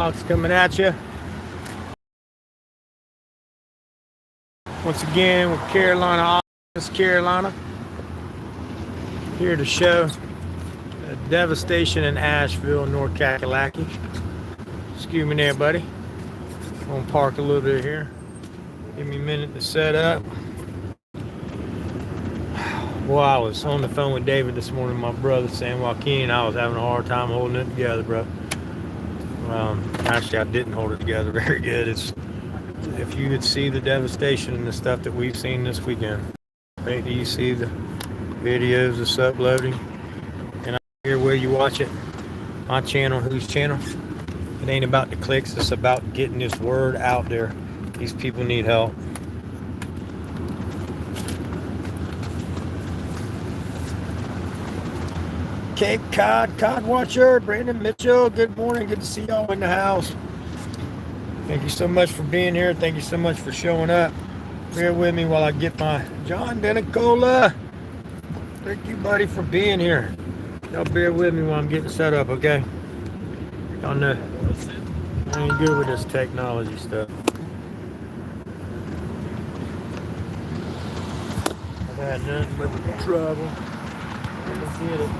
Fox coming at you once again with Carolina, Carolina, here to show Devastation in Asheville, North Kakalaki. Excuse me there, buddy. I'm gonna park a little bit here. Give me a minute to set up. Well, I was on the phone with David this morning, my brother, San Joaquin. I was having a hard time holding it together, bro. Actually, I didn't hold it together very good. If you could see the devastation and the stuff that we've seen this weekend. Wait till you see the videos that's uploading. And I hear where you watch it. My channel, whose channel? It ain't about the clicks. It's about getting this word out there. These people need help. Cape Cod Watcher, Brandon Mitchell, good morning. Good to see y'all in the house. Thank you so much for being here. Thank you so much for showing up. Bear with me while I get my John Denicola. Thank you, buddy, for being here. Y'all bear with me while I'm getting set up, okay? Y'all know I ain't good with this technology stuff. I've had nothing but trouble. Let's get it.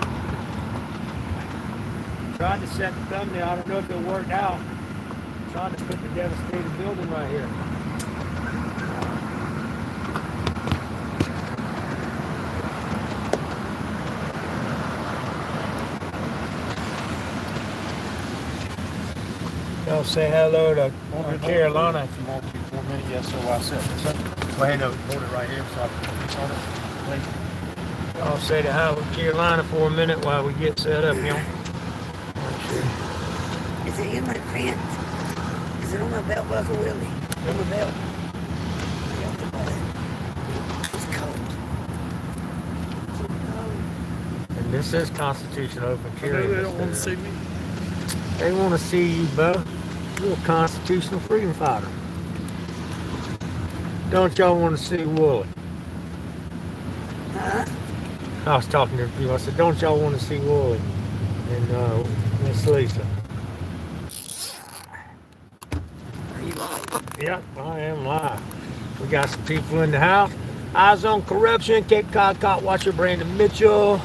Tried to set the thumbnail. I don't know if it worked out. Trying to put the devastated building right here. Y'all say hello to Carolina if you want to for a minute. Yes, so I said. Go ahead and hold it right here so I can fix on it. Please. I'll say to hi with Carolina for a minute while we get set up, you know. Is it in my pants? Is it on my belt buckle, Willie? On my belt? It's cold. And this is Constitution Open Carry. They don't want to see me. They want to see you, Bo. You're a constitutional freedom fighter. Don't y'all want to see Wooly? Huh? I was talking to people. I said, don't y'all want to see Wooly and Miss Lisa? Are you live? Yep, I am live. We got some people in the house. Eyes on Corruption, Cape Cod Watcher, Brandon Mitchell.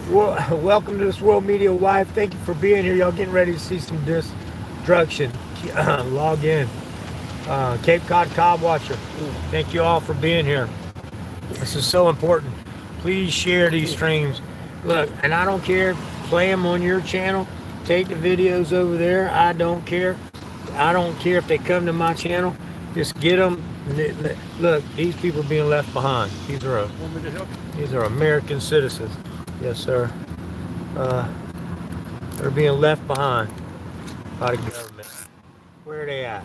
Welcome to this World Media Live. Thank you for being here. Y'all getting ready to see some destruction. Log in. Cape Cod Watcher. Thank you all for being here. This is so important. Please share these streams. Look, and I don't care. Play them on your channel. Take the videos over there. I don't care. I don't care if they come to my channel. Just get them. Look, these people are being left behind. These are American citizens. Yes, sir. They're being left behind by the government. Where are they at?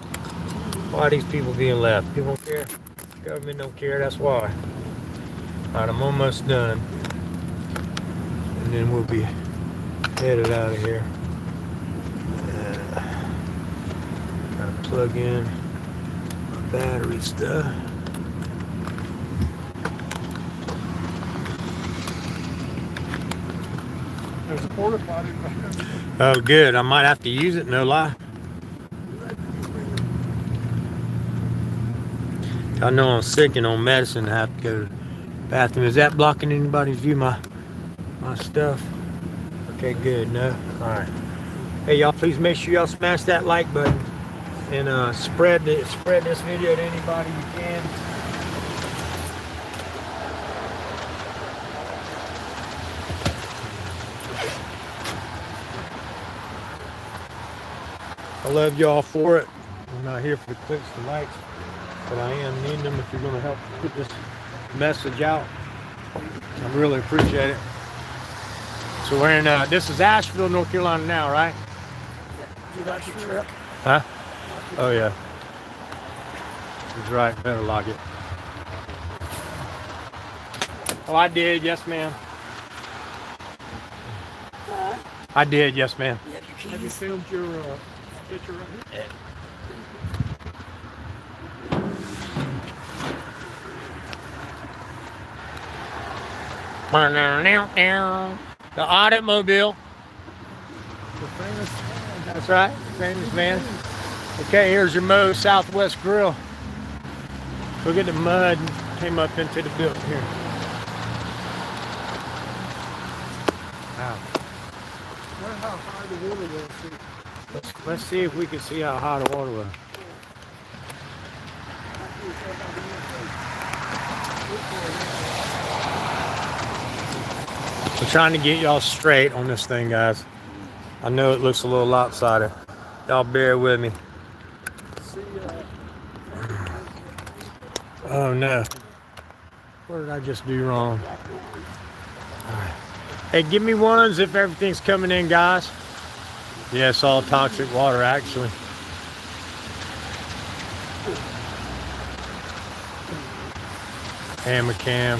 Why are these people being left? People don't care. The government don't care. That's why. All right, I'm almost done. And then we'll be headed out of here. Gotta plug in my battery stuff. There's a porta potty right there. Oh, good. I might have to use it, no lie. I know I'm sick and on medicine. I have to go to the bathroom. Is that blocking anybody's view, my stuff? Okay, good. No? All right. Hey, y'all, please make sure y'all smash that like button and spread this video to anybody you can. I love y'all for it. I'm not here for the clicks and likes, but I am needing them if you're going to help put this message out. I really appreciate it. So we're in, this is Asheville, North Carolina now, right? You lock your truck? Huh? Oh, yeah. He's right. Better lock it. Oh, I did. Yes, ma'am. Huh? I did. Yes, ma'am. You have your Have you keys? filmed your picture right here? The Automobile. The famous man. That's right, famous man. Okay, here's your Moe's Southwest Grill. Look at the mud came up into the building here. Wow. Wonder how high the water was. See. Let's see if we can see how high the water was. I'm trying to get y'all straight on this thing, guys. I know it looks a little lopsided. Y'all bear with me. See, Oh no. What did I just do wrong? Alright. Hey, give me ones if everything's coming in, guys. Yeah, it's all toxic water, actually. Hammer cam.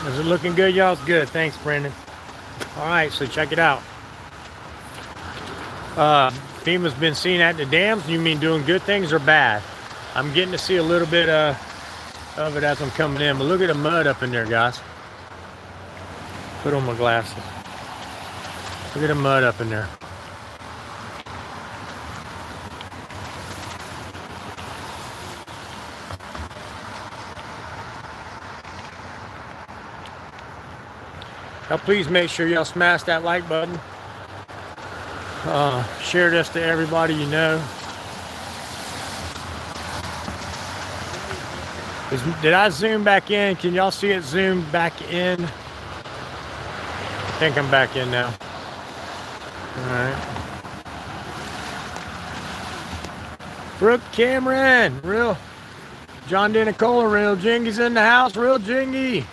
Is it looking good, y'all? It's good. Thanks, Brandon. All right, so check it out. FEMA's been seen at the dams. You mean doing good things or bad? I'm getting to see a little bit of it as I'm coming in, but look at the mud up in there, guys. Put on my glasses. Look at the mud up in there. Now please make sure y'all smash that like button. Share this to everybody you know. Did I zoom back in? Can y'all see it zoom back in? I think I'm back in now. Alright. Brooke Cameron, real John Denicola, real Jingy's in the house, real Jingy.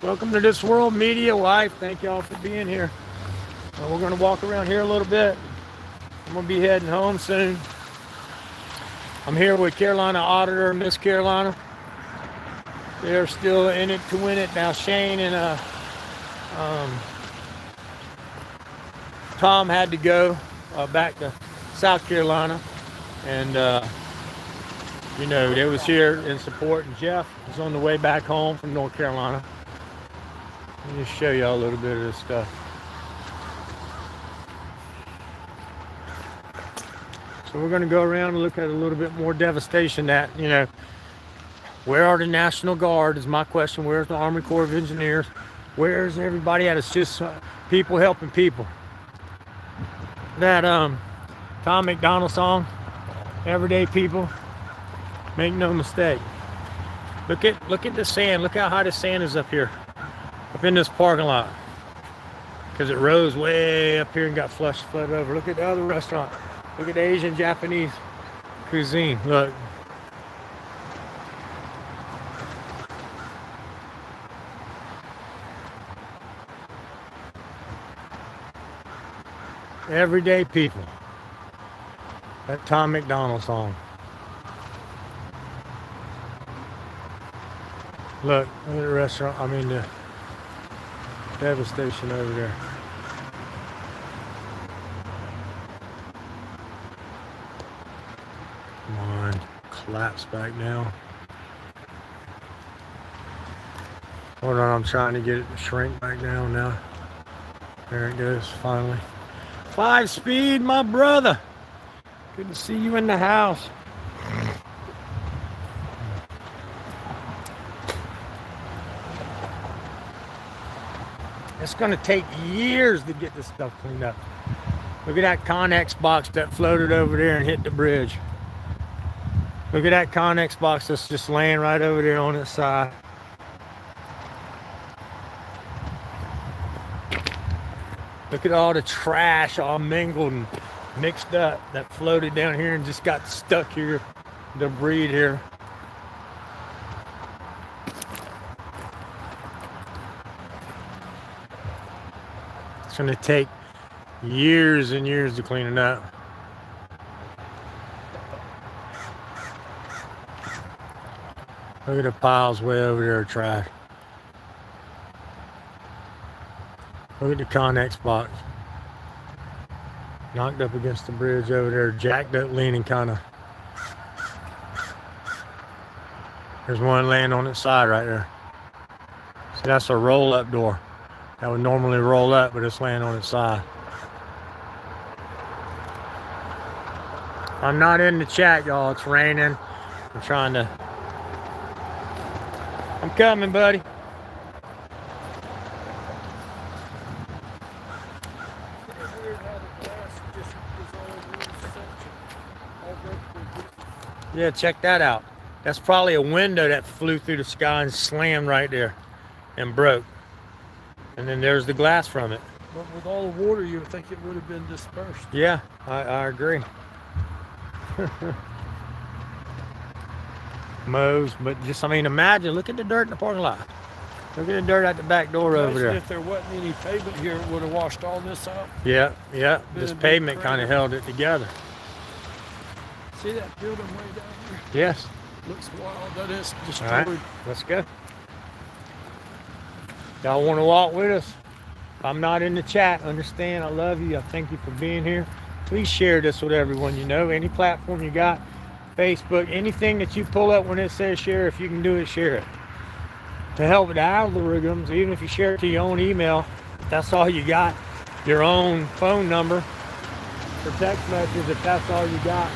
Welcome to This World Media Life. Thank y'all for being here. We're going to walk around here a little bit. I'm going to be heading home soon. I'm here with Carolina Auditor, Miss Carolina. They're still in it to win it. Now Shane and Tom had to go back to South Carolina. And, you know, they was here in support. And Jeff was on the way back home from North Carolina. Let me just show y'all a little bit of this stuff. So we're going to go around and look at a little bit more devastation that, you know, where are the National Guard is my question. Where's the Army Corps of Engineers? Where's everybody at? It's just people helping people. That Tom McDonald song, Everyday People, make no mistake. Look at the sand. Look how high the sand is up here. Up in this parking lot. Because it rose way up here and got flooded over. Look at the other restaurant. Look at the Asian Japanese cuisine. Look. Everyday people. That Tom McDonald song. Look at the restaurant. I mean the Devastation over there. Come on, collapse back now. Hold on, I'm trying to get it to shrink back down now. There it goes, finally. 5 speed, my brother. Good to see you in the house. It's going to take years to get this stuff cleaned up. Look at that Connex box that floated over there and hit the bridge. Look at that Connex box that's just laying right over there on its side. Look at all the trash all mingled and mixed up that floated down here and just got stuck here, debris here. It's going to take years and years to clean it up. Look at the piles way over there of trash. Look at the Connex box. Knocked up against the bridge over there, jacked up, leaning kind of. There's one laying on its side right there. See, that's a roll-up door. That would normally roll up, but it's laying on its side. I'm not in the chat, y'all. It's raining. I'm trying to. I'm coming, buddy. It's weird how the glass just is all in one section. All vertical. Yeah, check that out. That's probably a window that flew through the sky and slammed right there and broke. And then there's the glass from it. But with all the water, you would think it would have been dispersed. Yeah, I agree. Mows, but just, I mean, imagine, look at the dirt in the parking lot. Look at the dirt at the back door over Imagine there. if there wasn't any pavement here, it would have washed all this out. Yeah, yeah, this Been a big pavement kind of crater. held it together. See that building way down there? Yes. Looks wild. That is All destroyed. right, let's go. Y'all want to walk with us? If I'm not in the chat, understand, I love you. I thank you for being here. Please share this with everyone you know. Any platform you got, Facebook, anything that you pull up when it says share, if you can do it, share it. To help with the algorithms, even if you share it to your own email, if that's all you got, your own phone number for text message, if that's all you got.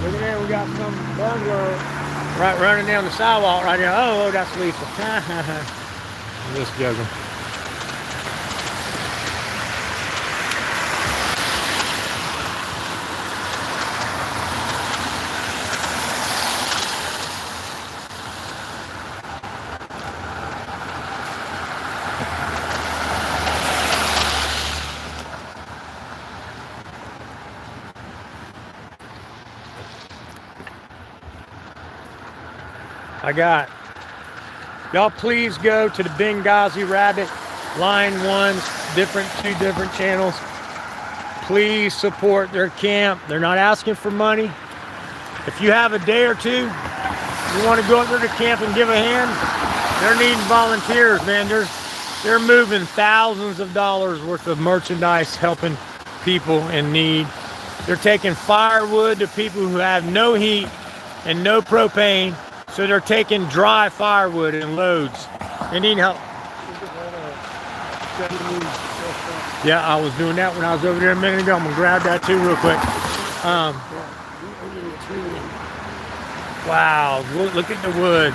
Look at there, we got some burglar right running down the sidewalk right there. Oh, that's Lisa. I'm just joking. I got. Y'all please go to the Benghazi Rabbit, Line 1's, two different channels. Please support their camp. They're not asking for money. If you have a day or two, you want to go up there to camp and give a hand, they're needing volunteers, man. They're moving thousands of dollars worth of merchandise, helping people in need. They're taking firewood to people who have no heat and no propane. So they're taking dry firewood in loads. They need help. Yeah, I was doing that when I was over there a minute ago. I'm gonna grab that too real quick. Wow, look at the wood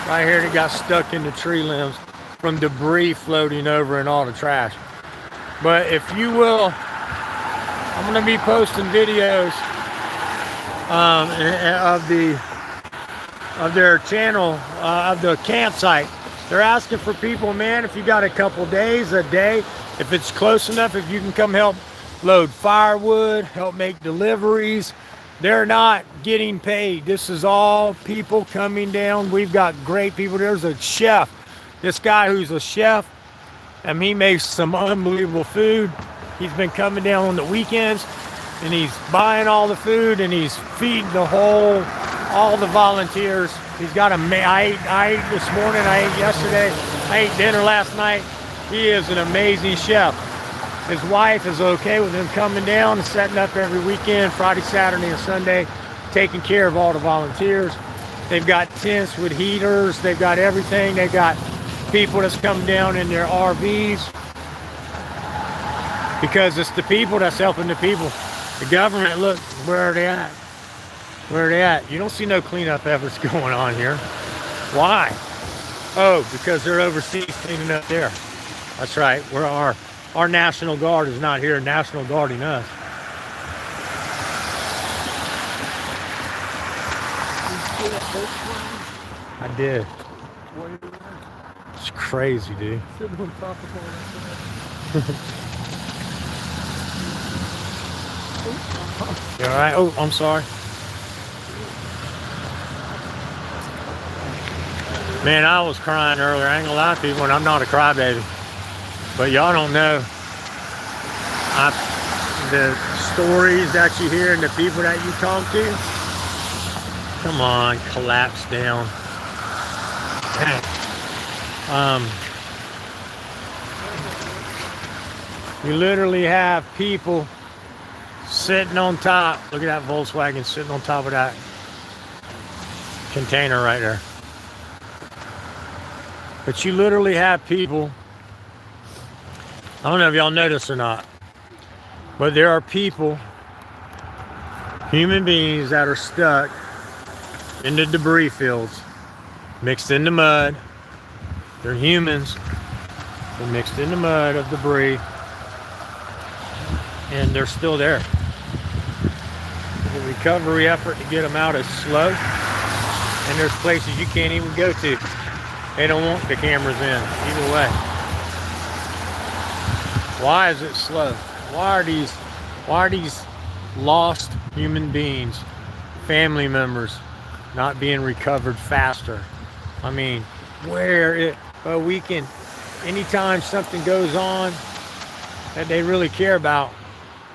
right here that got stuck in the tree limbs from debris floating over and all the trash. But if you will, I'm gonna be posting videos of their channel, of the campsite. They're asking for people, man, if you got a couple days, a day, if it's close enough, if you can come help load firewood, help make deliveries. They're not getting paid. This is all people coming down. We've got great people. There's a chef. This guy who's a chef, and he makes some unbelievable food. He's been coming down on the weekends, and he's buying all the food, and he's feeding all the volunteers. He's got I ate this morning, I ate yesterday, I ate dinner last night. He is an amazing chef. His wife is okay with him coming down and setting up every weekend, Friday, Saturday, and Sunday, taking care of all the volunteers. They've got tents with heaters, they've got everything. They've got people that's come down in their RVs, because it's the people that's helping the people. The government, look, where are they at? Where are they at? You don't see no cleanup efforts going on here. Why? Oh, because they're overseas cleaning up there. That's right. Our National Guard is not here National Guarding us. I did. It's crazy, dude. You all right? Oh, I'm sorry. Man, I was crying earlier. I ain't gonna lie to people, and I'm not a crybaby. But y'all don't know the stories that you hear and the people that you talk to. Come on, collapse down. You literally have people sitting on top. Look at that Volkswagen sitting on top of that container right there. But you literally have people I don't know if y'all notice or not, but there are people, human beings that are stuck in the debris fields, mixed in the mud. They're humans. They're mixed in the mud of debris, and they're still there. The recovery effort to get them out is slow, and there's places you can't even go to. They don't want the cameras in either way. Why is it slow? Why are these lost human beings, family members, not being recovered faster? I mean, we can, anytime something goes on that they really care about,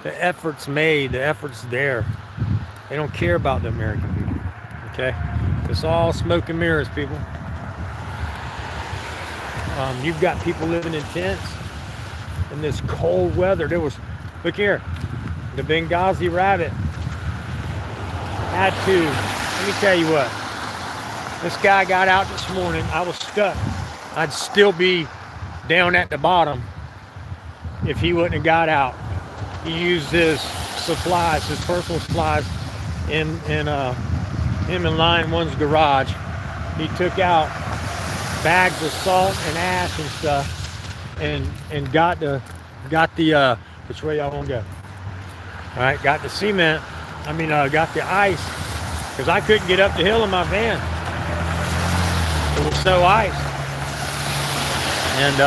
the effort's made, the effort's there. They don't care about the American people, okay? It's all smoke and mirrors, people. You've got people living in tents in this cold weather. Look here, the Benghazi rabbit had to, let me tell you what, this guy got out this morning. I was stuck. I'd still be down at the bottom if he wouldn't have got out. He used his supplies, his personal supplies, in him and Line One's garage. He took out bags of salt and ash and stuff, and got the which way y'all want to go? All right, got the cement. Got the ice, because I couldn't get up the hill in my van. It was so iced. And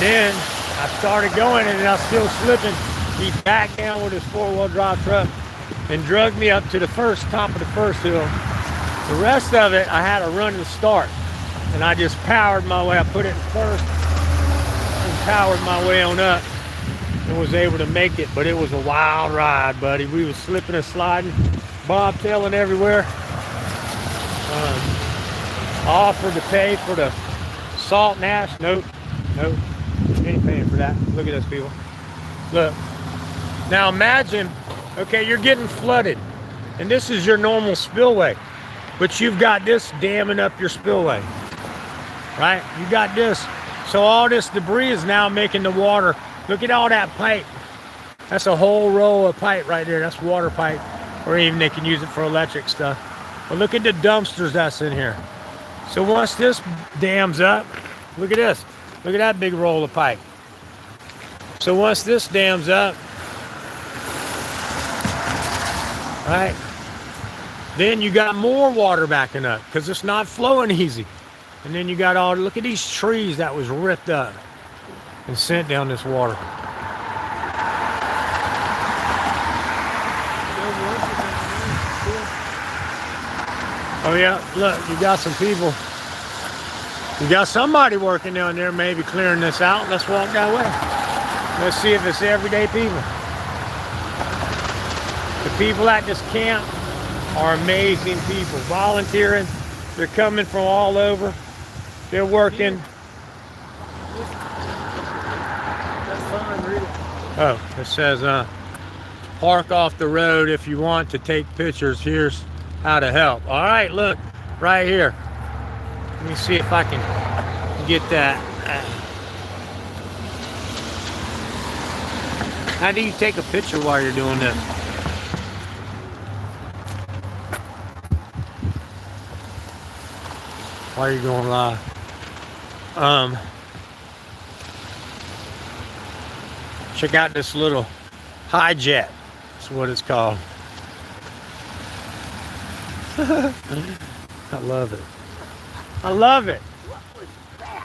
then I started going, and I was still slipping. He backed down with his four-wheel drive truck and dragged me up to the top of the first hill. The rest of it, I had to run and start. And I just powered my way. I put it in first and powered my way on up and was able to make it. But it was a wild ride, buddy. We was slipping and sliding, bobtailing everywhere. I offered to pay for the salt and ash. Nope. Ain't paying for that. Look at those people. Look. Now imagine, okay, you're getting flooded, and this is your normal spillway, but you've got this damming up your spillway, right? You got this. So all this debris is now making the water. Look at all that pipe. That's a whole row of pipe right there. That's water pipe, or even they can use it for electric stuff. But look at the dumpsters that's in here. So once this dams up, look at this. Look at that big roll of pipe. So once this dams up, right, then you got more water backing up because it's not flowing easy. And then you got look at these trees that was ripped up and sent down this water. Oh yeah, look, you got some people. You got somebody working down there maybe clearing this out. Let's walk that way. Let's see if it's everyday people. The people at this camp are amazing people. Volunteering. They're coming from all over. They're working. Oh, it says park off the road if you want to take pictures. Here's how to help. All right, look, right here. Let me see if I can get that. How do you take a picture while you're doing this? Why are you going live? Check out this little high jet. That's what it's called. I love it. I love it.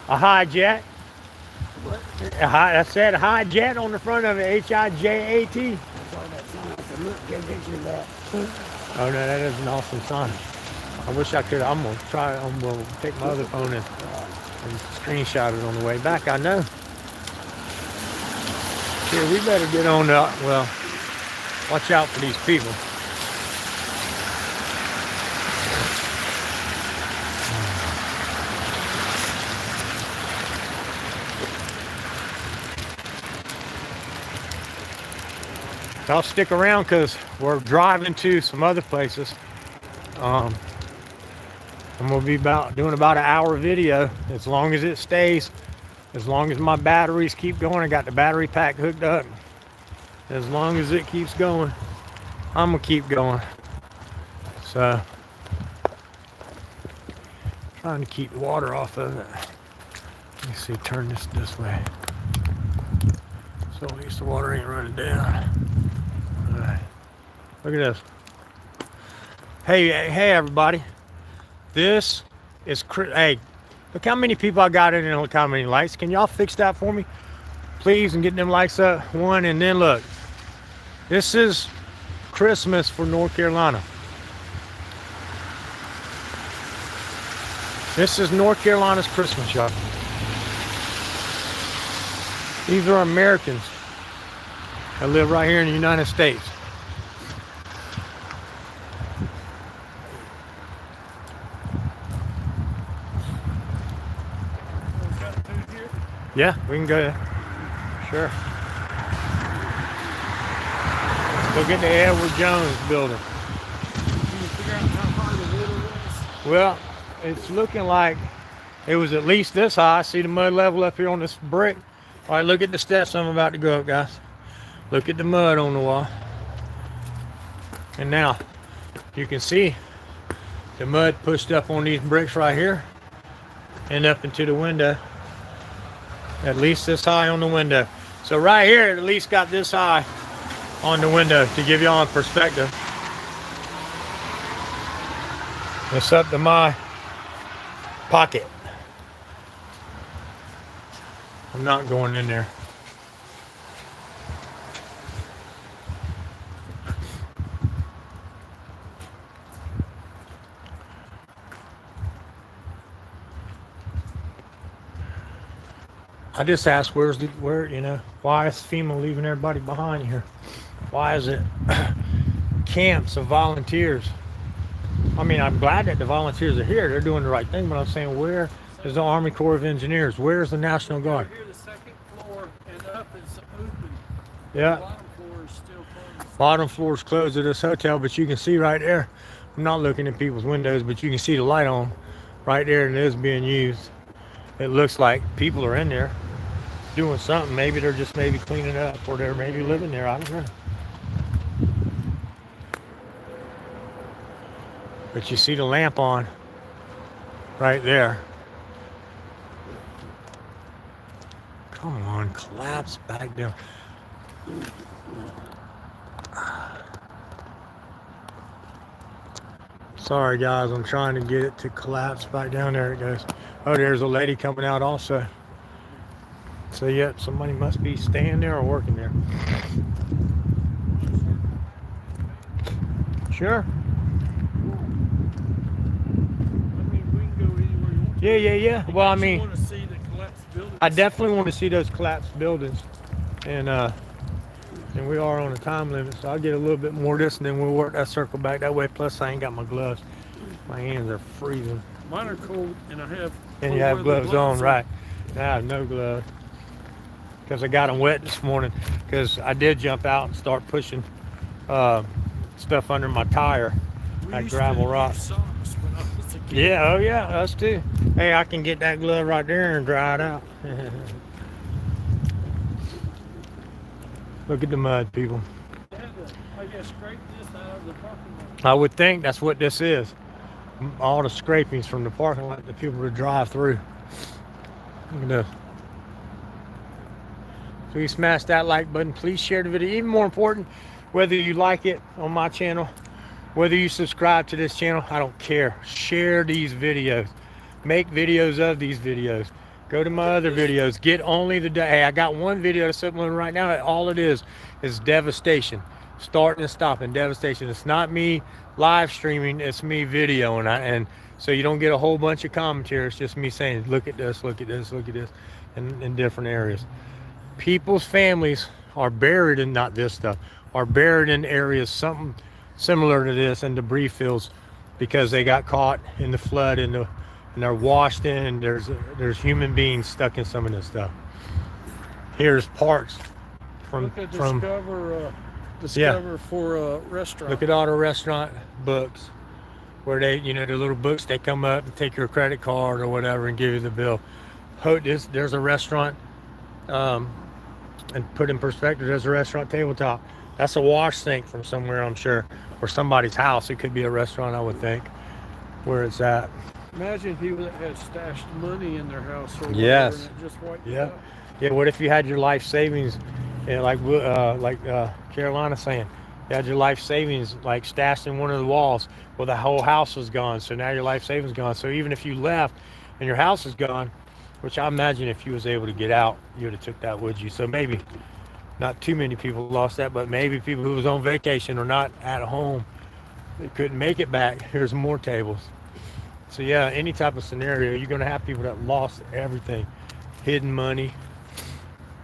A high jet. I said a high jet on the front of it. H-I-J-A-T. Oh no, that is an awesome sign. I wish I could. I'm gonna try. I'm gonna take my other phone and screenshot it on the way back. I know. Here, we better get on up. Well, watch out for these people. I'll stick around because we're driving to some other places. And we'll be doing about an hour video as long as it stays As long as my batteries keep going, I got the battery pack hooked up. As long as it keeps going, I'm gonna keep going. So, trying to keep the water off of it. Let me see, turn this way. So at least the water ain't running down. All right. Look at this. Hey everybody. This is, hey, look how many people I got in and look how many lights. Can y'all fix that for me? Please, and get them lights up. One, and then look. This is Christmas for North Carolina. This is North Carolina's Christmas, y'all. These are Americans that live right here in the United States. Yeah, we can go there. Sure. Look at the Edward Jones building. Can you figure out how high the water was? Well, it's looking like it was at least this high. See the mud level up here on this brick? All right, look at the steps I'm about to go up, guys. Look at the mud on the wall. And now, you can see the mud pushed up on these bricks right here and up into the window. At least this high on the window. So right here, it at least got this high on the window to give y'all a perspective. It's up to my pocket. I'm not going in there. I just asked, where, you know, why is FEMA leaving everybody behind here? Why is it camps of volunteers? I mean, I'm glad that the volunteers are here. They're doing the right thing, but I'm saying, where is the Army Corps of Engineers? Where's the National Guard? Here, the second floor and up is open. Yeah. The bottom floor is still closed. Bottom floor is closed at this hotel, but you can see right there. I'm not looking at people's windows, but you can see the light on right there, and it is being used. It looks like people are in there doing something. Maybe they're just maybe cleaning up, or they're maybe living there. I don't know. But you see the lamp on right there. Come on, collapse back down. Sorry guys, I'm trying to get it to collapse back down. There it goes. Oh, there's a lady coming out also. So yeah, somebody must be staying there or working there. Sure. I mean, we can go anywhere you want. Yeah. Well, I You mean, want to see the collapsed buildings? I definitely want to see those collapsed buildings, and we are on a time limit, so I'll get a little bit more of this, and then we'll work that circle back that way. Plus, I ain't got my gloves; my hands are freezing. Mine are cold, and I have. And you have gloves on, right? I have no gloves because I got them wet this morning. Because I did jump out and start pushing stuff under my tire, like gravel rocks. Socks when I was a kid. Yeah, oh yeah, us too. Hey, I can get that glove right there and dry it out. Look at the mud, people. They had to, I guess, scrape this out of the parking lot. I would think that's what this is. All the scrapings from the parking lot that people would drive through. Look at this. Please smash that like button. Please share the video. Even more important, whether you like it on my channel, whether you subscribe to this channel, I don't care. Share these videos. Make videos of these videos. Go to my other videos. Get only the day. Hey, I got one video that's uploading right now. All it is devastation. Starting and stopping. Devastation. It's not me live streaming. It's me videoing. And so you don't get a whole bunch of commentary. It's just me saying, look at this, look at this, look at this, in different areas. People's families are buried in, not this stuff, are buried in areas something similar to this in debris fields because they got caught in the flood and they're washed in, and there's human beings stuck in some of this stuff. Here's parts from Discover for a restaurant. Look at all the restaurant books where they, you know, the little books, they come up and take your credit card or whatever and give you the bill. There's a restaurant, um, and put in perspective, there's a restaurant tabletop. That's a wash sink from somewhere, I'm sure, or somebody's house. It could be a restaurant, I would think, where it's at. Imagine people that had stashed money in their house or whatever, Yes. and it just wiped it Yeah. out. Yeah. What if you had your life savings, like Carolina saying, you had your life savings like stashed in one of the walls. Well, the whole house was gone, so now your life savings gone. So even if you left and your house is gone, which I imagine if you was able to get out, you would have took that, would you? So maybe not too many people lost that, but maybe people who was on vacation or not at home, they couldn't make it back. Here's more tables. So yeah, any type of scenario, you're gonna have people that lost everything, hidden money.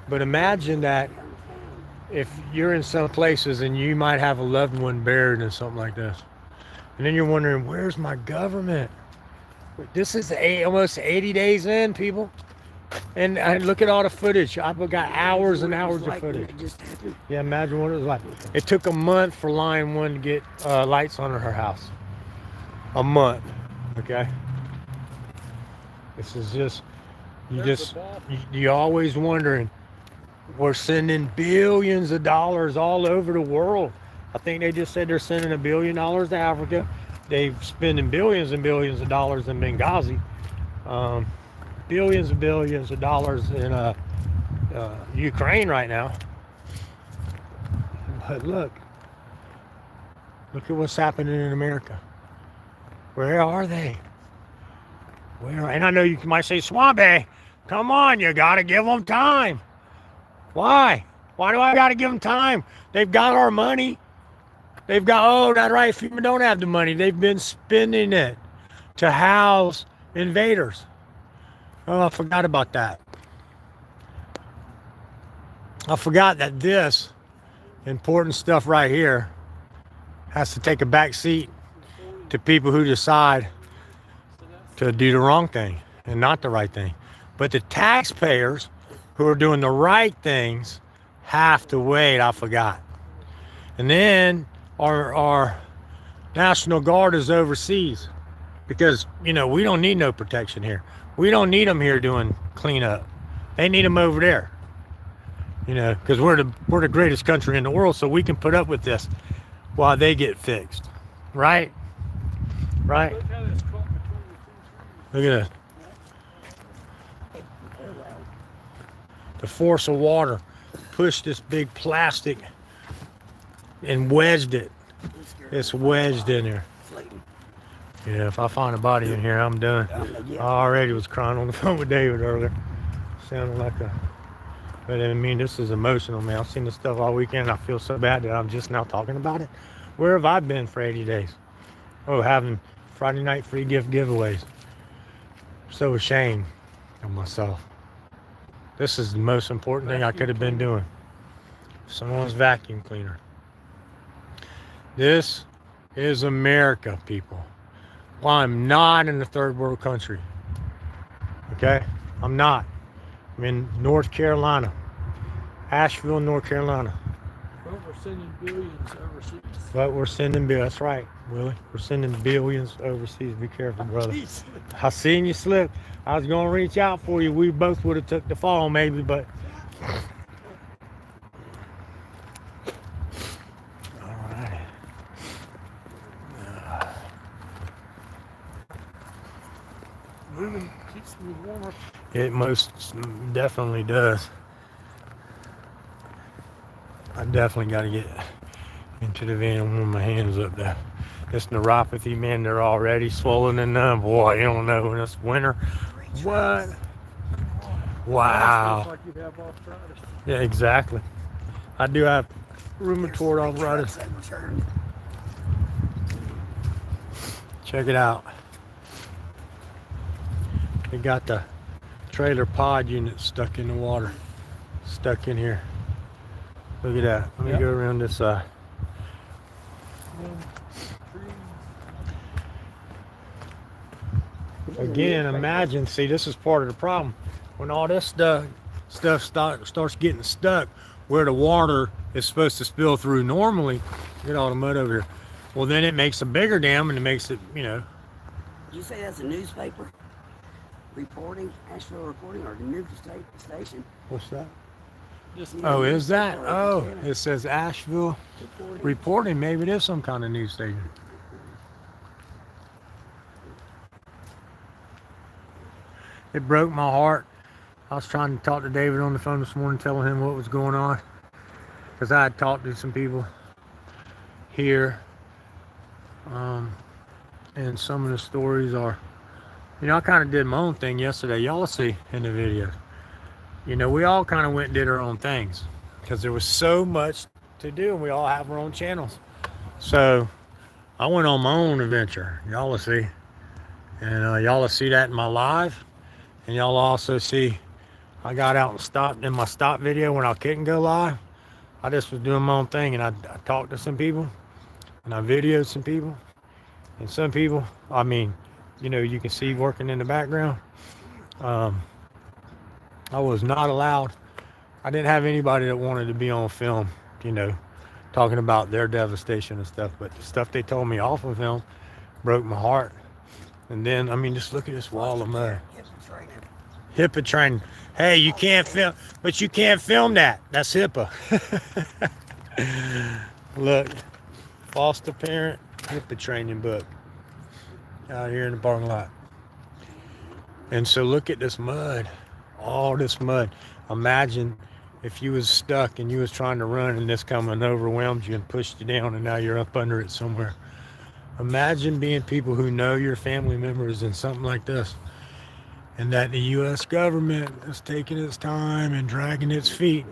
But imagine that if you're in some places and you might have a loved one buried in something like this, and then you're wondering, where's my government? This is almost 80 days in, people. And I look at all the footage. I've got hours and hours of footage. Yeah, imagine what it was like. It took a month for Line 1 to get lights on her house. A month, okay? This is just, you always wondering. We're sending billions of dollars all over the world. I think they just said they're sending $1 billion to Africa. They're spending billions and billions of dollars in Benghazi. Billions and billions of dollars in Ukraine right now. But look at what's happening in America. Where are they? And I know you might say, Swampy, come on, you gotta give them time. Why? Why do I gotta give them time? They've got our money. They've got, oh, that's right, FEMA don't have the money. They've been spending it to house invaders. Oh, I forgot about that. I forgot that this important stuff right here has to take a back seat to people who decide to do the wrong thing and not the right thing. But the taxpayers who are doing the right things have to wait. I forgot. And then our National Guard is overseas because, we don't need no protection here. We don't need them here doing cleanup. They need them over there. Because we're the greatest country in the world, so we can put up with this while they get fixed. Right? Right? Look how that's caught between the two trees. Look at that. The force of water pushed this big plastic and wedged it. It's wedged in there. Yeah, if I find a body in here, I'm done. I already was crying on the phone with David earlier. Sounded like but I mean, this is emotional, man. I've seen this stuff all weekend. I feel so bad that I'm just now talking about it. Where have I been for 80 days? Oh, having Friday night free giveaways. So ashamed of myself. This is the most important thing I could have been doing. Someone's vacuum cleaner. This is America, people. Well, I'm not in a third world country. Okay? I'm not. I'm in North Carolina. Asheville, North Carolina. But we're sending billions overseas. But we're sending billions. That's right, Willie. We're sending billions overseas. Be careful, brother. I seen you slip. I was going to reach out for you. We both would have took the fall maybe, but... Moving keeps me warmer. It most definitely does. I definitely got to get into the van and warm my hands up there. This neuropathy, man, they're already swollen and numb. Boy, you don't know when it's winter. What? Wow. It's like you have arthritis. Yeah, exactly. I do have rheumatoid arthritis. Check it out. They got the trailer pod unit stuck in the water. Stuck in here. Look at that. Let me go around this side. Again, imagine, see, this is part of the problem. When all this stuff starts getting stuck where the water is supposed to spill through normally, get all the mud over here. Well, then it makes a bigger dam and it makes it, You say that's a newspaper? Asheville reporting, or the news station. What's that? Just Oh, is that? Oh, it says Asheville Reporting. reporting. Maybe it is some kind of news station. It broke my heart. I was trying to talk to David on the phone this morning, telling him what was going on, because I had talked to some people here, and some of the stories are, I kind of did my own thing yesterday. Y'all will see in the video. We all kind of went and did our own things, because there was so much to do, and we all have our own channels. So I went on my own adventure. Y'all will see, and y'all will see that in my live, and y'all will also see I got out and stopped in my stop video when I couldn't go live. I just was doing my own thing, and I talked to some people, and I videoed some people, and some people, you can see working in the background. I was not allowed. I didn't have anybody that wanted to be on film, talking about their devastation and stuff, but the stuff they told me off of film broke my heart. And then, just look at this wall of mud. HIPAA training. Hey, you can't film, but you can't film that. That's HIPAA. Look, foster parent HIPAA training book out here in the parking lot. And so look at this mud, all this mud. Imagine if you was stuck and you was trying to run and this come and overwhelmed you and pushed you down and now you're up under it somewhere. Imagine being people who know your family members in something like this, and that the U.S. government is taking its time and dragging its feet.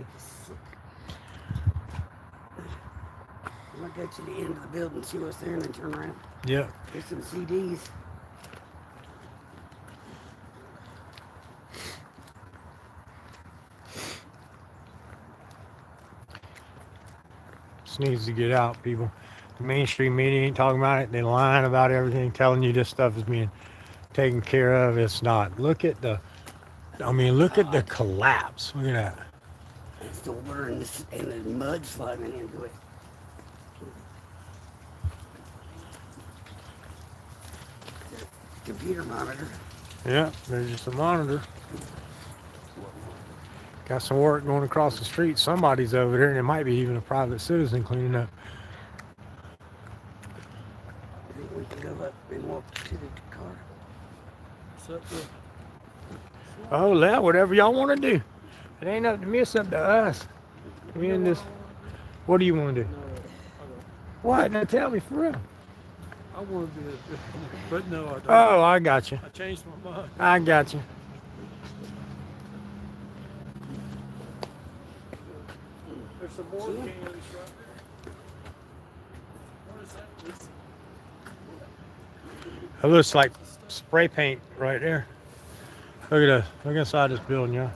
I'm going to go to the end of the building, see what's there, and then turn around. Yeah. There's some CDs. This needs to get out, people. The mainstream media ain't talking about it. They're lying about everything, telling you this stuff is being taken care of. It's not. Look at the collapse. Look at that. It's the water and the mud sliding into it. Computer monitor. Yeah, there's just a monitor. Got some work going across the street. Somebody's over there, and it might be even a private citizen cleaning up. I think we can go up and walk to the car. Oh, yeah, whatever y'all want to do. It ain't up to me, it's up to us. Me and this. What do you want to do? What? Now tell me for real. I want to be but no, I don't. Oh, I got you. I changed my mind. I got you. There's some more cans right there. What is that? It looks like spray paint right there. Look at that. Look inside this building, y'all.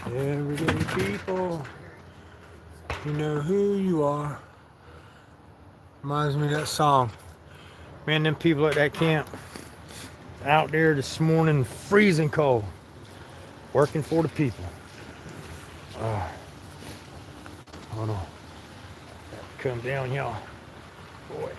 Everyday people, you know who you are. Reminds me of that song. Man, them people at that camp out there this morning, freezing cold, working for the people. Hold on. Come down, y'all. Boy.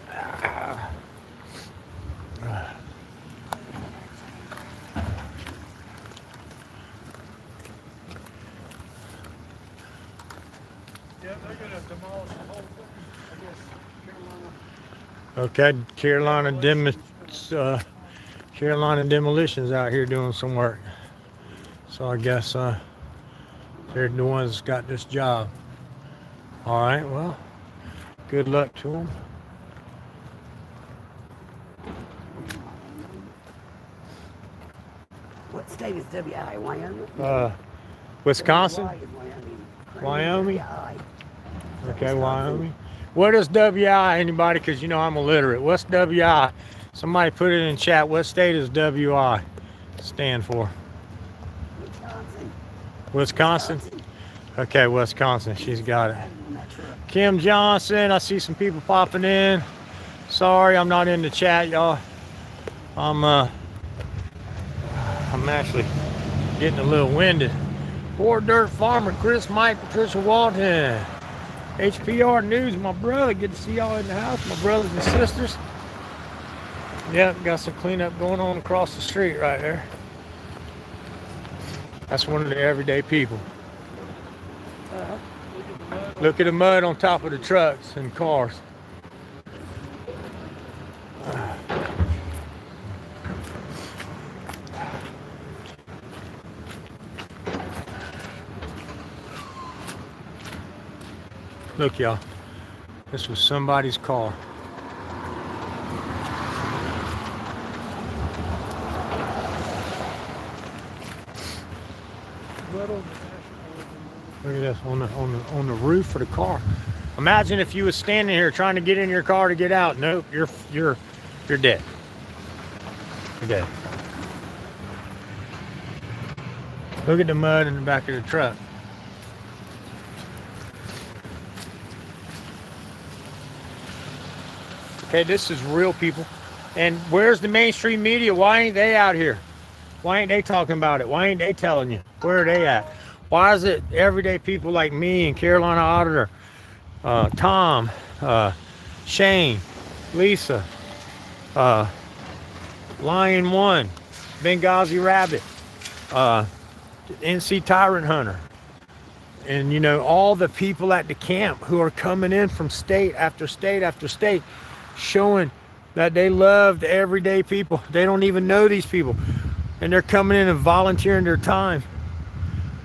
Yeah, they're going to demolish the whole thing. I guess Carolina. Okay, Carolina Demolition's out here doing some work. So I guess they're the ones that's got this job. All right, well, good luck to them. What state is WI? Wyoming? Wisconsin? WI is Wyoming? WI. Okay, Wyoming. What is WI, anybody? Because I'm illiterate. What's WI? Somebody put it in chat. What state does WI stand for? Wisconsin. Wisconsin? Okay, Wisconsin. She's got it. Kim Johnson, I see some people popping in. Sorry, I'm not in the chat, y'all. I'm actually getting a little winded. Poor Dirt Farmer, Chris, Mike, Patricia Walton. HPR News, my brother. Good to see y'all in the house, my brothers and sisters. Yep, got some cleanup going on across the street right there. That's one of the everyday people. Uh-huh. Look at the mud on top of the trucks and cars. Look, y'all. This was somebody's car. Blood on the dashboard. Look at this on the roof of the car. Imagine if you was standing here trying to get in your car to get out. Nope, you're dead. You're dead. Look at the mud in the back of the truck. Okay, this is real people. And where's the mainstream media? Why ain't they out here? Why ain't they talking about it? Why ain't they telling you? Where are they at? Why is it everyday people like me and Carolina Auditor, Tom, Shane, Lisa, Lion One, Benghazi Rabbit, NC Tyrant Hunter, and you know, all the people at the camp who are coming in from state after state after state, showing that they love the everyday people. They don't even know these people, and they're coming in and volunteering their time.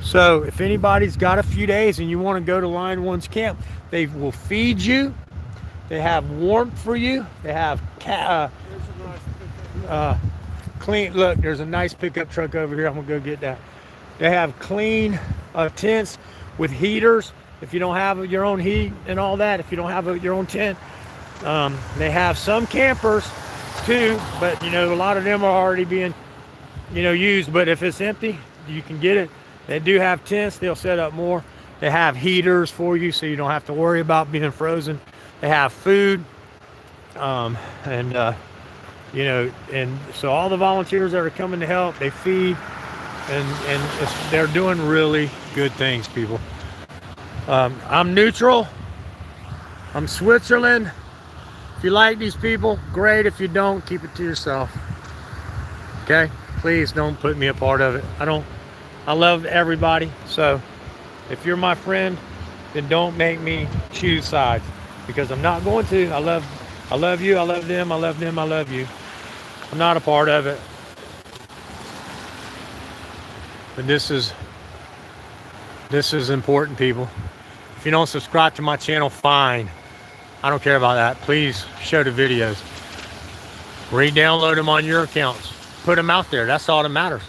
So if anybody's got a few days and you want to go to Lion One's camp, they will feed you. They have warmth for you. They have clean. Look, there's a nice pickup truck over here. I'm gonna go get that. They have clean tents with heaters. If you don't have your own heat and all that, if you don't have your own tent, they have some campers too. But you know, a lot of them are already being, you know, used. But if it's empty, you can get it. They do have tents. They'll set up more. They have heaters for you, so you don't have to worry about being frozen. They have food, you know, and so all the volunteers that are coming to help, they feed, and they're doing really good things, people. I'm neutral. I'm Switzerland. If you like these people, great. If you don't, keep it to yourself. Okay? Please don't put me a part of it. I love everybody. So if you're my friend, then don't make me choose sides, because I'm not going to. I love you. I love them. I love them. I love you. I'm not a part of it. But this is important, people. If you don't subscribe to my channel, fine. I don't care about that. Please show the videos. Re-download them on your accounts. Put them out there. That's all that matters.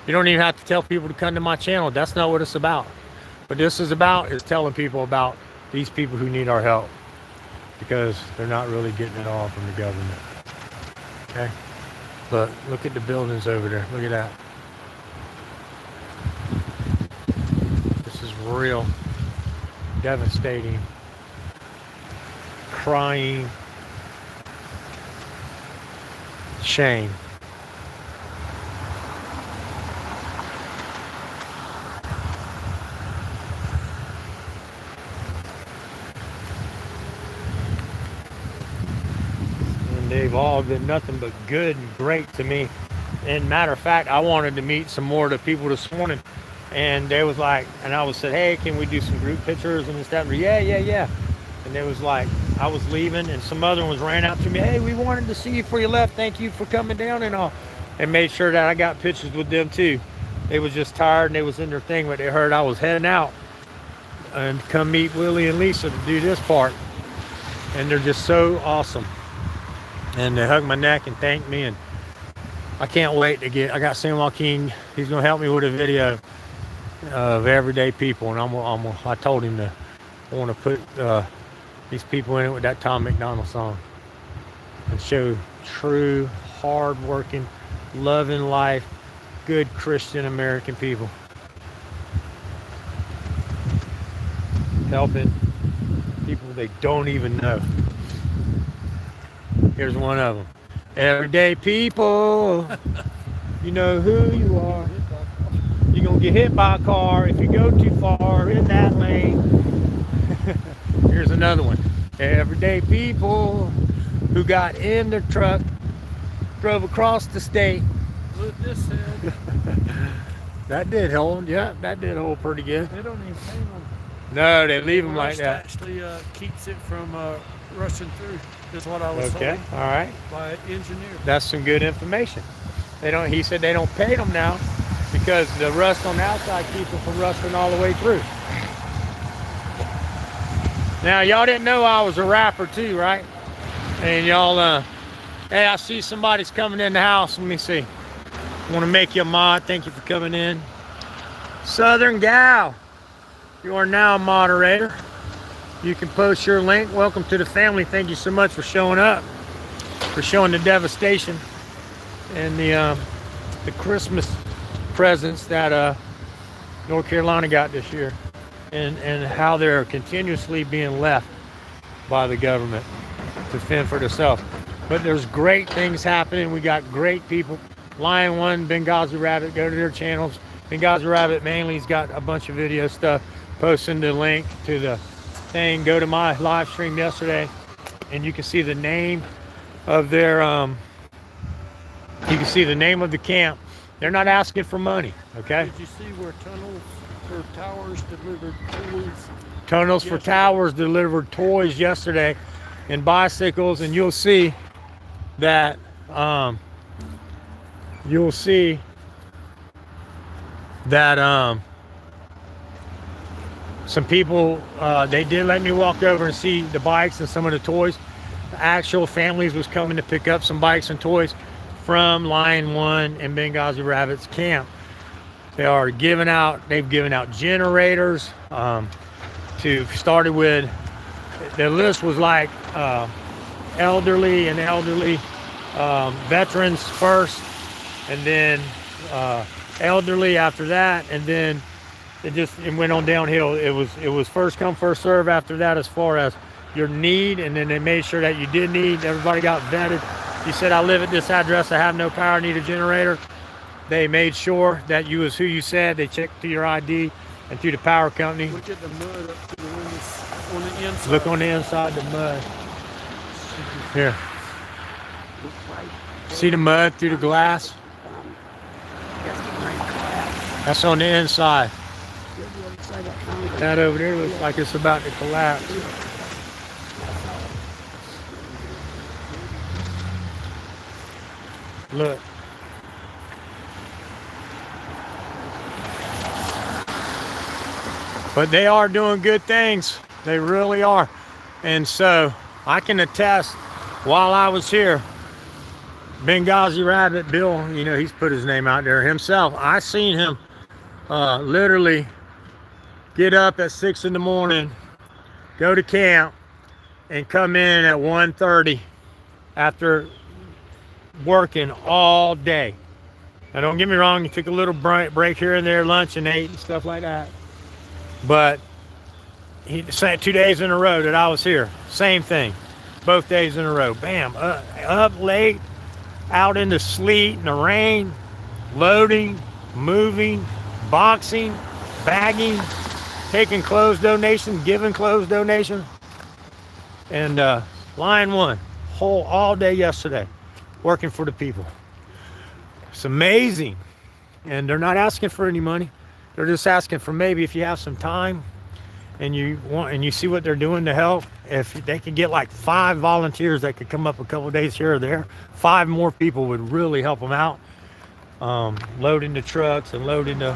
You don't even have to tell people to come to my channel. That's not what it's about. What this is about is telling people about these people who need our help, because they're not really getting it all from the government. Okay? But look at the buildings over there. Look at that. This is real. Devastating. Crying. Shame. They've all been nothing but good and great to me. And matter of fact, I wanted to meet some more of the people this morning, and they was like, and I was said, hey, can we do some group pictures and this, that, and yeah. And they was like, I was leaving, and some other ones ran out to me, hey, we wanted to see you before you left. Thank you for coming down and all. And made sure that I got pictures with them too. They was just tired and they was in their thing, but they heard I was heading out and come meet Willie and Lisa to do this part. And they're just so awesome. And they hugged my neck and thanked me, and I can't wait to I got Sam Joaquin. He's gonna help me with a video of everyday people, and I told him I want to put these people in it with that Tom McDonald song, and show true, hard-working, loving life, good Christian American people, helping people they don't even know. Here's one of them. Everyday people, you know who you are. You're going to get hit by a car if you go too far in that lane. Here's another one. Everyday people who got in the truck drove across the state. Look, this said, That did hold. Yeah, that did hold pretty good. they don't even paint them. No, they leave them The like rust that. actually keeps it from rushing through. Is what I was Okay, told all right. by an engineer. That's some good information. They don't. He said they don't paint them now because the rust on the outside keeps them from rusting all the way through. Now y'all didn't know I was a rapper too, right? And y'all, hey, I see somebody's coming in the house. Let me see. I want to make you a mod. Thank you for coming in. Southern Gal, you are now a moderator. You can post your link. Welcome to the family. Thank you so much for showing up, for showing the devastation and the Christmas presents that North Carolina got this year, and how they're continuously being left by the government to fend for themselves. But there's great things happening. We got great people. Lion One, Benghazi Rabbit, go to their channels. Benghazi Rabbit mainly's got a bunch of video stuff. Posting the link to the thing. Go to my live stream yesterday, and you can see the name of their you can see the name of the camp. They're not asking for money, okay? Did you see where tunnels for towers delivered toys? Tunnels for towers delivered toys yesterday and bicycles, and you'll see that some people, they did let me walk over and see the bikes and some of the toys. The actual families was coming to pick up some bikes and toys from Lion One and Benghazi Rabbit's camp. They've given out generators. Started with, the list was like elderly veterans first, and then elderly after that, and then it went on downhill. It was first come first serve after that as far as your need, and then they made sure that you did need. Everybody got vetted. You said, I live at this address, I have no power, need a generator. They made sure that you was who you said. They checked through your ID and through the power company. Look at the mud up to the windows on the inside. Look on the inside, the mud. Here. See the mud through the glass? That's on the inside. That over there looks like it's about to collapse. Look. But they are doing good things. They really are. And so I can attest, while I was here, Benghazi Rabbit, Bill, he's put his name out there himself. I seen him literally get up at 6 in the morning, go to camp, and come in at 1:30 after working all day. Now don't get me wrong, he took a little break here and there, lunch and ate and stuff like that. But he said 2 days in a row that I was here, same thing, both days in a row. Bam, up late, out in the sleet and the rain, loading, moving, boxing, bagging, taking clothes donations, giving clothes donations. And Lion One, all day yesterday, working for the people. It's amazing. And they're not asking for any money. They're just asking for, maybe if you have some time and you see what they're doing to help, if they could get like 5 volunteers that could come up a couple days here or there, 5 more people would really help them out. Loading the trucks and loading the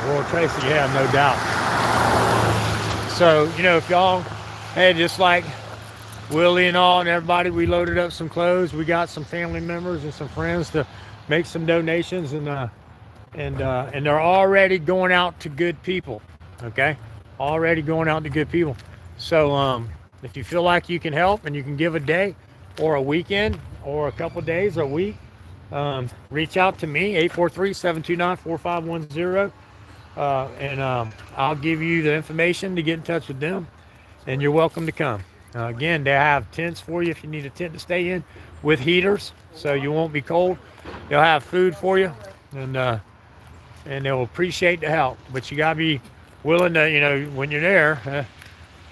World Trade Center, yeah, no doubt. So, if y'all, hey, just like Willie and all and everybody, we loaded up some clothes. We got some family members and some friends to make some donations, and they're already going out to good people. Okay, already going out to good people. So if you feel like you can help and you can give a day or a weekend or a couple days or a week, reach out to me, 843-729-4510, and I'll give you the information to get in touch with them, and you're welcome to come. Again, they have tents for you if you need a tent to stay in with heaters, so you won't be cold. They'll have food for you, and they'll appreciate the help. But you gotta be willing to, when you're there,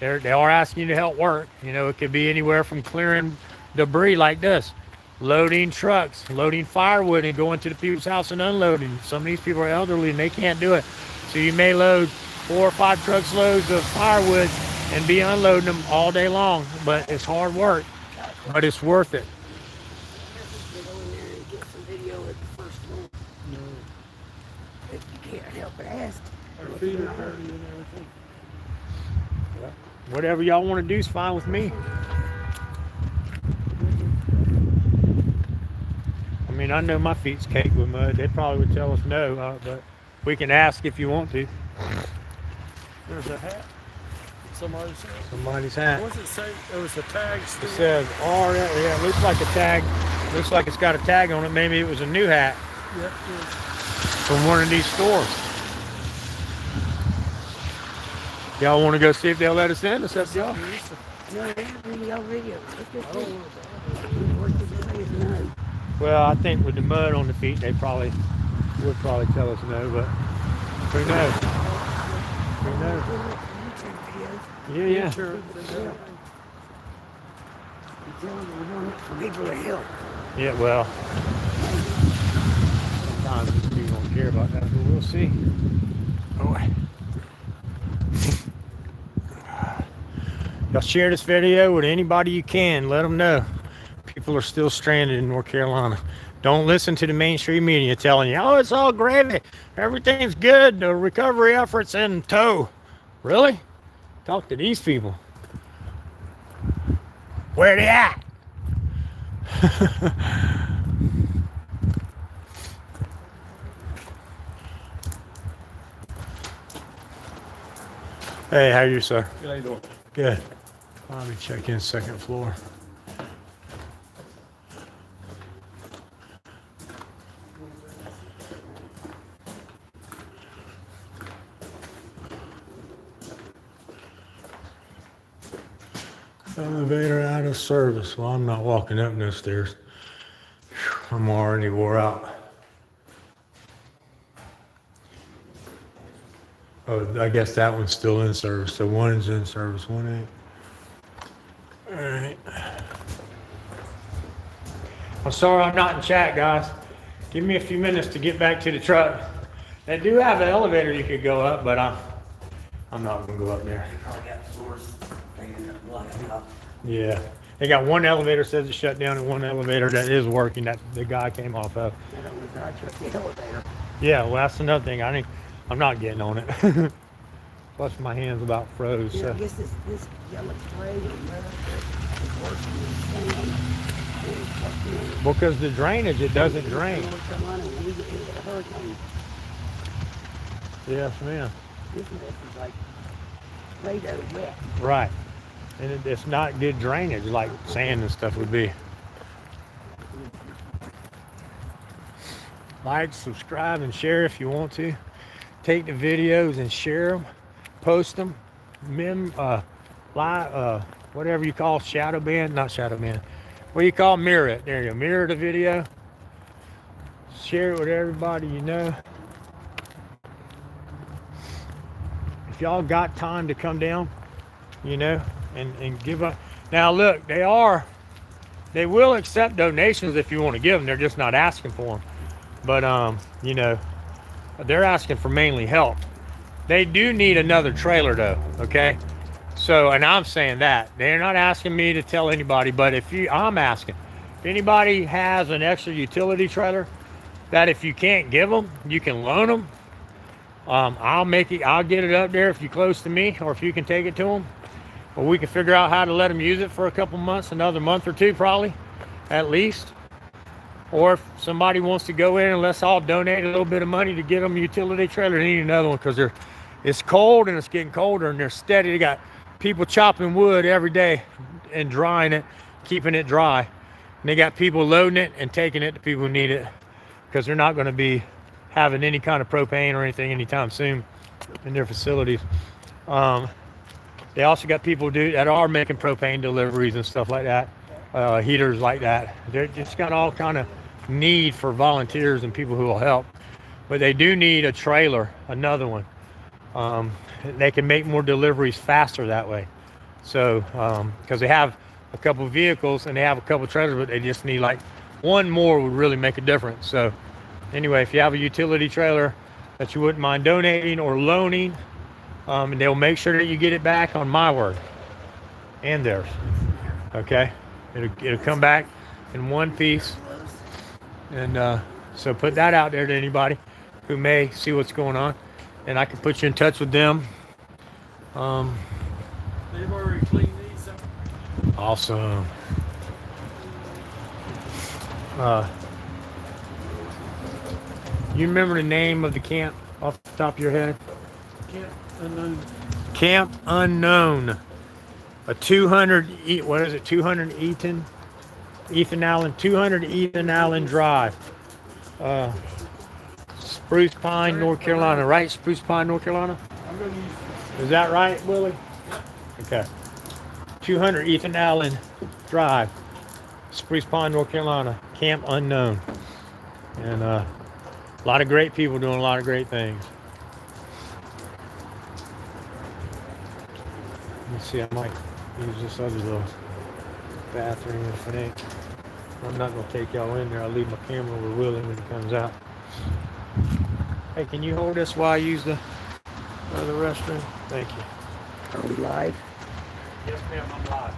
they are asking you to help work. It could be anywhere from clearing debris like this. loading trucks, loading firewood and going to the people's house and unloading. Some of these people are elderly and they can't do it. So you may load 4 or 5 trucks loads of firewood and be unloading them all day long, but it's hard work, but it's worth it. Go in there and get some video at the first one. No. If you can't help but ask. Our feet are dirty and everything. Whatever y'all want to do is fine with me. I mean, I know my feet's caked with mud. They probably would tell us no, but we can ask if you want to. There's a hat. Somebody's hat. Somebody's hat. What's it say? There was a tag It still. says R. Yeah, it looks like a tag. Looks like it's got a tag on it. Maybe it was a new hat Yep. from one of these stores. Y'all want to go see if they'll let us in? It's up to y'all. No, they have video. Let's I just don't see. want to. Worst of the day is no. Well, I think with the mud on the feet, they probably would probably tell us no, but who knows? Who knows? YouTube videos. Yeah, yeah. Sure. You tell them we want for people to help. Yeah, well, sometimes these people don't care about that, but we'll see. Oh. Y'all share this video with anybody you can. Let them know. People are still stranded in North Carolina. Don't listen to the mainstream media telling you, oh, it's all gravy. Everything's good. The recovery efforts in tow. Really? Talk to these people. Where they at? Hey, how are you, sir? How you doing? Good. Let me check in second floor. Elevator out of service. Well, I'm not walking up no stairs. I'm already wore out. Oh, I guess that one's still in service. So one's in service, one ain't. All right. I'm sorry I'm not in chat, guys. Give me a few minutes to get back to the truck. They do have an elevator you could go up, but I'm not gonna go up there. Probably got floors. They end up blocking up. Yeah. They got one elevator says it's shut down and one elevator that is working that the guy came off of. I don't know if I trust the elevator. Yeah, well that's another thing. I'm not getting on it. Plus my hands about froze. Yeah, I So. guess this yellow spray and red is worse than the sand. Because the drainage, it doesn't drain. North Carolina, when we get hit with a hurricane, Yes, ma'am. this mess is like Play-Doh wet. Right. And it's not good drainage like sand and stuff would be. Like, subscribe, and share if you want to. Take the videos and share them. Post them. Whatever you call shadow ban. Not shadow ban. What do you call mirror it? There you go. Mirror the video. Share it with everybody you know. If y'all got time to come down, you know, and give up. Now look, they will accept donations if you want to give them. They're just not asking for them. But you know, they're asking for mainly help. They do need another trailer though, okay? So, and I'm saying that. They're not asking me to tell anybody, but I'm asking. If anybody has an extra utility trailer that if you can't give them, you can loan them. I'll get it up there if you're close to me, or if you can take it to them. Or we can figure out how to let them use it for a couple months, another month or two probably, at least. Or if somebody wants to go in and let's all donate a little bit of money to get them a utility trailer, they need another one because it's cold and it's getting colder and they're steady. They got people chopping wood every day and drying it, keeping it dry. And they got people loading it and taking it to people who need it because they're not going to be having any kind of propane or anything anytime soon in their facilities. They also got people that are making propane deliveries and stuff like that, heaters like that. They're just got all kind of need for volunteers and people who will help. But they do need a trailer, another one. They can make more deliveries faster that way. So, because they have a couple vehicles and they have a couple trailers, but they just need like one more would really make a difference. So anyway, if you have a utility trailer that you wouldn't mind donating or loaning, and they'll make sure that you get it back on my word and theirs. Okay, it'll come back in one piece, and so put that out there to anybody who may see what's going on, and I can put you in touch with them. They've already cleaned these up. Awesome. You remember the name of the camp off the top of your head? Camp Unknown. A 200, what is it? 200 Ethan Allen, 200 Ethan Allen Drive. Spruce Pine, North Carolina, right? Spruce Pine, North Carolina? I'm going to use Is that right, Willie? Okay. 200 Ethan Allen Drive, Spruce Pine, North Carolina, Camp Unknown. And a lot of great people doing a lot of great things. Let's see, I might use this other little bathroom if it ain't. I'm not going to take y'all in there. I'll leave my camera with Willie when he comes out. Hey, can you hold this while I use the other restroom? Thank you. Are we live? Yes, ma'am, I'm live.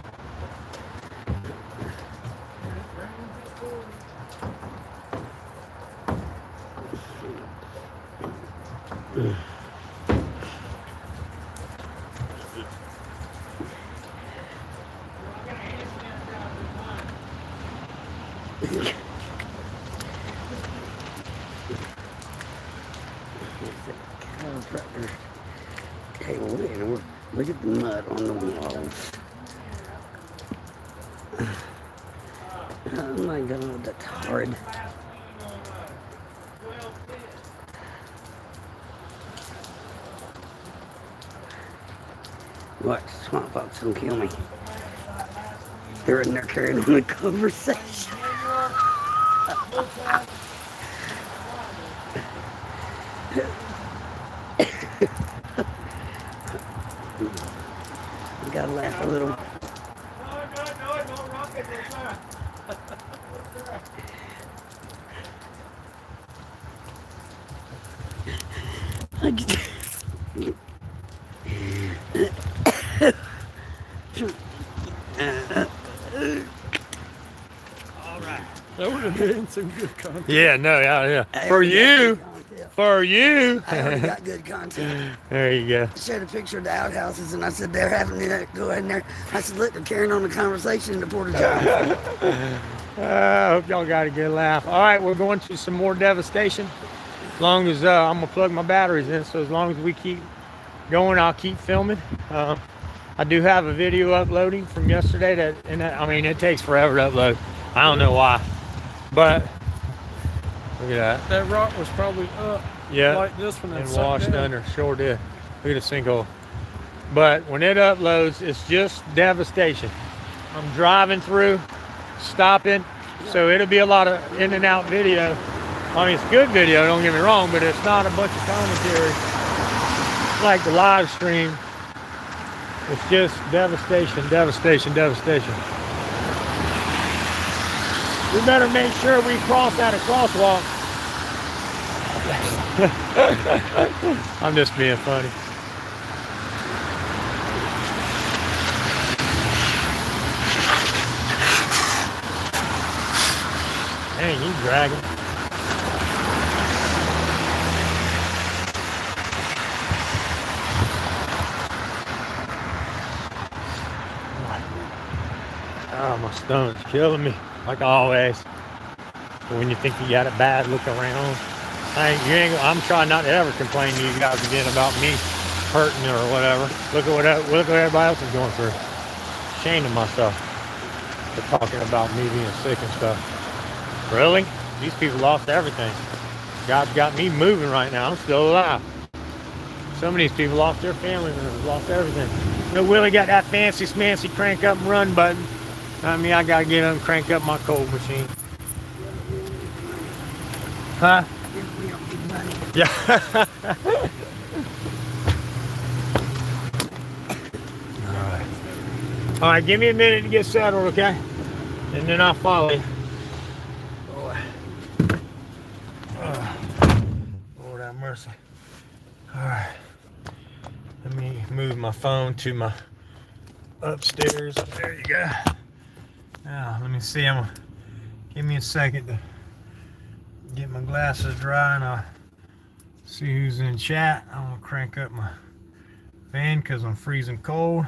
Chiropractor table in. Look at the mud on the walls. Oh my God, that's hard. What? Swamp Fox gonna kill me. They're in there carrying on a conversation. You gotta laugh a little. That would have been some good content. Yeah, no, yeah. I For already got you. good content. For you. I already got good content. There you go. I showed a picture of the outhouses and I said they're having to go in there. I said, look, they're carrying on the conversation in the Porta John. I hope y'all got a good laugh. All right, we're going to some more Devastation. As long as I'm going to plug my batteries in, so as long as we keep going, I'll keep filming. I do have a video uploading from yesterday I mean, it takes forever to upload. I don't know why, but look at that. That rock was probably up like this one and washed under. Sure did. Look at the sinkhole. But when it uploads, it's just Devastation. I'm driving through, stopping, so it'll be a lot of in and out video. I mean, it's good video, don't get me wrong, but it's not a bunch of commentary like the live stream. It's just Devastation, Devastation, Devastation. We better make sure we cross that crosswalk. I'm just being funny. Dang, he's dragging. Oh, my stomach's killing me, like always. But when you think you got it bad, look around. I'm trying not to ever complain to you guys again about me hurting or whatever. Look at what everybody else is going through. Ashamed of myself for talking about me being sick and stuff. Really? These people lost everything. God's got me moving right now. I'm still alive. Some of these people lost their family members, lost everything. You know, Willie got that fancy smancy crank up and run button. I mean, I gotta get up and crank up my cold machine. Huh? Yeah. All right, give me a minute to get settled, okay? And then I'll follow you. mercy. All right. Let me move my phone to my upstairs. There you go. Now, let me see. Give me a second to get my glasses dry and I'll see who's in chat. I'm going to crank up my fan because I'm freezing cold.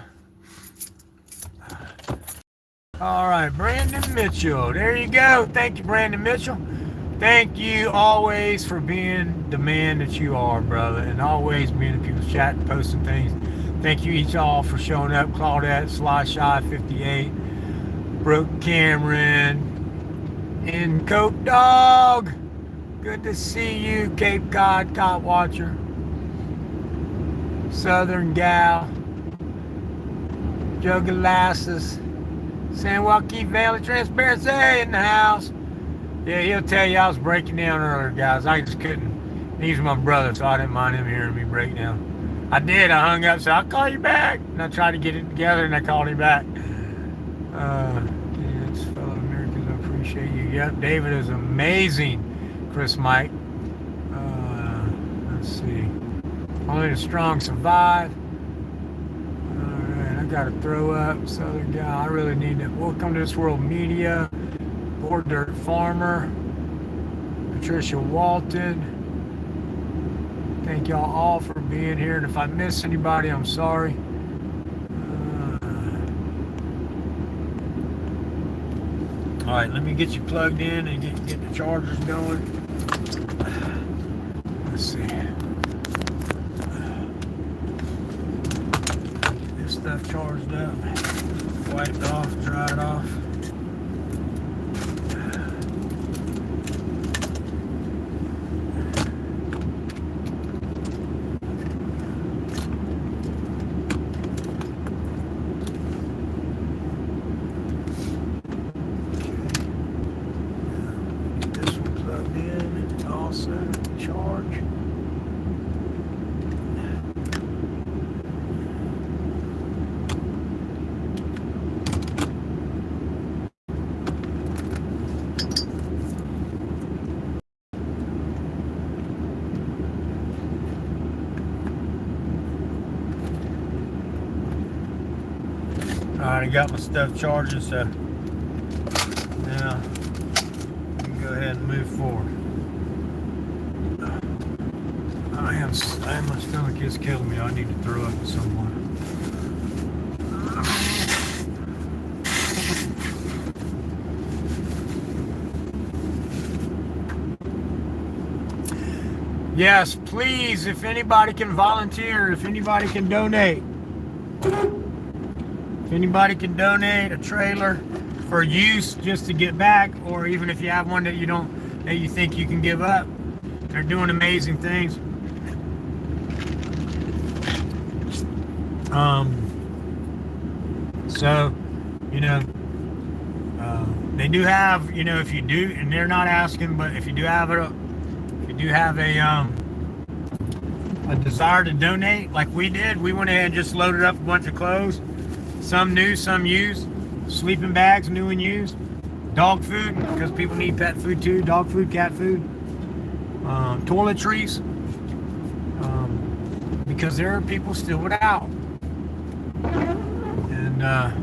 All right, Brandon Mitchell. There you go. Thank you, Brandon Mitchell. Thank you always for being the man that you are, brother, and always being in people's chat and posting things. Thank you each all for showing up. Claudette, Sly Shy 58, Brooke Cameron, and Coke Dog. Good to see you, Cape Cod Cop Watcher, Southern Gal, Joe Galassis, San Joaquin Valley Transparency in the house. Yeah, he'll tell you I was breaking down earlier, guys. I just couldn't. He's my brother, so I didn't mind him hearing me break down. I did. I hung up, so I'll call you back. And I tried to get it together, and I called him back. Yes, fellow Americans, I appreciate you. Yep, David is amazing. Chris Mike. Let's see. Only the strong survive. Alright, I gotta throw up. Southern guy. I really need it. Welcome to This World Media. Poor Dirt Farmer. Patricia Walton. Thank y'all all for being here. And if I miss anybody, I'm sorry. Alright, let me get you plugged in and get the chargers going. Let's see. Get this stuff charged up. Wiped off, dried off. Alright, I got my stuff charging, so now we can go ahead and move forward. My stomach is killing me. I need to throw up at some point. Yes, please, if anybody can volunteer, if anybody can donate. If anybody can donate a trailer for use just to get back, or even if you have one that you think you can give up, they're doing amazing things. So, they do have, if you do, and they're not asking, but if you do have a desire to donate, like we did, we went ahead and just loaded up a bunch of clothes. Some new, some used. Sleeping bags, new and used. Dog food, because people need pet food too. Dog food, cat food. Toiletries. Because there are people still without. And a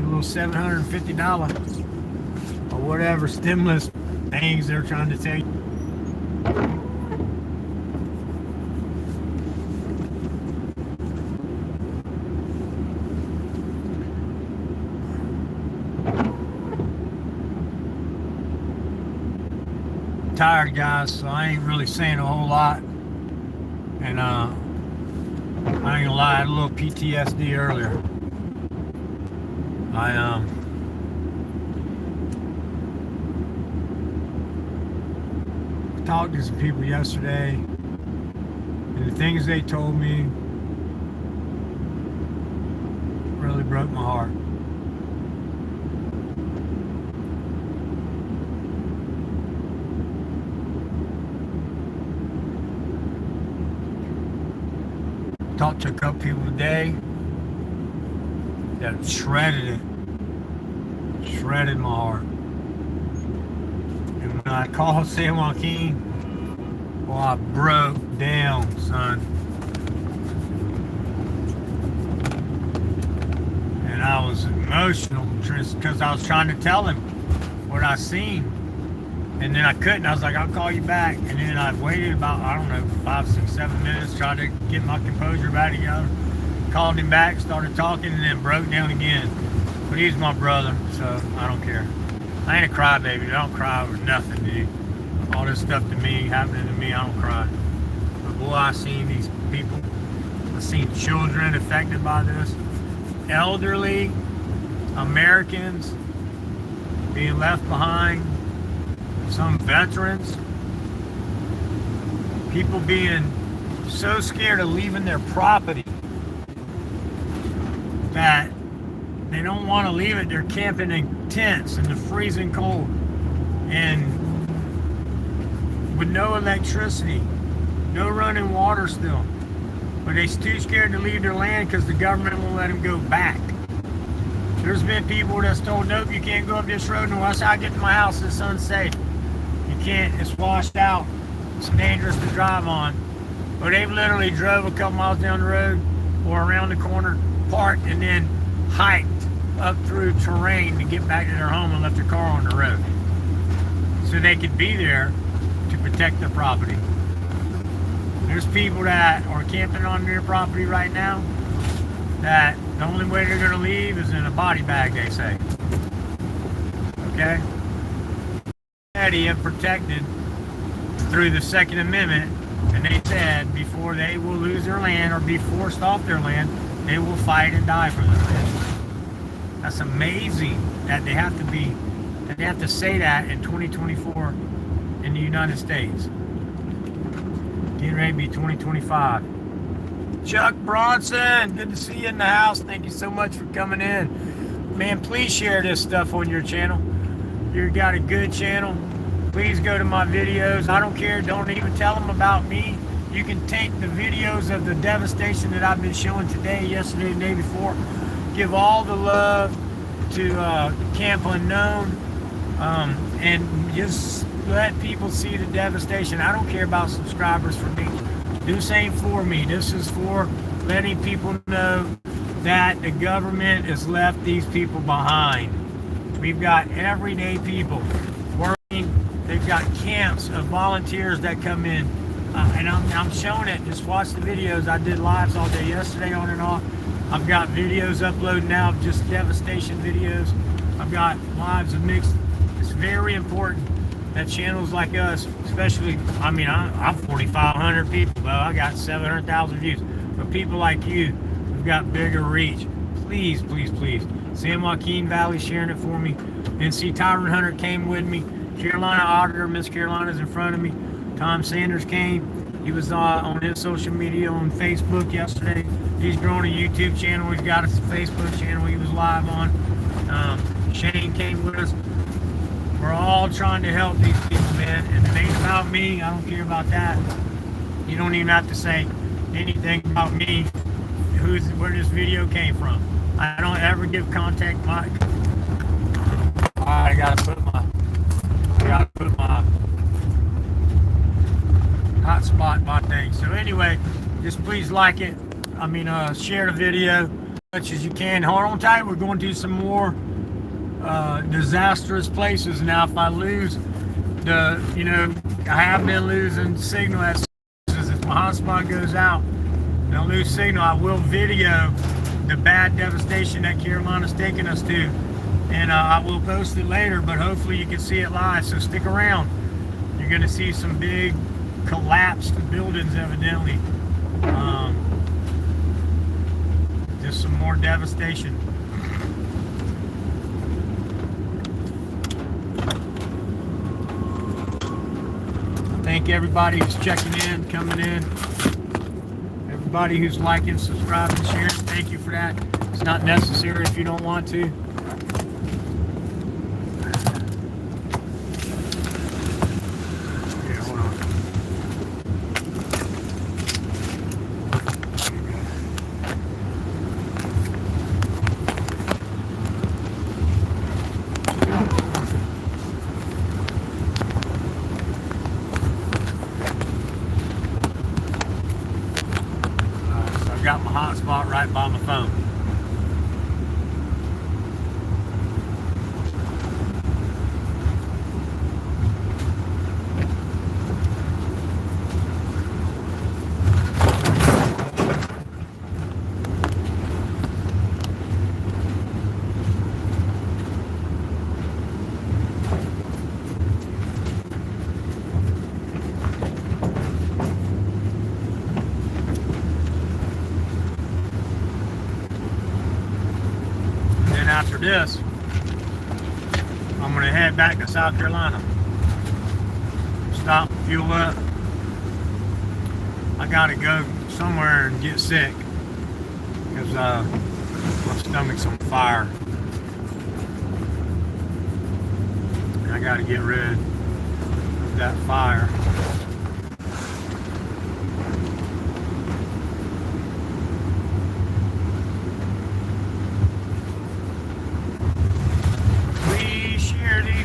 little $750 or whatever stimulus things they're trying to take. Tired, guys, so I ain't really saying a whole lot, and I ain't gonna lie, I had a little PTSD earlier. I talked to some people yesterday, and the things they told me really broke my heart. Talked to a couple people today that shredded my heart. And when I called San Joaquin, Well, I broke down, son. And I was emotional just because I was trying to tell him what I seen. And then I couldn't. I was like, I'll call you back. And then I waited about, I don't know, 5, 6, 7 minutes, tried to get my composure back together. Called him back, started talking, and then broke down again. But he's my brother, so I don't care. I ain't a crybaby. I don't cry over nothing, dude. All this stuff to me, happening to me, I don't cry. But boy, I seen these people. I seen children affected by this. Elderly Americans being left behind. Some veterans. People being so scared of leaving their property that they don't want to leave it. They're camping in tents in the freezing cold and with no electricity, no running water still. But they're too scared to leave their land because the government won't let them go back. There's been people that's told, nope, you can't go up this road. No, that's how I get to my house. It's unsafe. You can't. It's washed out. It's dangerous to drive on. But they've literally drove a couple miles down the road or around the corner, parked, and then hiked up through terrain to get back to their home and left their car on the road so they could be there to protect their property. There's people that are camping on their property right now that the only way they're going to leave is in a body bag, they say. Okay? Already have protected through the Second Amendment, and they said before they will lose their land or be forced off their land, they will fight and die for their land. That's amazing that they have to say that in 2024 in the United States. Getting ready to be 2025. Chuck Bronson, good to see you in the house. Thank you so much for coming in. Man, please share this stuff on your channel. You've got a good channel. Please go to my videos. I don't care. Don't even tell them about me. You can take the videos of the devastation that I've been showing today, yesterday, and the day before. Give all the love to Camp Unknown and just let people see the devastation. I don't care about subscribers for me. Do the same for me. This is for letting people know that the government has left these people behind. We've got everyday people working. They've got camps of volunteers that come in. And I'm showing it. Just watch the videos. I did lives all day yesterday on and off. I've got videos uploaded now of just devastation videos. I've got lives of mixed. It's very important that channels like us, especially, I mean, I'm 4,500 people, though. I got 700,000 views. But people like you who've got bigger reach, please, please, please. San Joaquin Valley sharing it for me. NC Tyron Hunter came with me. Carolina Auditor, Miss Carolina's in front of me. Tom Sanders came. He was on his social media on Facebook yesterday. He's growing a YouTube channel. He's got a Facebook channel he was live on. Shane came with us. We're all trying to help these people, man. And it ain't about me. I don't care about that. You don't even have to say anything about me, where this video came from. I don't ever give contact. I gotta put my hotspot my thing. So anyway, just please like it. I mean, share the video as much as you can. Hold on tight. We're going to some more disastrous places now. If I lose I have been losing signal as if my hotspot goes out and I lose signal, I will video the bad devastation that Carolina's taking us to, and I will post it later, but hopefully you can see it live, so stick around. You're going to see some big collapsed buildings evidently. Just some more devastation. Thank everybody who's checking in, coming in. Everybody who's liking, subscribing, sharing, thank you for that. It's not necessary if you don't want to. Yeah, hold on. hotspot right by my phone. After this, I'm going to head back to South Carolina. Stop, fuel up. I got to go somewhere and get sick because my stomach's on fire. And I got to get rid of that fire.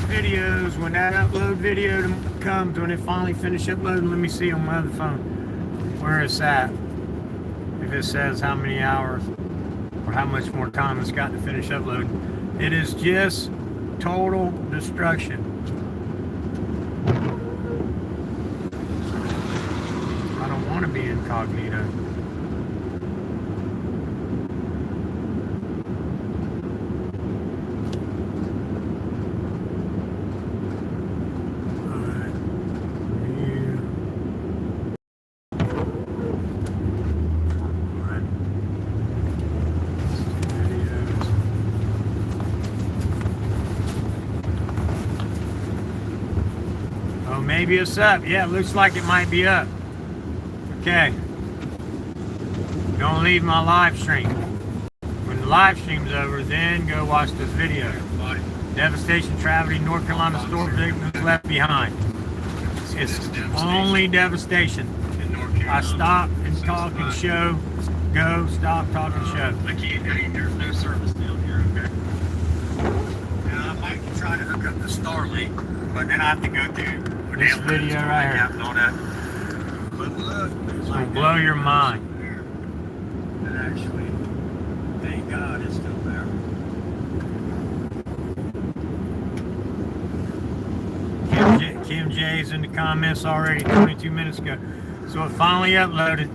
Videos when that upload video comes, when it finally finishes uploading. Let me see on my other phone where it's at, if it says how many hours or how much more time it's got to finish uploading. It is just total destruction. I don't want to be incognito. Maybe it's up. Yeah, it looks like it might be up. Okay. Don't leave my live stream. When the live stream's over, then go watch this video. Devastation, Tragedy, North Carolina store victims left behind. It's only devastation. I stop and talk and show. Go, stop, talk and show. I can't, there's no service down here, okay? Now I might try to hook up the Starlink, but then I have to go through this video right here. But look, it's gonna blow your mind. And actually, thank God it's still there. Kim J's in the comments already 22 minutes ago. So it finally uploaded.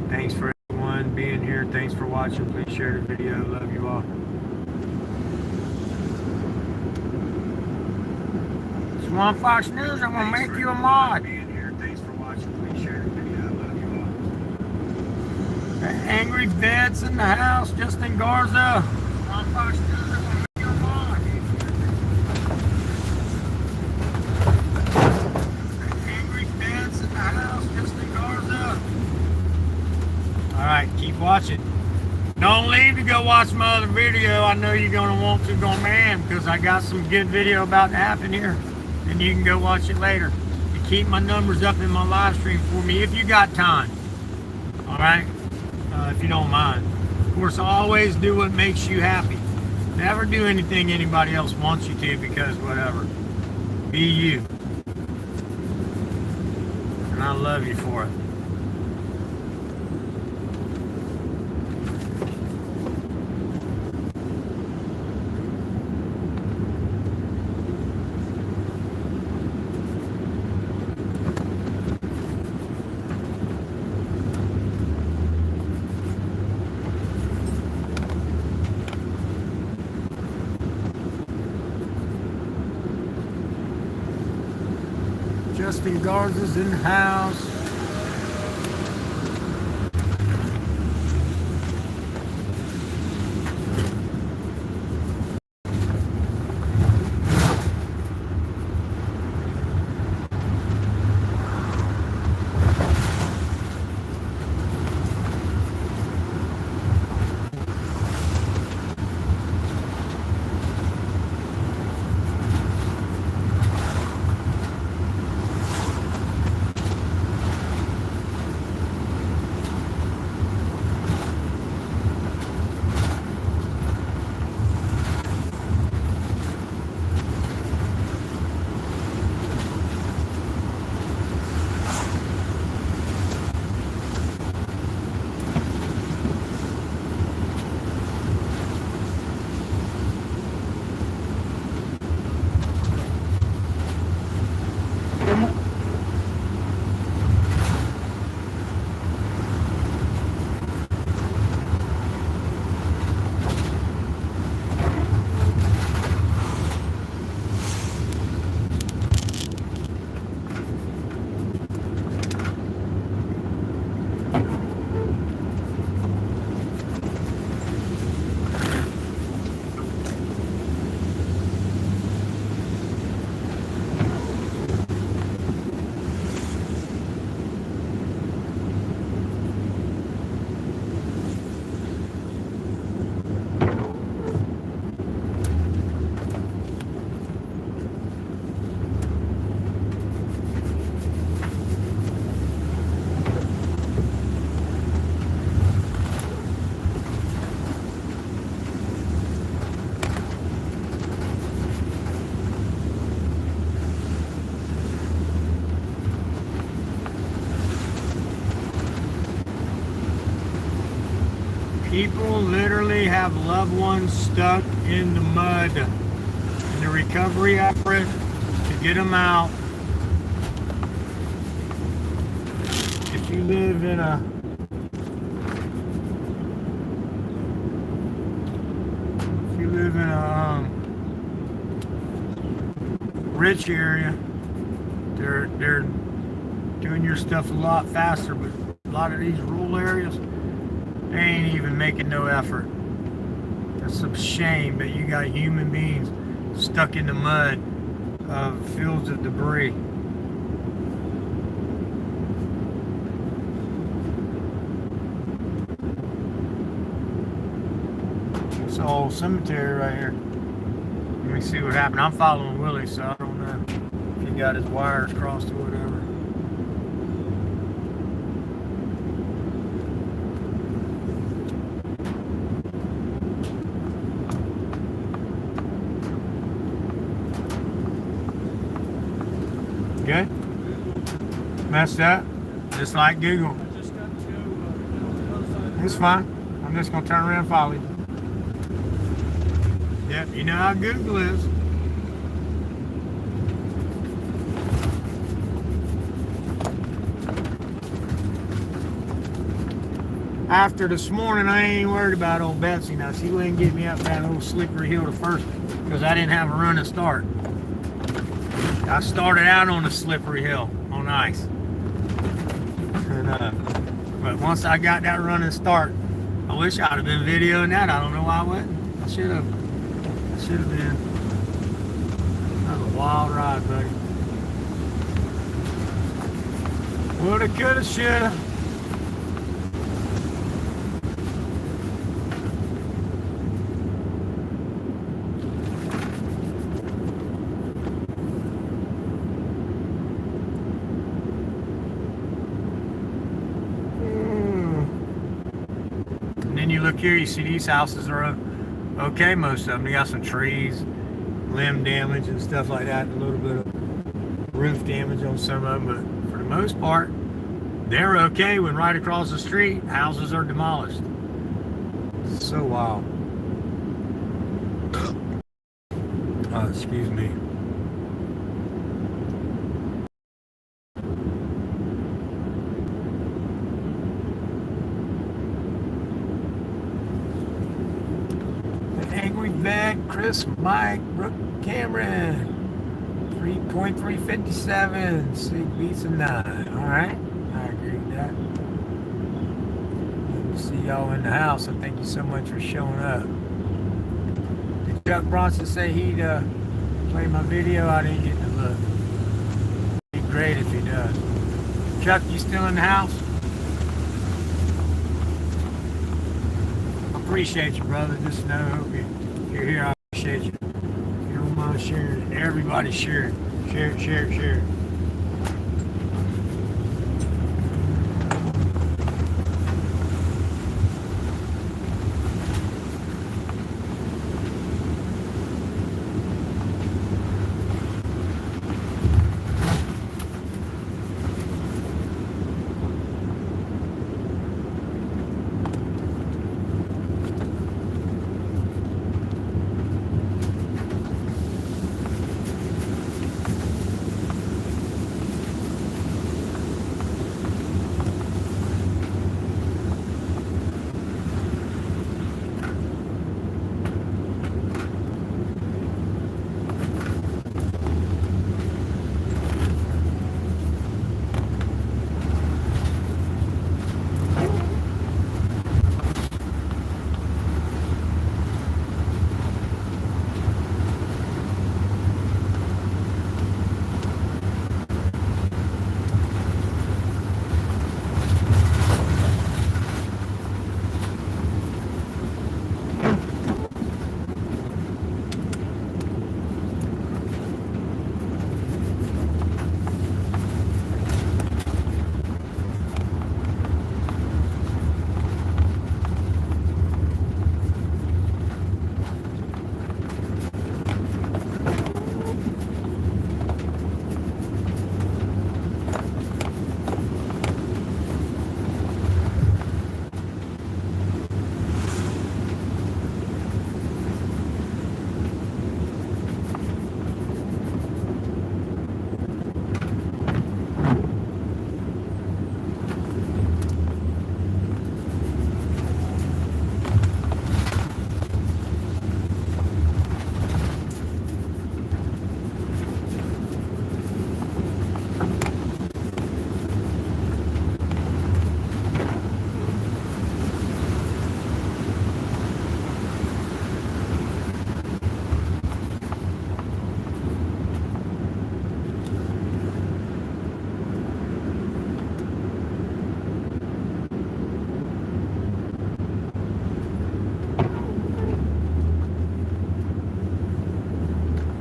Thanks for everyone being here. Thanks for watching. Please share the video. Love you all. Swamp Fox News, I'm going to make you a mod. Being here. Thanks for watching. Please share the video. Love you all. The angry vets in the house, Justin Garza. Swamp Fox News, I'm going to make you a mod. The angry vets in the house, Justin Garza. Alright, keep watching. Don't leave to go watch my other video. I know you're going to want to go, man, because I got some good video about to happen here. And you can go watch it later. And keep my numbers up in my live stream for me if you got time. Alright? If you don't mind. Of course, always do what makes you happy. Never do anything anybody else wants you to because whatever. Be you. And I love you for it. Justin Garza's in the house. People literally have loved ones stuck in the mud. And the recovery effort to get them out. If you live in a rich area, they're doing your stuff a lot faster, but a lot of these rural areas, they ain't even making no effort. That's a shame that you got human beings stuck in the mud of fields of debris. It's an old cemetery right here. Let me see what happened. I'm following Willie, so I don't know if he got his wires crossed or whatever. Good? Messed up? Just like Google. I just got to go on the other side. It's fine. I'm just going to turn around and follow you. Yep, you know how Google is. After this morning, I ain't worried about old Betsy. Now, she wouldn't get me up that old slippery hill the first because I didn't have a running start. I started out on a slippery hill on ice. And, but once I got that running start, I wish I'd have been videoing that. I don't know why I wasn't. I should have been. That was a wild ride, buddy. Woulda, coulda, shoulda. You look here, you see these houses are okay, most of them. They got some trees, limb damage and stuff like that, a little bit of roof damage on some of them, but for the most part, they're okay when right across the street, houses are demolished. It's so wild. Oh, excuse me. Back, Chris, Mike, Brooke, Cameron, 3.357, 6 beats a 9. All right, I agree with that. Good to see y'all in the house. And thank you so much for showing up. Did Chuck Bronson say he'd play my video? I didn't get to look. It'd be great if he does. Chuck, you still in the house? I appreciate you, brother. Just know you're here. I appreciate you. If you don't mind sharing it, everybody share it. Share it, share it, share it.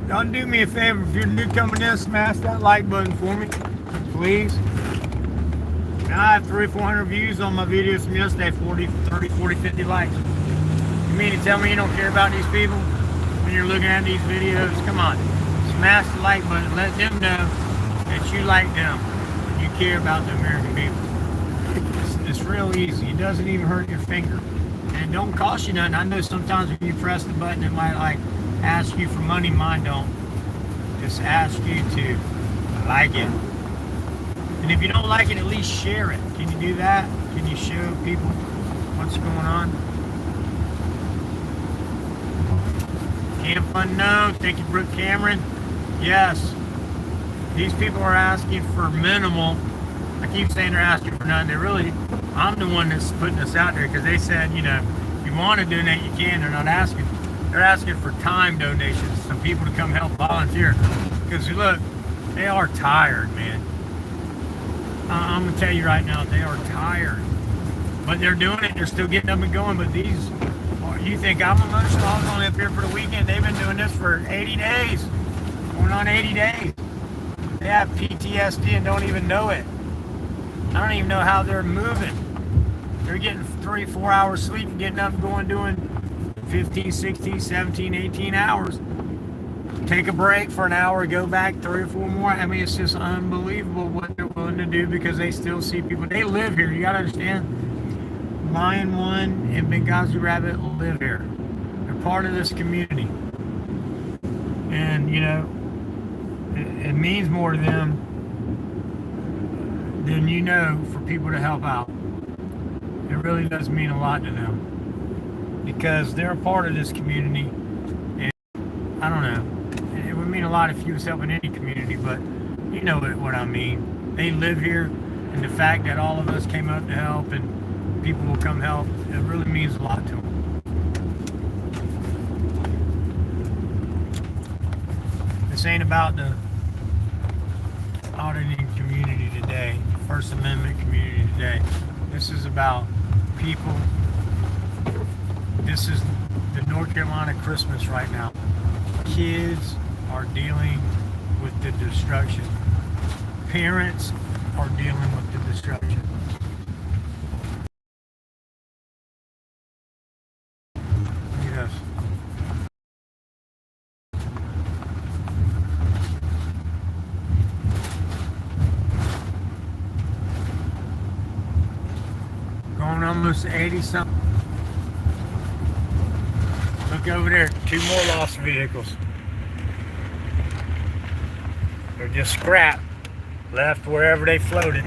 Y'all do me a favor. If you're new coming in, smash that like button for me, please. Now I have 300 or 400 views on my videos from yesterday, 40, 30, 40, 50 likes. You mean to tell me you don't care about these people when you're looking at these videos? Come on. Smash the like button. Let them know that you like them. You care about the American people. It's real easy. It doesn't even hurt your finger. And it don't cost you nothing. I know sometimes when you press the button, it might like ask you for money. Mine don't. Just ask you to like it. And if you don't like it, at least share it. Can you do that? Can you show people what's going on? Camp Unknown. Thank you, Brooke Cameron. Yes. These people are asking for minimal. I keep saying they're asking for nothing. They really, I'm the one that's putting this out there because they said, you know, if you want to donate, you can. They're not asking. They're asking for time donations. Some people to come help volunteer. Because look, they are tired, man. I'm going to tell you right now, they are tired. But they're doing it. They're still getting up and going. But these, you think I'm emotional? I was only up here for the weekend. They've been doing this for 80 days. Going on 80 days. They have PTSD and don't even know it. I don't even know how they're moving. They're getting 3-4 hours sleep and getting up and going, doing 15, 16, 17, 18 hours. Take a break for an hour, go back 3 or 4 more. I mean, it's just unbelievable what they're willing to do because they still see people. They live here. You got to understand. Lion One and Benghazi Rabbit live here. They're part of this community. And, you know, it means more to them than you know for people to help out. It really does mean a lot to them because they're a part of this community. And I don't know. It would mean a lot if you was helping any community, but you know what I mean. They live here, and the fact that all of us came up to help and people will come help, it really means a lot to them. This ain't about the auditing community today, First Amendment community today. This is about people. This is the North Carolina Christmas right now. Kids are dealing with the destruction. Parents are dealing with the destruction. Look at this. Going almost 80 something. Look over there, 2 more lost vehicles. They're just scrap, left wherever they floated.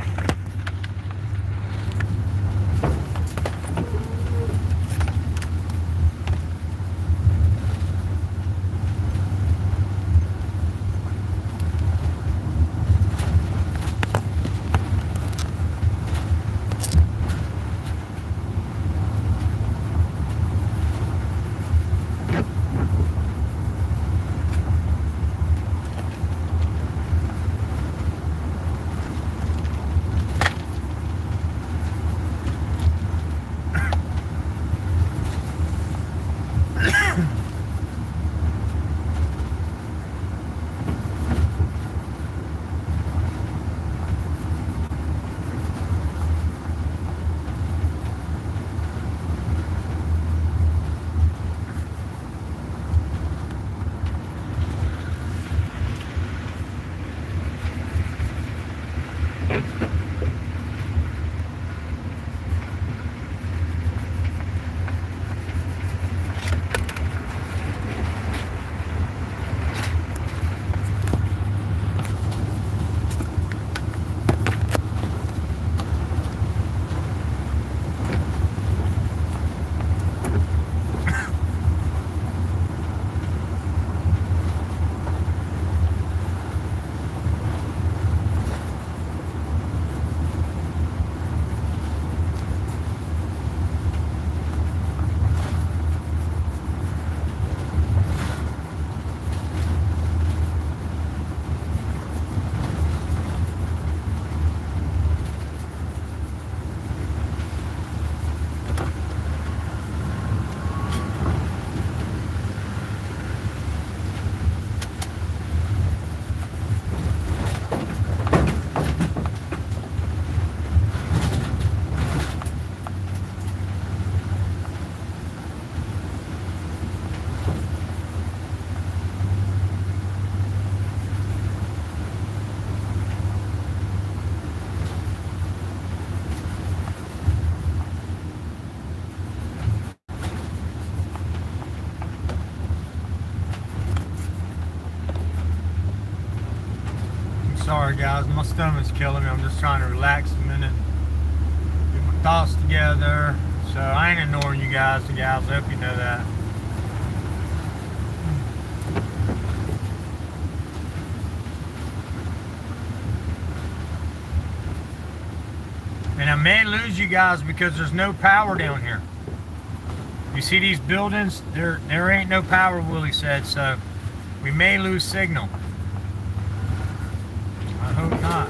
Sorry guys, my stomach's killing me. I'm just trying to relax a minute, get my thoughts together. So I ain't ignoring you guys and gals. I hope you know that. And I may lose you guys because there's no power down here. You see these buildings? There ain't no power, Willie said, so we may lose signal. I hope not.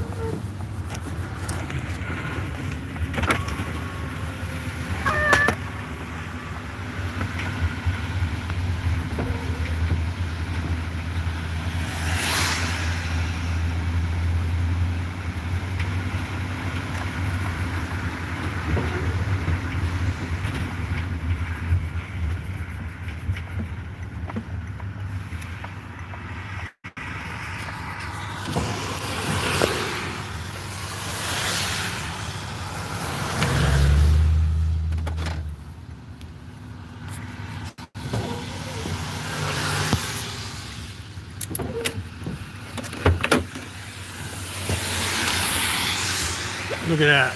Look at that.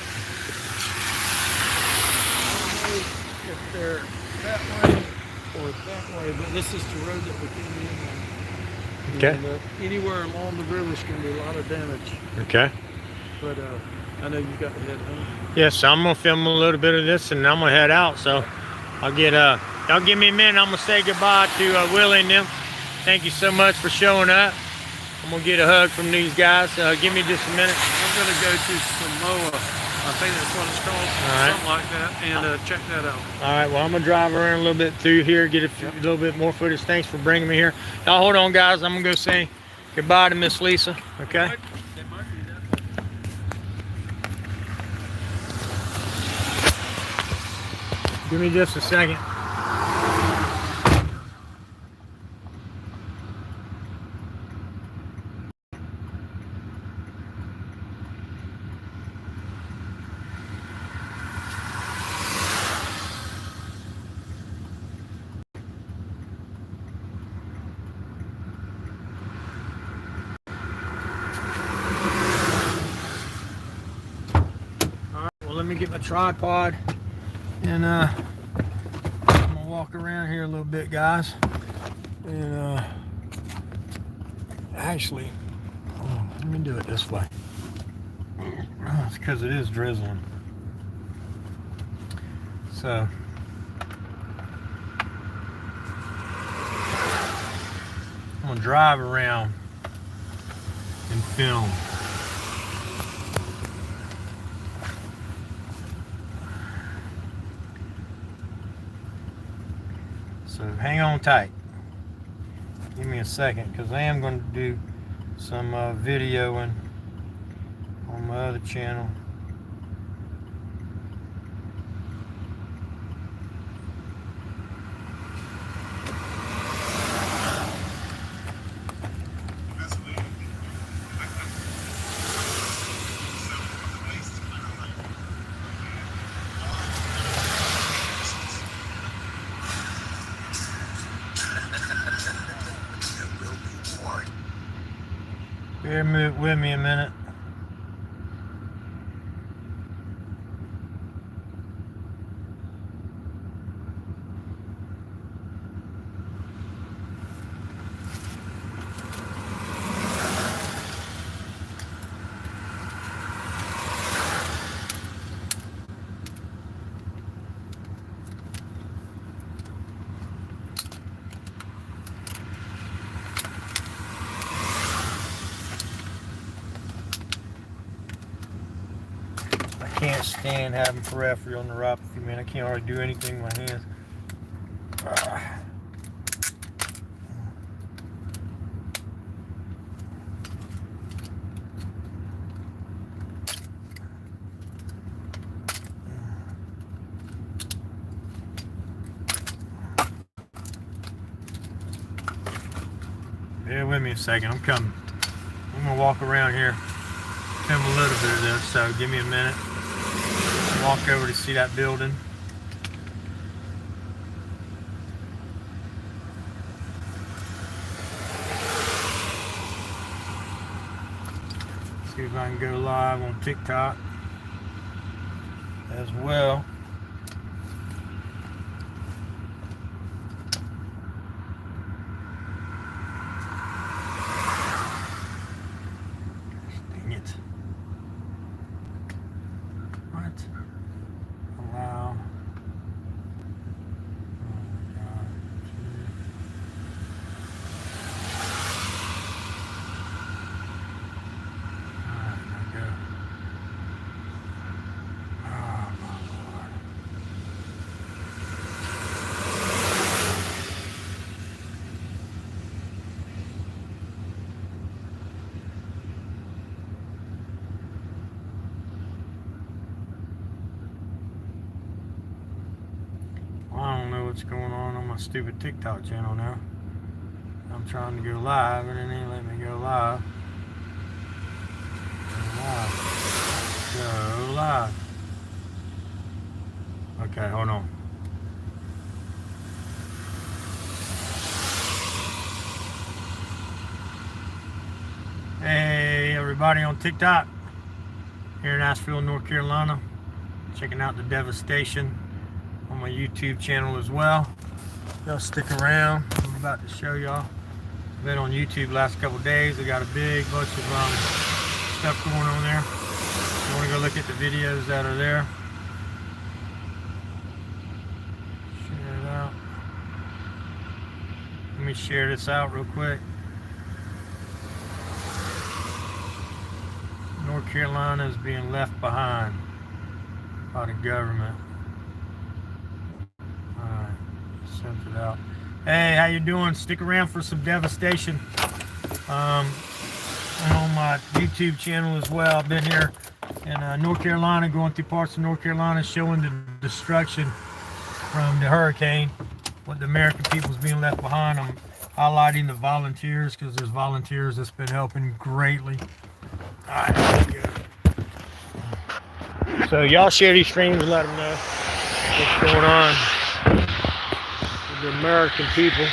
I don't know if they're that way or that way, but this is the road that we came in on. Okay. And, anywhere along the river is going to be a lot of damage. Okay. But I know you got to head home. Yes, I'm gonna film a little bit of this and I'm gonna head out. So I'll get y'all give me a minute. I'm gonna say goodbye to Willie and them. Thank you so much for showing up. I'm gonna get a hug from these guys. Give me just a minute. I'm going to go to Samoa. I think that's what it's called. All right. Something like that. And check that out. All right, well, I'm gonna drive around a little bit through here, get a little bit more footage. Thanks for bringing me here. Y'all hold on, guys. I'm gonna go say goodbye to Miss Lisa, okay? They might be that way. Give me just a second. Well, let me get my tripod and I'm gonna walk around here a little bit, guys. And actually, let me do it this way. It's because it is drizzling. So I'm gonna drive around and film. So hang on tight. Give me a second, because I am going to do some videoing on my other channel. Bear with me a minute. I can't stand having peripheral neuropathy, man. I can't hardly do anything with my hands. Bear with me a second, I'm coming. I'm gonna walk around here, film a little bit of this, so give me a minute. Walk over to see that building. See if I can go live on TikTok as well. Dang it. What? Allow. I don't know what's going on my stupid TikTok channel now. I'm trying to go live and it ain't letting me go live. Go live. Okay, hold on. Hey everybody on TikTok here in Asheville, North Carolina, checking out the Devastation on my YouTube channel as well. Y'all stick around. I'm about to show y'all. Been on YouTube the last couple days. I got a big bunch of stuff going on there. If you want to go look at the videos that are there, share it out. Let me share this out real quick. North Carolina is being left behind by the government. Alright, sent it out. Hey, how you doing? Stick around for some Devastation. I'm on my YouTube channel as well. I've been here in North Carolina, going through parts of North Carolina, showing the destruction from the hurricane, what the American people's being left behind. I'm highlighting the volunteers because there's volunteers that's been helping greatly. Alright, there we go. So y'all share these streams and let them know what's going on with the American people.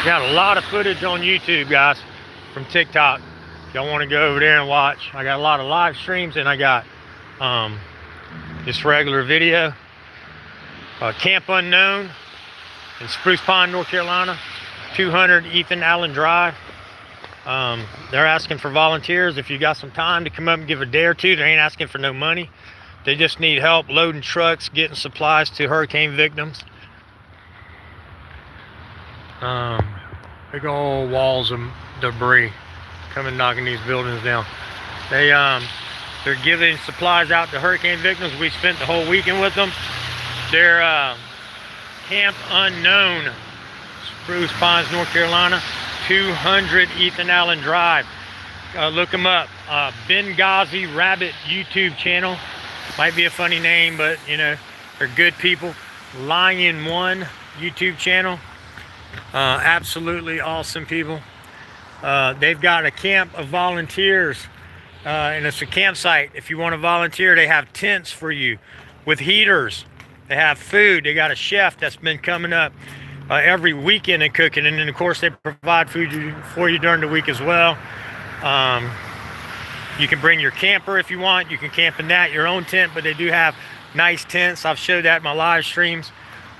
Got a lot of footage on YouTube, guys, from TikTok. If y'all want to go over there and watch, I got a lot of live streams and I got just regular video. Camp Unknown in Spruce Pine, North Carolina, 200 Ethan Allen Drive. They're asking for volunteers. If you got some time to come up and give a day or two, they ain't asking for no money. They just need help loading trucks, getting supplies to hurricane victims. Big old walls of debris coming knocking these buildings down. They're giving supplies out to hurricane victims. We spent the whole weekend with them. They're Camp Unknown, Spruce Pines, North Carolina, 200 Ethan Allen Drive. Look them up. Benghazi Rabbit YouTube channel. Might be a funny name, but you know, they're good people. Lion One YouTube channel. Absolutely awesome people. They've got a camp of volunteers, and it's a campsite. If you want to volunteer, they have tents for you with heaters. They have food. They got a chef that's been coming up every weekend and cooking, and then of course they provide food for you during the week as well. You can bring your camper if you want. You can camp in your own tent, but they do have nice tents. I've showed that in my live streams,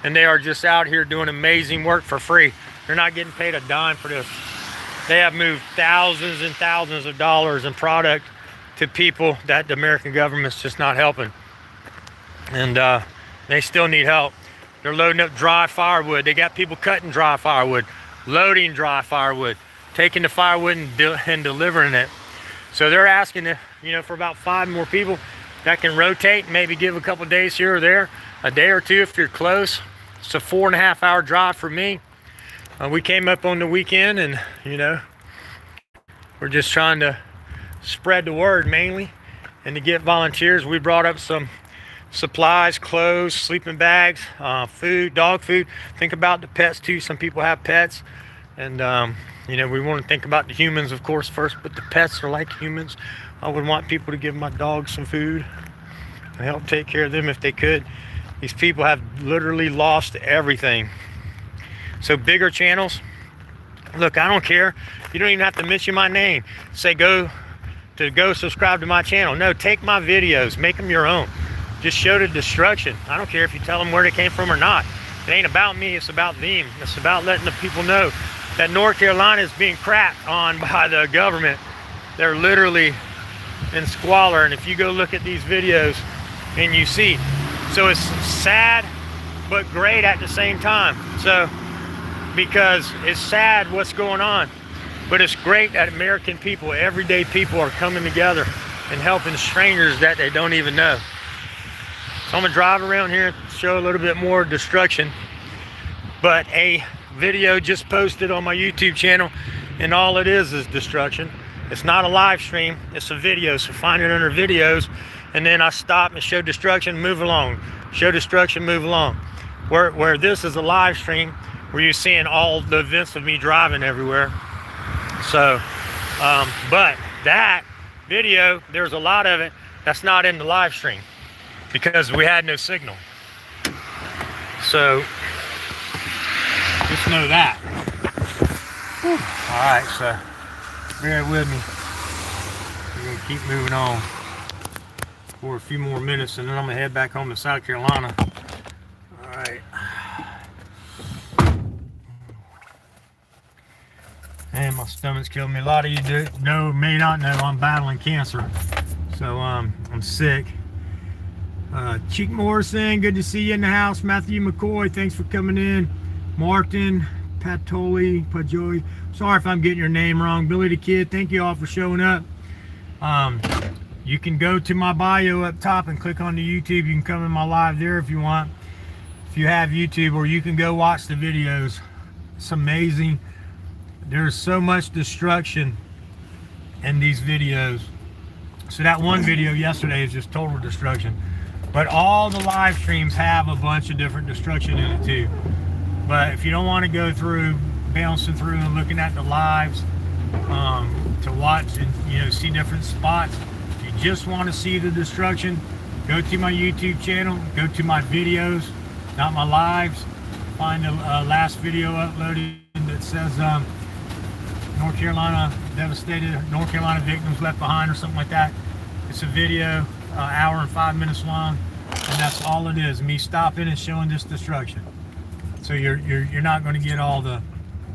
and they are just out here doing amazing work for free. They're not getting paid a dime for this. They have moved thousands and thousands of dollars in product to people that the American government's just not helping, and they still need help. They're loading up dry firewood. They got people cutting dry firewood, loading dry firewood, taking the firewood and delivering it. So they're asking, for about 5 more people that can rotate, maybe give a couple days here or there, a day or two if you're close. It's a 4.5 hour drive for me. We came up on the weekend, and we're just trying to spread the word mainly and to get volunteers. We brought up some supplies, clothes, sleeping bags, food, dog food. Think about the pets too. Some people have pets, and we want to think about the humans, of course, first, but the pets are like humans. I would want people to give my dogs some food and help take care of them if they could. These people have literally lost everything. So bigger channels, look, I don't care. You don't even have to mention my name. Say go subscribe to my channel. No, take my videos, make them your own. Just show the destruction. I don't care if you tell them where they came from or not. It ain't about me, it's about them. It's about letting the people know that North Carolina is being crapped on by the government. They're literally in squalor, and if you go look at these videos and you see, so it's sad but great at the same time. So because it's sad what's going on, but it's great that American people, everyday people, are coming together and helping strangers that they don't even know. So I'm gonna drive around here, show a little bit more destruction, but a video just posted on my YouTube channel, and all it is destruction. It's not a live stream, it's a video, so find it under videos, and then I stop and show destruction, move along. Show destruction, move along. Where this is a live stream, where you're seeing all the events of me driving everywhere. So, but that video, there's a lot of it that's not in the live stream because we had no signal. So, just know that. All right, so bear with me. We're gonna keep moving on for a few more minutes, and then I'm gonna head back home to South Carolina. All right. And my stomach's killing me. A lot of you may not know I'm battling cancer, so I'm sick. Cheek Morrison, good to see you in the house. Matthew McCoy, thanks for coming in. Martin Pajoi, sorry if I'm getting your name wrong. Billy the Kid, thank you all for showing up. You can go to my bio up top and click on the YouTube. You can come in my live there if you want, if you have YouTube, or you can go watch the videos. It's amazing. There's so much destruction in these videos. So that one video yesterday is just total destruction, but all the live streams have a bunch of different destruction in it too. But if you don't want to go through bouncing through and looking at the lives to watch and see different spots, if you just want to see the destruction, go to my YouTube channel, go to my videos, not my lives. Find the last video uploaded that says North Carolina devastated, North Carolina victims left behind, or something like that. It's a video, hour and 5 minutes long, and that's all it is, me stopping and showing this destruction. So you're not going to get all the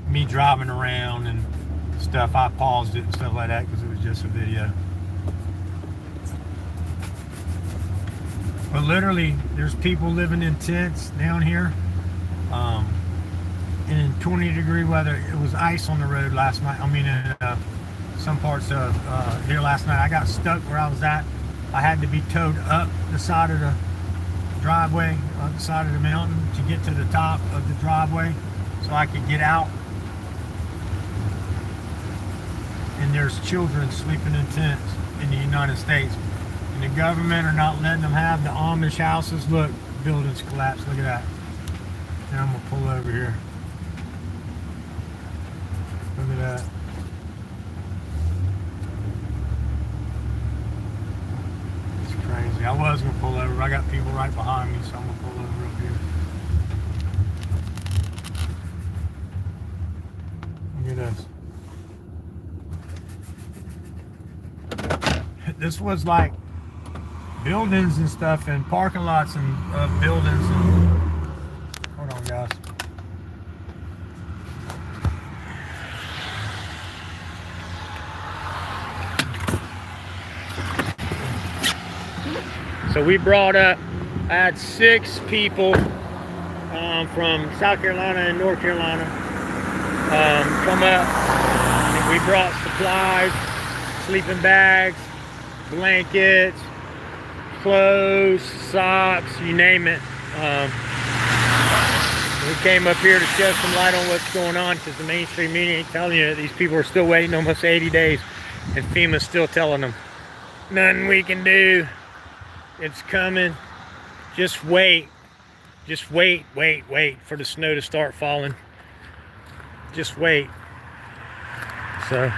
me driving around and stuff. I paused it and stuff like that because it was just a video. But literally, there's people living in tents down here. In 20-degree weather. It was ice on the road last night. I mean, in some parts of here last night. I got stuck where I was at. I had to be towed up the side of the driveway, on the side of the mountain, to get to the top of the driveway so I could get out. And there's children sleeping in tents in the United States. And the government are not letting them have the Amish houses. Look, buildings collapsed. Look at that. And I'm gonna pull over here. Look at that. It's crazy. I was gonna pull over. I got people right behind me, so I'm gonna pull over up here. Look at this. This was like buildings and stuff, and parking lots and buildings. And, hold on, guys. So we brought up, I had 6 people from South Carolina and North Carolina come up, and we brought supplies, sleeping bags, blankets, clothes, socks, you name it. We came up here to shed some light on what's going on, because the mainstream media ain't telling you that these people are still waiting almost 80 days, and FEMA's still telling them, nothing we can do. It's coming. Just wait. Just wait for the snow to start falling. Just wait. So,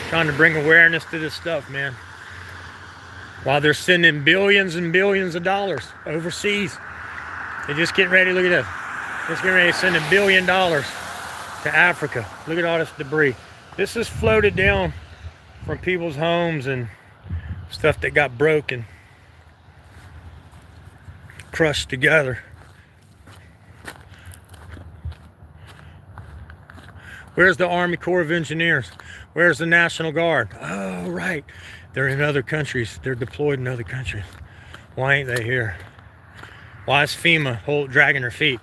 trying to bring awareness to this stuff, man. While they're sending billions and billions of dollars overseas They're just getting ready. Look at this. Just getting ready to send $1 billion to Africa. Look at all this debris. This is floated down from people's homes and stuff that got broken, crushed together. Where's the Army Corps of Engineers? Where's the National Guard? Oh, right. They're in other countries. They're deployed in other countries. Why ain't they here? Why is FEMA dragging their feet?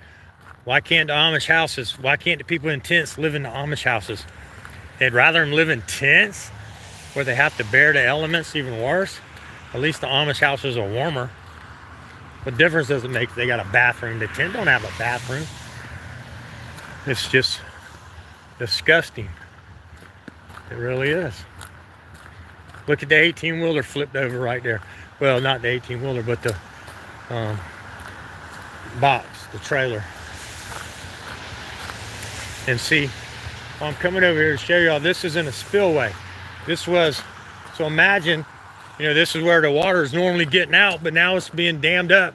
Why can't the Amish houses, why can't the people in tents live in the Amish houses? They'd rather them live in tents where they have to bear the elements even worse. At least the Amish houses are warmer. What difference does it make if they got a bathroom? The tent don't have a bathroom. It's just disgusting. It really is. Look at the 18-wheeler flipped over right there. Well, not the 18-wheeler, but the box, the trailer. And see, I'm coming over here to show y'all this is in a spillway. This was, so imagine, you know, this is where the water is normally getting out, but now it's being dammed up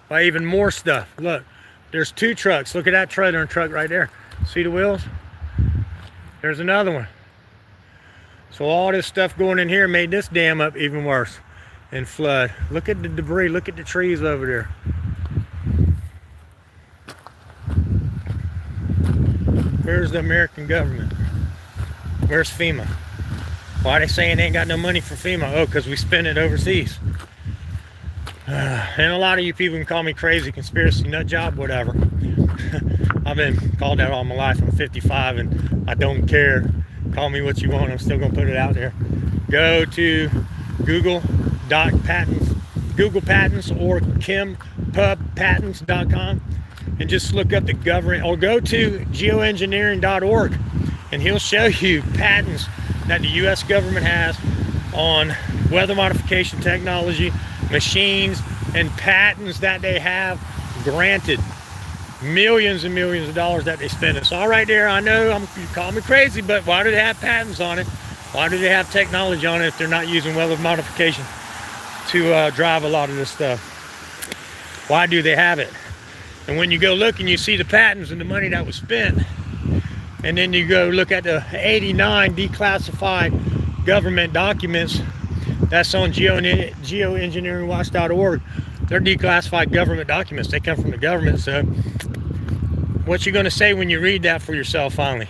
by even more stuff. Look, there's 2 trucks. Look at that trailer and truck right there. See the wheels? There's another one. So all this stuff going in here made this dam up even worse and flood. Look at the debris. Look at the trees over there. Where's the American government? Where's FEMA? Why are they saying they ain't got no money for FEMA? Oh, because we spend it overseas. And a lot of you people can call me crazy, conspiracy nut job, whatever. I've been called that all my life. I'm 55 and I don't care. Call me what you want. I'm still going to put it out there. Go to Google Patents or KimPubPatents.com and just look up the government, or go to geoengineering.org and he'll show you patents that the U.S. government has on weather modification technology, machines, and patents that they have granted. Millions and millions of dollars that they spend. It's all right there. I know you call me crazy, but why do they have patents on it? Why do they have technology on it if they're not using weather modification to drive a lot of this stuff? Why do they have it? And when you go look and you see the patents and the money that was spent, and then you go look at the 89 declassified government documents that's on geoengineeringwatch.org, they're declassified government documents. They come from the government. So what you going to say when you read that for yourself finally?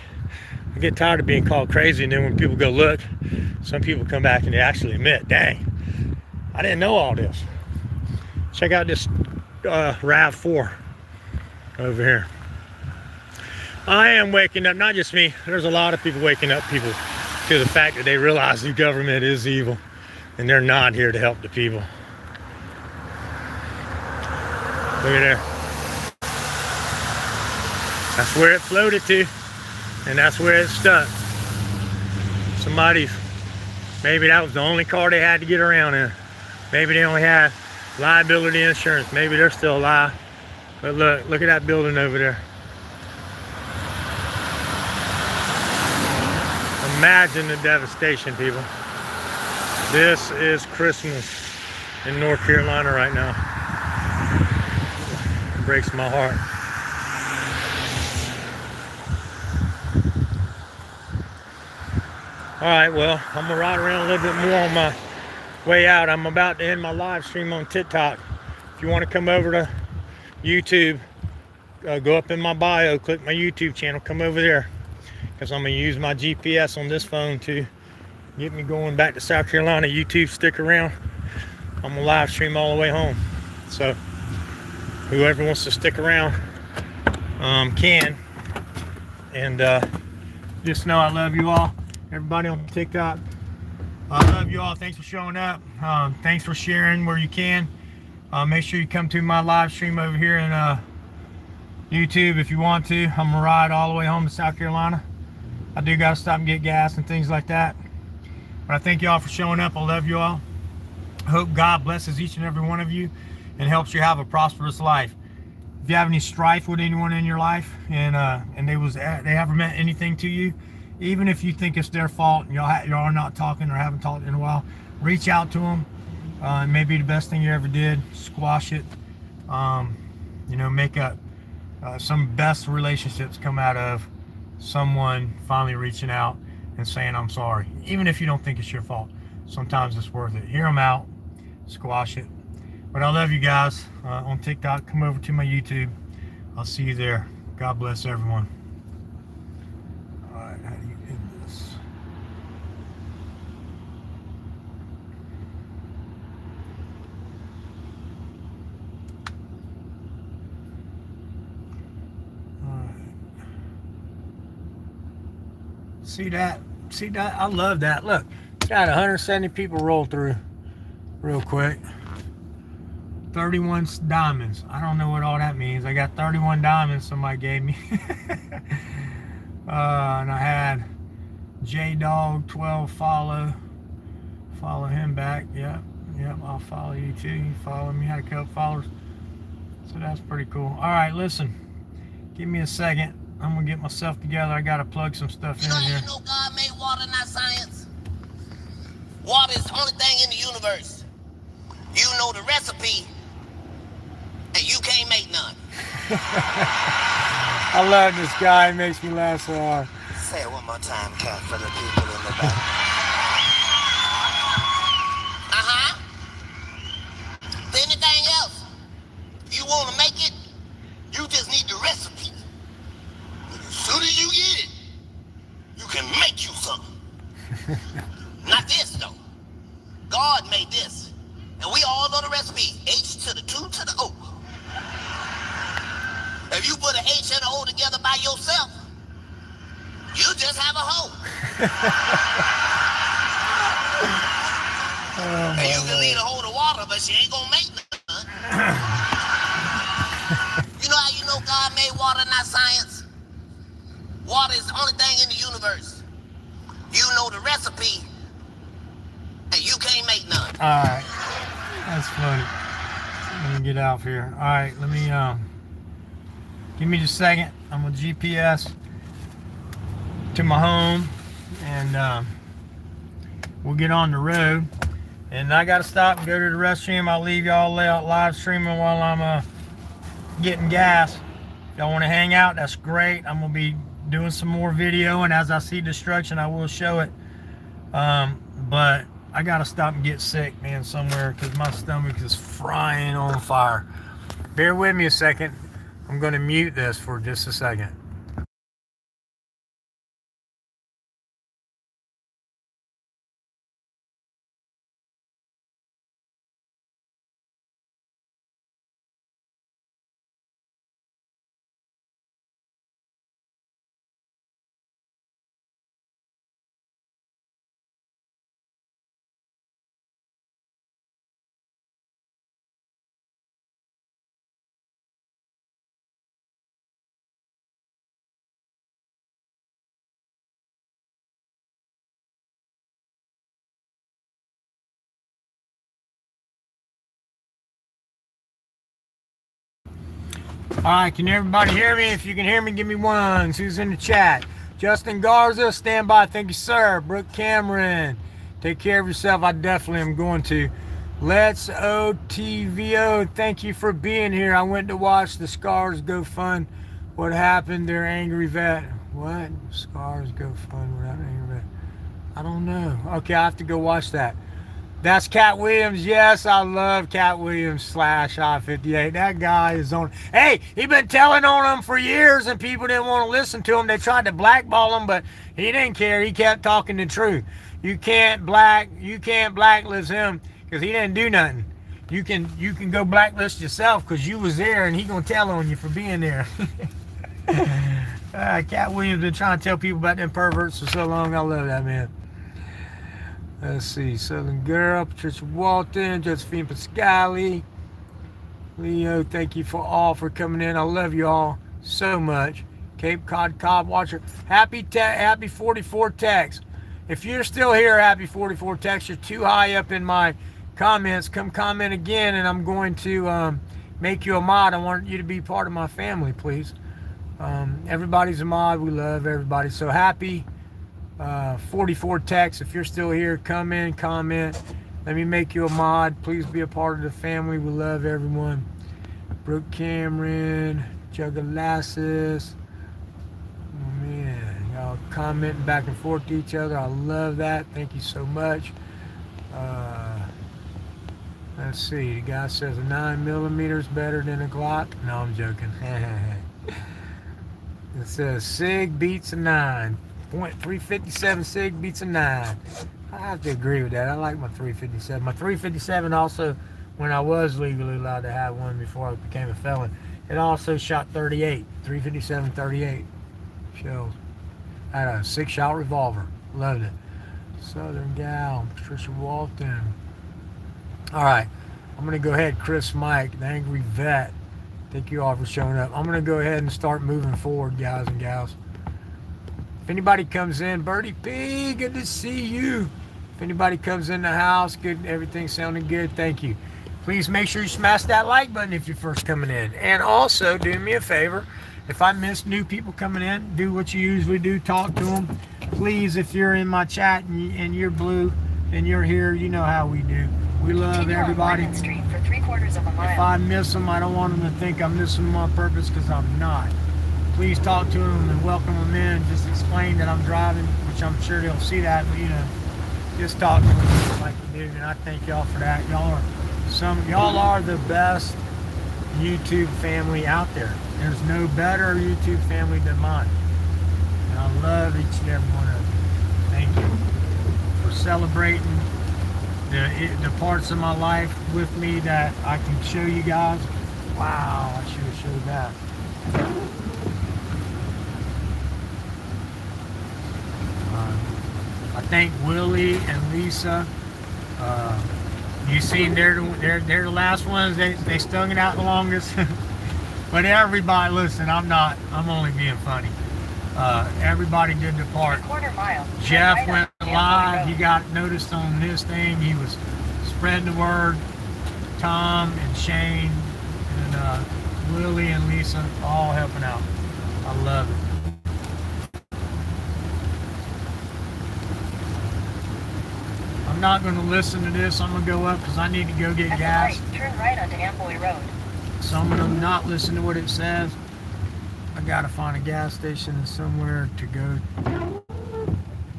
I get tired of being called crazy, and then when people go look, some people come back and they actually admit, dang, I didn't know all this. Check out this RAV4 over here. I am waking up, not just me, there's a lot of people waking up people to the fact that they realize the government is evil and they're not here to help the people. Look at there. That's where it floated to, and that's where it stuck. Maybe that was the only car they had to get around in. Maybe they only had liability insurance. Maybe they're still alive. But look at that building over there. Imagine the devastation, people. This is Christmas in North Carolina right now. It breaks my heart. All right, well, I'm gonna ride around a little bit more on my way out. I'm about to end my live stream on TikTok. If you want to come over to YouTube, go up in my bio, click my YouTube channel, come over there, because I'm gonna use my GPS on this phone to get me going back to South Carolina. YouTube, stick around. I'm gonna live stream all the way home. So whoever wants to stick around can. And just know I love you all. Everybody on TikTok, I love you all. Thanks for showing up. Thanks for sharing where you can. Make sure you come to my live stream over here in YouTube if you want to. I'm gonna ride all the way home to South Carolina. I do gotta stop and get gas and things like that. But I thank you all for showing up. I love you all. I hope God blesses each and every one of you and helps you have a prosperous life. If you have any strife with anyone in your life and they ever meant anything to you, even if you think it's their fault and y'all are not talking or haven't talked in a while, reach out to them. It may be the best thing you ever did. Squash it. make up some best relationships come out of someone finally reaching out and saying, I'm sorry. Even if you don't think it's your fault, sometimes it's worth it. Hear them out, squash it. But I love you guys on TikTok. Come over to my YouTube. I'll see you there. God bless everyone. All right, how do you end this? All right. See that? See that? I love that. Look, got 170 people roll through real quick. 31 diamonds. I don't know what all that means. I got 31 diamonds somebody gave me. And I had J-Dog 12 follow him back. Yep, I'll follow you too. You follow me. Had a couple followers. So that's pretty cool. All right, listen. Give me a second. I'm going to get myself together. I got to plug some stuff in here. You know God made water, not science. Water is the only thing in the universe. You know the recipe, and you can't make none. I love this guy. He makes me laugh so hard. Say it one more time, Cat, for the people in the back. For anything else, you want to make it, you just need the recipe. As soon as you get it, you can make you something. Not this, though. God made this. And we all know the recipe. H to the 2 to the O. If you put an H and an O together by yourself, you just have a hoe. And you can lead a hoe to water, but she ain't gonna make none. You know how you know God made water, not science? Water is the only thing in the universe. You know the recipe, and you can't make none. All right. That's funny. Let me get out of here. All right, let me, give me just a second. I'm going to GPS to my home, and we'll get on the road. And I got to stop and go to the restroom. I'll leave y'all live streaming while I'm getting gas. If y'all want to hang out, that's great. I'm going to be doing some more video, and as I see destruction, I will show it. But I gotta stop and get sick, man, somewhere, because my stomach is frying on fire. Bear with me a second. I'm gonna mute this for just a second. All right, can everybody hear me? If you can hear me, give me ones. Who's in the chat? Justin Garza, stand by. Thank you, sir. Brooke Cameron, take care of yourself. I definitely am going to. Let's OTVO, thank you for being here. I went to watch the Scars Go Fun. What happened? They're angry vet. What? Scars Go Fun. What happened? Angry vet. I don't know. Okay, I have to go watch that. That's Cat Williams. Yes, I love Cat Williams / I-58. That guy is on. Hey, he been telling on him for years, and people didn't want to listen to him. They tried to blackball him, but he didn't care. He kept talking the truth. You can't blacklist him because he didn't do nothing. You can go blacklist yourself because you was there, and he gonna tell on you for being there. Cat Williams been trying to tell people about them perverts for so long. I love that man. Let's see, Southern Girl, Patricia Walton, Josephine Pascali, Leo, thank you for coming in. I love you all so much. Cape Cod Cob Watcher, happy 44 text. If you're still here, happy 44 text. You're too high up in my comments. Come comment again, and I'm going to make you a mod. I want you to be part of my family, please. Everybody's a mod. We love everybody. So happy 44 text. If you're still here, come in, comment. Let me make you a mod. Please be a part of the family. We love everyone. Brooke Cameron, Jugalassis. Oh man, y'all commenting back and forth to each other. I love that. Thank you so much. Let's see. The guy says a 9mm is better than a Glock. No, I'm joking. It says SIG beats a 9. .357 SIG beats a 9. I have to agree with that. I like my 357. My 357 also, when I was legally allowed to have one before I became a felon, it also shot 38. 357 38 shells. I had a 6-shot revolver. Loved it. Southern Gal, Patricia Walton. All right. I'm going to go ahead, Chris Mike, the Angry Vet. Thank you all for showing up. I'm going to go ahead and start moving forward, guys and gals. If anybody comes in, Birdie P, good to see you. If anybody comes in the house, good, everything sounding good, thank you. Please make sure you smash that like button if you're first coming in. And also, do me a favor, if I miss new people coming in, do what you usually do, talk to them. Please, if you're in my chat and you're blue and you're here, you know how we do. We love everybody. Street for 3/4 of a mile. If I miss them, I don't want them to think I'm missing them on purpose, because I'm not. Please talk to them and welcome them in. Just explain that I'm driving, which I'm sure they'll see that, but just talk to them like you do, and I thank y'all for that. Y'all are the best YouTube family out there. There's no better YouTube family than mine. And I love each and every one of you. Thank you for celebrating the parts of my life with me that I can show you guys. Wow, I should have showed that. I thank Willie and Lisa. You seen they're the last ones. They stung it out the longest. But everybody, listen, I'm only being funny. Everybody did their part. Quarter-mile. Jeff went live. He got noticed on his thing. He was spreading the word. Tom and Shane and Willie and Lisa all helping out. I love it. I'm not going to listen to this. I'm going to go up because I need to go get gas. Turn right onto Amboy Road. So I'm going to not listen to what it says. I got to find a gas station somewhere to go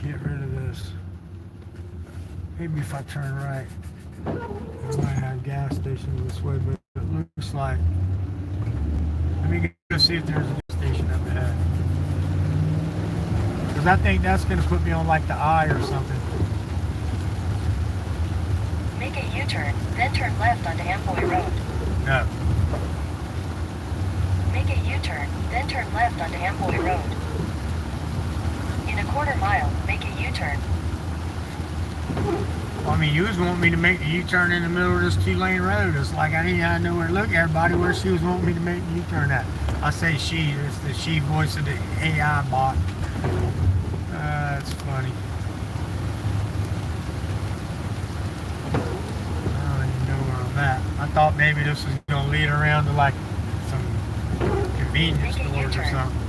get rid of this. Maybe if I turn right, I might have gas stations this way, but it looks like. Let me go see if there's a gas station up ahead. Because I think that's going to put me on like the I or something. Make a U-turn, then turn left onto Amboy Road. No. Make a U-turn, then turn left onto Amboy Road. In a quarter-mile, make a U-turn. Well, I mean, you was wanting me to make the U-turn in the middle of this 2-lane road. It's like I didn't know where to look. Everybody, where she was wanting me to make the U-turn at. I say she. It's the she voice of the AI bot. That's funny. I thought maybe this was going to lead around to like some convenience stores or something.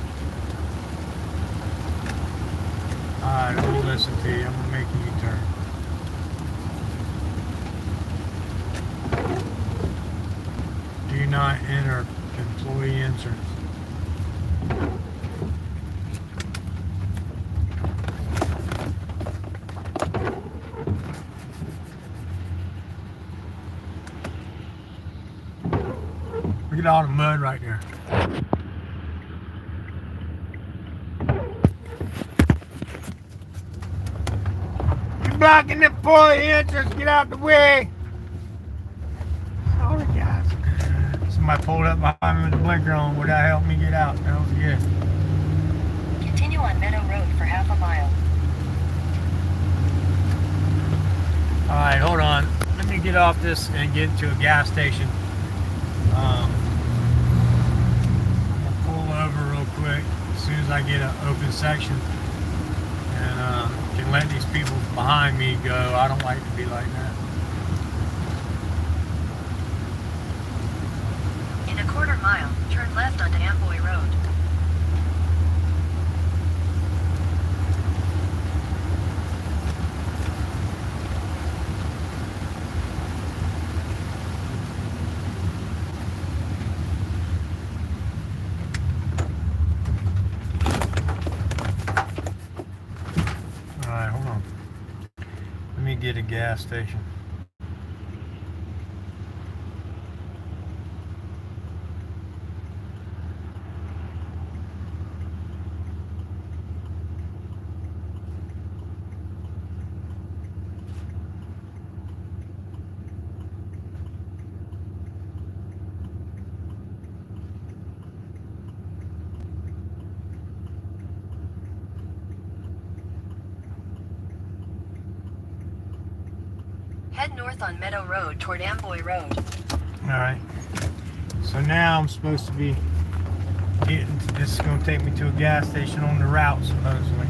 Alright, I'm going to listen to you. I'm going to make a U-turn. Do not enter employee insurance. Look at all the mud right there. You're blocking the employee entrance. Get out the way. Sorry, guys. Somebody pulled up behind me with the blinker on. Would that help me get out? That was good. Continue on Meadow Road for half a mile. Alright, hold on. Let me get off this and get to a gas station. I'm going to pull over real quick as soon as I get an open section and can let these people behind me go. I don't like to be like that. In a quarter-mile, turn left onto Amboy Road. get a gas station. Head north on Meadow Road toward Amboy Road. Alright. So now I'm supposed to be getting, this is going to take me to a gas station on the route, supposedly.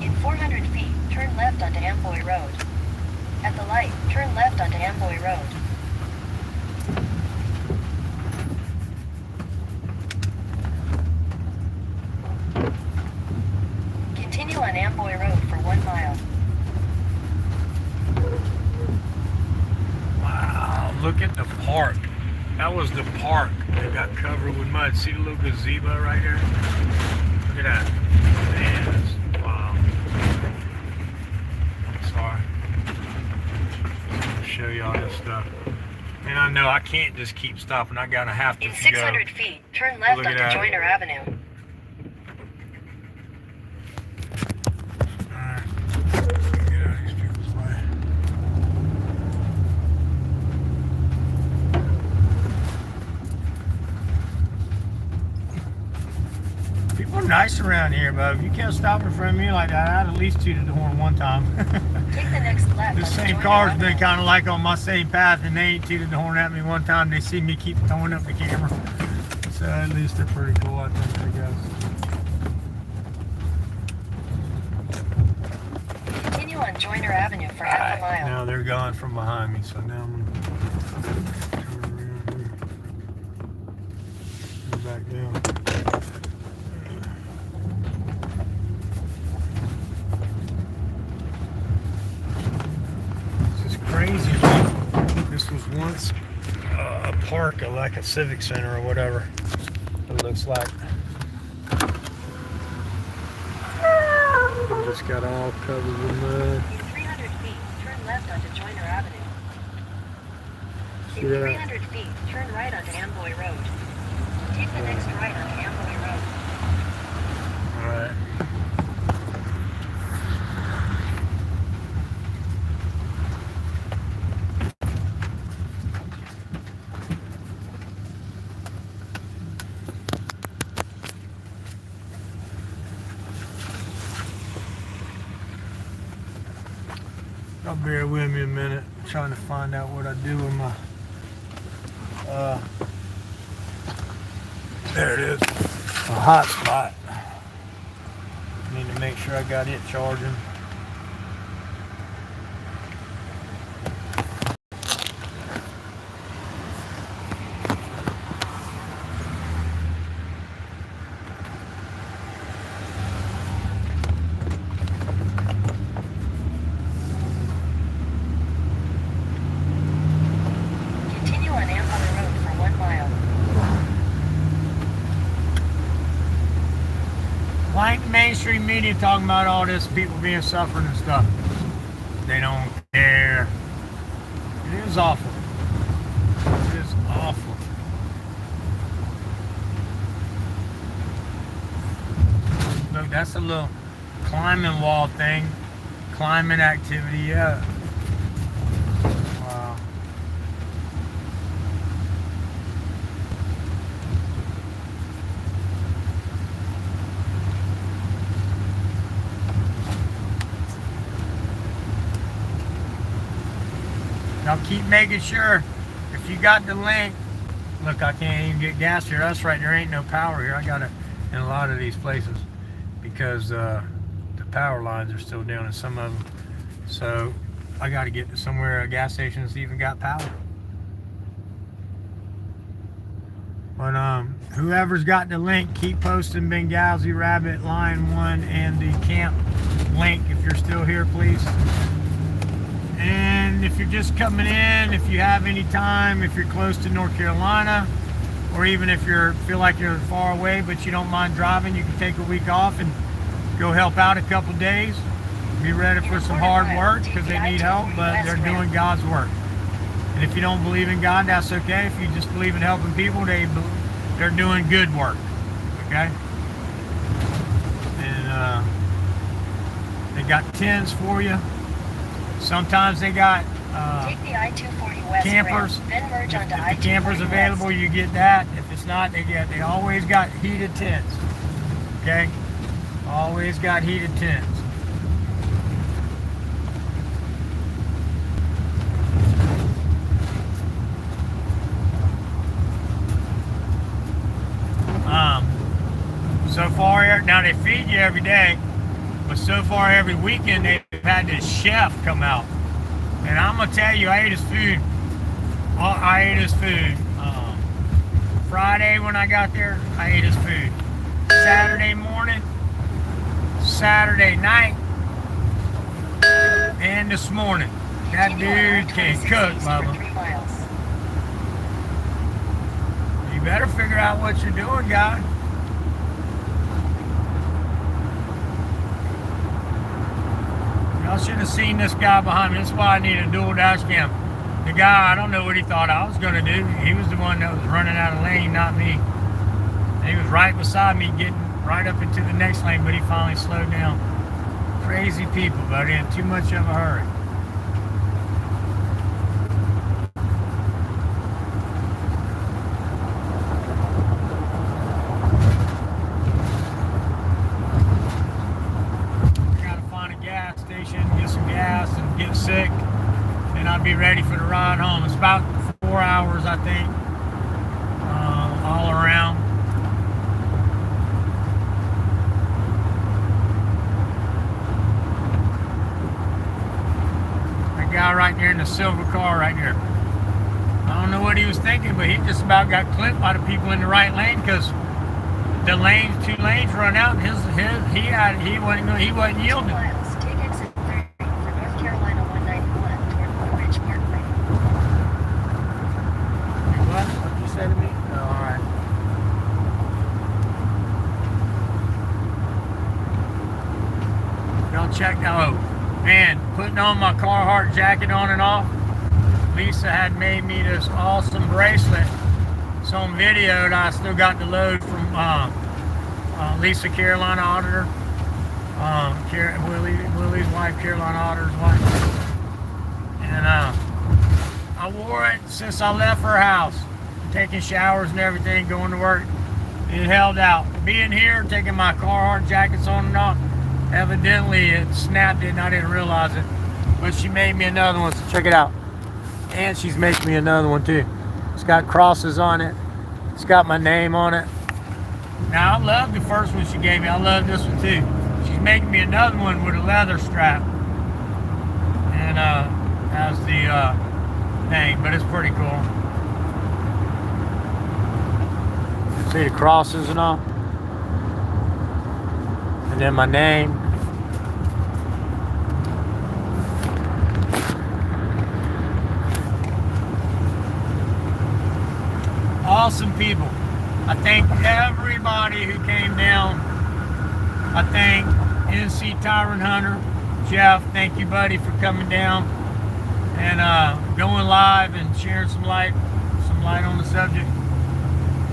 In 400 feet, turn left onto Amboy Road. At the light, turn left onto Amboy Road. Continue on Amboy Road for 1 mile. Wow, look at the park. That was the park that got covered with mud. See the little gazebo right there? Look at that. Man, that's, wow. Sorry. I'm going to show y'all this stuff. And I know I can't just keep stopping. I gotta have to In 600 go. feet, turn left Look at onto that. Joyner Avenue. Alright. Get out of these people's way. People are nice around here, but if you can't stop in front of me like that, I'd at least tooted the horn one time. Take the next left The onto same Joyner car's Avenue. been kind of like on my same path, and they ain't tooted the horn at me one time. They see me keep throwing up the camera. So at least they're pretty cool, I think, I guess. Continue on Joyner Avenue for half a mile. Now they're gone from behind me, so now I'm gonna turn around here. Go back down. This is crazy. This was once a park, like a civic center or whatever. It looks like. It just got all covered with mud. In 300 feet, turn left onto Joyner Avenue. See In that? 300 feet, turn right onto Amboy Road. Take the next right onto Amboy Road. Alright. Y'all bear with me a minute. I'm trying to find out what I do with my there it is. A hotspot. Need to make sure I got it charging. Continue on Amboy Road for 1 mile. Why ain't the mainstream media talking about all this people being suffering and stuff? They don't care. It is awful. It is awful. Look, that's a little climbing wall thing. Climbing activity, yeah. Wow. Now keep making sure if you got the link. Look, I can't even get gas here. That's right, there ain't no power here. I got it in a lot of these places because the power lines are still down in some of them. So I got to get to somewhere, a gas station that's even got power. But whoever's got the link, keep posting Benghazi Rabbit, Line 1, and the camp link if you're still here, please. And if you're just coming in, if you have any time, if you're close to North Carolina, or even if you feel like you're far away but you don't mind driving, you can take a week off and go help out a couple days. Be ready for some hard work because they need help, but they're doing God's work. And if you don't believe in God, that's okay. If you just believe in helping people, they're doing good work. Okay? And they got tents for you. Sometimes they got Take the I-240 west campers. ramp, then merge onto If the I-240 camper's available, west. you get that. If it's not, they always got heated tents. Okay? Always got heated tents. So far, now they feed you every day, but so far every weekend they've had this chef come out. And I'm gonna tell you, I ate his food. Friday when I got there, I ate his food. Saturday morning, Saturday night, and this morning. That Continue on dude can I-26 cook, east for Bubba. 3 miles. You better figure out what you're doing, guy. Y'all should have seen this guy behind me. That's why I need a dual dash cam. The guy, I don't know what he thought I was going to do. He was the one that was running out of lane, not me. He was right beside me, getting right up into the next lane, but he finally slowed down. Crazy people, but in too much of a hurry. Get some gas and get sick, and I'll be ready for the ride home. It's about 4 hours, I think, all around. That guy right there in the silver car right there. I don't know what he was thinking, but he just about got clipped by the people in the right lane because the lanes, 2 lanes run out. And he wasn't yielding. 2 miles. Take exit 30 for North Carolina 191 toward Blue Ridge Parkway. What you say to me? Oh, all right. Y'all check now. Oh, man, putting on my Carhartt jacket on and off. Lisa had made me this awesome bracelet. It's on video that I still got the load from Lisa, Carolina Auditor. Willie's wife, Carolina Auditor's wife. And I wore it since I left her house. Taking showers and everything, going to work. It held out. Being here, taking my Carhartt jackets on and off, evidently it snapped it and I didn't realize it. But she made me another one, so check it out. And she's making me another one too. It's got crosses on it. It's got my name on it. Now I love the first one she gave me. I love this one too. She's making me another one with a leather strap. And has the thing, but it's pretty cool. See the crosses and all. And then my name. Awesome people. I thank everybody who came down. I thank NC Tyrant Hunter, Jeff. Thank you, buddy, for coming down and going live and sharing some light on the subject.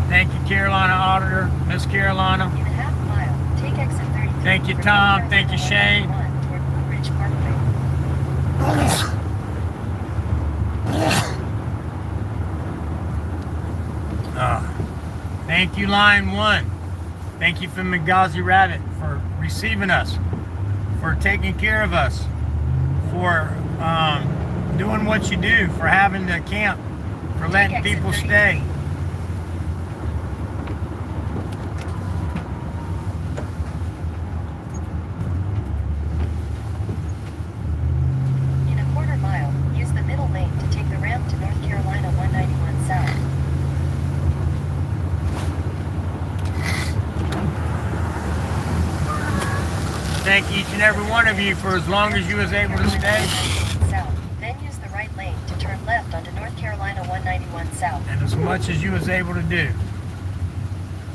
Thank you, Carolina Auditor, Miss Carolina. In a half mile, take exit 33 Thank you, for Tom. North Thank you, Carolina Shane. 191 toward Blue Ridge Parkway. Thank you, Line 1. Thank you, from Magazi Rabbit, for receiving us, for taking care of us, for doing what you do, for having the camp, for letting Take exit people 33. stay. In a quarter mile, use the middle lane to take the ramp to North Carolina 191 South. Thank each and every one of you for as long as you was able to stay, South. Then use the right lane to turn left onto North Carolina 191 South. and as much as you was able to do.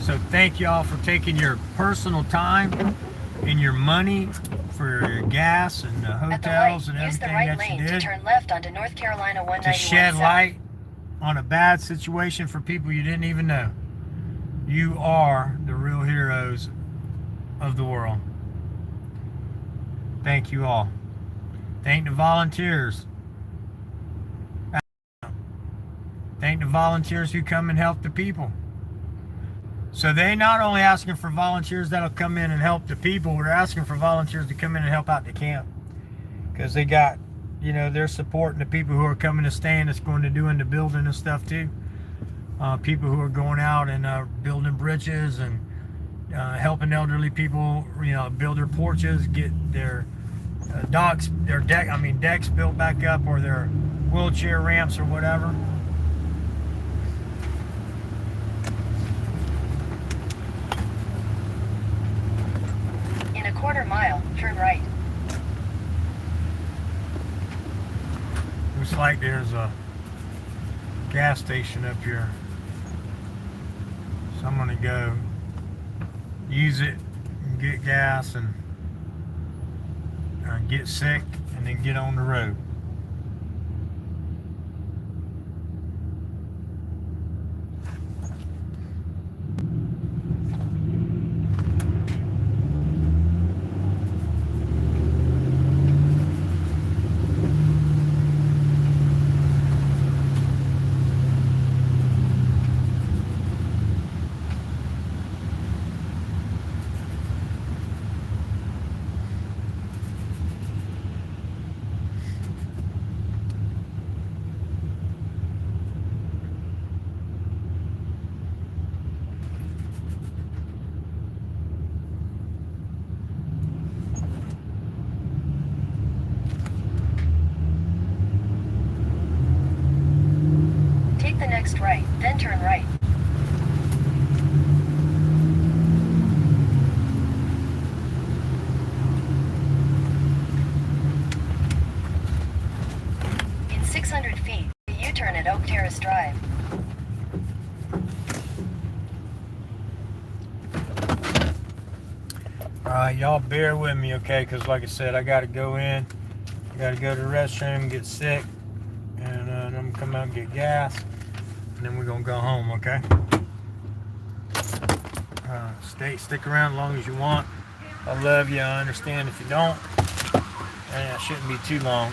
So thank y'all for taking your personal time and your money for your gas and the At the hotels light, and use the everything right that you lane to did turn left onto North Carolina to 191 shed South. light on a bad situation for people you didn't even know. You are the real heroes of the world. Thank you all. Thank the volunteers. Thank the volunteers who come and help the people. So they not only asking for volunteers that'll come in and help the people, they're asking for volunteers to come in and help out the camp. Because they got, they're supporting the people who are coming to stay and it's going to do in the building and stuff too. People who are going out and building bridges and helping elderly people, build their porches, get their decks built back up, or their wheelchair ramps or whatever. In a quarter mile, turn right. Looks like there's a gas station up here. So I'm gonna go use it and get gas and get sick and then get on the road. Take the next right, then turn right. In 600 feet, U-turn at Oak Terrace Drive. Alright, y'all bear with me, okay? Because like I said, I gotta go in. I gotta go to the restroom, get sick, and then I'm gonna come out and get gas, and then we're gonna go home, okay? Stick around as long as you want. I love you. I understand if you don't. And it shouldn't be too long.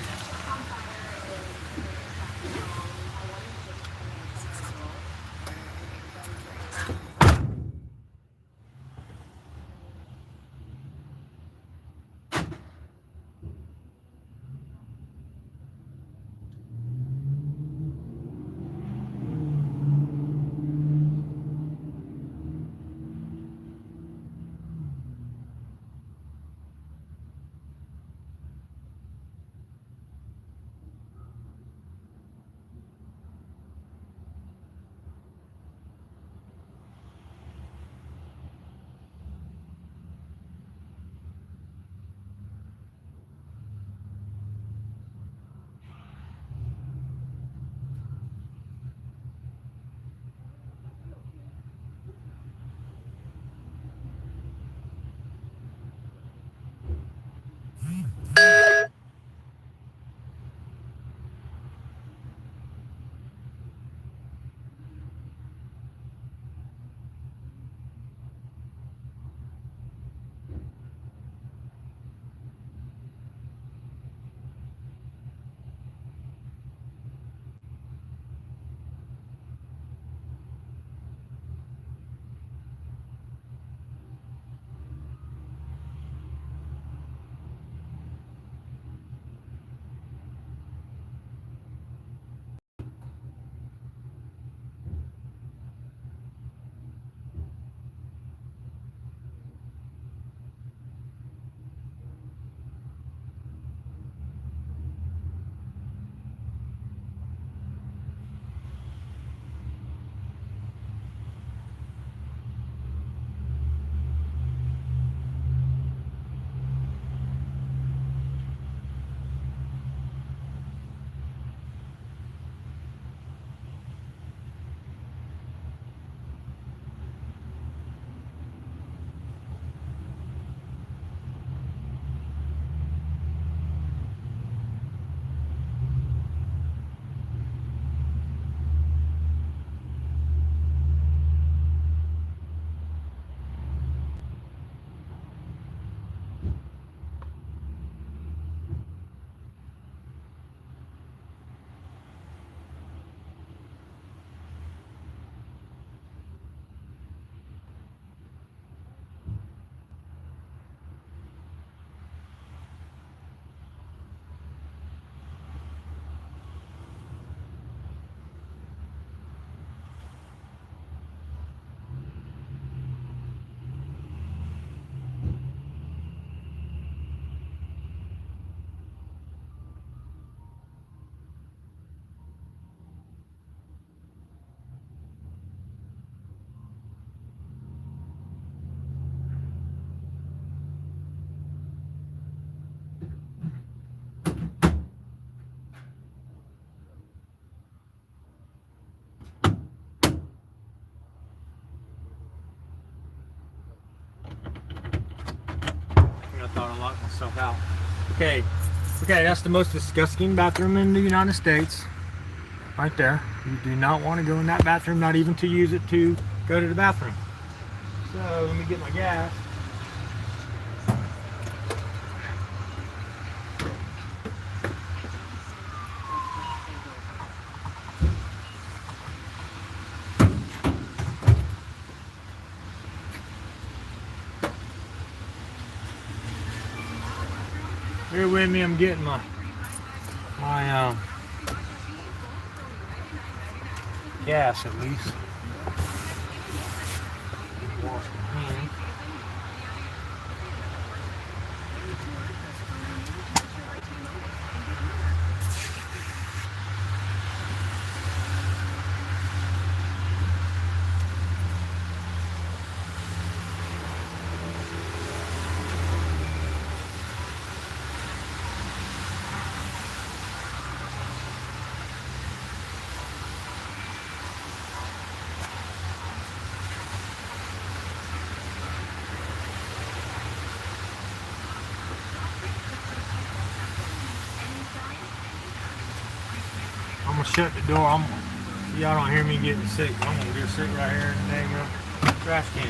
thought I locked myself out. Okay, that's the most disgusting bathroom in the United States. Right there. You do not want to go in that bathroom, not even to use it to go to the bathroom. So let me get my gas. Bear with me, I'm getting my gas at least. Wash my hands. I'm gonna shut the door. Y'all don't hear me getting sick. I'm gonna just sit right here in the dang trash can.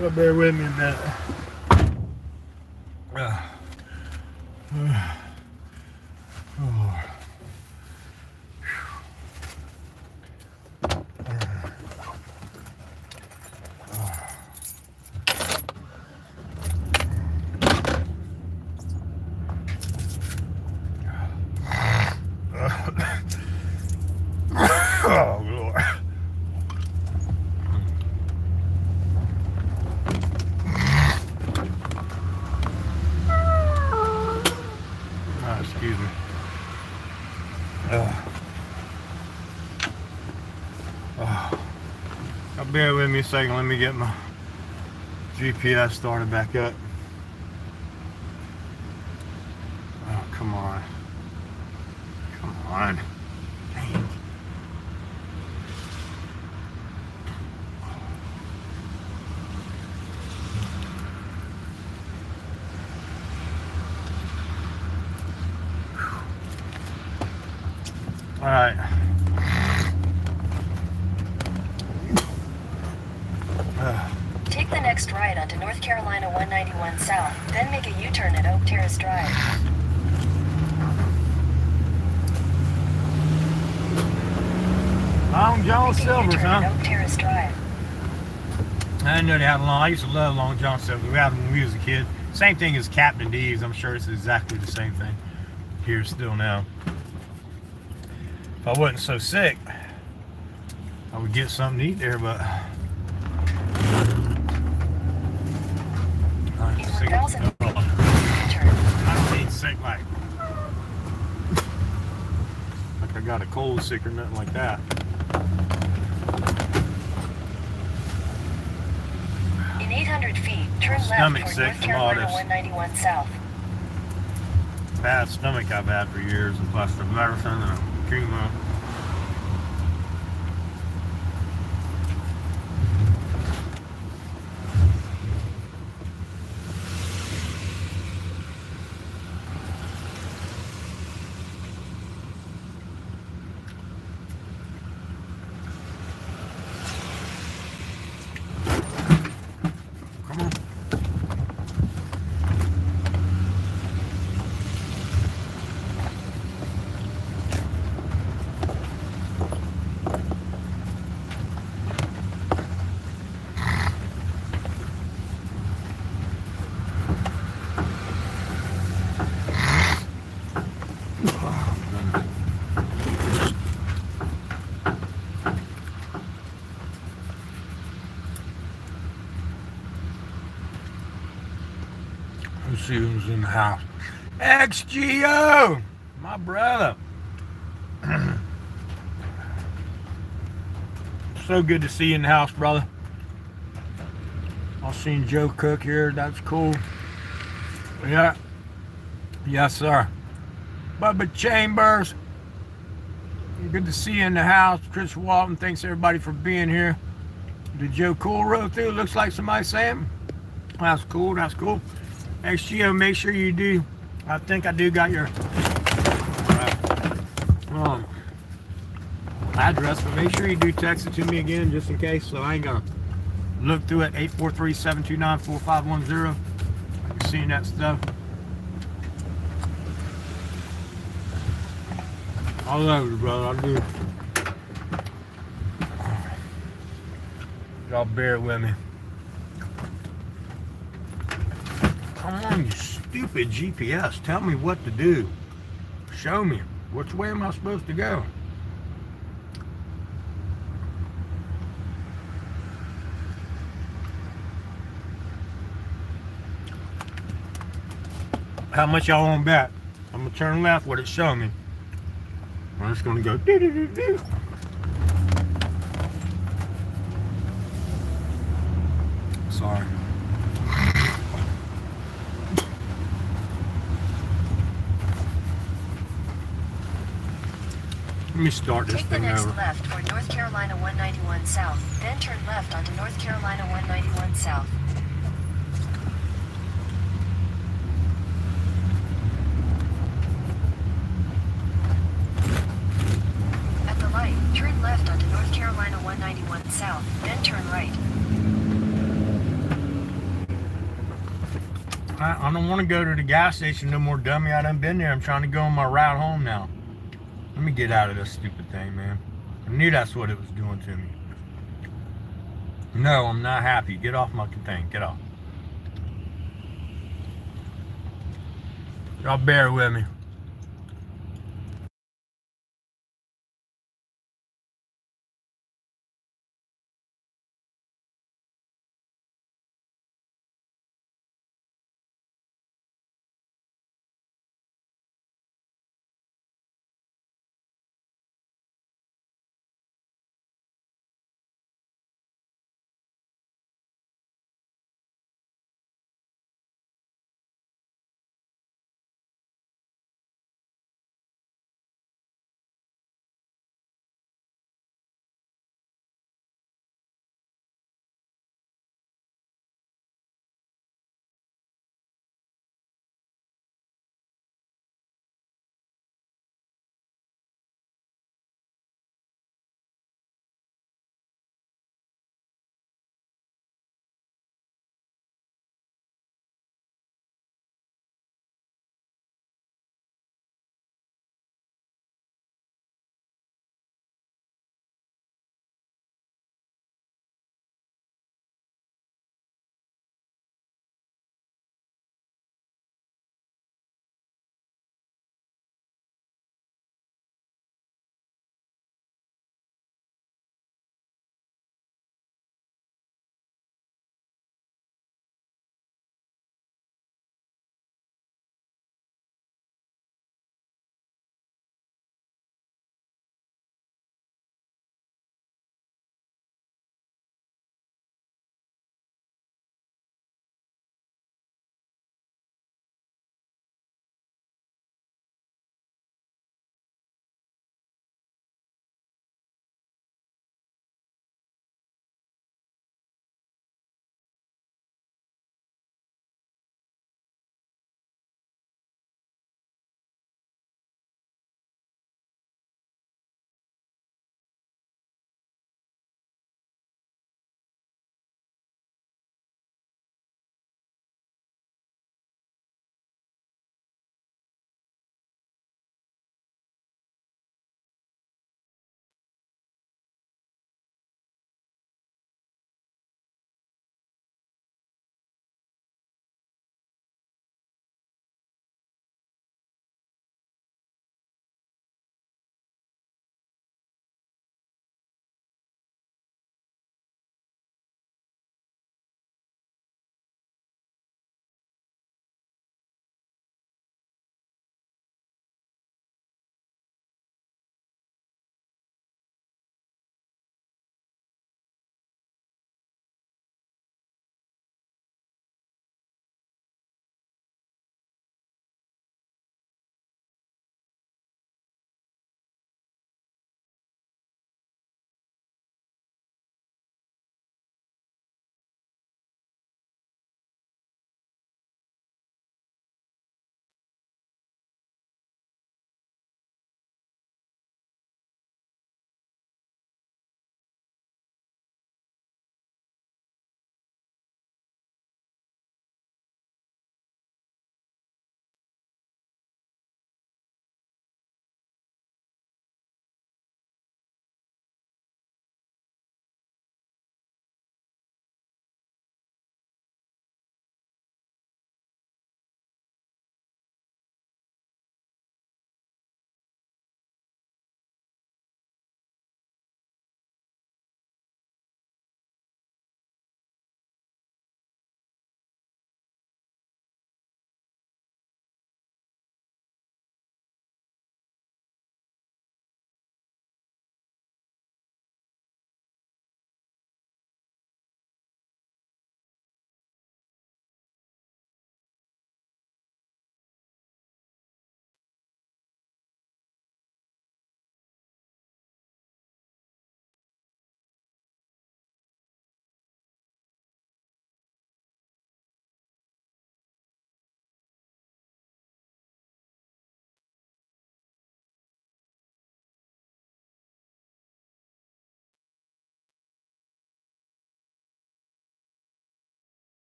Y'all bear with me a minute. Oh, Lord. Excuse me. Now bear with me a second. Let me get my GPS started back up. Oh, come on. Come on. Dang. All right. Take the next right onto North Carolina 191 South, then make a U-turn at Oak Terrace Drive. Long John Make a Silver's, U-turn at huh? Oak Terrace Drive. I didn't know they had long. I used to love Long John Silver. We had them when we was a kid. Same thing as Captain D's. I'm sure it's exactly the same thing here still now. If I wasn't so sick, I would get something to eat there, but I'm In sick. 1,000 feet, I U-turn. don't mean sick like I got a cold sick or nothing like that. In 800 feet, turn left Stomach toward sick North from all Carolina this 191 South. bad stomach I've had for years, and plus the medicine and chemo. Come on. see who's in the house. XGO, my brother. So good to see you in the house, brother. I've seen Joe Cook here. That's cool. Yeah. Yes, sir. Bubba Chambers. Good to see you in the house. Chris Walton, thanks everybody for being here. Did Joe Cool roll through? Looks like somebody saying. That's cool. That's cool. XGO, make sure you do. I think I do got your address, but make sure you do text it to me again just in case, so I ain't gonna look through it. 843-729-4510. I'm seeing that stuff all over, brother. I do. Y'all bear with me. Come on, you stupid GPS. Tell me what to do. Show me. Which way am I supposed to go? How much y'all want to bet? I'm going to turn left what it's showing me. I'm just going to go do-do-do-do. Sorry. Let me start this Take the thing next over. left toward North Carolina 191 South, then turn left onto North Carolina 191 South. At the light, turn left onto North Carolina 191 South, then turn right. I don't want to go to the gas station no more, dummy. I done been there. I'm trying to go on my route home now. Let me get out of this stupid thing, man. I knew that's what it was doing to me. No, I'm not happy. Get off my thing. Get off. Y'all bear with me.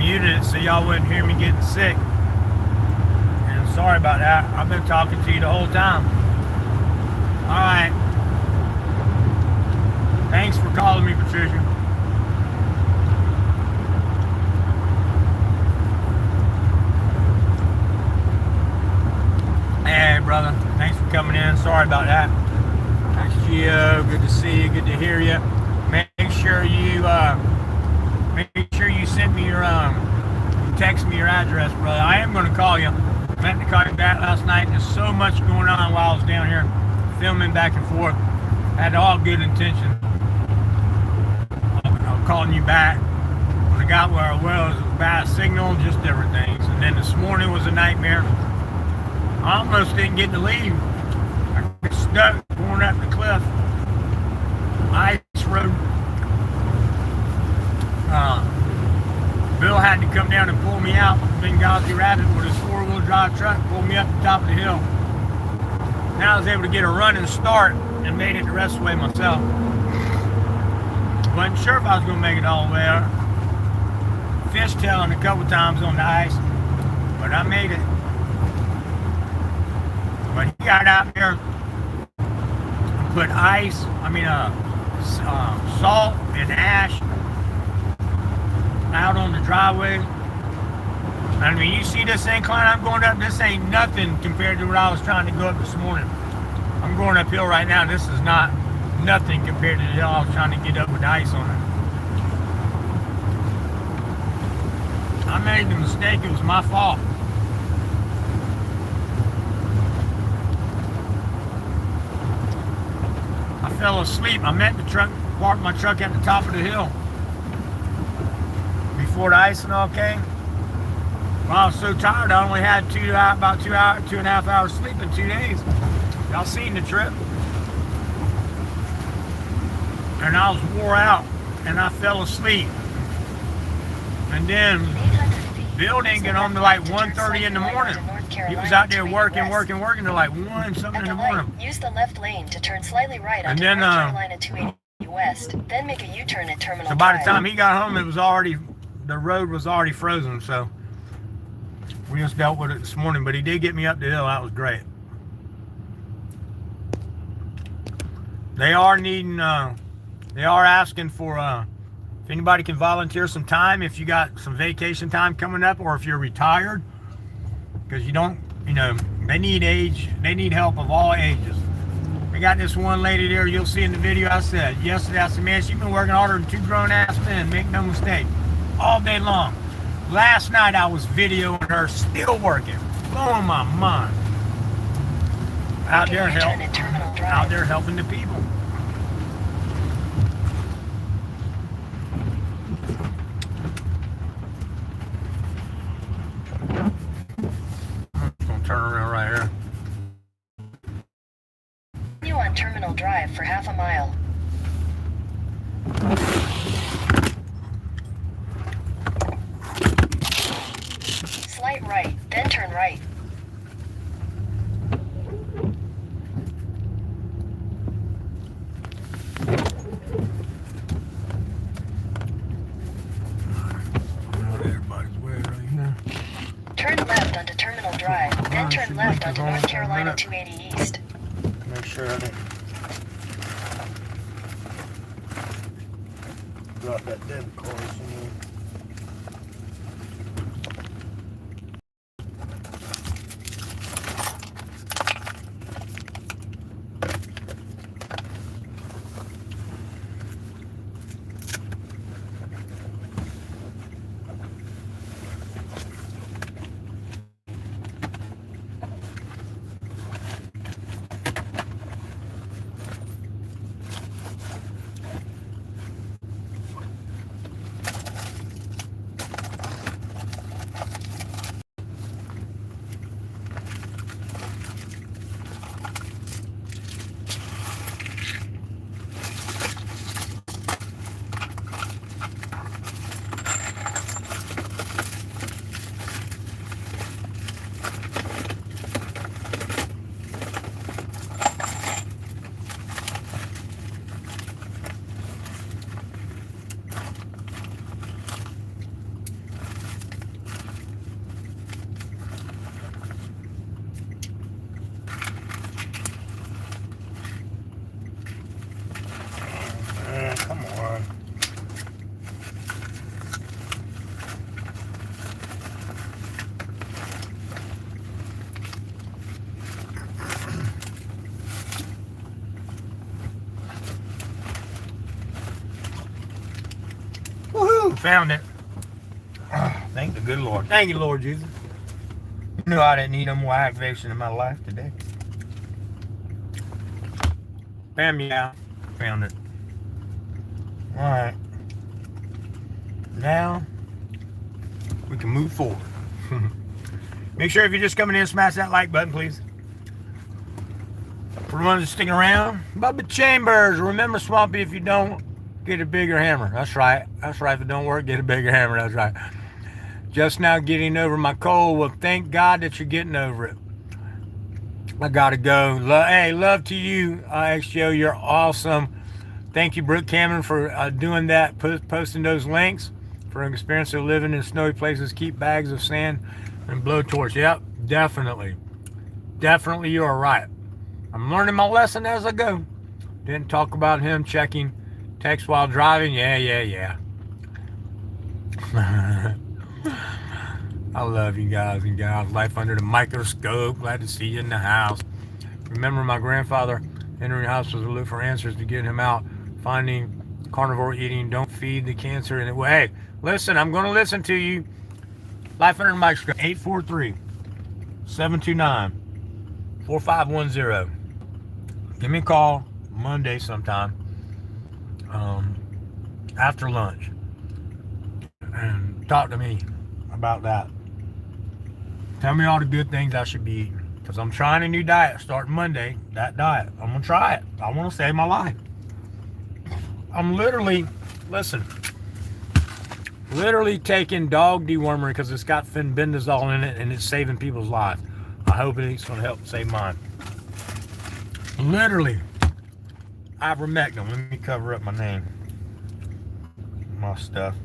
muted it so y'all wouldn't hear me getting sick. And sorry about that. I've been talking to you the whole time. Alright. Thanks for calling me, Patricia. Hey, brother. Thanks for coming in. Sorry about that. Thanks, Gio. Good to see you. Good to hear you. Make sure you send me your text me your address, brother. I am going to call you. I meant to call you back last night. There's so much going on while I was down here filming back and forth. Had all good intentions. I'm calling you back. When I got where I was, it was bad signal, just different things. And then this morning was a nightmare. I almost didn't get to leave. I got stuck going up the cliff. Ice road. Bill had to come down and pull me out. Benghazi Rabbit with his four-wheel drive truck pulled me up the top of the hill. Now I was able to get a running start and made it the rest of the way myself. Wasn't sure if I was going to make it all the way up. Fishtailing a couple times on the ice, but I made it. But he got out there and put salt and ash out on the driveway. I mean, you see this incline I'm going up, this ain't nothing compared to what I was trying to go up this morning. I'm going uphill right now. This is not nothing compared to the hill I was trying to get up with ice on it. I made the mistake. It was my fault. I fell asleep. I meant to park my truck at the top of the hill before the ice and all came. Well, I was so tired. I only had about 2.5 hours sleep in 2 days. Y'all seen the trip? And I was wore out, and I fell asleep. And then Bill didn't get home till like 1:30 in the morning. He was out there working till like 1 something in the morning. Use the left lane to turn slightly right onto And then, North Carolina 280 West. Then make a U-turn at Terminal So by the Drive. time he got home, the road was already frozen. So we just dealt with it this morning. But he did get me up the hill. That was great. They are asking for if anybody can volunteer some time, if you got some vacation time coming up, or if you're retired, because they need help of all ages. We got this one lady there, you'll see in the video I said yesterday, I said, man, she's been working harder than 2 grown-ass men, make no mistake, all day long. Last night I was videoing her still working, blowing my mind. Out there helping the people. I'm just gonna turn around right here. You on Terminal Drive for half a mile. Slight right, then turn right. Everybody's way right here. Turn left onto Terminal Drive, then turn left onto North Carolina 280 East. Make sure I didn't drop that debit card somewhere. found it. Thank the good Lord. Thank you, Lord Jesus. You knew I didn't need no more aggravation in my life today. Bam, yeah. Found it. Alright. Now, we can move forward. Make sure if you're just coming in, smash that like button, please. For the ones that sticking around, Bubba Chambers. Remember, Swampy, if you don't, get a bigger hammer. That's right. That's right. If it don't work, get a bigger hammer. That's right. Just now getting over my cold. Well, thank God that you're getting over it. I gotta go. Hey, love to you, XJO. You're awesome. Thank you, Brooke Cameron, for doing that, posting those links for an experience of living in snowy places. Keep bags of sand and blowtorch. Yep, definitely. Definitely, you are right. I'm learning my lesson as I go. Didn't talk about him checking text while driving. Yeah. I love you guys and gals. Life under the microscope. Glad to see you in the house. Remember my grandfather entering hospitals to look for answers to get him out. Finding carnivore eating. Don't feed the cancer. And hey, listen, I'm going to listen to you. Life under the microscope. 843-729-4510. Give me a call Monday sometime after lunch and talk to me about that. Tell me all the good things I should be eating, because I'm trying a new diet starting Monday. That diet, I'm gonna try it. I want to save my life. I'm literally taking dog dewormer because it's got fenbendazole in it and it's saving people's lives. I hope it's gonna help save mine. Literally, ivermectin. Let me cover up my name, my stuff.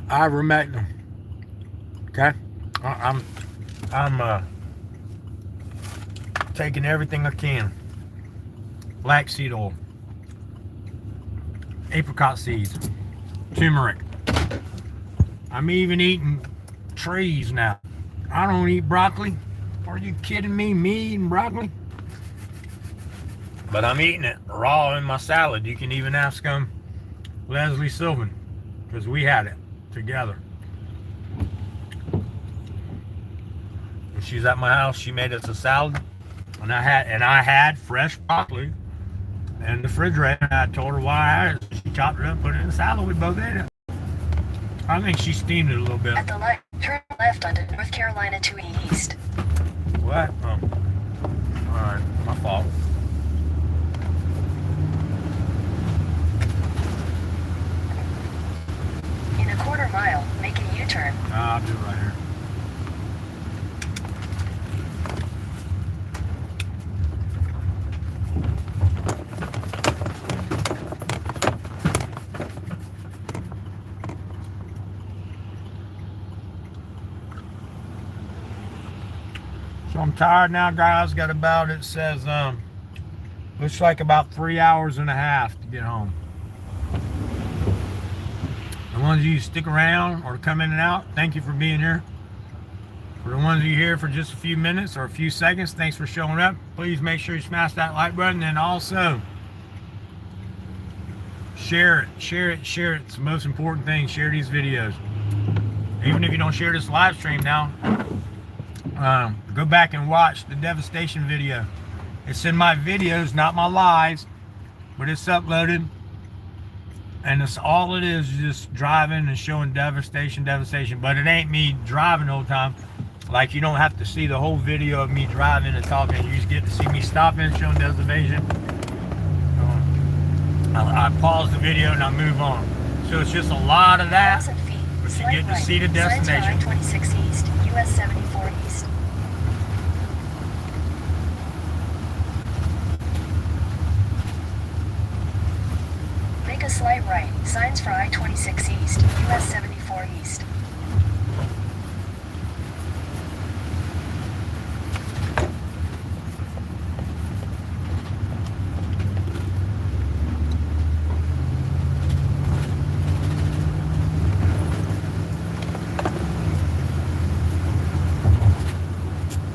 Ivermectin. Okay, I'm taking everything I can. Flaxseed oil, apricot seeds, turmeric. I'm even eating trees now. I don't eat broccoli. Are you kidding me? Me eating broccoli? But I'm eating it raw in my salad. You can even ask Leslie Sylvan, because we had it together. When she's at my house, she made us a salad, and I had fresh broccoli in the refrigerator. I told her why I had it. She chopped it up, put it in the salad. We both ate it. I think she steamed it a little bit. At the light, turn left onto North Carolina 2 East. What? Oh. Alright, my fault. In a quarter mile, make a U-turn. I'll do it right here. So I'm tired now, guys. Got about, it says, looks like about 3 hours and a half to get home. The ones of you stick around or come in and out, thank you for being here. For the ones of you here for just a few minutes or a few seconds, thanks for showing up. Please make sure you smash that like button, and also share it. It's the most important thing. Share these videos. Even if you don't share this live stream now, go back and watch the Devastation video. It's in my videos, not my lives, but it's uploaded. And it's all it is just driving and showing devastation. But it ain't me driving the whole time. Like, you don't have to see the whole video of me driving and talking. You just get to see me stopping, showing devastation. I pause the video and I move on. So it's just a lot of that. 1,000 feet. But you get to see the Signs for destination. I-26 East, US 74 East. Make a slight right. Signs for I-26 East, US 74 East.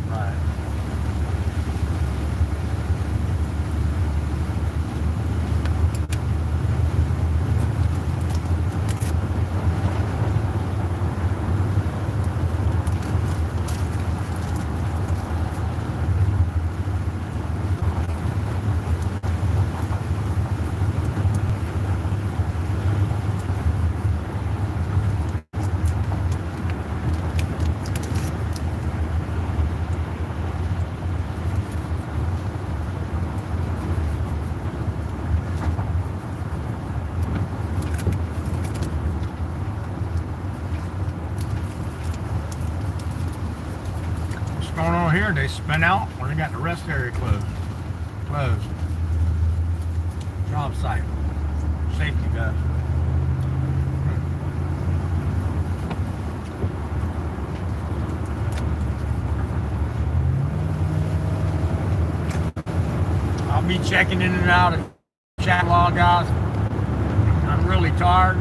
Right. don't hear they spin out or they got the rest area closed. Closed. Job site. Safety guys. I'll be checking in and out of chat log, guys. I'm really tired.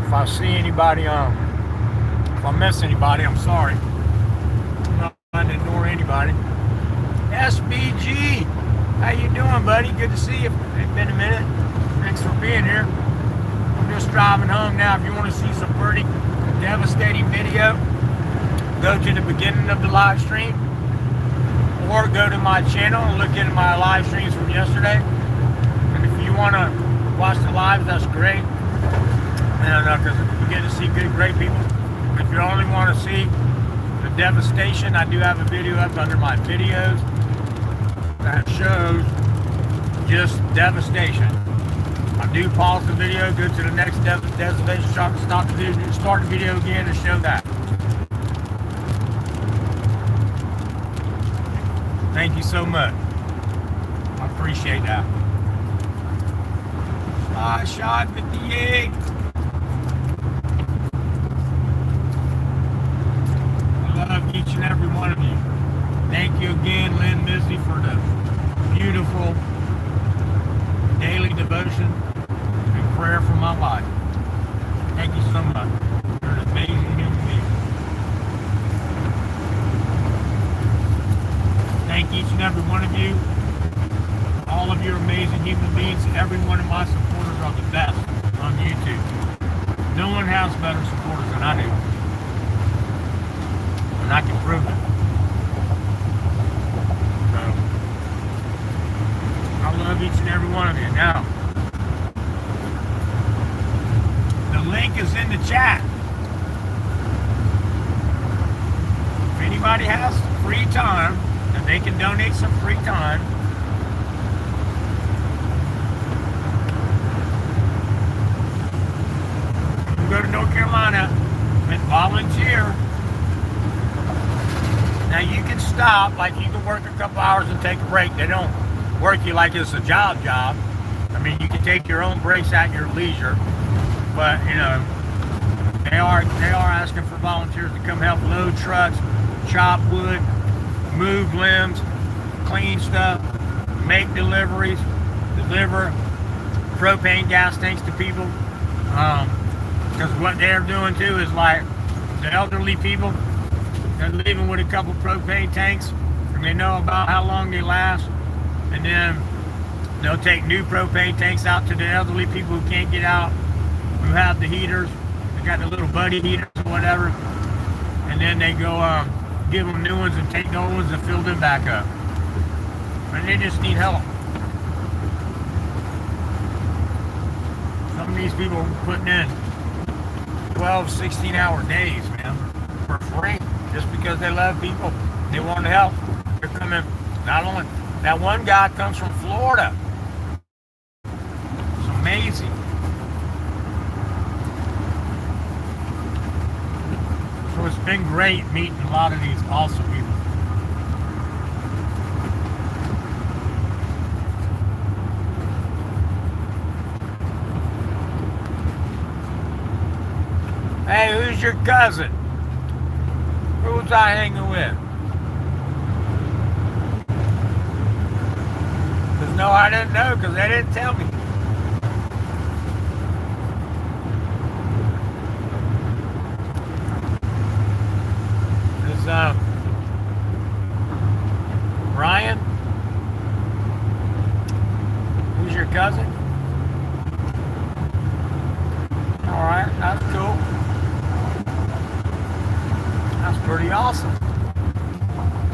If I see anybody, if I miss anybody, I'm sorry. I'm not trying to ignore anybody. SBG, how you doing, buddy? Good to see you. It's been a minute. Thanks for being here. I'm just driving home now. If you want to see some pretty devastating video, go to the beginning of the live stream, or go to my channel and look into my live streams from yesterday. And if you want to watch the live, that's great. Because you get to see good, great people. If you only want to see the devastation, I do have a video up under my videos that shows just devastation. I do pause the video, go to the next devastation, start the video again to show that. Thank you so much. I appreciate that. Shot 58. Love each and every one of you. Thank you again, Lynn Mizzy, for the beautiful daily devotion and prayer for my life. Thank you so much. You're an amazing human being. Thank each and every one of you. All of you are amazing human beings. Every one of my supporters are the best on YouTube. No one has better supporters than I do. And I can prove it. So, I love each and every one of you. Now, the link is in the chat. If anybody has free time, and they can donate some free time, you can go to North Carolina and volunteer. Now you can stop, like you can work a couple hours and take a break. They don't work you like it's a job. I mean, you can take your own breaks at your leisure, but you know, they are asking for volunteers to come help load trucks, chop wood, move limbs, clean stuff, make deliveries, deliver propane gas tanks to people. Because what they're doing too is, like, the elderly people, they're leaving with a couple propane tanks, and they know about how long they last, and then they'll take new propane tanks out to the elderly people who can't get out, who have the heaters. They got the little buddy heaters or whatever, and then they go give them new ones and take the old ones and fill them back up. And they just need help. Some of these people are putting in 12, 16-hour days, man, for free, just because they love people. They want to help. They're coming, not only, that one guy comes from Florida. It's amazing. So it's been great meeting a lot of these awesome people. Hey, who's your cousin? Who was I hanging with? Because no, I didn't know, because they didn't tell me. Is Brian? Who's your cousin? All right, that's cool. That's pretty awesome.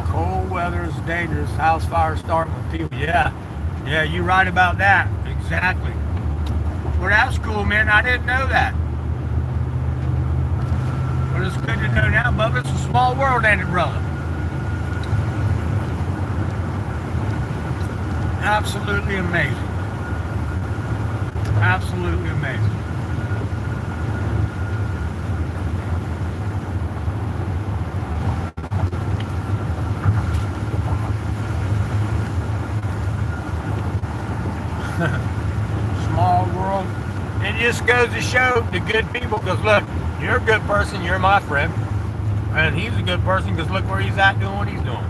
Cold weather is dangerous. House fires starting with people. Yeah, you're right about that. Exactly. Well, that's cool, man. I didn't know that. But it's good to know now, Bubba. It's a small world, ain't it, brother? Absolutely amazing. Absolutely amazing. it just goes to show the good people, because look, you're a good person, you're my friend, and he's a good person because look where he's at doing what he's doing.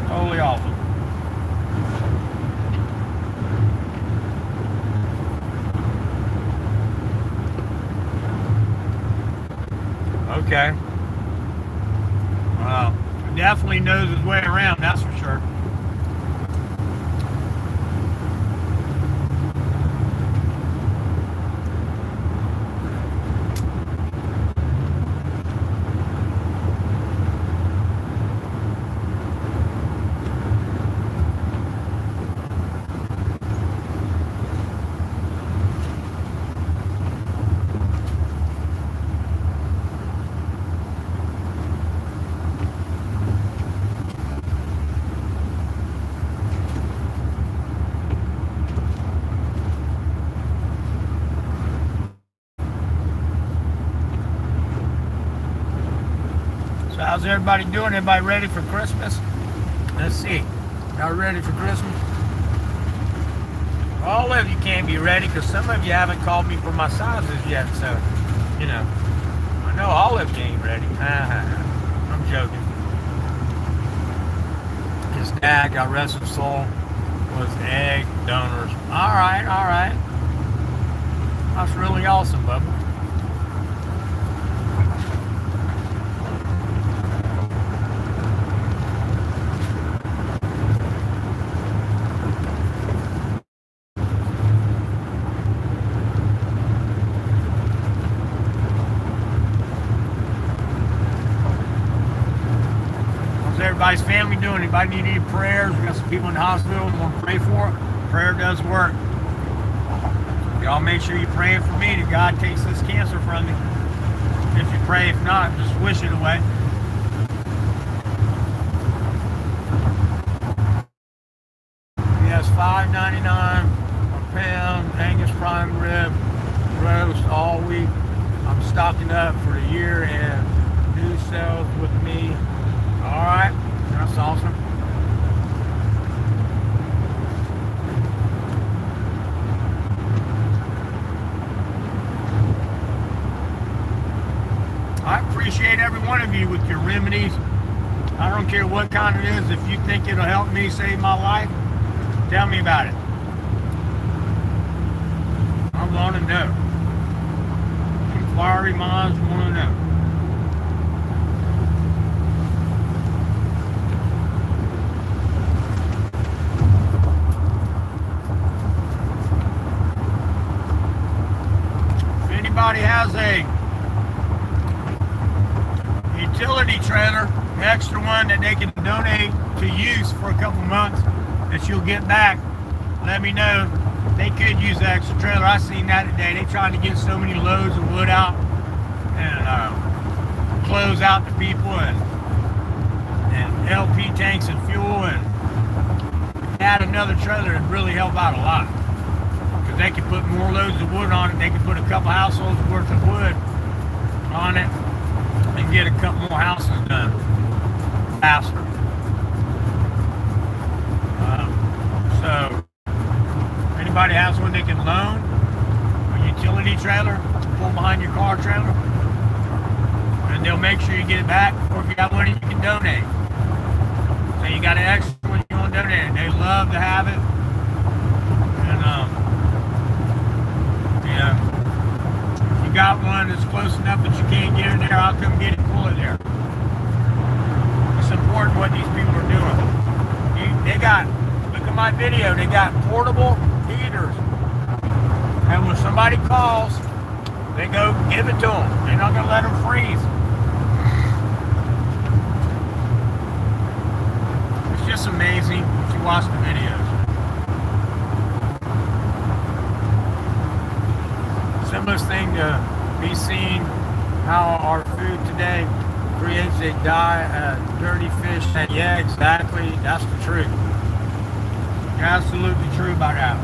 Totally awesome. Okay. Well, he definitely knows his way around, that's for sure. So how's everybody doing? Everybody ready for Christmas? Let's see. Y'all ready for Christmas? All of you can't be ready because some of you haven't called me for my sizes yet. So, you know, I know all of you ain't ready. I'm joking. His dad, God rest his soul, was egg donors. All right, all right. That's really awesome, Bubba. Everybody's family doing? Anybody need any prayers? We got some people in the hospital we want to pray for. Prayer does work. Y'all make sure you're praying for me that God takes this cancer from me. If you pray, if not, just wish it away. Yes, $5.99 a pound, Angus prime rib, roast all week. I'm stocking up for the year and new sales with me. All right, that's awesome. I appreciate every one of you with your remedies. I don't care what kind it is. If you think it'll help me save my life, tell me about it. I want to know. Inquiry minds want to know. Anybody has a utility trailer, extra one that they can donate to use for a couple months that you'll get back, let me know. They could use the extra trailer. I seen that today. They trying to get so many loads of wood out and clothes out to people and LP tanks and fuel, and add another trailer and really help out a lot. They can put more loads of wood on it. They can put a couple households worth of wood on it and get a couple more houses done faster. So, anybody has one they can loan, a utility trailer, pull behind your car trailer, and they'll make sure you get it back. Or if you got one, you can donate. So you got an extra one you want to donate. They love to have it. If you got one that's close enough that you can't get in there, I'll come get it and pull it there. It's important what these people are doing. They got, look at my video, they got portable heaters. And when somebody calls, they go give it to them. They're not going to let them freeze. It's just amazing if you watch the videos. Simplest thing to be seen how our food today creates a dirty fish. And yeah, exactly. That's the truth. You're absolutely true about that.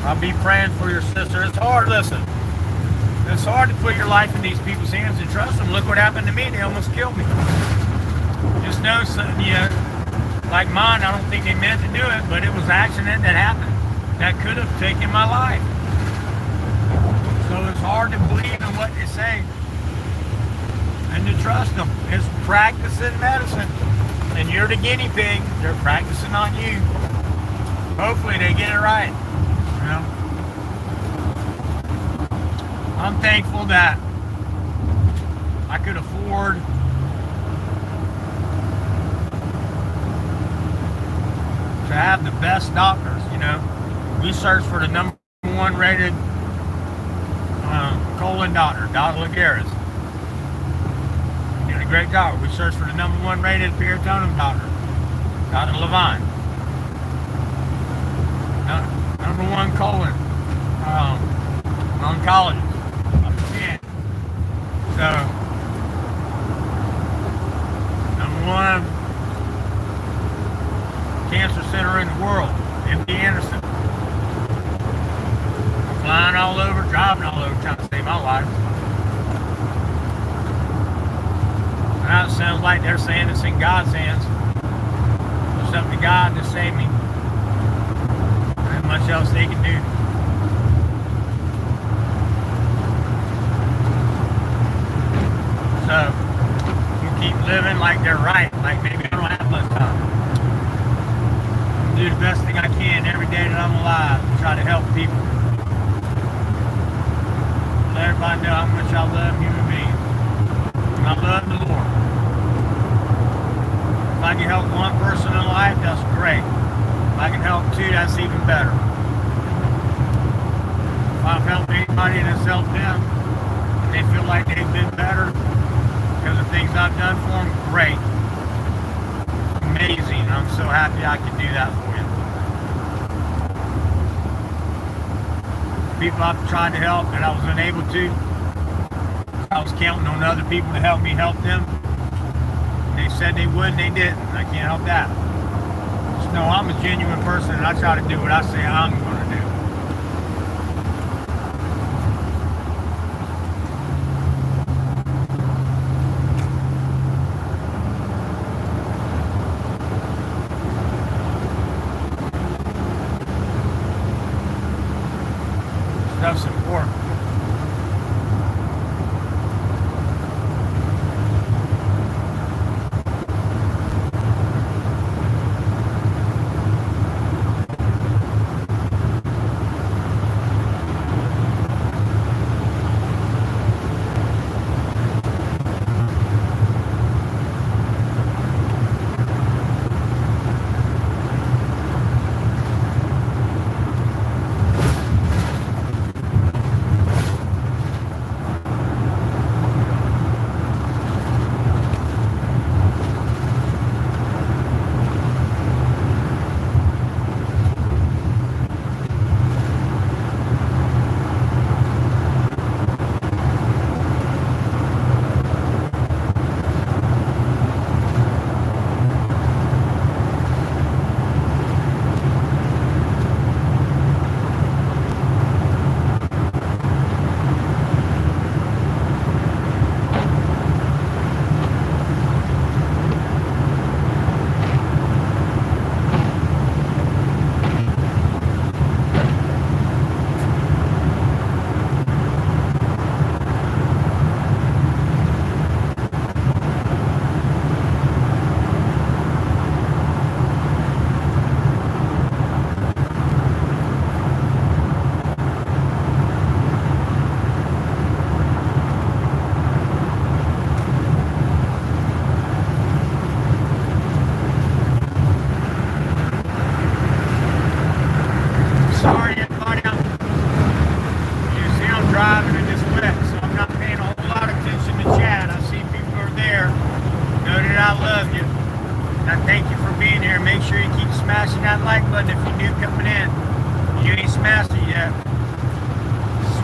I'll be praying for your sister. It's hard, listen. It's hard to put your life in these people's hands and trust them. Look what happened to me. They almost killed me. Just know, like mine, I don't think they meant to do it, but it was an accident that happened that could have taken my life. So it's hard to believe in what they say and to trust them. It's practicing medicine. And you're the guinea pig. They're practicing on you. Hopefully they get it right. You know? I'm thankful that I could afford to have the best doctors, you know. We searched for the number 1 rated colon doctor, Dr. Lagares. Did a great job. We searched for the number 1 rated peritoneum doctor, Dr. Levine. Number 1 colon oncologist. So, number 1 cancer center in the world, MD Anderson. I'm flying all over, driving all over, trying to save my life. Now it sounds like they're saying it's in God's hands. It's up to God to save me. There ain't much else they can do. So, you keep living like they're right, like maybe I don't have much time. Do the best thing I can every day that I'm alive to try to help people. Let everybody know how much I love human beings. And I love the Lord. If I can help 1 person in life, that's great. If I can help 2, that's even better. If I've helped anybody that's helped them, and they feel like they've been better because of things I've done for them, great. Amazing. I'm so happy I can do that for you. People I've tried to help and I was unable to, I was counting on other people to help me help them. They said they would and they didn't. I can't help that. Just know I'm a genuine person and I try to do what I say I'm going to do. Stuff's important.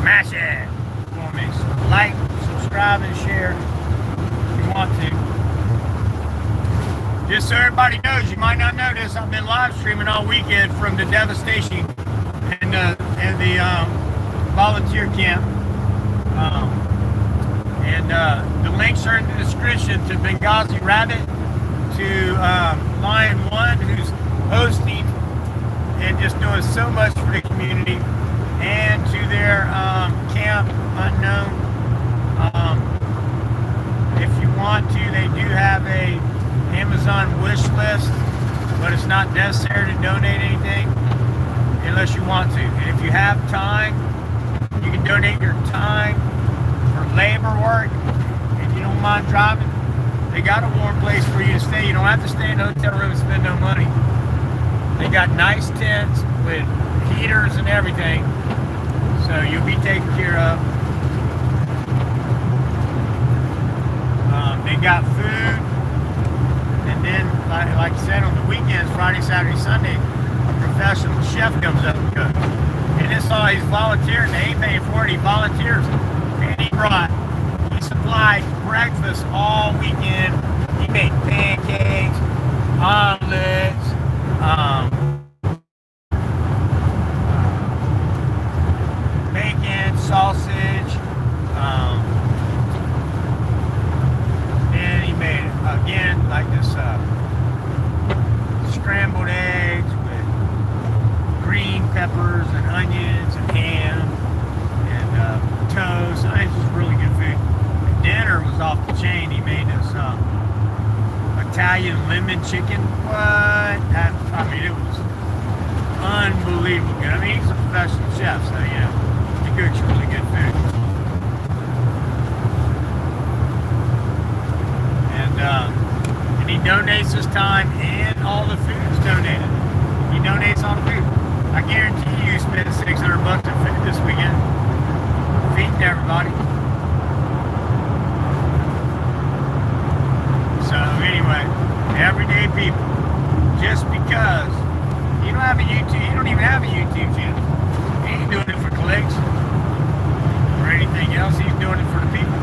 Smash it for me. Like, subscribe, and share if you want to. Just so everybody knows, you might not know this, I've been live streaming all weekend from the Devastation and in the volunteer camp. The links are in the description to Benghazi Rabbit, to Lion One, who's hosting and just doing so much for the community, and to their Camp Unknown. If you want to, they do have a Amazon wish list, but it's not necessary to donate anything unless you want to. And if you have time, you can donate your time for labor work. If you don't mind driving, they got a warm place for you to stay. You don't have to stay in a hotel room and spend no money. They got nice tents with heaters and everything, so you'll be taken care of. They got food, and then, like I said, on the weekends, Friday, Saturday, Sunday, a professional chef comes up and cooks. And it's all he's volunteering. They ain't paying for it. He volunteers, and he supplied breakfast all weekend. He made pancakes, omelets, bacon, sausage, and he made, again, like this scrambled eggs with green peppers and onions and ham and toast. I mean, it's just really good food. And dinner was off the chain. He made this Italian lemon chicken. What? I mean, it was unbelievable good. I mean, he's a professional chef, so, you know, he cooks really good food. And he donates his time, and all the food is donated. He donates all the food. I guarantee you spent $600 in food this weekend, feeding everybody. So anyway, everyday people. Just because you don't even have a YouTube channel. He ain't doing it for clicks or anything else. He's doing it for the people.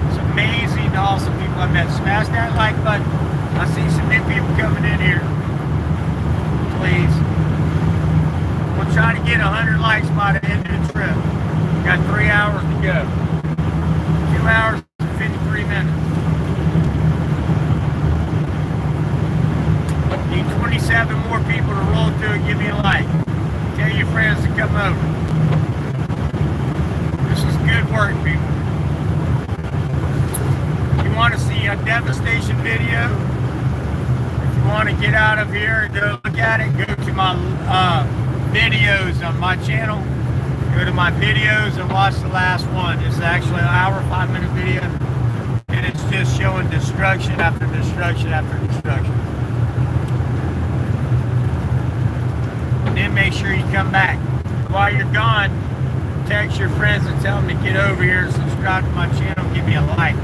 It's amazing, awesome people I met. Smash that like button. I see some new people coming in here. Please. We'll try to get 100 likes by the end of the trip. Got 3 hours to go. 2 hours and 53 minutes. Need 27 more people to roll through and give me a like. Tell your friends to come over. This is good work, people. If you want to see a Devastation video, if you want to get out of here and go look at it, go to my videos on my channel. Go to my videos and watch the last one. It's actually an hour, 5-minute video, and it's just showing destruction after destruction after destruction. And then make sure you come back. While you're gone, text your friends and tell them to get over here and subscribe to my channel and give me a like.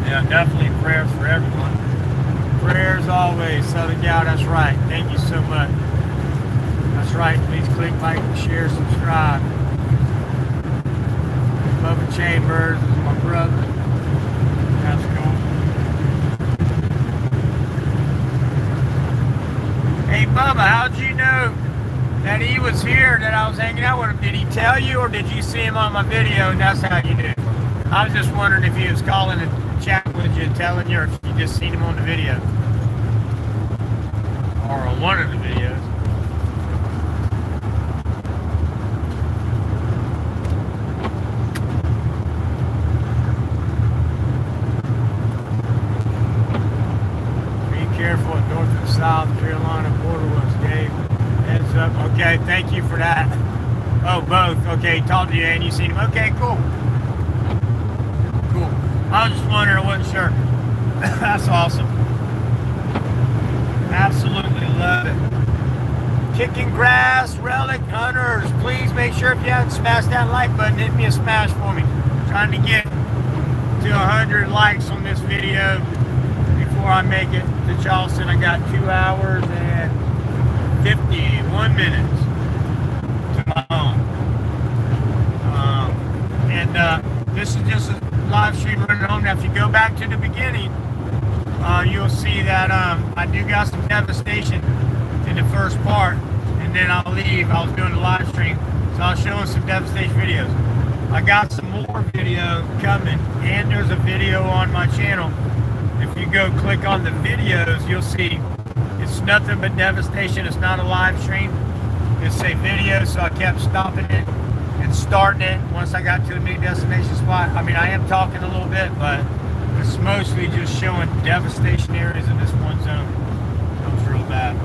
Yeah, definitely prayers for everyone. Prayers always. Southern Gal, that's right. Thank you so much. That's right. Please click like, share, subscribe. Bubba Chambers is my brother. That's cool. Hey Bubba, how'd you know that he was here, that I was hanging out with him? Did he tell you, or did you see him on my video and that's how you knew? I was just wondering if he was calling and chatting with you and telling you, or if you just seen him on the video. Or on one of the videos. Be careful at North and South Carolina border was Dave. Heads up. Okay, thank you for that. Oh, both. Okay, he talked to you and you seen him. Okay, cool. Cool. I was just wondering, I wasn't sure. That's awesome. Absolutely love it. Kicking Grass, Relic Hunters. Please make sure if you haven't smashed that like button, hit me a smash for me. Trying to get to 100 likes on this video before I make it to Charleston. I got 2 hours and 51 minutes to my home. This is just a live stream running home. Now, if you go back to the beginning, you'll see that I do got some devastation in the first part, and then I'll leave. I was doing a live stream, so I'll show some devastation videos. I got some more video coming, and there's a video on my channel. If you go click on the videos, you'll see it's nothing but devastation. It's not a live stream. It's a video, so I kept stopping it and starting it once I got to a new destination spot. I mean, I am talking a little bit, but it's mostly just showing devastation areas in this one zone. That was real bad.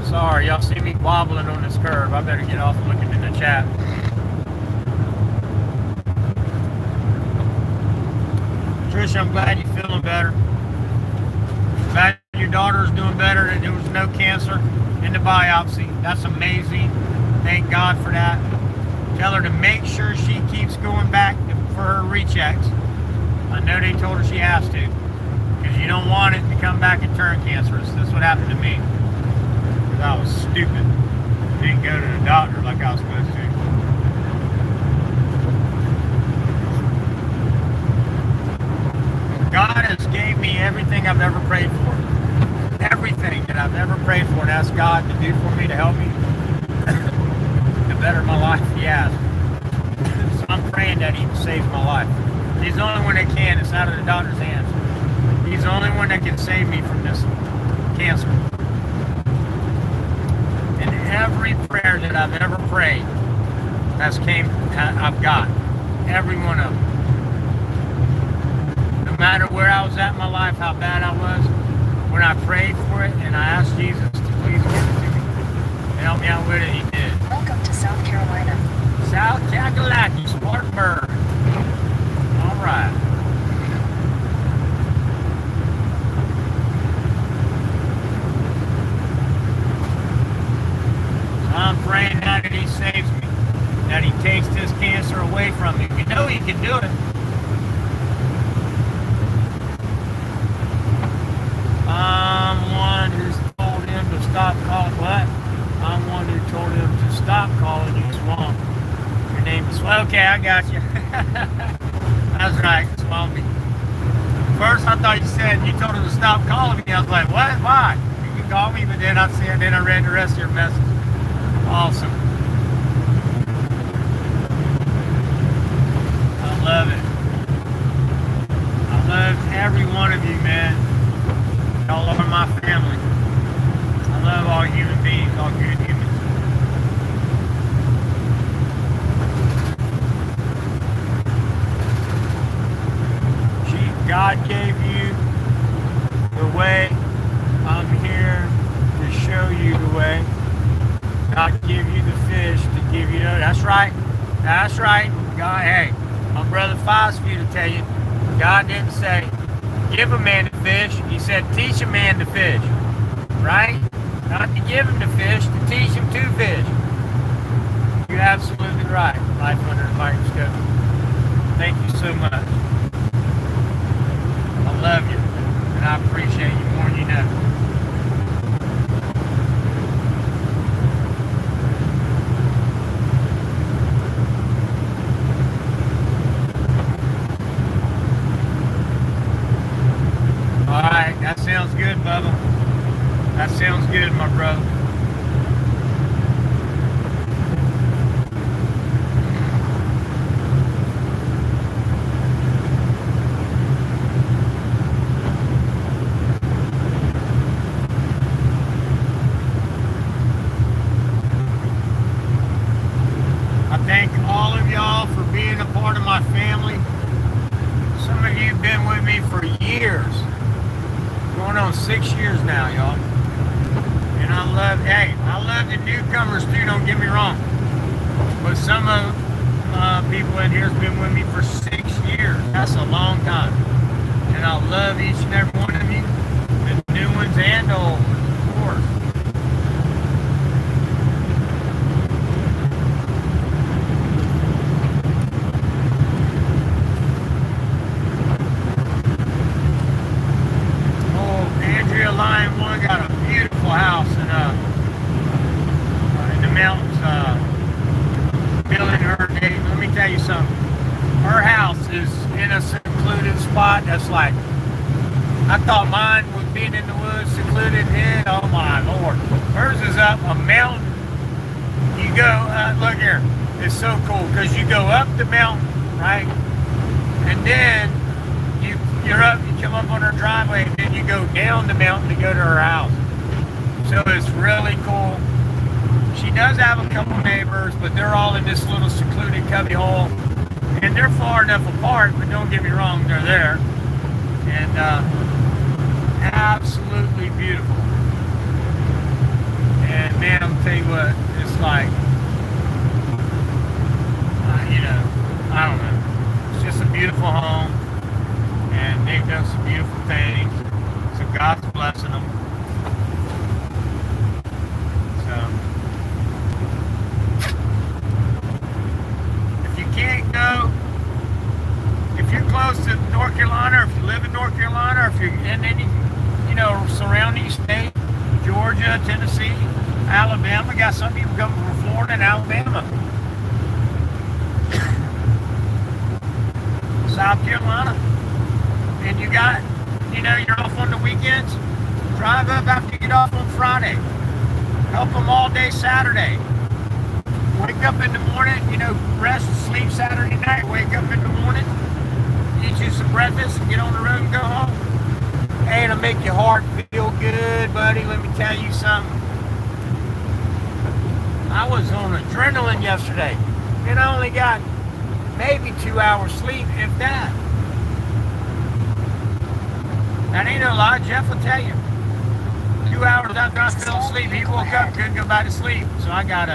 Sorry, y'all see me wobbling on this curve. I better get off looking in the chat. Trisha, I'm glad you're feeling better. Glad your daughter's doing better, and there was no cancer in the biopsy. That's amazing. Thank God for that. Tell her to make sure she keeps going back for her rechecks. I know they told her she has to, because you don't want it to come back and turn cancerous. That's what happened to me. I was stupid. Didn't go to the doctor like I was supposed to. God has gave me everything I've ever prayed for. Everything that I've ever prayed for and asked God to do for me, to help me, to better my life, He has. So I'm praying that He saves my life. He's the only one that can. It's out of the doctor's hands. He's the only one that can save me from this cancer. Every prayer that I've ever prayed I've got. Every one of them. No matter where I was at in my life, how bad I was, when I prayed for it and I asked Jesus to please give it to me and help me out with it, He did. Welcome to South Carolina. South Carolina, Spartanburg. All right. I'm praying now that He saves me, that He takes this cancer away from me. You know He can do it. I'm one who told him to stop calling. What? I'm one who told him to stop calling you Swamp. Your name is Swamp. Okay, I got you. That's right, Swampy. First, I thought you said you told him to stop calling me. I was like, what? Why? You can call me, but then I read the rest of your message. Awesome. I love it. I love every one of you, man. Y'all are my family. I love all human beings, all good humans. God gave you the way. I'm here to show you the way. God give you the fish to give you the... That's right. That's right. God, hey, my brother Fives for you to tell you, God didn't say, give a man the fish. He said, teach a man to fish. Right? Not to give him the fish, to teach him to fish. You're absolutely right. Life under the microscope. Thank you so much. I love you. And I appreciate you more than you know. Alright, that sounds good, Bubba. That sounds good, my brother. I thank all of y'all for being a part of my family. Some of you have been with me for years. Going on 6 years now, y'all. And I love the newcomers too, don't get me wrong. But some of people in here has been with me for 6 years. That's a long time. And I love each and every one of you. The new Sandal Court. Oh, Andrea Line 1 got a beautiful house in the mountains. Building her name. Let me tell you something. Her house is in a secluded spot that's like, I thought mine was being in the woods, secluded in. Oh my Lord. Hers is up a mountain. You go, look here. It's so cool because you go up the mountain, right? And then you're up, you come up on her driveway, and then you go down the mountain to go to her house. So it's really cool. She does have a couple neighbors, but they're all in this little secluded cubby hole. And they're far enough apart, but don't get me wrong, they're there. And absolutely beautiful. And man, I'm tell you what, it's like, I don't know. It's just a beautiful home. And they've done some beautiful things. So God's blessing them. If you can't go, if you're close to North Carolina, or if you live in North Carolina, or if you're in any, surrounding state, Georgia, Tennessee, Alabama, got some people coming from Florida and Alabama. South Carolina. And you got, you're off on the weekends, drive up after you get off on Friday. Help them all day Saturday. Wake up in the morning, rest and sleep Saturday night. Wake up in the morning, eat you some breakfast, and get on the road and go home. Hey, it'll make your heart feel good, buddy. Let me tell you something. I was on adrenaline yesterday, and I only got maybe 2 hours sleep, if that. That ain't no lie. Jeff will tell you. 2 hours after I fell asleep, he woke up, couldn't go back to sleep. So I got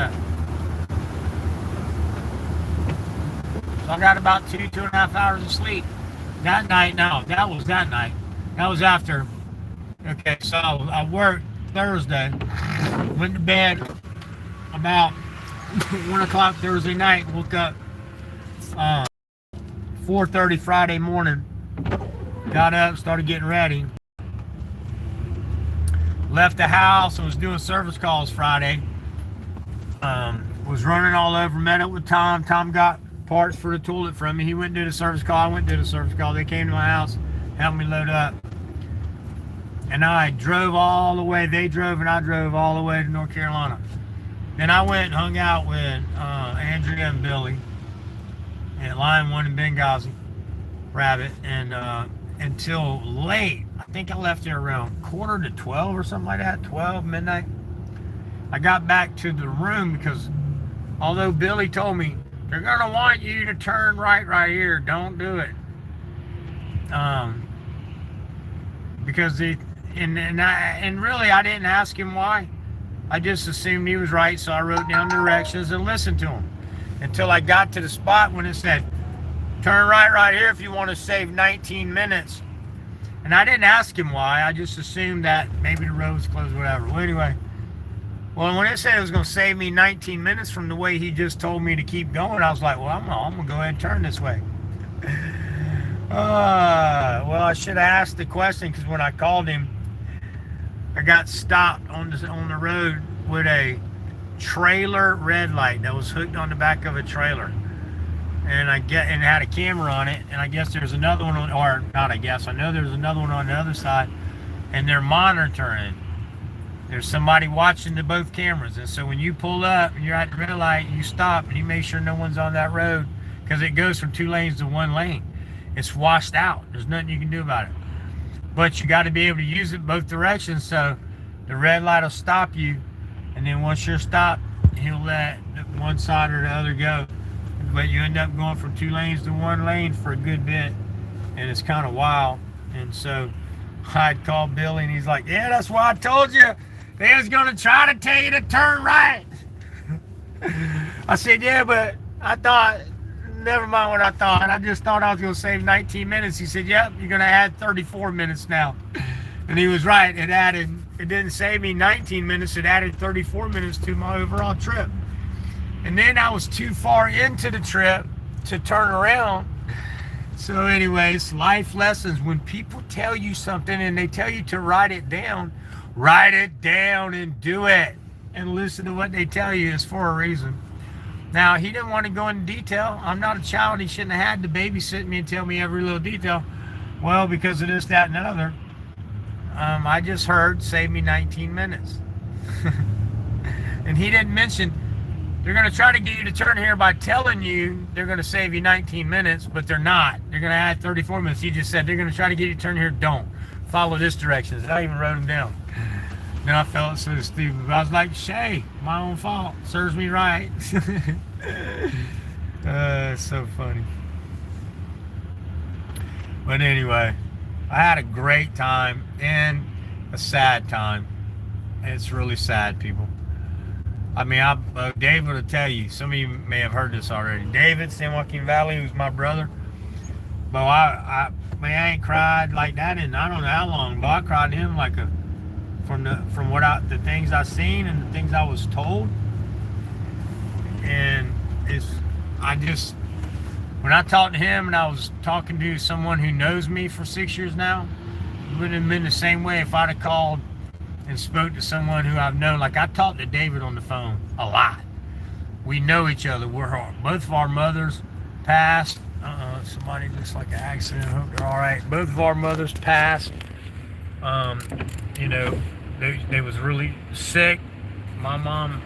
about 2.5 hours of sleep that night. No, that was that night. That was after. Okay, so I worked Thursday, went to bed about 1 o'clock Thursday night, woke up 4:30 Friday morning, got up, started getting ready, left the house, and was doing service calls Friday. Was running all over, met up with Tom. Tom got parts for the toilet from me. He went and did a service call. I went and did a service call. They came to my house, helped me load up. And I drove all the way. They drove and I drove all the way to North Carolina. Then I went and hung out with Andrea and Billy at Line 1 in Benghazi, Rabbit, and until late. I think I left there around 11:45 or something like that, 12, midnight. I got back to the room because although Billy told me, they're going to want you to turn right here, don't do it. Because and really I didn't ask him why. I just assumed he was right, so I wrote down directions and listened to him until I got to the spot when it said, turn right here if you want to save 19 minutes. And I didn't ask him why. I just assumed that maybe the road was closed, whatever. Well, anyway, when it said it was going to save me 19 minutes from the way he just told me to keep going, I was like, well, I'm going to go ahead and turn this way. Well, I should have asked the question, because when I called him, I got stopped on the road with a trailer red light that was hooked on the back of a trailer. And it had a camera on it, and I guess there's another one on, or not I guess, I know there's another one on the other side, and they're monitoring. There's somebody watching both cameras, and so when you pull up and you're at the red light, you stop and you make sure no one's on that road, because it goes from 2 lanes to 1 lane. It's washed out. There's nothing you can do about it. But you got to be able to use it both directions, so the red light will stop you, and then once you're stopped, he'll let one side or the other go. But you end up going from 2 lanes to 1 lane for a good bit, and it's kind of wild. And so I'd called Billy, and he's like, yeah, that's why I told you. They was going to try to tell you to turn right. I said, yeah, but I thought, never mind what I thought. I just thought I was going to save 19 minutes. He said, yep, you're going to add 34 minutes now. And he was right. It didn't save me 19 minutes. It added 34 minutes to my overall trip. And then I was too far into the trip to turn around. So anyways, life lessons. When people tell you something and they tell you to write it down and do it. And listen to what they tell you. It's for a reason. Now, he didn't want to go into detail. I'm not a child. He shouldn't have had to babysit me and tell me every little detail. Well, because of this, that, and the other. I just heard, save me 19 minutes. And he didn't mention, they're going to try to get you to turn here by telling you they're going to save you 19 minutes, but they're not. They're going to add 34 minutes. He just said, they're going to try to get you to turn here. Don't. Follow this directions. I even wrote them down. Then I felt so stupid. But I was like, Shay, my own fault. Serves me right. It's so funny. But anyway, I had a great time and a sad time. It's really sad, people. I mean, David will tell you. Some of you may have heard this already. David, San Joaquin Valley, who's my brother. But I ain't cried like that in I don't know how long. But I cried to him like from the things I seen and the things I was told. And when I talked to him and I was talking to someone who knows me for 6 years now, it wouldn't have been the same way if I'd have called and spoke to someone who I've known. Like I talked to David on the phone a lot. We know each other. Both of our mothers passed. Somebody looks like an accident. I hope they're all right. Both of our mothers passed. They was really sick. My mom,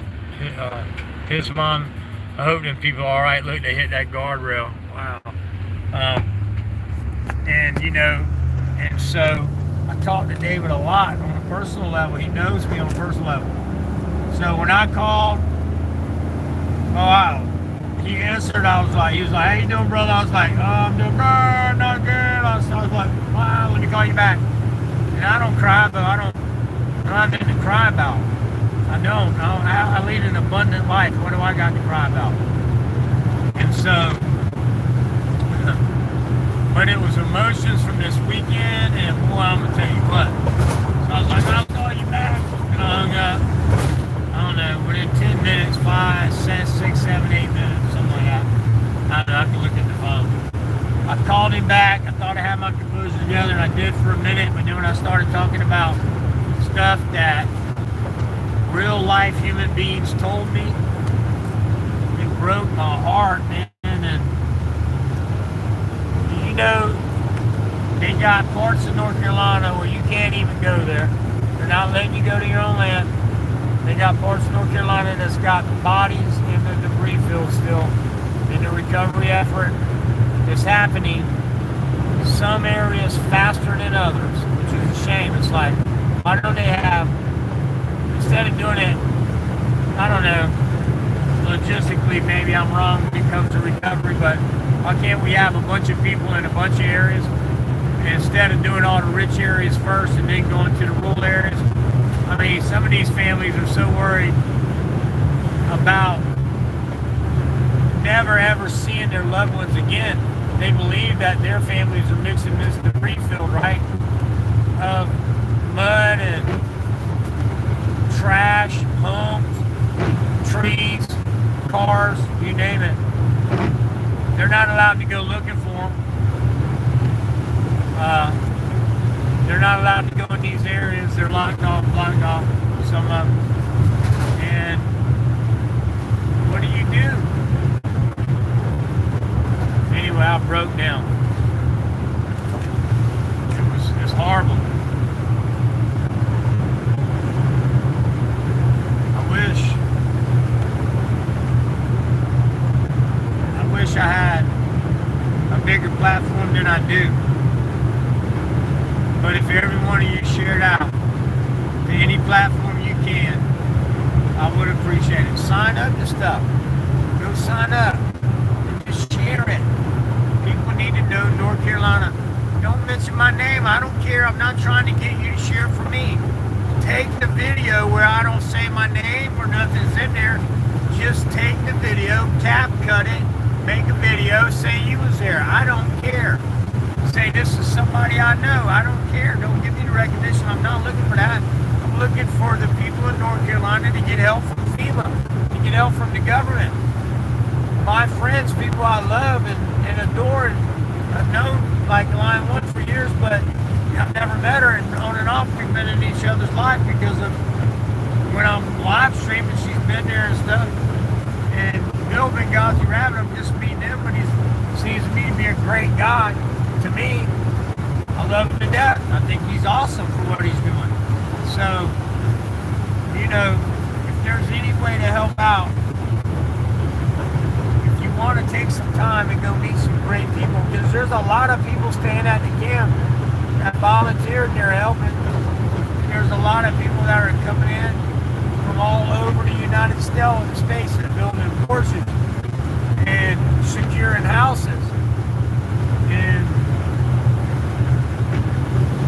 his mom. I hope them people are all right. Look, they hit that guardrail. Wow. And so I talked to David a lot on a personal level. He knows me on a personal level. So when I called, he answered. He was like, how you doing, brother? I was like, I'm doing good, not good. I was like, wow, let me call you back. And I don't cry, but I don't have anything to cry about. I don't. I lead an abundant life. What do I got to cry about? And so, but it was emotions from this weekend, and boy, I'm going to tell you what. So I was like, I'll call you back. And I hung up, I don't know, within 10 minutes, 5, 6, 7, 8 minutes, something like that. I don't know, I can look at the phone. I called him back. I thought I had my composure together, and I did for a minute, but then when I started talking about stuff that real life human beings told me, it broke my heart, man. And they got parts of North Carolina where you can't even go there. They're not letting you go to your own land. They got parts of North Carolina that's got bodies in the debris field still. And the recovery effort is happening in some areas faster than others, which is a shame. It's like, why don't they have, instead of doing it, I don't know, logistically, maybe I'm wrong when it comes to recovery, but why can't we have a bunch of people in a bunch of areas, and instead of doing all the rich areas first and then going to the rural areas? I mean, some of these families are so worried about never ever seeing their loved ones again. They believe that their families are mixing this debris field, right, of mud and trash, homes, trees, cars, you name it. They're not allowed to go looking for them. They're not allowed to go in these areas. They're blocked off, some of them. And what do you do? Anyway, I broke down. It's horrible. I wish I had a bigger platform than I do. But if every one of you shared out to any platform you can, I would appreciate it. Sign up to stuff. Go sign up. Just share it. People need to know North Carolina. Don't mention my name. I don't care. I'm not trying to get you to share for me. Take the video where I don't say my name or nothing's in there. Just take the video, cut it, make a video, say you was there. I don't care. say, this is somebody I know. I don't care. Don't give me the recognition. I'm not looking for that. I'm looking for the people in North Carolina to get help from FEMA, to get help from the government. My friends, people I love and adore, and I've known like Line 1 for years, but I've never met her, and on and off we've been in each other's life because of when I'm live streaming, she's been there and stuff. And Bill Benghazi Rabbit, I'm just meeting him, but he seems to me to be a great guy. To me, I love him to death. I think he's awesome for what he's doing. So, you know, if there's any way to help out, if you want to take some time and go meet some great people, because there's a lot of people staying at the camp that volunteered, they're helping. There's a lot of people that are coming in from all over the United States and building porches and securing houses. And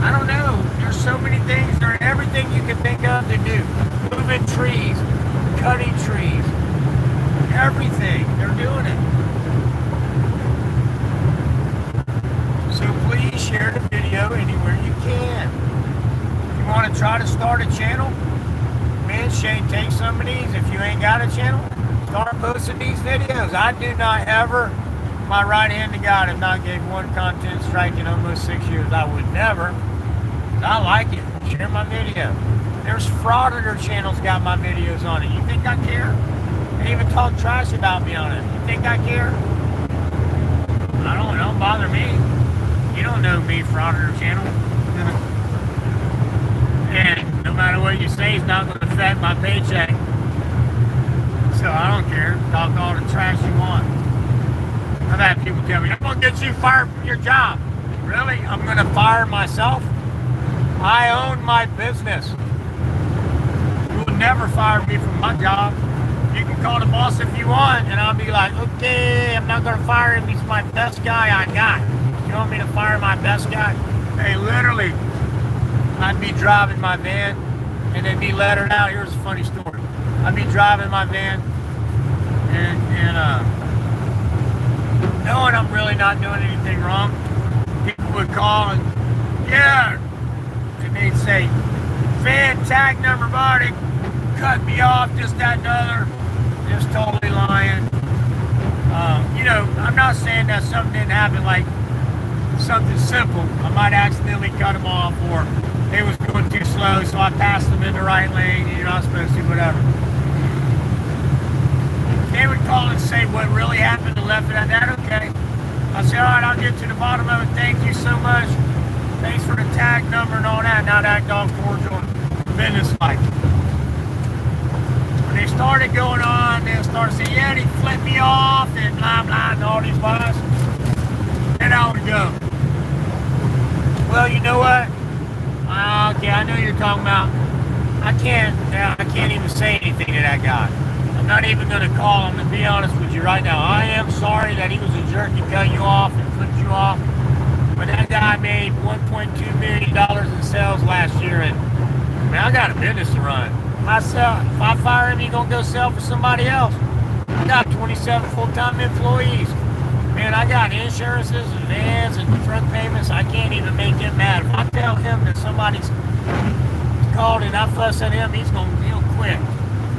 I don't know, there's so many things, there's everything you can think of to do. Moving trees, cutting trees, everything, they're doing it. So please share the video anywhere you can. If you want to try to start a channel, man, Shane, take some of these. If you ain't got a channel, start posting these videos. I do not ever, my right hand to God, have not gave one content strike in almost 6 years. I would never. I like it. Share my video. There's frauditor channels got my videos on it. You think I care? They even talk trash about me on it. You think I care? It don't bother me. You don't know me, frauditor channel. And no matter what you say, it's not going to affect my paycheck. So I don't care. Talk all the trash you want. I've had people tell me, I'm going to get you fired from your job. Really? I'm going to fire myself? I own my business. You will never fire me from my job. You can call the boss if you want, and I'll be like, okay, I'm not going to fire him. He's my best guy I got. You want me to fire my best guy? Hey, literally, I'd be driving my van, and they'd be lettered out. Here's a funny story. I'd be driving my van, and knowing I'm really not doing anything wrong, people would call and, yeah, and they'd say, van tag number body, cut me off, just that and other, just totally lying. You know, I'm not saying that something didn't happen, like something simple. I might accidentally cut them off, or they was going too slow, so I passed them in the right lane, and you're not supposed to, whatever. They would call and say what really happened and left it at that, okay. I said, all right, I'll get to the bottom of it. Thank you so much. Thanks for the tag number and all that. Now act all cordial and business-like. When they started going on, they started saying, yeah, he flipped me off and blah, blah, and all these lies. And I would go, well, you know what? Okay, I know you're talking about. I can't even say anything to that guy. I'm not even going to call him, to be honest with you right now. I am sorry that he was a jerk to cut you off and flipped you off. But that guy made $1.2 million in sales last year, and man, I got a business to run. If I fire him, he's going to go sell for somebody else. I got 27 full-time employees. Man, I got insurances and vans and truck payments. I can't even make him mad. If I tell him that somebody's called and I fuss at him, he'll quit.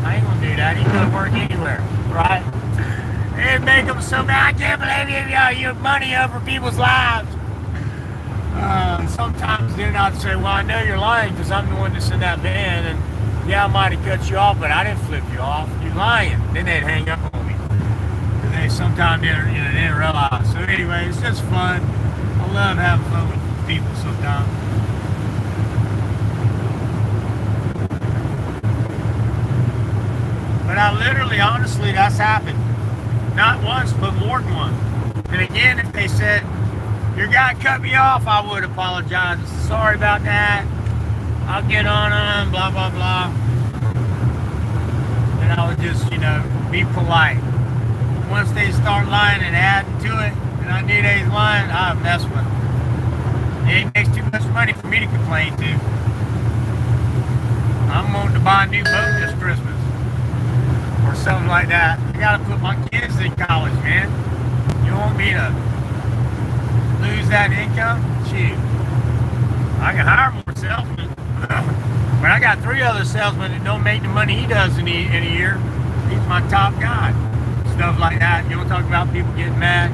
I ain't gonna do that. He's gonna work anywhere, right? It'd make him so mad. I can't believe you have money over people's lives. Sometimes then I'd say, well, I know you're lying because I'm the one that's in that van, and yeah, I might have cut you off, but I didn't flip you off. You're lying. Then they'd hang up on me. And they sometimes didn't realize. So anyway, it's just fun. I love having fun with people sometimes. But I literally, honestly, that's happened. Not once, but more than once. And again, if they said, your guy cut me off, I would apologize. Sorry about that. I'll get on him, blah, blah, blah. And I would just, be polite. Once they start lying and adding to it, and I knew they was lying, I would mess with them. It makes too much money for me to complain to. I'm wanting to buy a new boat this Christmas. Or something like that. I gotta put my kids in college, man. You want me to lose that income, shoot, I can hire more salesmen. But I got 3 other salesmen that don't make the money he does in a year. He's my top guy. Stuff like that. You don't talk about people getting mad.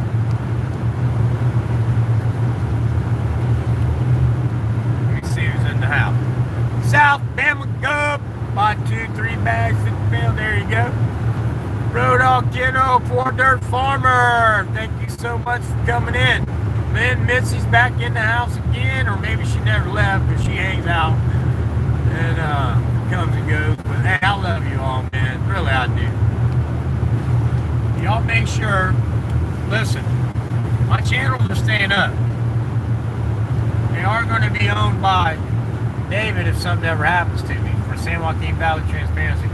Let me see who's in the house. South Bama Gub. Buy 2-3 bags at the field. There you go. Road Dog Kiddo, Poor Dirt Farmer. Thank you so much for coming in. Lynn Mitzi's back in the house again, or maybe she never left because she hangs out and comes and goes. But hey, I love you all, man. Really, I do. Y'all make sure, listen, my channels are staying up. They are going to be owned by David if something ever happens to me for San Joaquin Valley Transparency.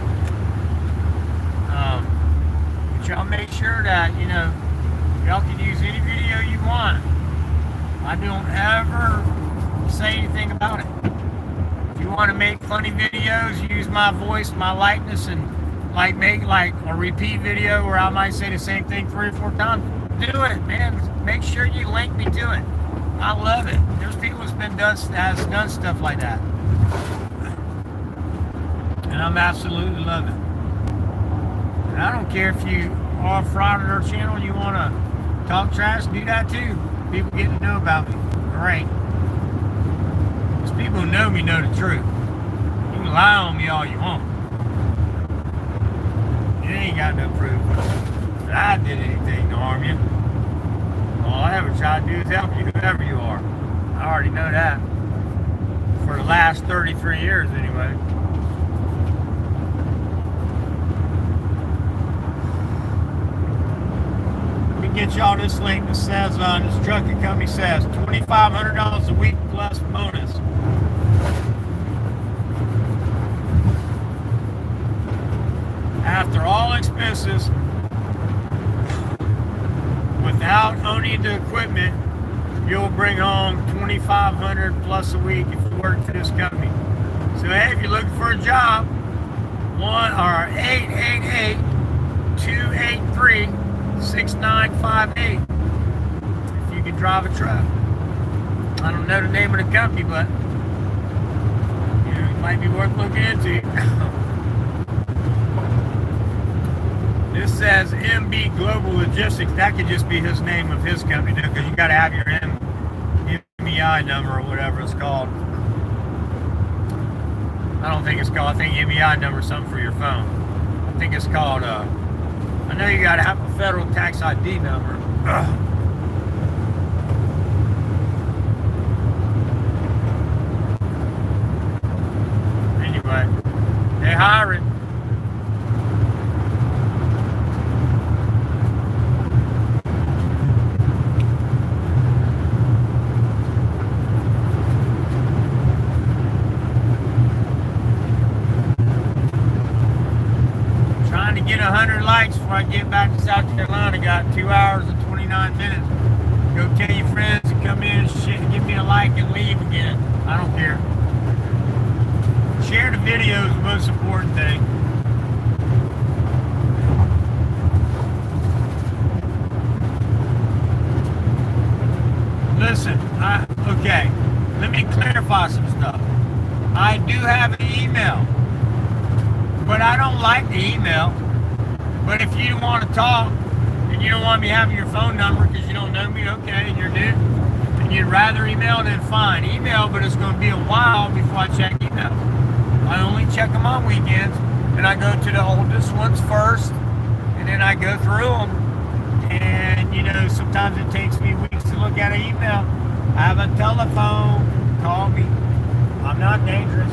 But y'all make sure that, you know, y'all can use any video you want. I don't ever say anything about it. If you want to make funny videos, use my voice, my likeness, and make like a repeat video where I might say the same thing 3 or 4 times. Do it, man. Make sure you link me to it. I love it. There's people that's done stuff like that, and I'm absolutely loving it. And I don't care if you are a fraud on our channel and you want to talk trash, do that too. People get to know about me. Great. Because people who know me know the truth. You can lie on me all you want. You ain't got no proof that I did anything to harm you. All I ever try to do is help you, whoever you are. I already know that. For the last 33 years, anyway. Let me get y'all this link that says, this trucking company says, $2,500 a week plus bonus. After all expenses, without owning the equipment, you'll bring home $2,500 plus a week if you work for this company. So hey, if you're looking for a job, 888-283-6958. If you can drive a truck. I don't know the name of the company, but you know, it might be worth looking into. This says MB Global Logistics. That could just be his name of his company, because you got to have your MEI number or whatever it's called. I don't think it's called. I think MEI number is something for your phone. I think it's called. I know you got to have a federal tax ID number. Anyway, they hiring. Get 100 likes before I get back to South Carolina. Got 2 hours and 29 minutes. Go tell your friends to come in and shit, give me a like and leave again. I don't care. Share the video is the most important thing. Listen, okay, let me clarify some stuff. I do have an email, but I don't like the email. But if you want to talk and you don't want me having your phone number because you don't know me, okay, and you're new, and you'd rather email, then fine. Email, but it's going to be a while before I check email. I only check them on weekends, and I go to the oldest ones first, and then I go through them. And, you know, sometimes it takes me weeks to look at an email. I have a telephone. Call me. I'm not dangerous.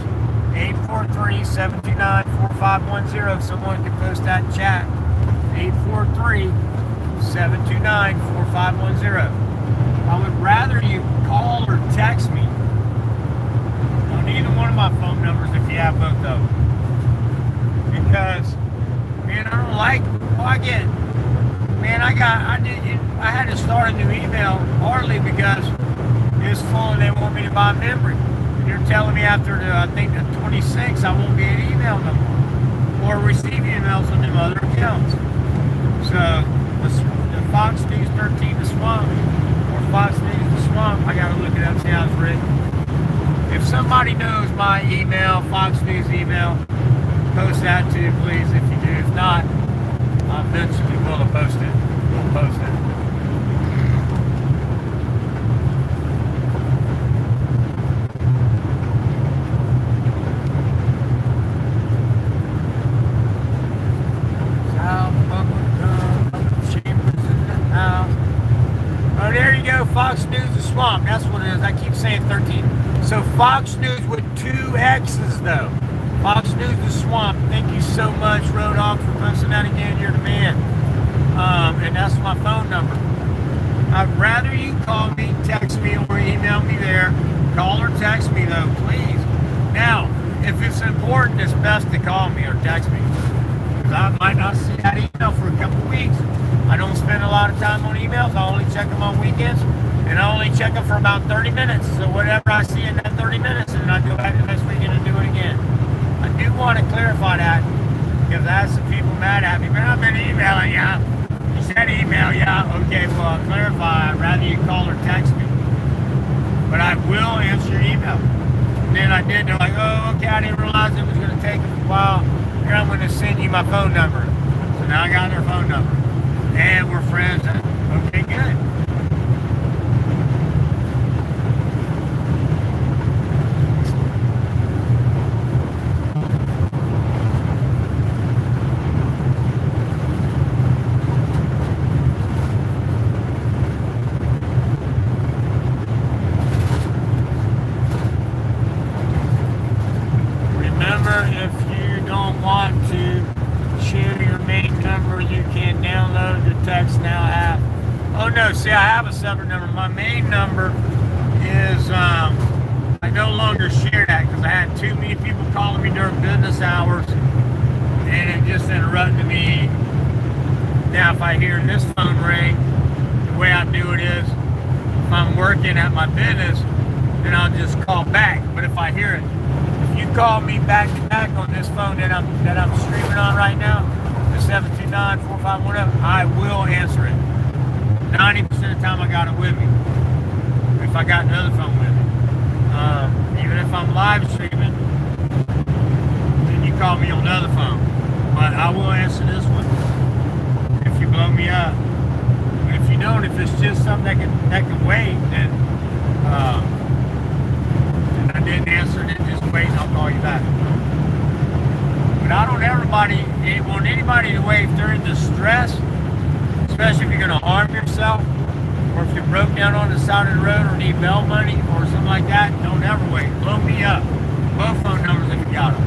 843-729-4510. Someone can post that in chat. 843-729-4510. I would rather you call or text me on either one of my phone numbers if you have both of them. Because, man, I don't like, I had to start a new email partly because it's full and they want me to buy memory. You're telling me after I think the 26th, I won't get an email no more, or receive emails on them other accounts. So the Fox News 13 The Swamp or Fox News somebody knows my email, Fox News email, post that too, please, if you do. If not, I eventually will post it. We'll post it. Oh, there you go, Fox News the Swamp. That's what it is. I keep saying 13. So Fox News with 2 X's though. Fox News the Swamp. Thank you so much, Road Dogg, for posting that again. You're the man. And that's my phone number. I'd rather you call me, text me, or email me there. Call or text me though, please. Now, if it's important, it's best to call me or text me. Because I might not see that email for a couple weeks. I don't spend a lot of time on emails. I only check them on weekends, and I only check them for about 30 minutes. So whatever I see in that 30 minutes, and I go back the next weekend and do it again. I do want to clarify that, because I had some people mad at me, but I've been emailing you. You said email, yeah. Okay, well, I'll clarify. I'd rather you call or text me. But I will answer your email. And then I did. They're like, oh, okay, I didn't realize it was going to take a while. Here, I'm going to send you my phone number. So now I got their phone number. And we're friends. Okay, good. Remember, if you don't want to share your main number, you can download the Text Now app. Oh no, see, I have a separate number. My main number is, I no longer share that because I had too many people calling me during business hours, and it just interrupted me. Now, if I hear this phone ring, the way I do it is, if I'm working at my business, then I'll just call back. But if I hear it, if you call me back to back on this phone that I'm streaming on right now, the 729-4510, I will answer it. 90% of the time I got it with me. If I got another phone with me. Even if I'm live streaming, then you call me on the other phone. But I will answer this one if you blow me up. And if you don't, if it's just something that can wait, then and I didn't answer it, just wait and I'll call you back. But I don't want anybody to wait during the stress, especially if you're going to harm yourself, or if you're broke down on the side of the road or need bail money or something like that. Don't ever wait. Blow me up. Both phone numbers if you got them.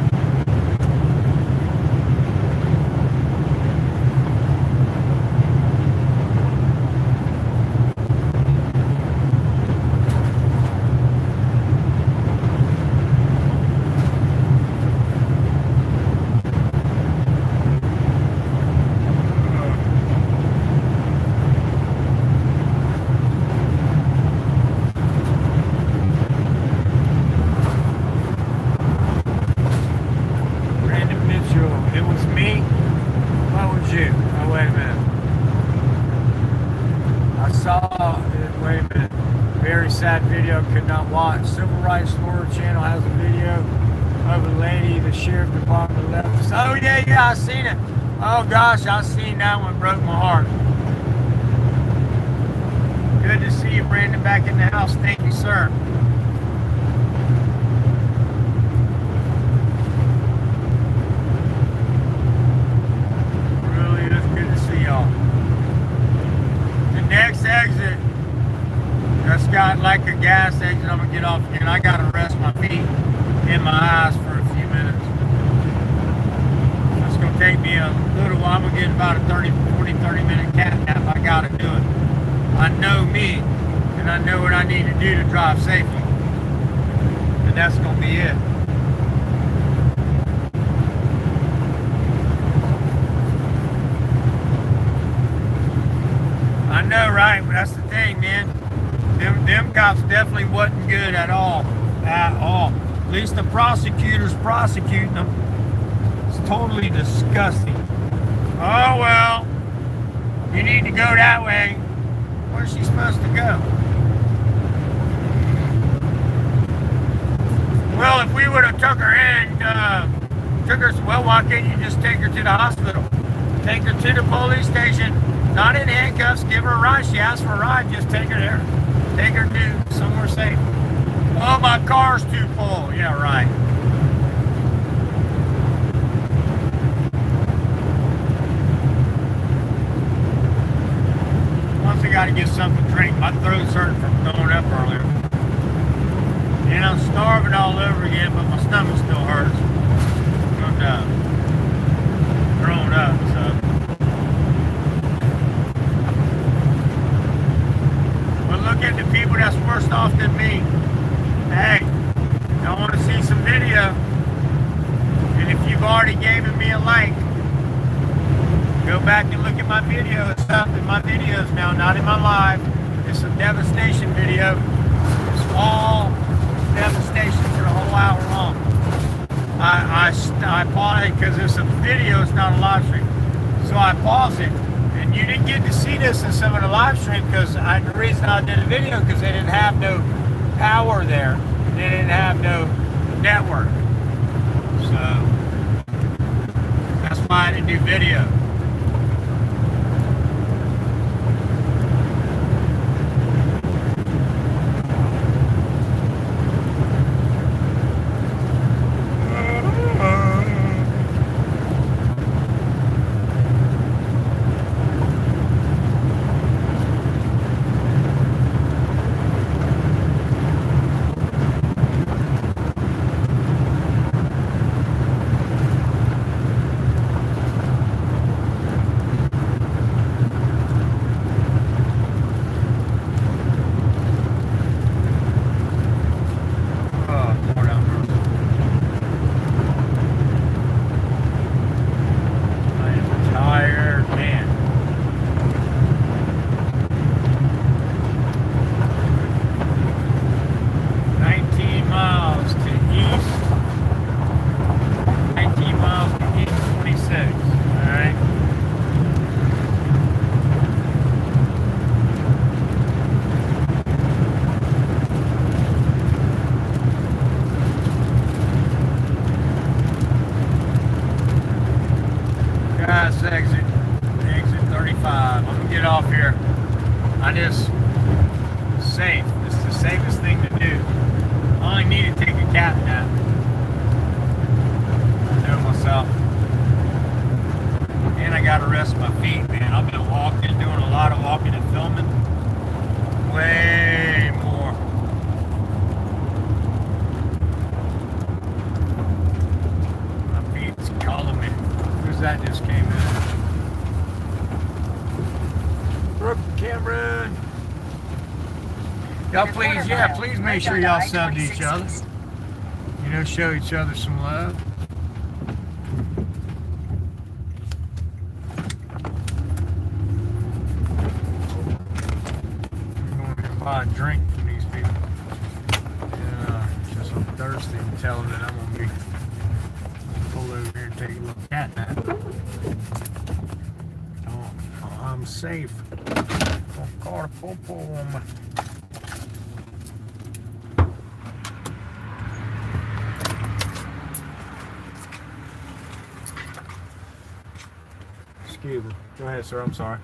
Sad video, could not watch. Civil Rights Lawyer channel has a video of a lady the sheriff department left. Oh yeah, I seen it. Oh gosh, I seen that one, broke my heart. Good to see you, Brandon, back in the house. Thank you, sir. Really is good to see y'all. The next exit, that's got like a gas exit. I'm gonna get off here and I gotta rest my feet and my eyes for a few minutes. It's gonna take me a little while. I'm gonna get about a 30 minute cat nap. I gotta do it. I know me, and I know what I need to do to drive safely. And that's gonna be it. I know, right? But that's the thing, man. Them cops definitely wasn't good at all. At all. At least the prosecutors prosecuting them. It's totally disgusting. Oh, well. You need to go that way. Where's she supposed to go? Well, if we would have took her in, well, why can't you just take her to the hospital? Take her to the police station, not in handcuffs, give her a ride. She asked for a ride, just take her there. Take her to somewhere safe. Oh, my car's too full. Yeah, right. Once I got to get something to drink. My throat's hurting from throwing up earlier. And I'm starving all over again, but my stomach still hurts. I'm throwing up, so. But look at the people that's worse off than me. Hey, I want to see some video. And if you've already given me a like, go back and look at my video. It's up in my videos now, not in my live. It's a Devastation video. It's all Devastation for the whole hour long. I pause it because it's a video, it's not a live stream. So I pause it. And you didn't get to see this in some of the live stream because the reason I did a video because they didn't have no power there. They didn't have no network. So that's why I didn't do video. Exit 35. I'm gonna get off here. Safe. It's the safest thing to do. I only need to take a cat nap. I know myself. And I gotta rest my feet, man. I've been walking, doing a lot of walking and filming. Way more. My feet's calling me. Who's that just came in? Brooke Cameron. Y'all please make sure y'all sub to each other. You know, show each other some love. I'm going to buy a drink from these people. Yeah, just I'm thirsty and tell them that I'm going to pull over here and take a little cat nap. I'm safe. Don't call the popo on me. Excuse me. Go ahead, sir. I'm sorry.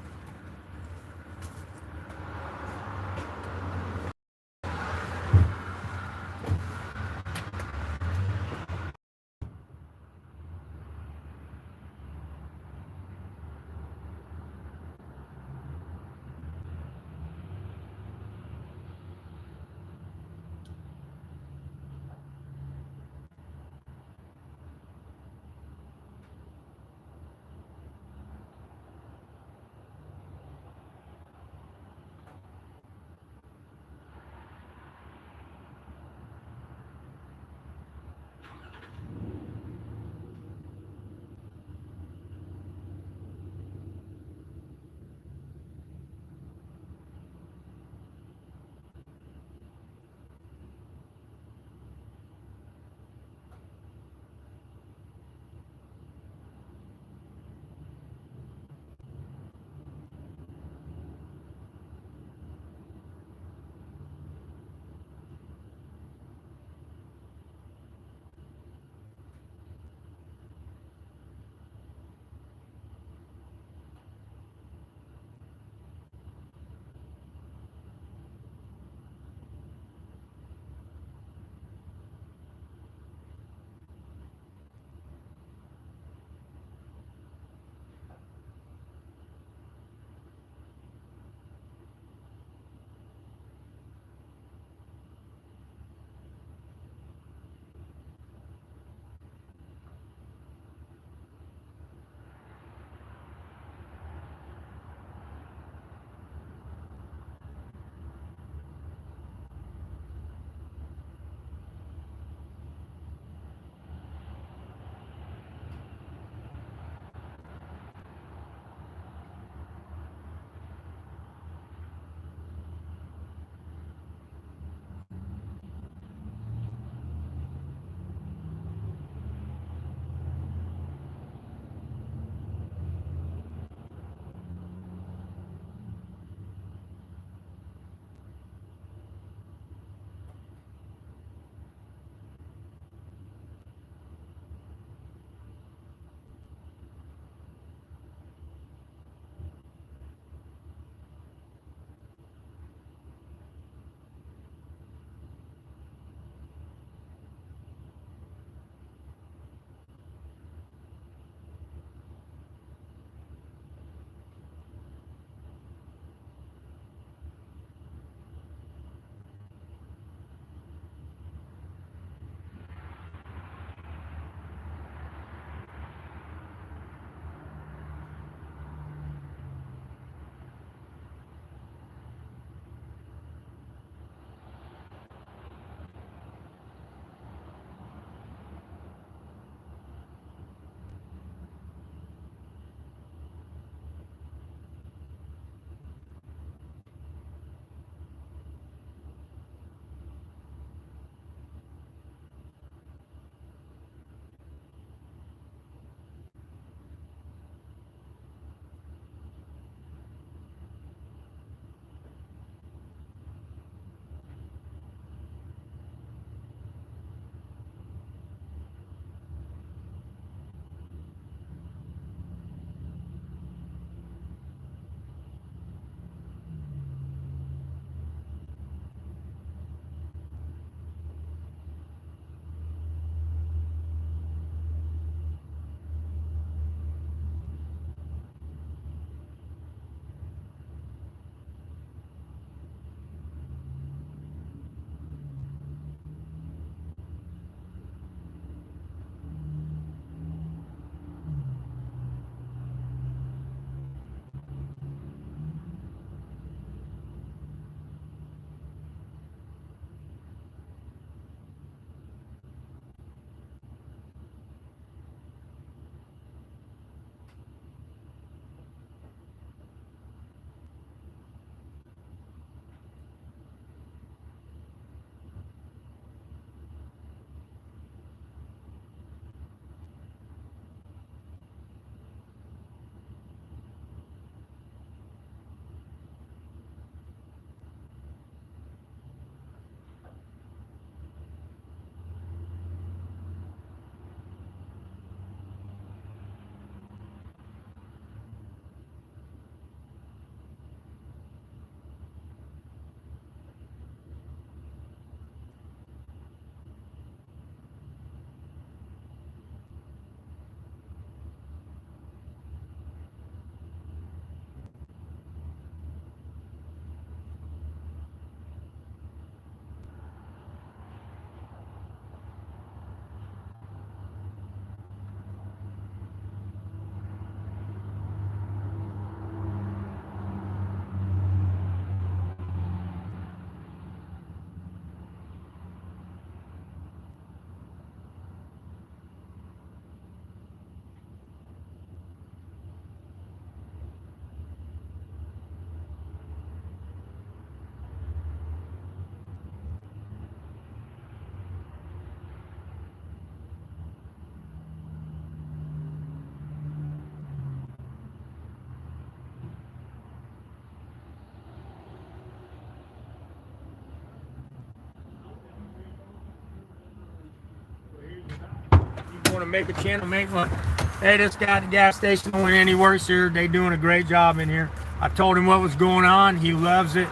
make a channel, make one. Hey, this guy at the gas station, when he works here, they doing a great job in here. I told him what was going on. He loves it.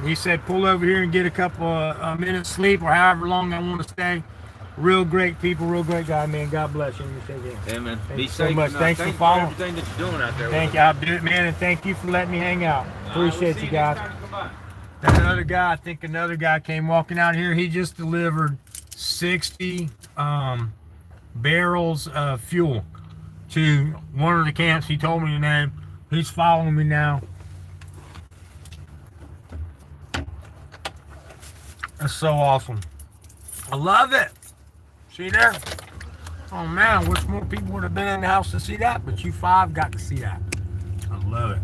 He said, pull over here and get a couple of minutes sleep or however long I want to stay. Real great people, real great guy, man. God bless you. Yeah, man. Thank Be you so safe. much. And, Thanks for thanks following. everything that you're doing out there. Thank you. I'll do it, man. And thank you for letting me hang out. Appreciate We'll see you guys. next time you come by. Another guy, I think another guy came walking out here. He just delivered 60 barrels of fuel to one of the camps. He told me the name. He's following me now. That's so awesome. I love it. See there? Oh man, I wish more people would have been in the house to see that, but you 5 got to see that. I love it.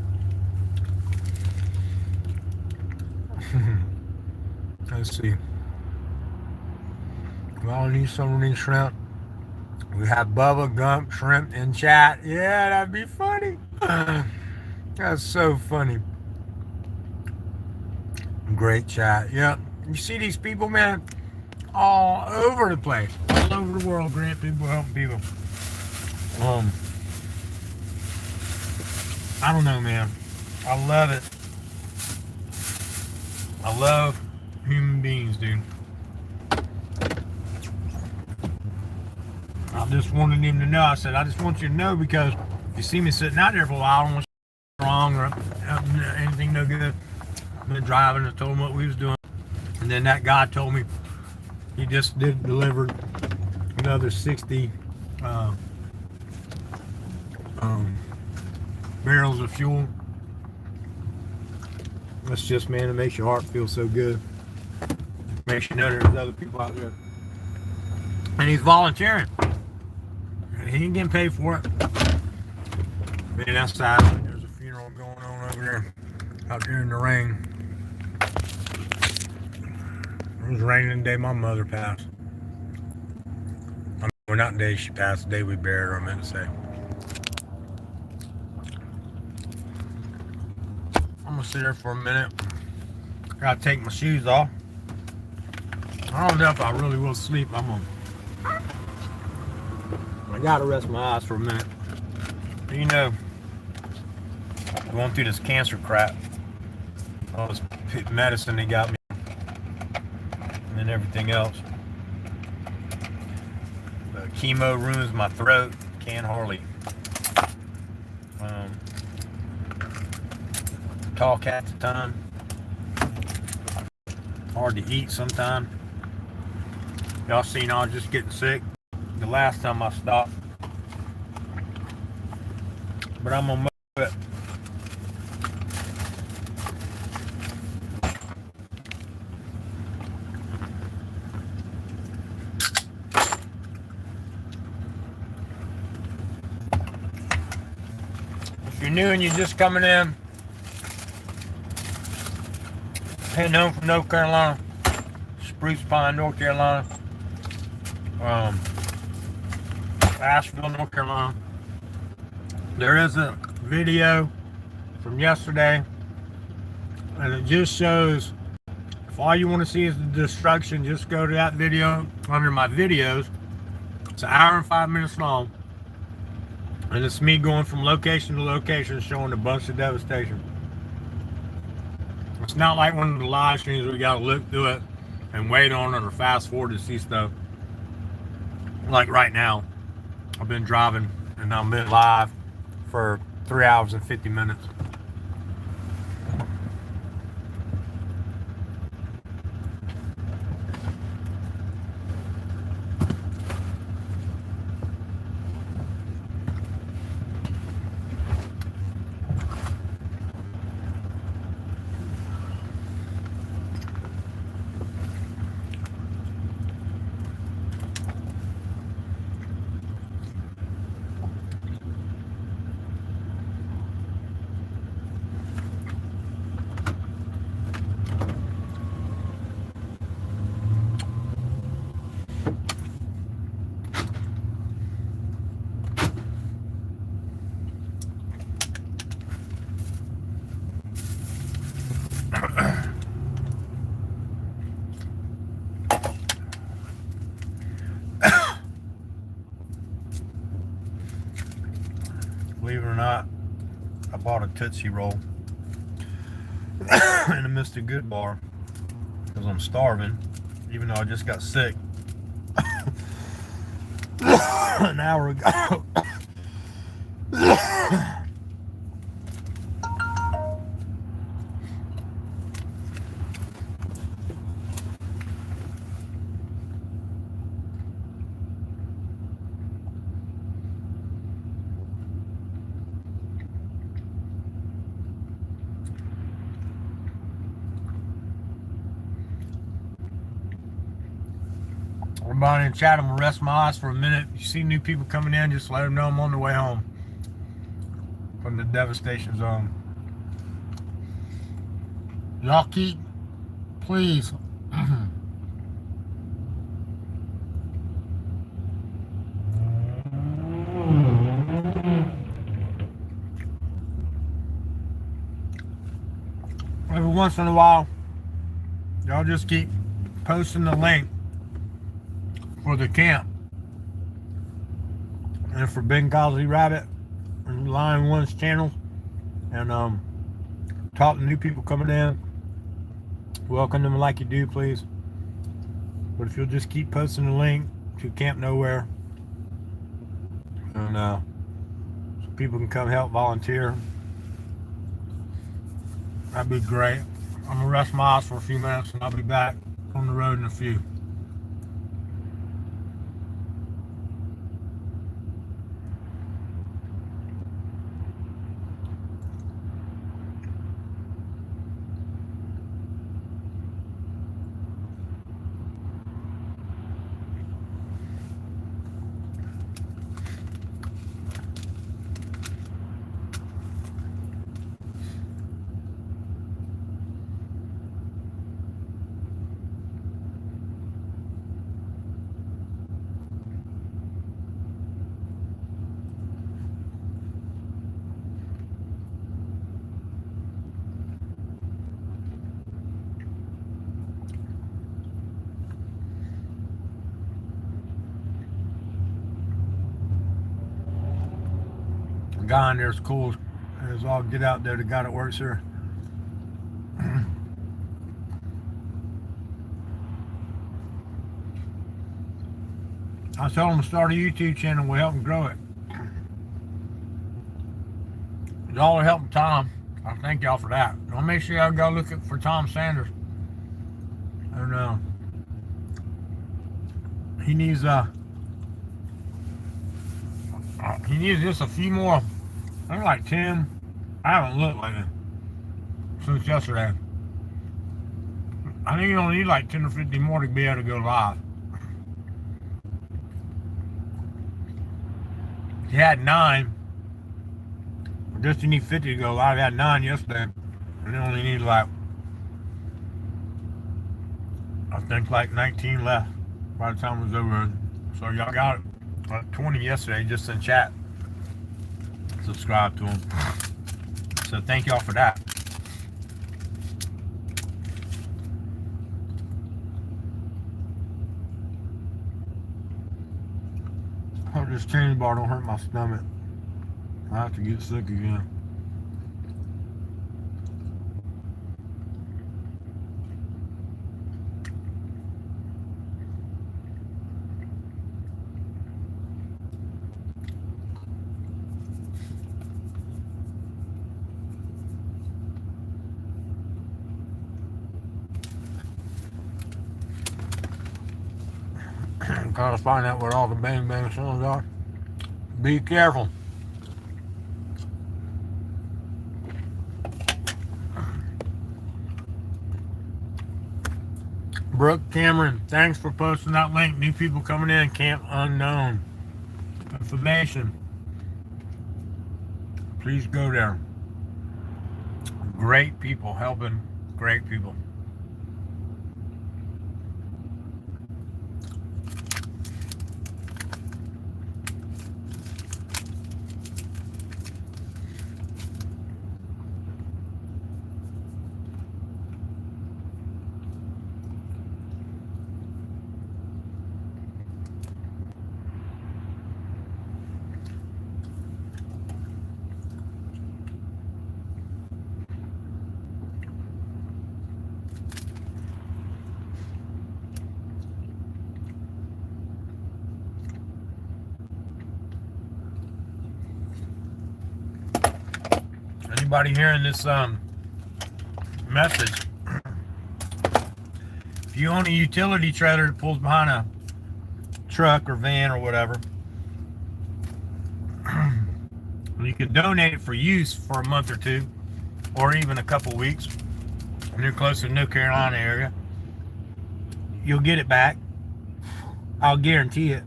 Let's see. We all need some of these shrimp. We have Bubba Gump shrimp in chat. Yeah, that'd be funny. That's so funny. Great chat. Yep. You see these people, man, all over the place, all over the world. Great people helping people. I don't know, man. I love it. I love human beings, dude. I just wanted him to know. I said, I just want you to know because if you see me sitting out there for a while, I don't want you wrong or anything no good. I've been driving and told him what we was doing. And then that guy told me he just delivered another 60 barrels of fuel. That's just, man, it makes your heart feel so good. Makes you know there's other people out there. And he's volunteering. And he ain't getting paid for it. Man, that's sad. There's a funeral going on over there, out there in the rain. It was raining the day my mother passed. Well, not the day she passed, the day we buried her, I meant to say. I'm gonna sit there for a minute. Gotta take my shoes off. I don't know if I really will sleep. I gotta rest my eyes for a minute. You know, going through this cancer crap, all this medicine they got me, and everything else. The chemo ruins my throat. Can't hardly talk half the time. Hard to eat sometimes. Y'all seen I was just getting sick the last time I stopped. But I'm gonna move it. If you're new and you're just coming in, heading home from North Carolina, Spruce Pine, North Carolina, Asheville, North Carolina. There is a video from yesterday, and it just shows, if all you want to see is the destruction, just go to that video under my videos. It's an hour and 5 minutes long, and it's me going from location to location showing a bunch of devastation. It's not like one of the live streams where you gotta look through it and wait on it or fast forward to see stuff. Like right now, I've been driving and I've been live for 3 hours and 50 minutes. Tootsie Roll in the Mr. Good bar because I'm starving, even though I just got sick an hour ago. Everybody in chat, I'm gonna rest my eyes for a minute. If you see new people coming in, just let them know I'm on the way home from the Devastation zone. Y'all keep, please. Every once in a while, y'all just keep posting the link for the camp and for Benghazi Rabbit and Lion One's channel, and talk to new people coming in. Welcome them like you do, please. But if you'll just keep posting the link to Camp Nowhere, and so people can come help volunteer, that'd be great. I'm gonna rest my eyes for a few minutes and I'll be back on the road in a few. The guy in there's cool as all get out there, the guy that works here. I told him to start a YouTube channel. We'll help him grow it. Y'all are helping Tom. I thank y'all for that. I'll make sure y'all go look for Tom Sanders. And he needs just a few more. I think like 10. I haven't looked lately since yesterday. I think you only need like 10 or 50 more to be able to go live. He had 9. Just you need 50 to go live. He had 9 yesterday. And you only need like, I think like 19 left by the time it was over. So y'all got it. 20 yesterday just in chat. Subscribe to him. So thank y'all for that. Hope this candy bar don't hurt my stomach. I have to get sick again. Gotta find out where all the bang bang songs are. Be careful. Brooke Cameron, thanks for posting that link. New people coming in, Camp Unknown. Information. Please go there. Great people helping great people. anybody hearing this message, if you own a utility trailer that pulls behind a truck or van or whatever, you can donate it for use for a month or two, or even a couple weeks, and you're close to the North Carolina area, you'll get it back. I'll guarantee it.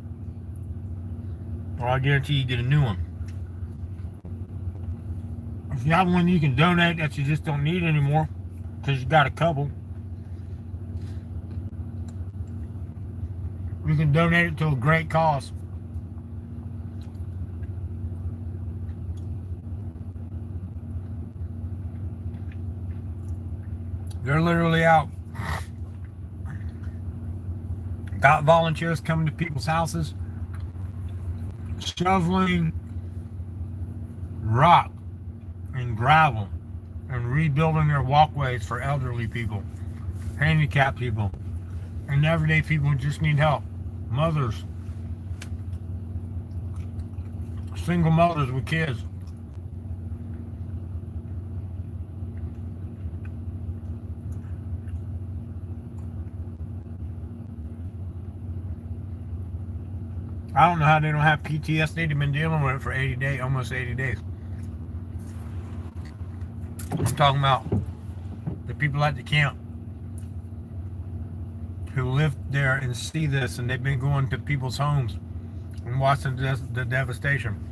Or I'll guarantee you get a new one. If you have one you can donate that you just don't need anymore because you got a couple, you can donate it to a great cause. They're literally out. Got volunteers coming to people's houses, shoveling rock and gravel and rebuilding their walkways for elderly people, handicapped people, and everyday people who just need help. Mothers, single mothers with kids. I don't know how they don't have PTSD. They've been dealing with it for 80 days, almost 80 days. I'm talking about the people at the camp who live there and see this, and they've been going to people's homes and watching the devastation.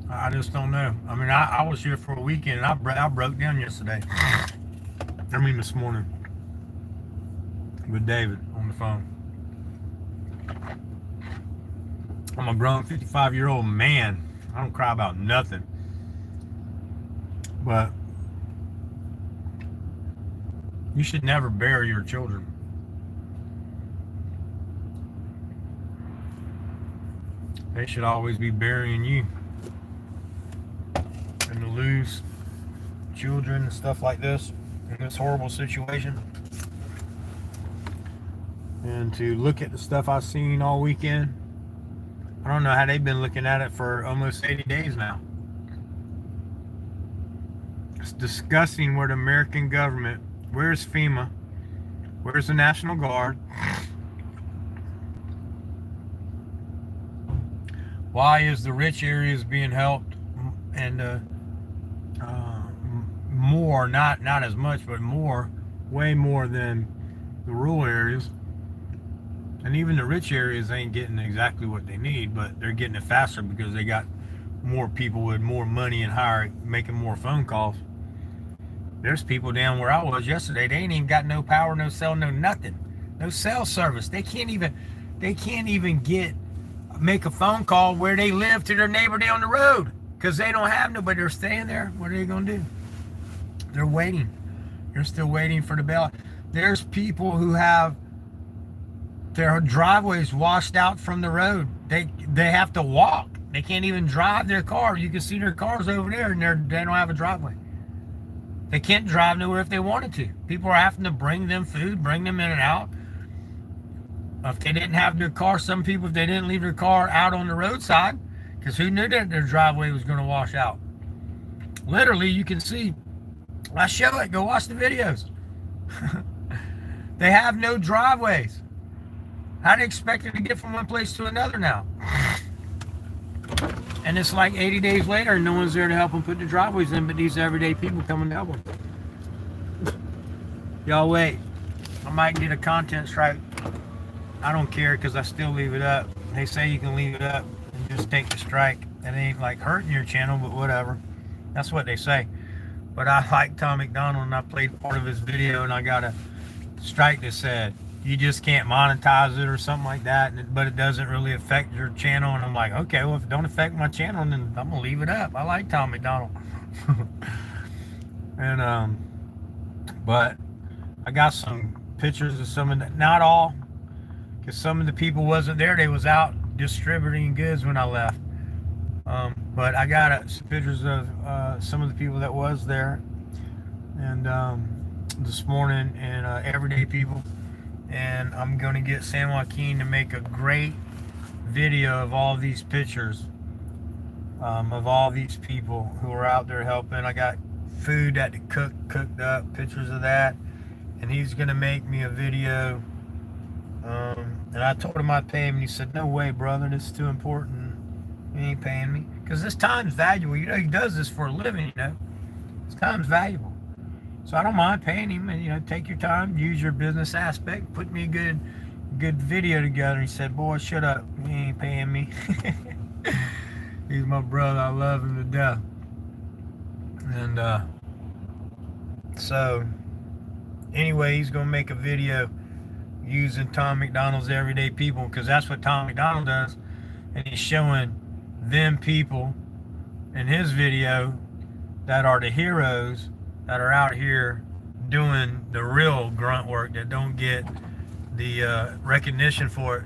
I just don't know. I mean, I was here for a weekend, and I broke down yesterday. I mean, this morning with David on the phone. I'm a grown 55-year-old man. I don't cry about nothing. But you should never bury your children. They should always be burying you. And to lose children and stuff like this in this horrible situation, and to look at the stuff I've seen all weekend, I don't know how they've been looking at it for almost 80 days now. It's disgusting where the American government, where's FEMA, where's the National Guard, why is the rich areas being helped, and more, not as much, but more, way more than the rural areas. And even the rich areas ain't getting exactly what they need, but they're getting it faster because they got more people with more money and making more phone calls. There's people down where I was yesterday, they ain't even got no power, no cell, no nothing. No cell service. They can't even make a phone call where they live to their neighbor down the road because they don't have nobody. They're staying there. What are they going to do? They're waiting. They're still waiting for the bailout. There's people who have their driveways washed out from the road. They have to walk. They can't even drive their car. You can see their cars over there, and they don't have a driveway. They can't drive nowhere if they wanted to. People are having to bring them food, bring them in and out. If they didn't have their car, some people, if they didn't leave their car out on the roadside, because who knew that their driveway was going to wash out? Literally, you can see. I show it. Go watch the videos. They have no driveways. How do you expect it to get from one place to another now? And it's like 80 days later, and no one's there to help them put the driveways in, but these everyday people coming to help them. Y'all wait. I might get a content strike. I don't care because I still leave it up. They say you can leave it up and just take the strike. It ain't like hurting your channel, but whatever. That's what they say. But I like Tom McDonald, and I played part of his video, and I got a strike that said, you just can't monetize it or something like that, but it doesn't really affect your channel. And I'm like, okay, well, if it don't affect my channel, then I'm gonna leave it up. I like Tom McDonald. And but I got some pictures of some of the, not all, because some of the people wasn't there. They was out distributing goods when I left. But I got some pictures of some of the people that was there, and this morning, and everyday people. And I'm going to get San Joaquin to make a great video of all these pictures of all these people who are out there helping. I got food that cooked up, pictures of that, and he's gonna make me a video. And I told him I'd pay him, and he said, "No way, brother. This is too important. He ain't paying me because this time's valuable. You know, he does this for a living. You know, this time's valuable. So I don't mind paying him. And you know, take your time, use your business aspect, put me a good video together." He said, "Boy, shut up. He ain't paying me." He's my brother. I love him to death. And so anyway, he's gonna make a video using Tom McDonald's Everyday People, because that's what Tom McDonald does, and he's showing them people in his video that are the heroes that are out here doing the real grunt work, that don't get the recognition for it.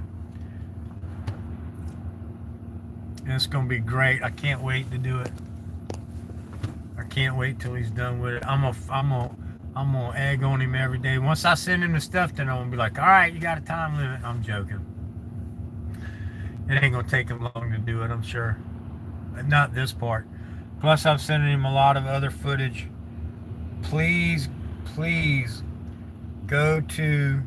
And it's gonna be great. I can't wait to do it. I can't wait till he's done with it. I'm gonna egg on him every day. Once I send him the stuff, then I'm gonna be like, all right, you got a time limit. I'm joking. It ain't gonna take him long to do it, I'm sure. But not this part. Plus, I'm sending him a lot of other footage. Please go to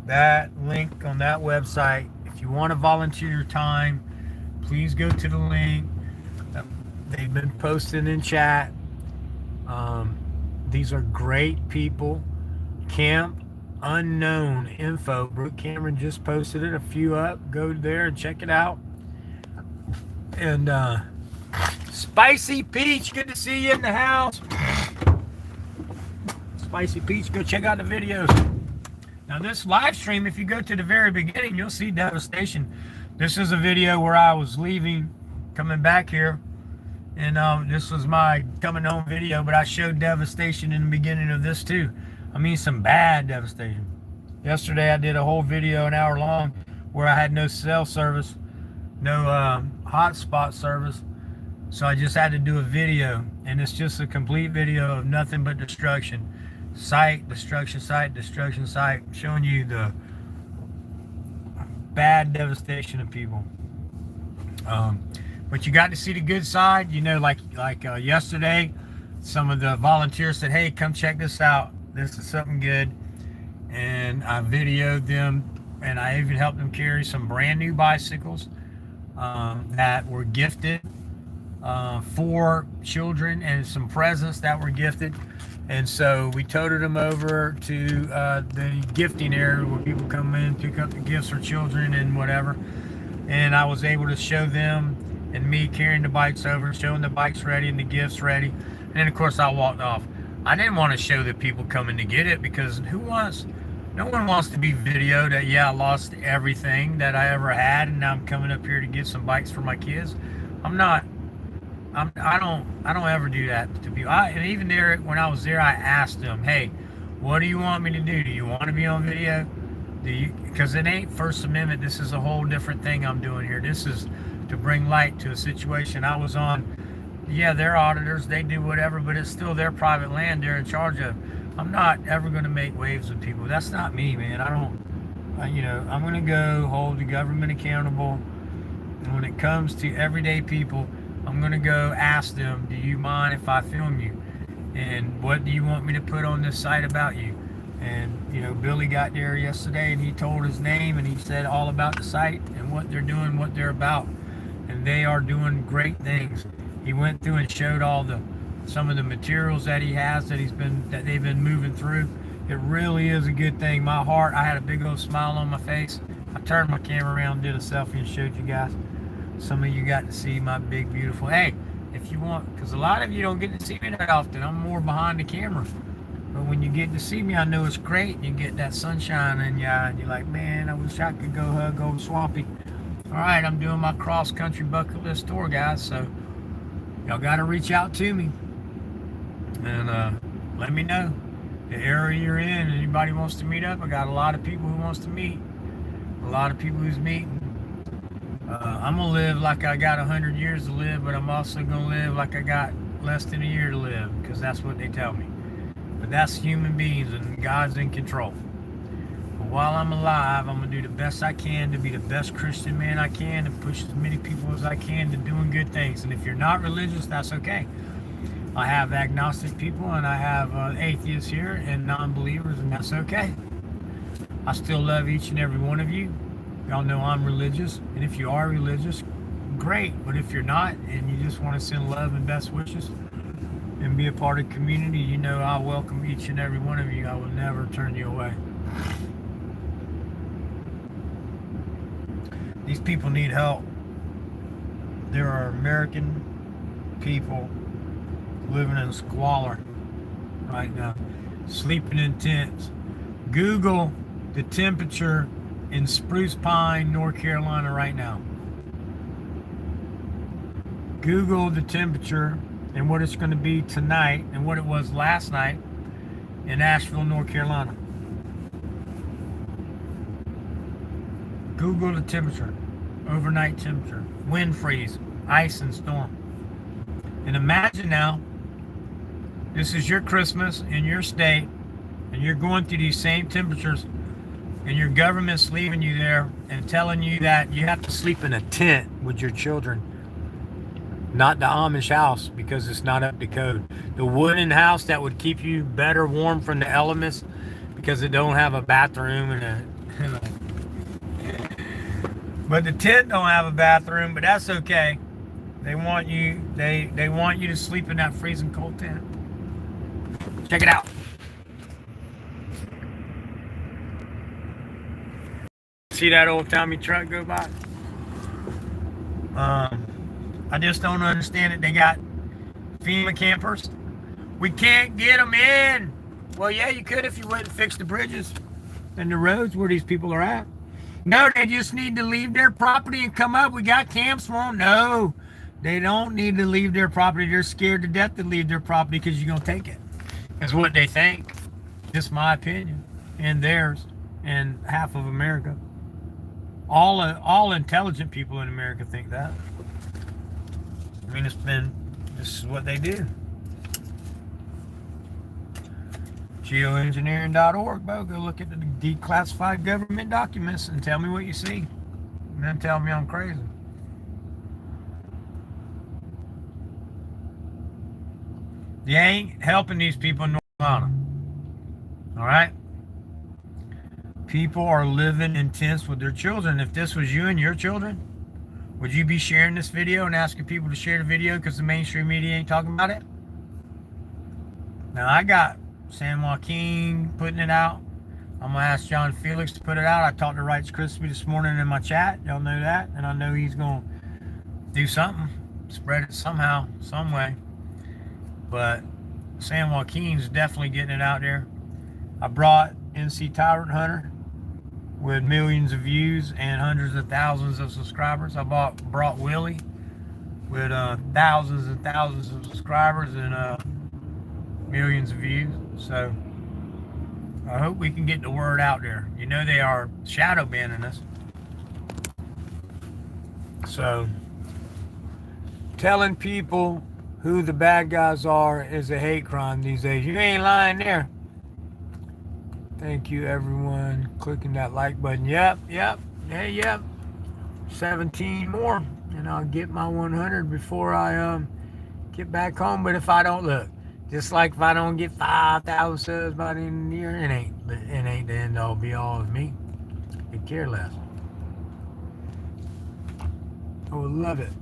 that link on that website. If you want to volunteer your time, please go to the link. They've been posting in chat. These are great people. Camp Unknown info. Brooke Cameron just posted it, a few up. Go there and check it out. And Spicy Peach, good to see you in the house. Spicy Peach, go check out the videos. Now this live stream, if you go to the very beginning, you'll see Devastation. This is a video where I was leaving, coming back here. And this was my coming home video, but I showed Devastation in the beginning of this too. I mean, some bad Devastation. Yesterday I did a whole video, an hour long, where I had no cell service, no hotspot service. So I just had to do a video, and it's just a complete video of nothing but destruction. Site, destruction, site, showing you the bad devastation of people. But you got to see the good side, you know, like yesterday, some of the volunteers said, "Hey, come check this out. This is something good." And I videoed them, and I even helped them carry some brand new bicycles that were gifted for children, and some presents that were gifted. And so we toted them over to the gifting area where people come in, pick up the gifts for children and whatever. And I was able to show them, and me carrying the bikes over, showing the bikes ready and the gifts ready. And then of course I walked off. I didn't want to show the people coming to get it, because no one wants to be videoed that, yeah, I lost everything that I ever had and now I'm coming up here to get some bikes for my kids. I don't ever do that to people. And even there, when I was there, I asked them, "Hey, what do you want me to do? Do you want to be on video? Because it ain't First Amendment. This is a whole different thing I'm doing here. This is to bring light to a situation I was on. Yeah, they're auditors, they do whatever, but it's still their private land they're in charge of. I'm not ever going to make waves with people. That's not me, man. I'm going to go hold the government accountable. And when it comes to everyday people, I'm going to go ask them, do you mind if I film you? And what do you want me to put on this site about you? And, you know, Billy got there yesterday, and he told his name, and he said all about the site and what they're doing, what they're about. And they are doing great things. He went through and showed some of the materials that he has that they've been moving through. It really is a good thing. My heart, I had a big old smile on my face. I turned my camera around, did a selfie, and showed you guys. Some of you got to see my big, beautiful, hey, if you want, because a lot of you don't get to see me that often. I'm more behind the camera. But when you get to see me, I know it's great. You get that sunshine in your eye, and you're like, man, I wish I could go hug old Swampy. All right, I'm doing my cross-country bucket list tour, guys, so y'all got to reach out to me and let me know the area you're in. Anybody wants to meet up, I got a lot of people who wants to meet, a lot of people who's meeting. I'm going to live like I got 100 years to live, but I'm also going to live like I got less than a year to live, because that's what they tell me. But that's human beings, and God's in control. while I'm alive, I'm going to do the best I can to be the best Christian man I can and push as many people as I can to doing good things. And if you're not religious, that's okay. I have agnostic people and I have atheists here and non-believers, and that's okay. I still love each and every one of you. Y'all know I'm religious, and if you are religious, great. But if you're not and you just want to send love and best wishes and be a part of the community, you know I welcome each and every one of you. I will never turn you away. These people need help. There are American people living in squalor right now, sleeping in tents. Google the temperature in Spruce Pine, North Carolina right now. Google the temperature and what it's going to be tonight and what it was last night in Asheville, North Carolina. Google the temperature, overnight temperature, wind freeze, ice and storm. And imagine now, this is your Christmas in your state, and you're going through these same temperatures, and your government's leaving you there and telling you that you have to sleep in a tent with your children. Not the Amish house, because it's not up to code. The wooden house that would keep you better warm from the elements, because it don't have a bathroom and a but the tent don't have a bathroom, but that's okay. They want you to sleep in that freezing cold tent. Check it out. See that old Tommy truck go by? I just don't understand it. They got FEMA campers. We can't get them in. Well, yeah, you could if you wouldn't fix the bridges and the roads where these people are at. No, they just need to leave their property and come up. We got camps for them. No, they don't need to leave their property. They're scared to death to leave their property because you're going to take it. That's what they think. Just my opinion and theirs and half of America. All intelligent people in America think that. I mean, this is what they do. Geoengineering.org, Bo. Go look at the declassified government documents and tell me what you see. And then tell me I'm crazy. You ain't helping these people in North Carolina. Alright? People are living in tents with their children. If this was you and your children, would you be sharing this video and asking people to share the video because the mainstream media ain't talking about it? Now, I got San Joaquin putting it out. I'm going to ask John Felix to put it out. I talked to Rights Crispy this morning in my chat. Y'all know that. And I know he's going to do something. Spread it somehow, some way. But San Joaquin's definitely getting it out there. I brought NC Tyrant Hunter with millions of views and hundreds of thousands of subscribers. I brought Willie with thousands and thousands of subscribers and millions of views. So I hope we can get the word out there. You know they are shadow banning us. So telling people who the bad guys are is a hate crime these days. You ain't lying there. Thank you, everyone, clicking that like button. Yep. Hey, yep. 17 more, and I'll get my 100 before I get back home. But if I don't, look, just like if I don't get 5,000 subs by the end of the year, it ain't the end all be all of me. I could care less. I would love it,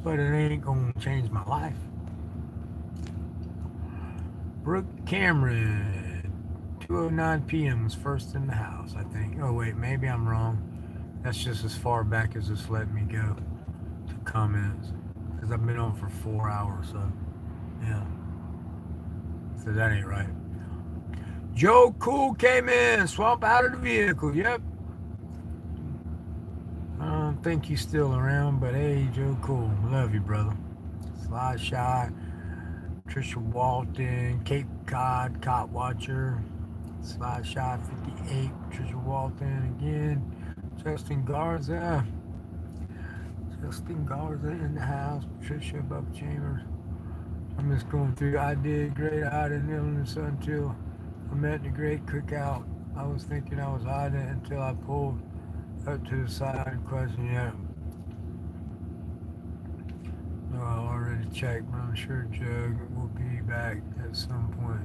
but it ain't gonna change my life. Brooke Cameron. 2:09 p.m. was first in the house, I think. Oh, wait, maybe I'm wrong. That's just as far back as it's letting me go to comments. Because I've been on for 4 hours, so, yeah. So that ain't right. Joe Cool came in. Swamp out of the vehicle. Yep. I don't think he's still around, but hey, Joe Cool. Love you, brother. Slide Shy. Trisha Walton. Cape Cod. Cop Watcher. Slide Shot 58, Trisha Walton again, Justin Garza in the house, Patricia above Chambers. I'm just going through. I did great out in Illinois until I met the great cookout. I was thinking I was hiding it until I pulled up to the side and questioned you. No, I already checked, but I'm sure Jug will be back at some point.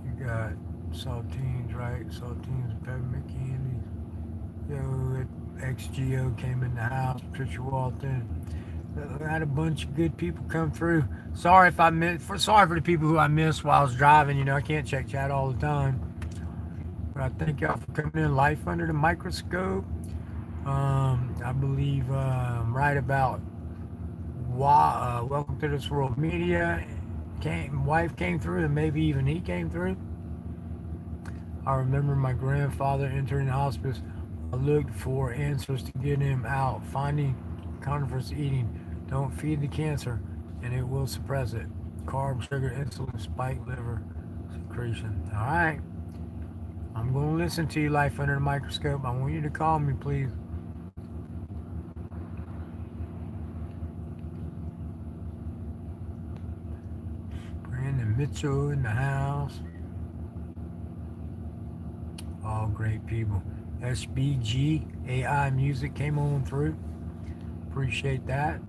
You got saltines, right? Saltines and peppermint candies. Yo, XGO came in the house. Patricia walked in. I had a bunch of good people come through. Sorry if I missed. Sorry for the people who I missed while I was driving. You know, I can't check chat all the time. But I thank y'all for coming in. Life under the microscope. I believe right about welcome to this world media. Wife came through, and maybe even he came through. I remember my grandfather entering the hospice. I looked for answers to get him out. Finding carnivorous eating. Don't feed the cancer, and it will suppress it. Carb, sugar, insulin, spike liver secretion. All right. I'm going to listen to you, Life Under the Microscope. I want you to call me, please. Brandon Mitchell in the house. All great people. SBG AI Music came on through. Appreciate that.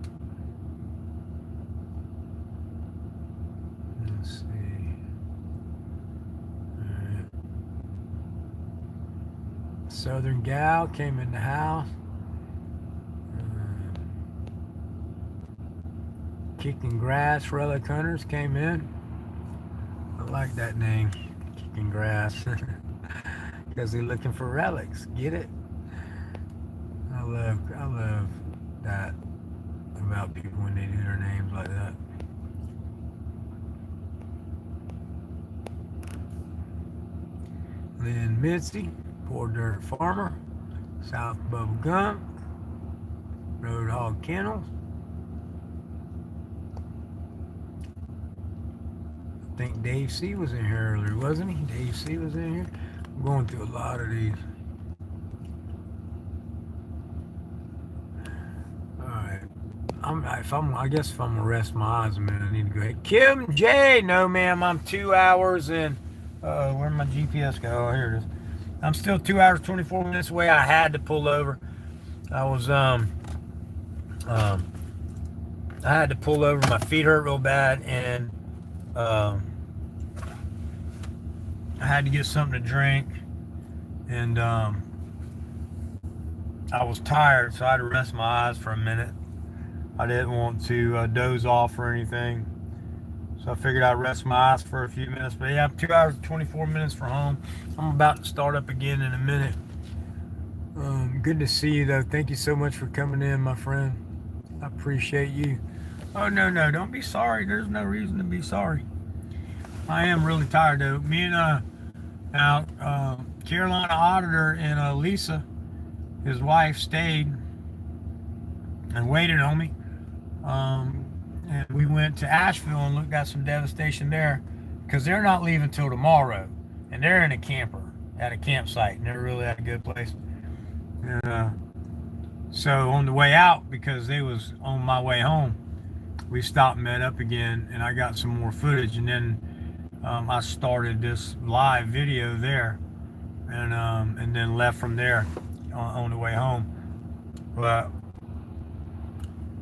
Let's see. All right. Southern Gal came in the house. Kicking Grass Relic Hunters came in. I like that name, Kicking Grass, because they're looking for relics. Get it? I love that about people when they do their names like that. Lynn Mitzi, Poor Dirt Farmer, South Bubble Gum, Roadhog Kennels. I think Dave C was in here earlier, wasn't he? Dave C was in here. I'm going through a lot of these. Alright. I guess if I'm gonna rest my eyes a minute, I need to go ahead. Kim J, no ma'am, I'm 2 hours and where'd my GPS go? Oh, here it is. I'm still 2 hours 24 minutes away. I had to pull over. I was I had to pull over. My feet hurt real bad, and I had to get something to drink, and I was tired, so I had to rest my eyes for a minute. I didn't want to doze off or anything, so I figured I'd rest my eyes for a few minutes. But yeah, I'm 2 hours and 24 minutes from home. I'm about to start up again in a minute. Good to see you, though. Thank you so much for coming in, my friend. I appreciate you. Oh, no, don't be sorry. There's no reason to be sorry. I am really tired, though. Me and Carolina Auditor and Lisa, his wife, stayed and waited on me. And we went to Asheville and looked at some Devastation there, because they're not leaving till tomorrow, and they're in a camper at a campsite, and they're really at a good place. And so on the way out, because they was on my way home, we stopped and met up again, and I got some more footage, and then I started this live video there, and then left from there on the way home. But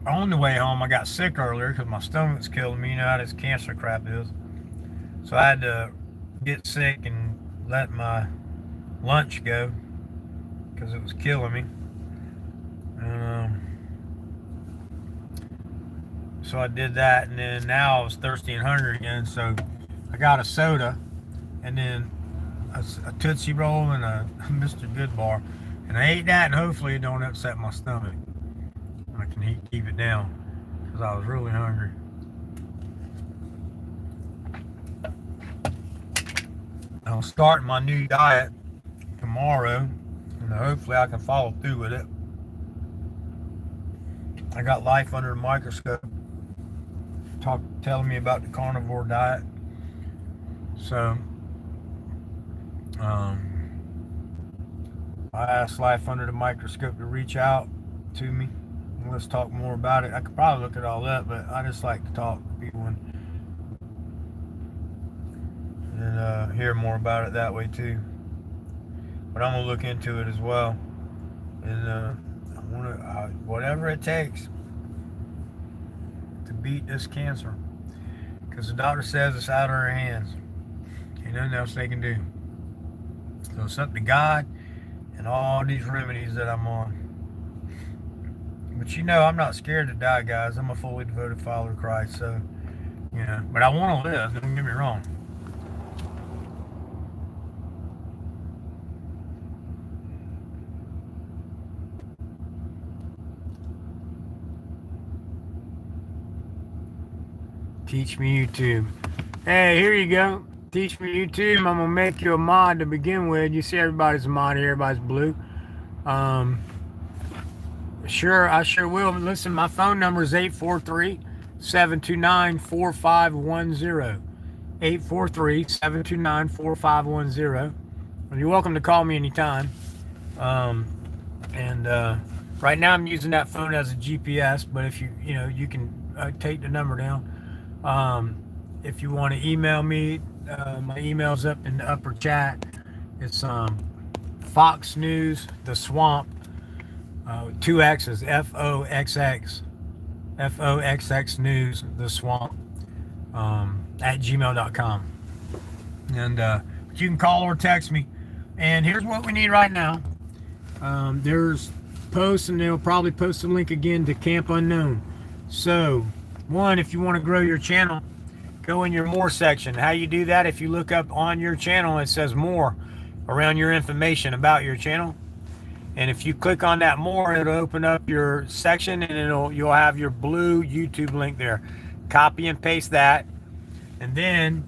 on the way home, I got sick earlier because my stomach's killing me. You know how this cancer crap is. So I had to get sick and let my lunch go because it was killing me. And so I did that, and then now I was thirsty and hungry again. So I got a soda, and then a Tootsie Roll and a Mr. Good bar, and I ate that, and hopefully it don't upset my stomach. I can keep it down because I was really hungry. I'll start my new diet tomorrow, and hopefully I can follow through with it. I got Life Under the Microscope telling me about the carnivore diet. So I asked Life Under the Microscope to reach out to me. Let's talk more about it. I could probably look it all up, but I just like to talk to people and hear more about it that way too. but I'm gonna look into it as well, and I want to whatever it takes to beat this cancer, because the doctor says it's out of our hands. Ain't nothing else they can do. So it's up to God and all these remedies that I'm on. But I'm not scared to die, guys. I'm a fully devoted follower of Christ, so but I want to live, don't get me wrong. Teach me YouTube. Hey, here you go. Teach me YouTube. I'm gonna make you a mod to begin with. You see everybody's a mod here, everybody's blue. Sure, I sure will. Listen, my phone number is 843-729-4510. 843-729-4510. You're welcome to call me anytime. Right now I'm using that phone as a GPS, but if you can take the number down. If you want to email me, my email's up in the upper chat. It's Fox News The Swamp, 2 X's, FOXX News The Swamp at gmail.com. And you can call or text me. And here's what we need right now. There's posts, and they'll probably post a link again to Camp Unknown. So, one, if you want to grow your channel, go in your more section. How you do that, if you look up on your channel, it says more around your information about your channel. And if you click on that more, it'll open up your section, and you'll have your blue YouTube link there. Copy and paste that. And then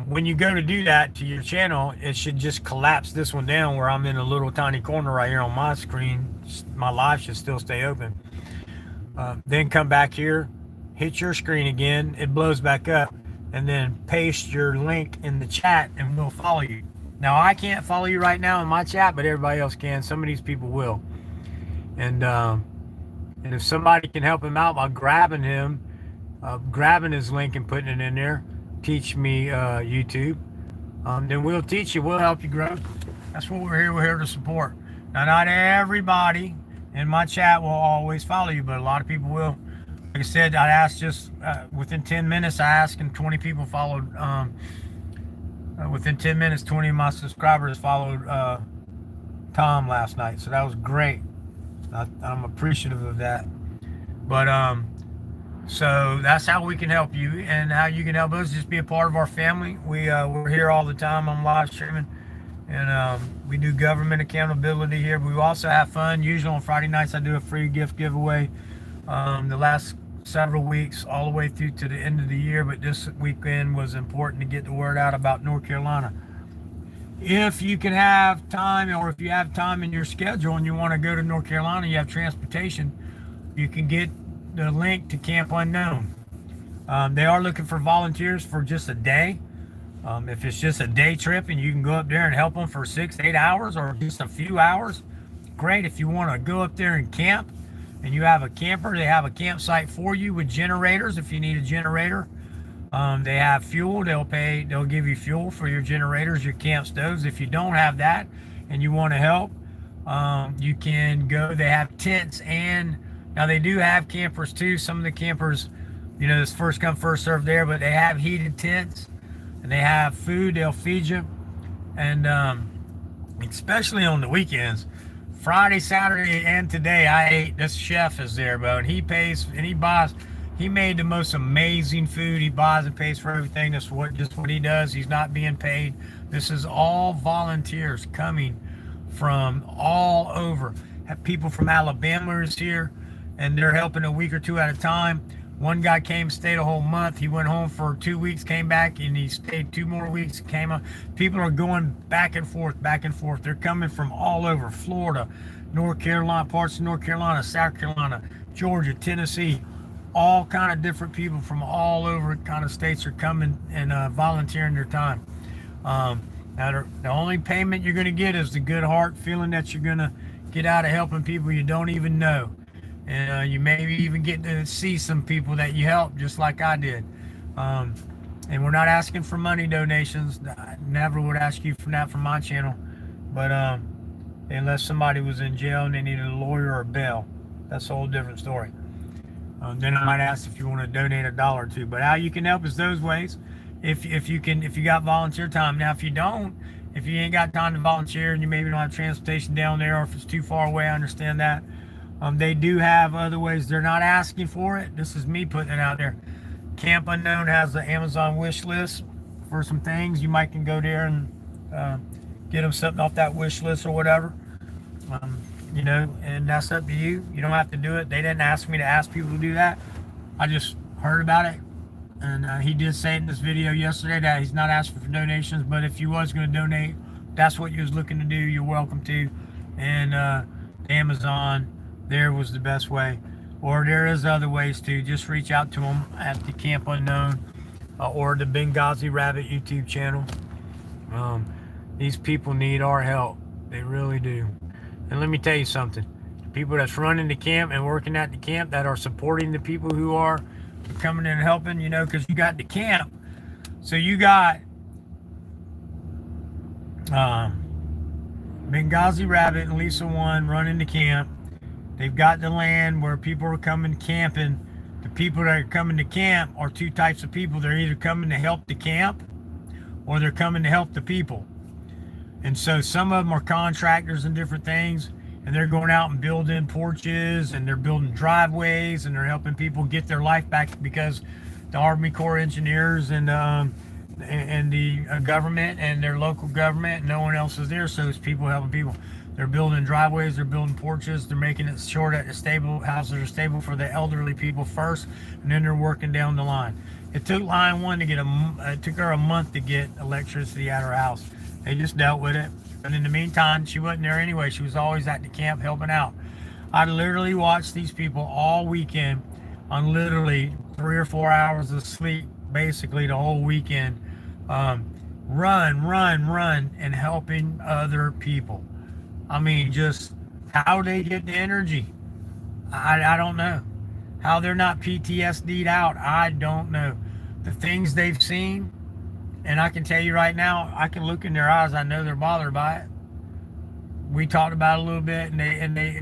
when you go to do that to your channel, it should just collapse this one down where I'm in a little tiny corner right here on my screen. My live should still stay open. Then come back here, hit your screen again, it blows back up, and then paste your link in the chat and we'll follow you. Now I can't follow you right now in my chat, but everybody else can. Some of these people will. And if somebody can help him out by grabbing his link and putting it in there, teach me YouTube, then we'll teach you, we'll help you grow. That's what we're here to support. Now not everybody in my chat will always follow you, but a lot of people will. Like I said, I asked just within 10 minutes, I asked, and 20 people followed. Within 10 minutes, 20 of my subscribers followed Tom last night. So that was great. I'm appreciative of that. But so that's how we can help you, and how you can help us. Just be a part of our family. We're here all the time. I'm live streaming, and we do government accountability here. We also have fun. Usually on Friday nights, I do a free gift giveaway. The last several weeks, all the way through to the end of the year, but this weekend was important to get the word out about North Carolina. If you can have time, or if you have time in your schedule and you want to go to North Carolina, you have transportation, you can get the link to Camp Unknown. They are looking for volunteers for just a day. If it's just a day trip and you can go up there and help them for 6-8 hours or just a few hours, great. If you want to go up there and camp, and you have a camper, they have a campsite for you with generators if you need a generator. They have fuel, they'll give you fuel for your generators, your camp stoves. If you don't have that and you want to help, you can go. They have tents, and now they do have campers too. Some of the campers, it's first come, first served there, but they have heated tents, and they have food, they'll feed you. And especially on the weekends, Friday, Saturday, and today, I ate. This chef is there, bro, and he pays and he buys. He made the most amazing food. He buys and pays for everything. That's just what he does. He's not being paid. This is all volunteers coming from all over. Have people from Alabama is here, and they're helping a week or two at a time. One guy came, stayed a whole month. He went home for 2 weeks, came back, and he stayed 2 more weeks. Came up. People are going back and forth, back and forth. They're coming from all over: Florida, North Carolina, parts of North Carolina, South Carolina, Georgia, Tennessee. All kind of different people from all over kind of states are coming and volunteering their time. Now, the only payment you're going to get is the good heart feeling that you're going to get out of helping people you don't even know. And you maybe even get to see some people that you helped, just like I did. And we're not asking for money donations. I never would ask you for that from my channel. But unless somebody was in jail and they needed a lawyer or bail, that's a whole different story. Then I might ask if you want to donate $1 or $2. But how you can help is those ways. If you got volunteer time. Now, if you don't, if you ain't got time to volunteer and you maybe don't have transportation down there, or if it's too far away, I understand that. They do have other ways. They're not asking for it. This is me putting it out there. Camp Unknown has the Amazon wish list for some things. You might can go there and get them something off that wish list or whatever. And that's up to you. You don't have to do it. They didn't ask me to ask people to do that. I just heard about it. And he did say in this video yesterday that he's not asking for donations, but if you was going to donate, that's what you was looking to do, you're welcome to. And Amazon, there was the best way. Or there is other ways too. Just reach out to them at the Camp Unknown or the Benghazi Rabbit YouTube channel. These people need our help. They really do. And let me tell you something. The people that's running the camp and working at the camp that are supporting the people who are coming in and helping, because you got the camp. So you got Benghazi Rabbit and Lisa One running the camp. They've got the land where people are coming camping. The people that are coming to camp are two types of people. They're either coming to help the camp or they're coming to help the people. And so some of them are contractors and different things, and they're going out and building porches and they're building driveways and they're helping people get their life back, because the Army Corps engineers and the government and their local government, no one else is there, so it's people helping people. They're building driveways, they're building porches, they're making it sure that the stable houses are stable for the elderly people first, and then they're working down the line. It took line one to get it took her a month to get electricity at her house. They just dealt with it. But in the meantime, she wasn't there anyway. She was always at the camp helping out. I literally watched these people all weekend on literally 3 or 4 hours of sleep, basically the whole weekend, run, and helping other people. I mean, just how they get the energy, I don't know. How they're not PTSD'd out, I don't know. The things they've seen, and I can tell you right now, I can look in their eyes, I know they're bothered by it. We talked about it a little bit,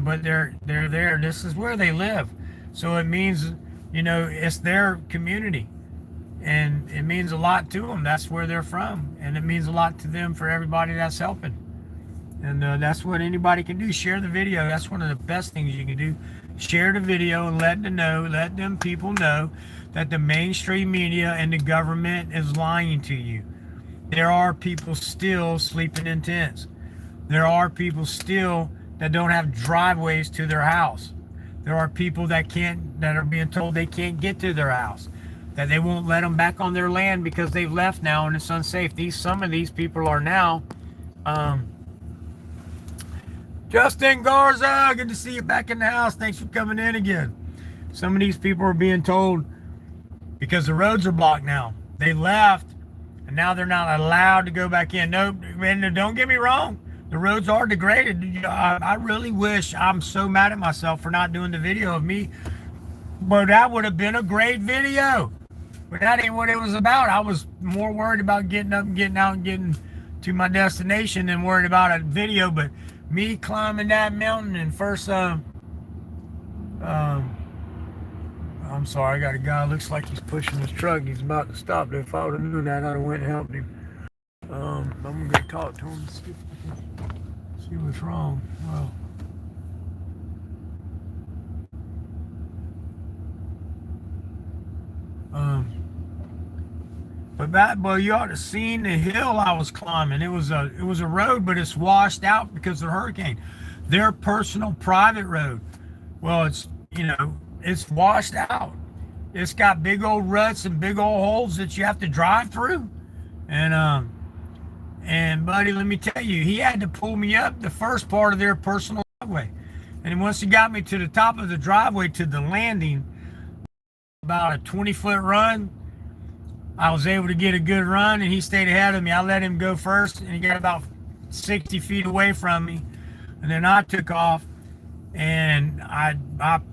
but they're there. This is where they live. So it means, it's their community. And it means a lot to them. That's where they're from. And it means a lot to them for everybody that's helping. And that's what anybody can do. Share the video. That's one of the best things you can do. Share the video and let them people know that the mainstream media and the government is lying to you. There are people still sleeping in tents. There are people still that don't have driveways to their house. There are people that are being told they can't get to their house, that they won't let them back on their land because they've left now and it's unsafe. Some of these people are now. Justin Garza, good to see you back in the house. Thanks for coming in again. Some of these people are being told, because the roads are blocked now, they left and now they're not allowed to go back in. No, and don't get me wrong, the roads are degraded. I really wish, I'm so mad at myself for not doing the video of me, but that would have been a great video. But that ain't what it was about. I was more worried about getting up and getting out and getting to my destination than worried about a video. But me climbing that mountain and first, I'm sorry, I got a guy, looks like he's pushing his truck. He's about to stop. If I would have known that, I'd have went and helped him. I'm going to go talk to him, see what's wrong. Well, but you ought to have seen the hill I was climbing. It was a road, but it's washed out because of the hurricane. Their personal private road. Well, it's washed out. It's got big old ruts and big old holes that you have to drive through. And buddy, let me tell you, he had to pull me up the first part of their personal driveway. And once he got me to the top of the driveway to the landing, about a 20-foot run, I was able to get a good run, and he stayed ahead of me. I let him go first, and he got about 60 feet away from me. And then I took off, and I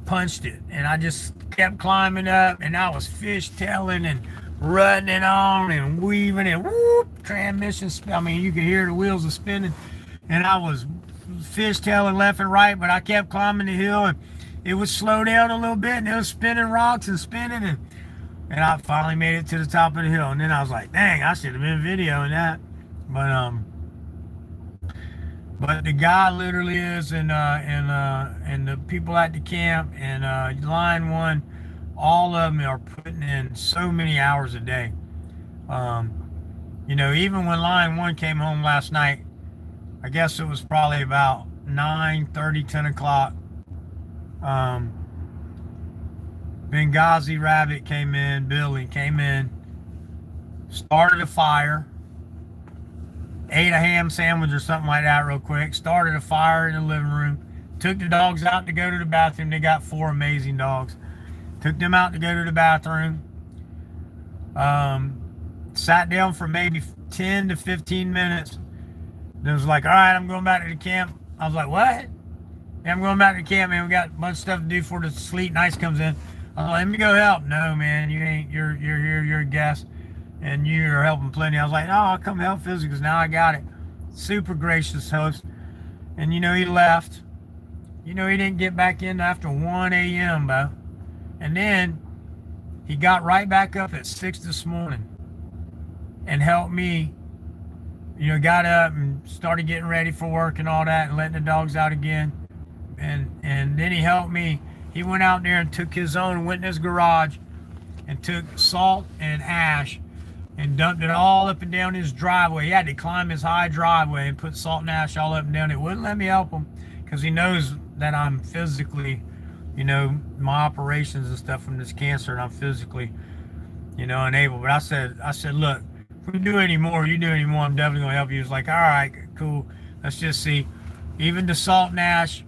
punched it. And I just kept climbing up, and I was fishtailing and rutting it on and weaving and whoop, transmission. I mean, you could hear the wheels are spinning. and I was fishtailing left and right, but I kept climbing the hill, and it would slow down a little bit, and it was spinning rocks and spinning, and I finally made it to the top of the hill. And then I was like, dang, I should have been videoing that. But the guy literally is, and the people at the camp and line one, all of them are putting in so many hours a day. You know, even when line one came home last night, I guess it was probably about 9:30, 10 o'clock. Benghazi Rabbit came in, Billy came in, started a fire, ate a ham sandwich or something like that real quick, started a fire in the living room, took the dogs out to go to the bathroom. They got 4 amazing dogs. Took them out to go to the bathroom. Sat down for maybe 10 to 15 minutes. Then was like, all right, I'm going back to the camp. I was like, what? Yeah, I'm going back to the camp, man. We got a bunch of stuff to do before the sleet and ice comes in. I was like, let me go help. No, man, you ain't. You're here. You're a guest, and you're helping plenty. I was like, oh, I'll come help physically because now I got it. Super gracious host. And you know, he left. You know, he didn't get back in after 1 a.m., bro. And then he got right back up at 6 this morning and helped me. You know, got up and started getting ready for work and all that, and letting the dogs out again. And then he helped me. He went out there and took his own, went in his garage and took salt and ash and dumped it all up and down his driveway. He had to climb his high driveway and put salt and ash all up and down. It wouldn't let me help him because he knows that I'm physically, you know, my operations and stuff from this cancer, and I'm physically, you know, unable. But I said, look, if we do any more, you do any more, I'm definitely going to help you. He was like, all right, cool. Let's just see. Even the salt and ash,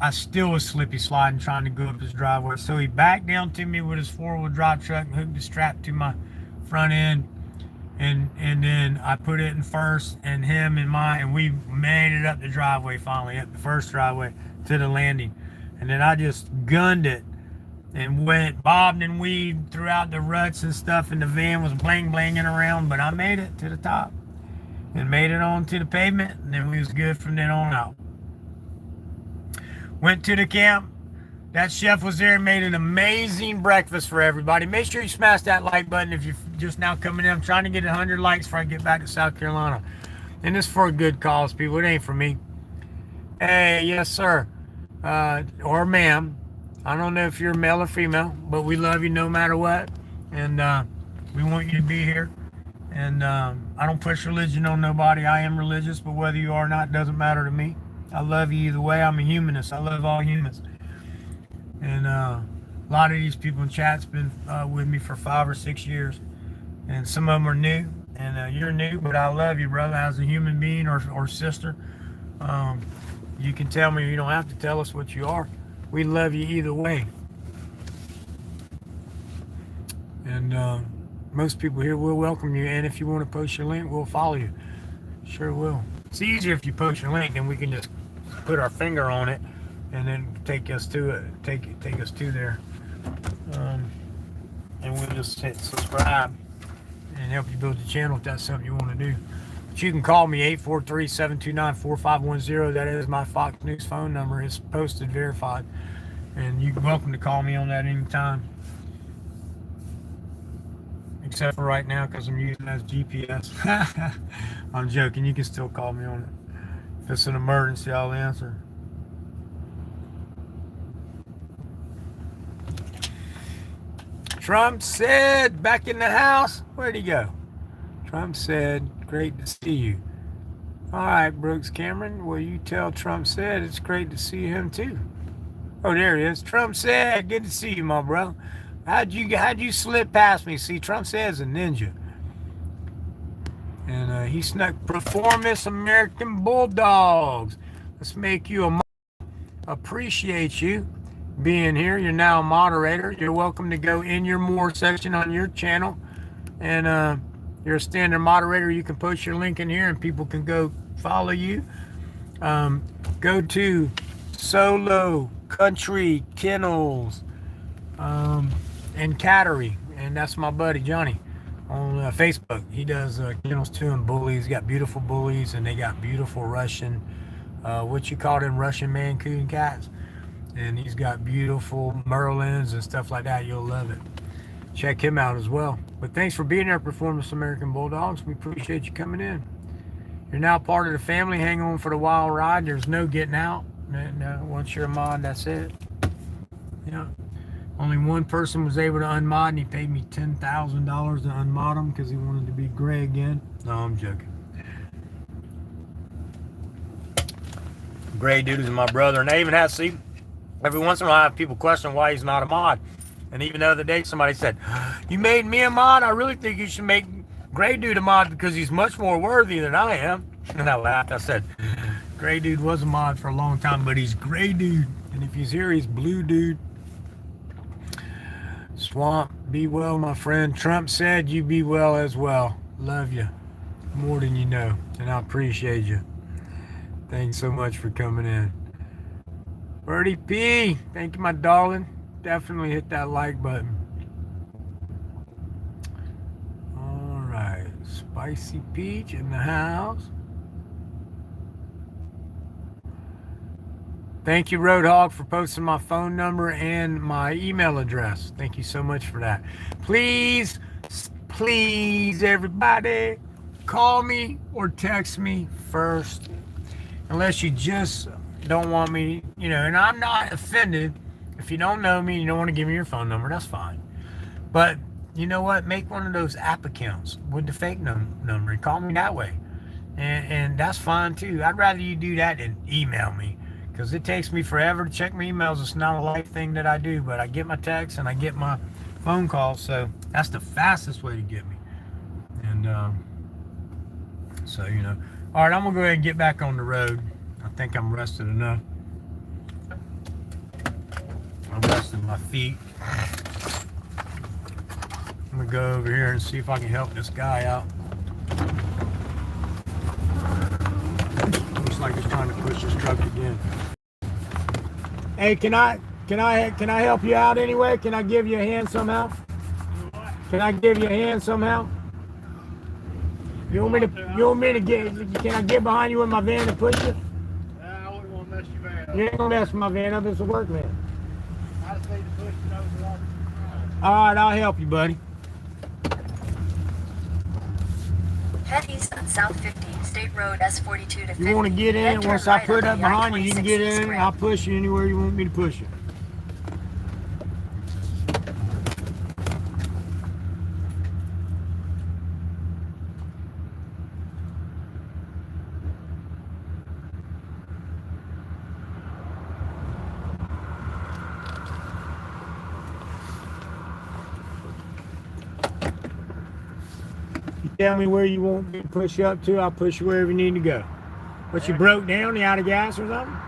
I still was slippy sliding trying to go up his driveway. So he backed down to me with his 4-wheel drive truck and hooked the strap to my front end. And then I put it in first, and him and mine, and we made it up the driveway finally, up the first driveway to the landing. And then I just gunned it and went bobbed and weaved throughout the ruts and stuff, and the van was blanging around, but I made it to the top and made it onto the pavement, and then we was good from then on out. Went to the camp. That chef was there and made an amazing breakfast for everybody. Make sure you smash that like button if you're just now coming in. I'm trying to get 100 likes before I get back to South Carolina. And it's for a good cause, people. It ain't for me. Hey, yes, sir. Or ma'am. I don't know if you're male or female, but we love you no matter what. And we want you to be here. And I don't push religion on nobody. I am religious, but whether you are or not doesn't matter to me. I love you either way. I'm a humanist. I love all humans. And a lot of these people in chat's been with me for 5 or 6 years. And some of them are new. And you're new, but I love you, brother, as a human being or sister. You can tell me. You don't have to tell us what you are. We love you either way. And most people here will welcome you. And if you want to post your link, we'll follow you. Sure will. It's easier if you post your link, and we can just put our finger on it and then take us to it, take us to there. And we'll just hit subscribe and help you build the channel if that's something you want to do. But you can call me 843-729-4510. That is my Fox News phone number. It's posted, verified, and you're welcome to call me on that anytime. Except for right now, because I'm using that as GPS. I'm joking. You can still call me on it. If it's an emergency, I'll answer. Trump said, back in the house. Where'd he go? Trump said, great to see you. All right, Brooks Cameron. Well, you tell Trump said it's great to see him too. Oh, there he is. Trump said, good to see you, my bro. How'd you slip past me? See, Trump says a ninja. And he snuck Performance American Bulldogs. Let's make you a appreciate you being here. You're now a moderator. You're welcome to go in your more section on your channel. And you're a standard moderator. You can post your link in here and people can go follow you. Go to Solo Country Kennels and Cattery. And that's my buddy Johnny on Facebook. He does kennels too and bullies. He's got beautiful bullies, and they got beautiful Russian, what you call them, Russian Mancoon cats. And he's got beautiful Merlins and stuff like that. You'll love it. Check him out as well. But thanks for being here, Performance American Bulldogs. We appreciate you coming in. You're now part of the family. Hang on for the wild ride. There's no getting out. No, once you're a mod, that's it. Yeah. Only one person was able to unmod, and he paid me $10,000 to unmod him because he wanted to be gray again. No, I'm joking. Gray dude is my brother, and I even have, see, every once in a while I have people question why he's not a mod. And even the other day somebody said, you made me a mod? I really think you should make Gray Dude a mod because he's much more worthy than I am. And I laughed. I said, Gray Dude was a mod for a long time, but he's Gray Dude. And if he's here, he's Blue Dude. Swamp, be well, my friend. Trump said you be well as well. Love you more than you know. And I appreciate you. Thanks so much for coming in. Birdie P, thank you, my darling. Definitely hit that like button. All right, Spicy Peach in the house. Thank you, Roadhog, for posting my phone number and my email address. Thank you so much for that. Please, everybody, call me or text me first. Unless you just don't want me, and I'm not offended. If you don't know me and you don't want to give me your phone number, that's fine. But you know what? Make one of those app accounts with the fake number and call me that way. And that's fine too. I'd rather you do that than email me, because it takes me forever to check my emails. It's not a life thing that I do, but I get my texts and I get my phone calls. So that's the fastest way to get me. And so, all right, I'm going to go ahead and get back on the road. I think I'm rested enough. I'm resting my feet. I'm gonna go over here and see if I can help this guy out. Looks like he's trying to push his truck again. Hey, can I help you out anyway? Can I give you a hand somehow? Can I give you a hand somehow? You want me to get? Can I get behind you in my van and push you? I wouldn't want to mess your van up. You ain't gonna mess my van up. It's a work van. I just need to push it over the water. All right, I'll help you, buddy. Head east on South 50, State Road S42 to 50. You want to get in? Then turn Once I right put on up the behind you, you can get I-26 in. East I'll ramp. push you anywhere you want me to push you. You tell me where you want me to push you up to, I'll push you wherever you need to go. But you broke down, you out of gas or something? Well,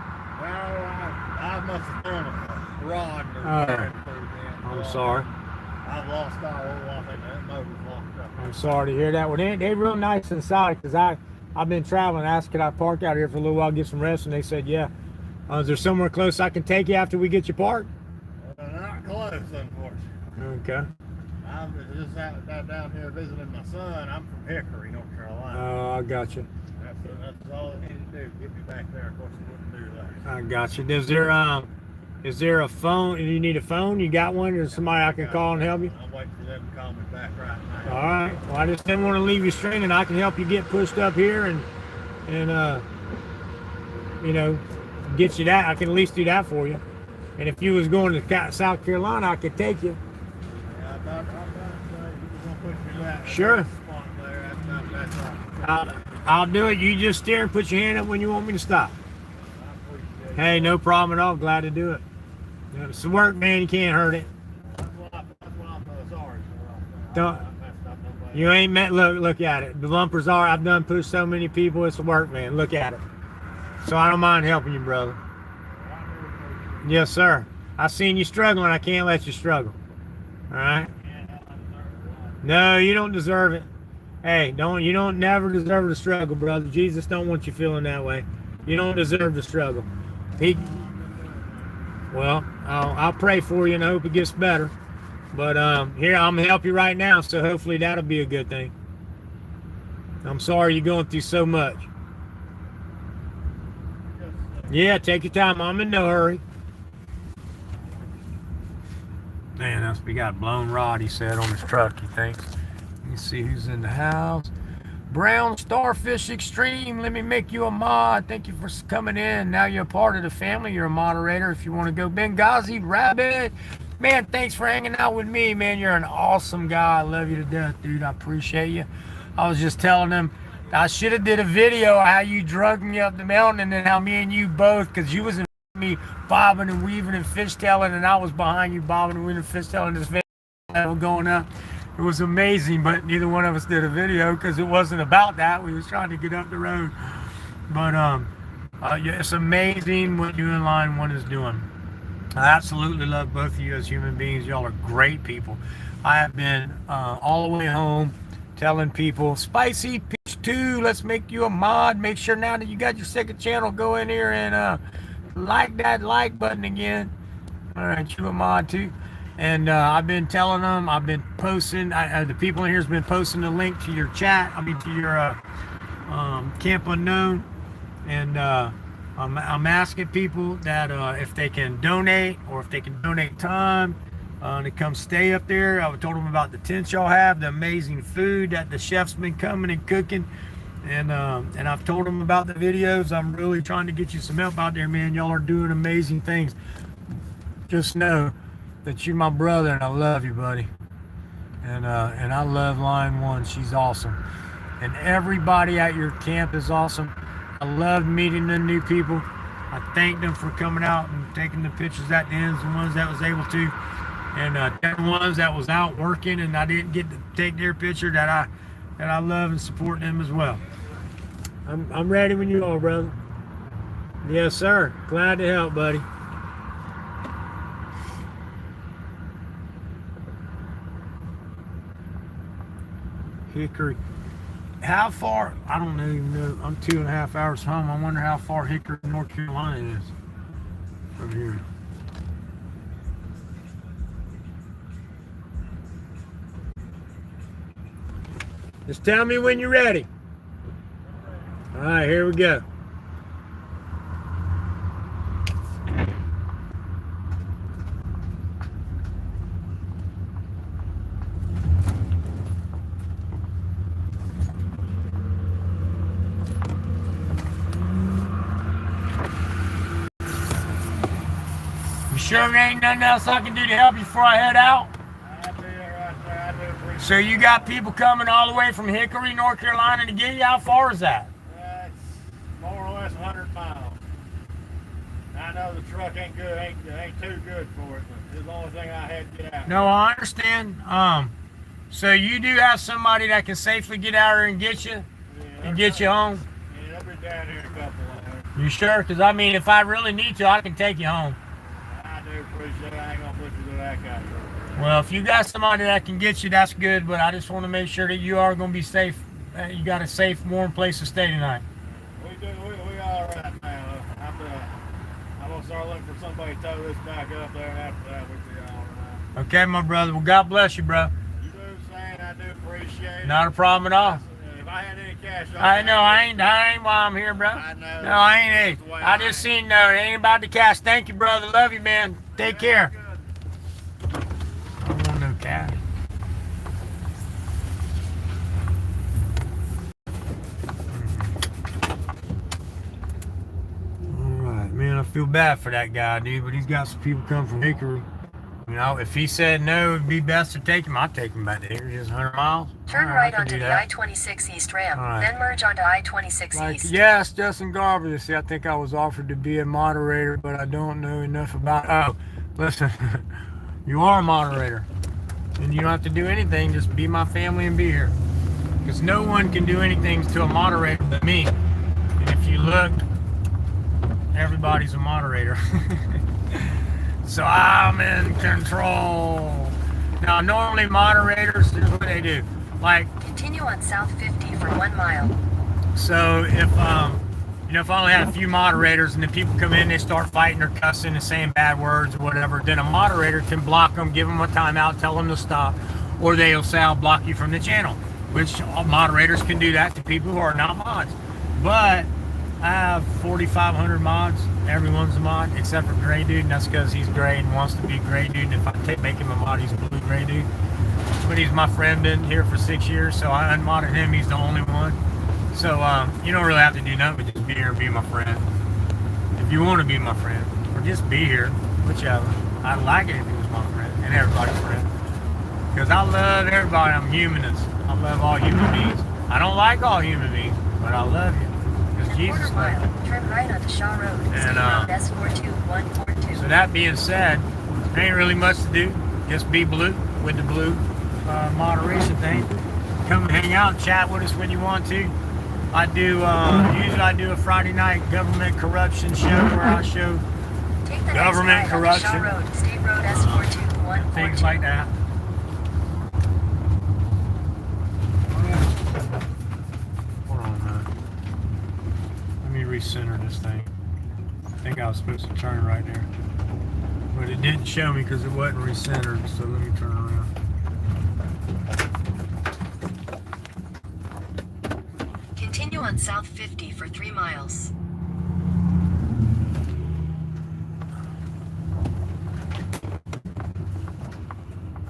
I must have thrown a rod or Alright. something. I'm sorry. I've lost all over. I think that motor's locked up. I'm sorry to hear that. Well, they're real nice inside, because I've been traveling. I asked, could I park out here for a little while, get some rest, and they said, yeah. Is there somewhere close I can take you after we get you parked? Not close, unfortunately. Okay. I'm just out down here visiting my son. I'm from Hickory, North Carolina. Oh, I got you. That's all I need to do. Get me back there. Of course, he wouldn't do that. I got you. Is there a phone? You need a phone? You got one? Or somebody I can call and help you? I'm waiting for them to call me back right now. All right. Well, I just didn't want to leave you stranded. I can help you get pushed up here and get you that. I can at least do that for you. And if you was going to South Carolina, I could take you. Yeah, I'm not going to push me back. Sure. Spot there. That's right. I'll do it. You just steer and put your hand up when you want me to stop. Hey, no problem at all. Glad to do it. It's the work, man. You can't hurt it. That's what I'm sorry for. Don't. I messed up no bad. You ain't met. Look at it. The bumpers are. I've done pushed so many people. It's the work, man. Look at it. So I don't mind helping you, brother. Yes, sir. I seen you struggling. I can't let you struggle. All right. No, you don't deserve it. Hey, you don't never deserve to struggle, brother. Jesus don't want you feeling that way. You don't deserve to struggle. Well, I'll pray for you and I hope it gets better. But here, I'm gonna help you right now, so hopefully that'll be a good thing. I'm sorry you're going through so much. Yeah, take your time. I'm in no hurry. Man, we got a blown rod, he said, on his truck, he thinks. Let me see who's in the house. Brown Starfish Extreme, let me make you a mod. Thank you for coming in. Now you're a part of the family. You're a moderator if you want to go. Benghazi Rabbit, man, thanks for hanging out with me, man. You're an awesome guy. I love you to death, dude. I appreciate you. I was just telling him I should have did a video how you drug me up the mountain and then how me and you both, because you was in me bobbing and weaving and fishtailing, and I was behind you bobbing and weaving and fishtailing this video going up. It was amazing, but neither one of us did a video because it wasn't about that. We was trying to get up the road. But yeah, it's amazing what you and Line 1 is doing. I absolutely love both of you as human beings. Y'all are great people. I have been all the way home telling people, Spicy Peach 2, let's make you a mod. Make sure now that you got your second channel, go in here and like that like button again. All right, you a mod too. And I've been telling them, I've been posting, the people in here has been posting the link to your chat, to your Camp Unknown. And I'm asking people that if they can donate, or if they can donate time to come stay up there. I told them about the tents y'all have, the amazing food that the chef's been coming and cooking. And I've told them about the videos. I'm really trying to get you some help out there, man. Y'all are doing amazing things. Just know that you're my brother, and I love you, buddy. And I love Line 1. She's awesome. And everybody at your camp is awesome. I love meeting the new people. I thank them for coming out and taking the pictures at the end, the ones that was able to. And the ones that was out working and I didn't get to take their picture, that I love and support them as well. I'm ready when you are, brother. Yes, sir. Glad to help, buddy. Hickory. How far? I don't even know. I'm 2.5 hours home. I wonder how far Hickory, North Carolina is from here. Just tell me when you're ready. All right, here we go. You sure there ain't nothing else I can do to help you before I head out? So you got people coming all the way from Hickory, North Carolina to get you? How far is that? It's more or less 100 miles. I know the truck ain't good, ain't too good for it, but it's the only thing I had to get out. No, I understand. So you do have somebody that can safely get out here and get you, and get you home? Yeah, they'll be down here in a couple of hours. You sure? Because I mean, if I really need to, I can take you home. I do appreciate it. I ain't gonna put you through that kind of thing. Well, if you got somebody that can get you, that's good, but I just want to make sure that you are going to be safe. You got a safe, warm place to stay tonight. We all right now. I'm going to start looking for somebody to tow this back up there, and after that, we'll be all right. Okay, my brother. Well, God bless you, bro. You do the same. I do appreciate it. Not a problem at all. If I had any cash, I know. I ain't why I'm here, bro. I know. No, I ain't. I just seen no. It ain't about the cash. Thank you, brother. Love you, man. Take care. I don't want no cash. Alright, man, I feel bad for that guy, dude, but he's got some people coming from Hickory. You know, if he said no, it'd be best to take him. I'd take him back to Hickory, just 100 miles. Turn right onto the I-26 East ramp, then merge onto I-26 East. Yes, Justin Garber. See, I think I was offered to be a moderator, but I don't know enough about. Oh, listen, you are a moderator, and you don't have to do anything. Just be my family and be here, because no one can do anything to a moderator but me. And if you look, everybody's a moderator. So I'm in control. Now, normally moderators, here's what they do. Like, continue on South 50 for 1 mile. so you know, if I only had a few moderators and then people come in, they start fighting or cussing and saying bad words or whatever, then a moderator can block them, give them a timeout, tell them to stop, or they'll say, I'll block you from the channel, which moderators can do that to people who are not mods. But I have 4,500 mods. Everyone's a mod except for Gray Dude, and that's because he's gray and wants to be Gray Dude. And if I make him a mod, he's Blue Gray Dude. But he's my friend, been here for 6 years, so I unmodded him. He's the only one. So you don't really have to do nothing but just be here and be my friend. If you want to be my friend, or just be here, whichever. I'd like it if he was my friend and everybody's friend. Because I love everybody. I'm humanist. I love all human beings. I don't like all human beings, but I love you. Because In a Jesus quarter loved you. mile, turn right onto Shaw Road, And, State Road S42142. So that being said, there ain't really much to do. Just be blue with the blue moderation thing. Come and hang out and chat with us when you want to. I do, usually I do a Friday night government corruption show where I show Take the government next right onto Shaw corruption, Road, State Road S42142. things like that. Hold on a minute. Let me recenter this thing. I think I was supposed to turn right there. But it didn't show me because it wasn't recentered, so let me turn around. Continue on South 50 for 3 miles.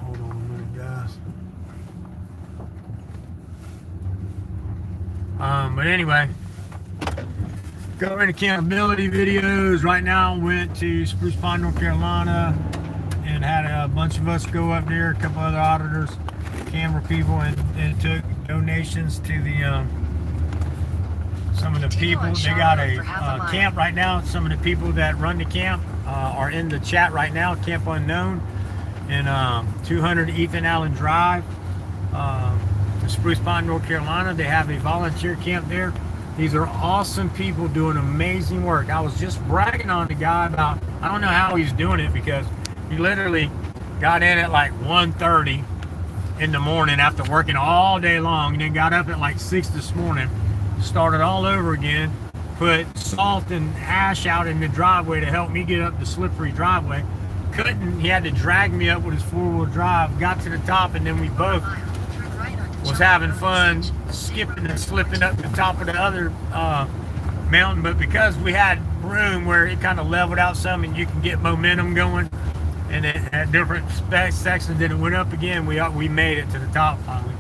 Hold on a minute, guys. But anyway, government accountability videos. Right now, went to Spruce Pine, North Carolina, and had a bunch of us go up there. A couple other auditors, camera people, and took donations to the some of the people. They got a camp right now. Some of the people that run the camp are in the chat right now. Camp Unknown in 200 Ethan Allen Drive, Spruce Pine, North Carolina. They have a volunteer camp there. These are awesome people doing amazing work. I was just bragging on the guy about, I don't know how he's doing it, because he literally got in at like 1:30 in the morning after working all day long, and then got up at like 6 this morning, started all over again, put salt and ash out in the driveway to help me get up the slippery driveway. Couldn't, he had to drag me up with his 4-wheel drive, got to the top, and then we both was having fun skipping and slipping up the top of the other mountain. But because we had room where it kind of leveled out some and you can get momentum going, and it had different sections, then it went up again, we made it to the top finally.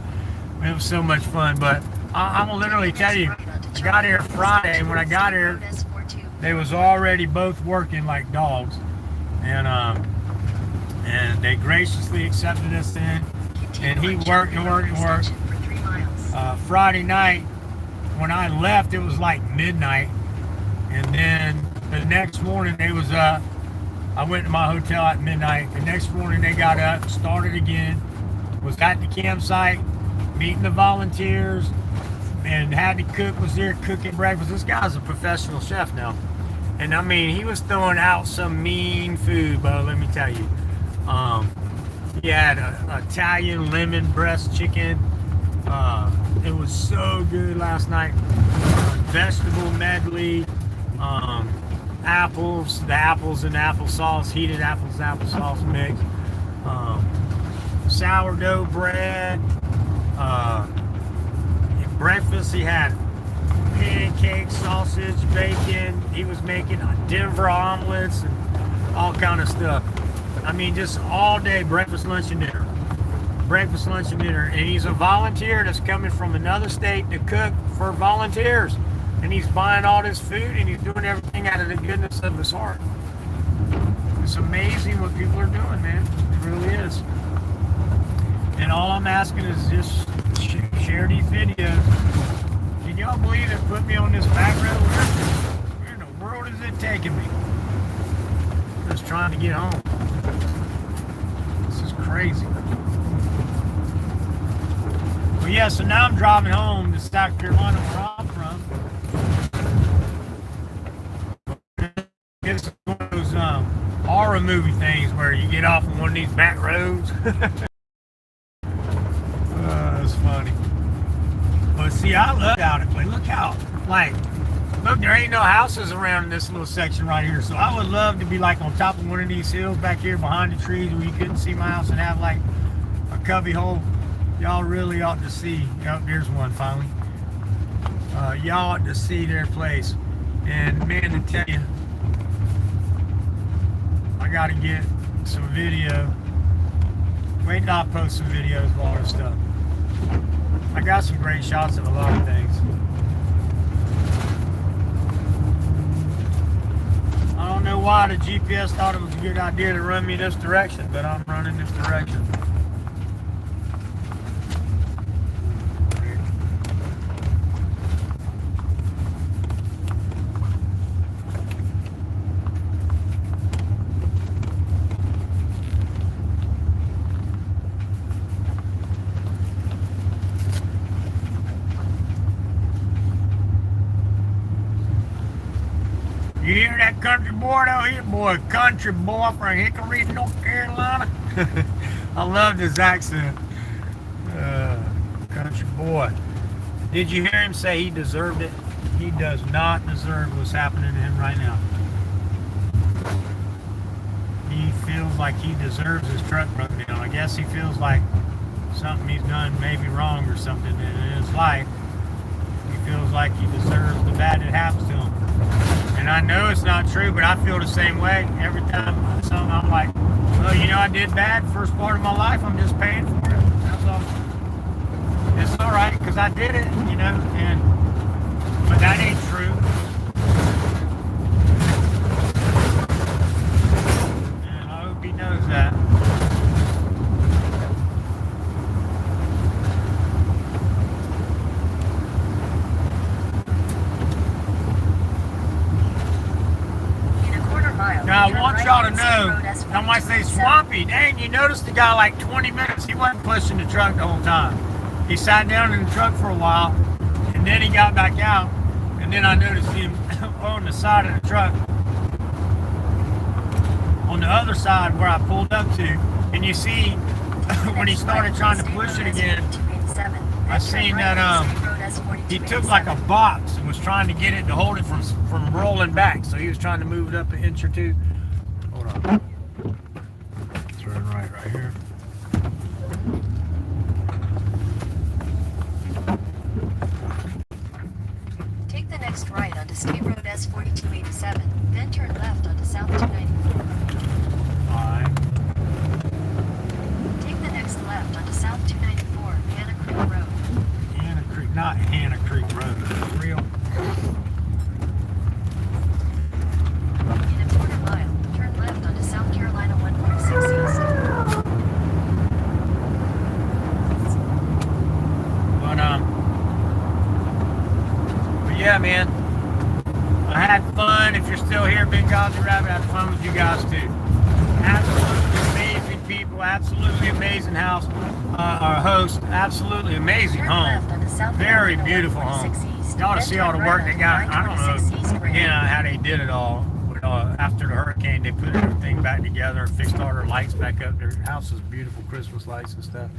It was so much fun. But I'm gonna literally tell you, I got here Friday, and when I got here, they was already both working like dogs, and they graciously accepted us in. And he worked and worked and worked. Friday night, when I left, it was like midnight. And then the next morning, they was up. I went to my hotel at midnight. The next morning, they got up, started again, was at the campsite, meeting the had the cook was there cooking breakfast. This guy's a professional chef now. And I mean, he was throwing out some mean food, but let me tell you. He had Italian lemon breast chicken. It was so good last night. Vegetable medley, apples, the apples and applesauce, heated apples, applesauce mix, sourdough bread, breakfast. He had pancakes, sausage, bacon. He was making Denver omelets and all kind of stuff. I mean, just all day, breakfast, lunch, and dinner. Breakfast, lunch, and dinner. And he's a volunteer that's coming from another state to cook for volunteers. And he's buying all this food, and he's doing everything out of the goodness of his heart. It's amazing what people are doing, man. It really is. And all I'm asking is just share these videos. Can y'all believe it put me on this back road? Where in the world is it taking me? I'm just trying to get home. This is crazy. Well, yeah, so now I'm driving home to South Carolina, where I'm from. It's one of those horror movie things where you get off on one of these back roads. That's funny. But see, I love out it, but look Look, there ain't no houses around in this little section right here. So I would love to be like on top of one of these hills back here behind the trees where you couldn't see my house and have like a cubby hole. Y'all really ought to see. Oh, there's one finally. Y'all ought to see their place. And man, to tell you, I gotta get some video. Wait till I post some videos of all this stuff. I got some great shots of a lot of things. I don't know why the GPS thought it was a good idea to run me this direction, but I'm running this direction. You hear that country boy out here? Boy, country boy from Hickory, North Carolina. I loved his accent. Country boy. Did you hear him say he deserved it? He does not deserve what's happening to him right now. He feels like he deserves his truck broken down. I guess he feels like something he's done maybe wrong or something in his life. He feels like he deserves the bad that happens to him. And I know it's not true, but I feel the same way. Every time I'm like, well, you know, I did bad first part of my life. I'm just paying for it. That's all. It's all right because I did it, you know. But that ain't true. And I hope he knows that. Now, I want y'all to know, I might say swampy. Dang, you noticed the guy like 20 minutes, he wasn't pushing the truck the whole time. He sat down in the truck for a while, and then he got back out, and then I noticed him on the side of the truck, on the other side where I pulled up to, and you see, when he started trying to push it again, I seen that he took like a box and was trying to get it to hold it from rolling back. So he was trying to move it up an inch or two. Hold on. Turn right here. Take the next right onto State Road S4287, then turn left onto South 294. Alright. Take the next left onto South 294, Hannah Creek Road. Hannah Creek, not Hannah Creek Road. It's real. In a quarter mile, turn left onto South Carolina 146 East. But yeah, man. I had fun. If you're still here, Big Godly Rabbit, I had fun with you guys too. Absolutely amazing people, absolutely amazing house. Our host, absolutely amazing home. Very beautiful home. Y'all to see all the work they got. I don't know how they did it all. After the hurricane, they put everything back together and fixed all their lights back up. Their house is beautiful, Christmas lights and stuff.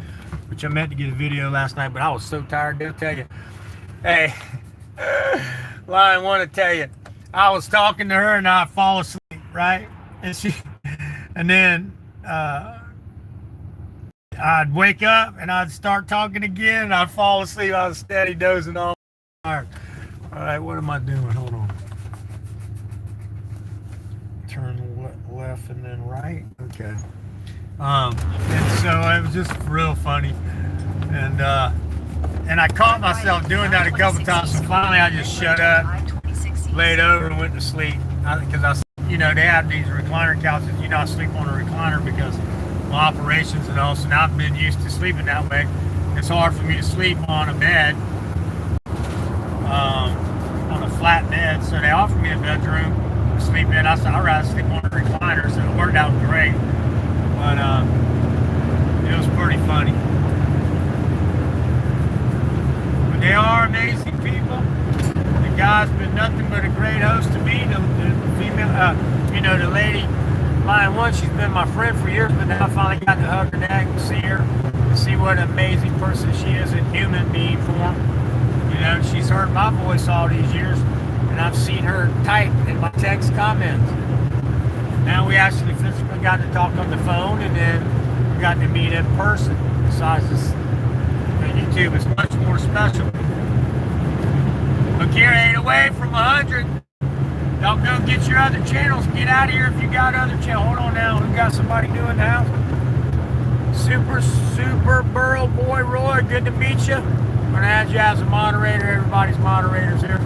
Which I meant to get a video last night, but I was so tired. They'll tell you. Hey, Lion, want to tell you, I was talking to her and I'd fall asleep, right? And then I'd wake up and I'd start talking again and I'd fall asleep. I was steady dozing all right. All right, what am I doing? Hold on. Turn left and then right. Okay. And so it was just real funny. And I caught myself doing that a couple times. So finally I just shut up, laid over and went to sleep. Because they have these recliner couches. I sleep on a recliner because my operations and all. So now I've been used to sleeping that way. It's hard for me to sleep on a bed, on a flat bed. So they offered me a bedroom to sleep in. I said I'd rather sleep on a recliner. So it worked out great. But it was pretty funny. But they are amazing people. The guy's been nothing but a great host to me. The female, the lady, Lion One, she's been my friend for years, but now I finally got to hug her neck and see her, and see what an amazing person she is in human being form. She's heard my voice all these years, and I've seen her type in my text comments. Now we actually physically got to talk on the phone, and then we got to meet in person. Besides this, YouTube is much more special. Look here, ain't away from 100. Y'all go get your other channels. Get out of here if you got other channels. Hold on now. We got somebody new in the house. Super Burrow Boy Roy. Good to meet you. I'm going to add you as a moderator. Everybody's moderators here.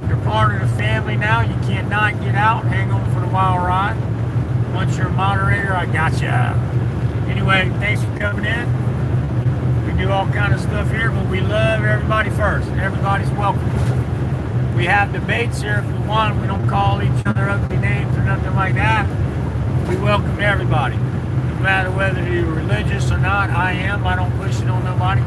You're part of the family now. You cannot get out. Hang on for the wild ride. Once you're a moderator, I got you. Anyway, thanks for coming in. We do all kind of stuff here, but we love everybody first. Everybody's welcome. We have debates here if we want. We don't call each other ugly names or nothing like that. We welcome everybody. No matter whether you're religious or not, I am. I don't push it on nobody.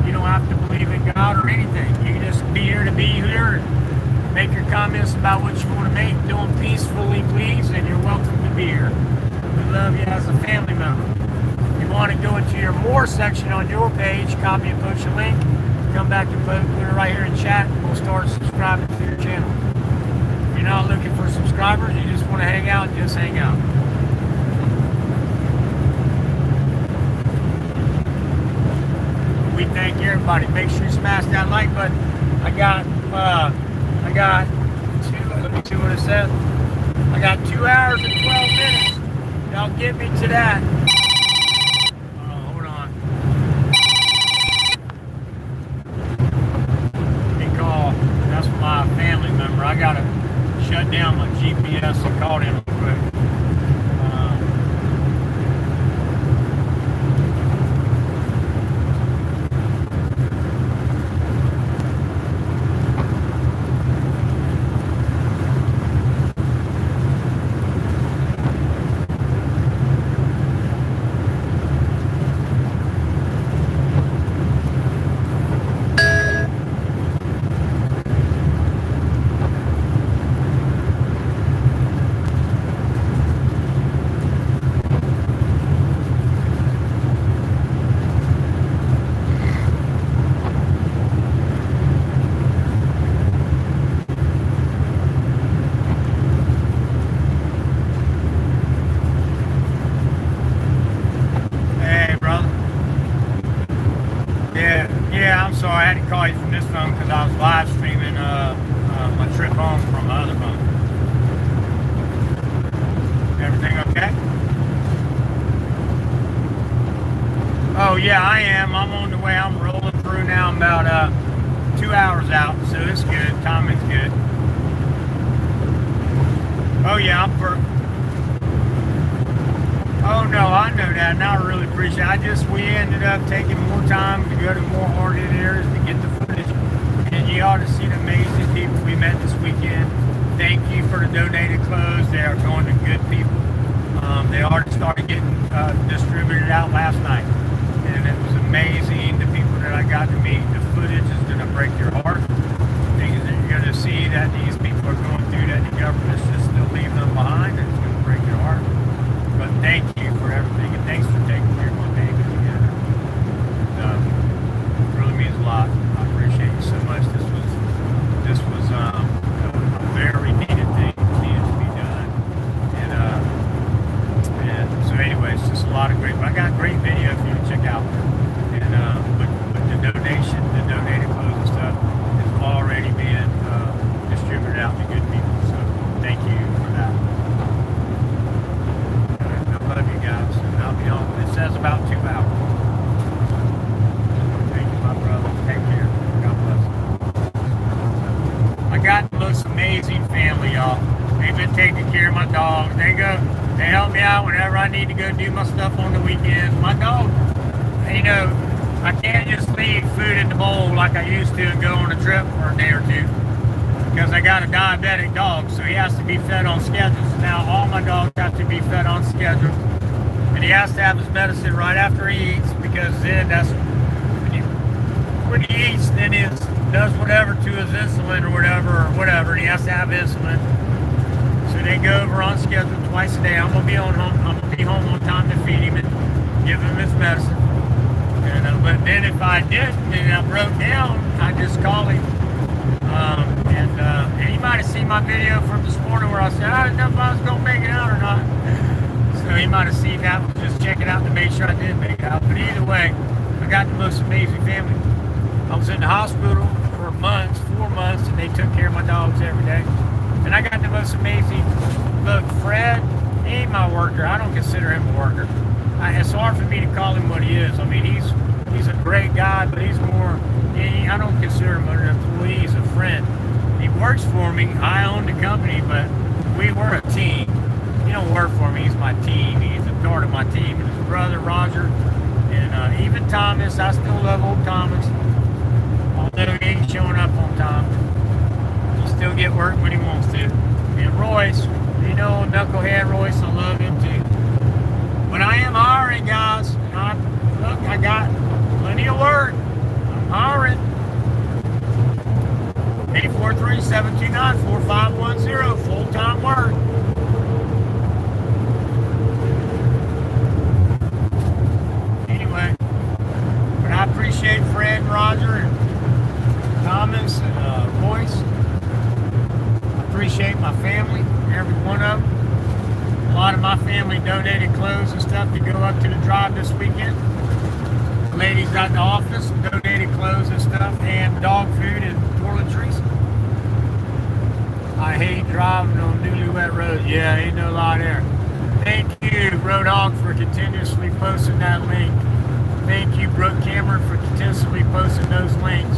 You don't have to believe in God or anything. You can just be here to be here and make your comments about what you want to make. Do them peacefully, please, and you're welcome to be here. We love you as a family member. If you want to go into your more section on your page, copy and post a link. Come back and put it right here in chat. We'll start subscribing to your channel. If you're not looking for subscribers, you just want to hang out, just hang out. We thank everybody. Make sure you smash that like button. I got two, let me see what it says. I got 2 hours and 12 minutes. Y'all get me to that. Hold on. That's my family member. I gotta shut down my GPS and call him real quick. I'm sorry, I had to call you from this phone because I was live streaming my trip home from my other phone. Everything okay? Oh yeah, I am. I'm on the way. I'm rolling through now. I'm about 2 hours out, so it's good. Timing's good. Oh yeah, I'm for. Oh no, I know that, and I really appreciate it. We ended up taking more time to go to more hard-hit areas to get the footage. And you ought to see the amazing people we met this weekend. Thank you for the donated clothes. They are going to good people. They already started getting distributed out last night. And it was amazing, the people that I got to meet. The footage is going to break your heart. Things that you're going to see that these people are going through, that the government's just still leaving them behind, and it's going to break your heart. But thank you for everything, and thanks for taking care of my baby together. It really means a lot. I appreciate you so much. This was a very needed thing needed to be done. And so anyways, just a lot of great. I got a great video for you to check out. And with the donation, the donated clothes and stuff is already being distributed out to good people. So thank you for that. I love you guys, and I'll be on. It says about 2 hours. Thank you, my brother. Take care. God bless. I got the most amazing family, y'all. They've been taking care of my dogs. They help me out whenever I need to go do my stuff on the weekends. My dog, you know, I can't just leave food in the bowl like I used to and go on a trip for a day or two. Because I got a diabetic dog, so he has to be fed on schedules. Now all my dogs have to be fed on schedule, and he has to have his medicine right after he eats, because then that's when he eats, then he does whatever to his insulin or whatever. And he has to have insulin. So they go over on schedule twice a day. I'm gonna be home on time to feed him and give him his medicine. And but then if I didn't and I broke down, I just call him. And he might might have seen my video from this morning where I said I didn't know if I was gonna make it out or not. So he might have seen that, was just checking out to make sure I did make it out. But either way, I got the most amazing family. I was in the hospital for months, 4 months, and they took care of my dogs every day. And I got the most amazing, look, Fred, he ain't my worker. I don't consider him a worker. It's hard for me to call him what he is. I mean, he's a great guy, but he's more, I don't consider him an employee, he's a friend. He works for me. I own the company, but we're a team. He don't work for me, he's my team. He's a part of my team. And his brother, Roger, and even Thomas. I still love old Thomas. Although he ain't showing up on time. He still get work when he wants to. And Royce, you know, knucklehead Royce, I love him too. But I am hiring, guys. Look, I got plenty of work. I'm hiring. 843-729-4510, full-time work. Anyway, but I appreciate Fred and Roger and Thomas and Royce. I appreciate my family, every one of them. A lot of my family donated clothes and stuff to go up to the drive this weekend. The ladies out in the office donated clothes and stuff and dog food and toiletries. I hate driving on newly wet roads. Yeah, ain't no lie there. Thank you, Road Hog, for continuously posting that link. Thank you, Brooke Cameron, for continuously posting those links.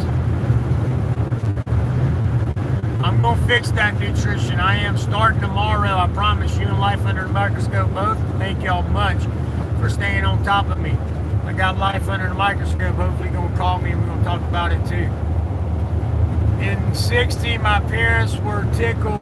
I'm going to fix that nutrition. I am starting tomorrow. I promise you, and Life Under the Microscope both. Thank y'all much for staying on top of me. I got Life Under the Microscope. Hopefully you're going to call me and we're going to talk about it too. In 60, my parents were tickled.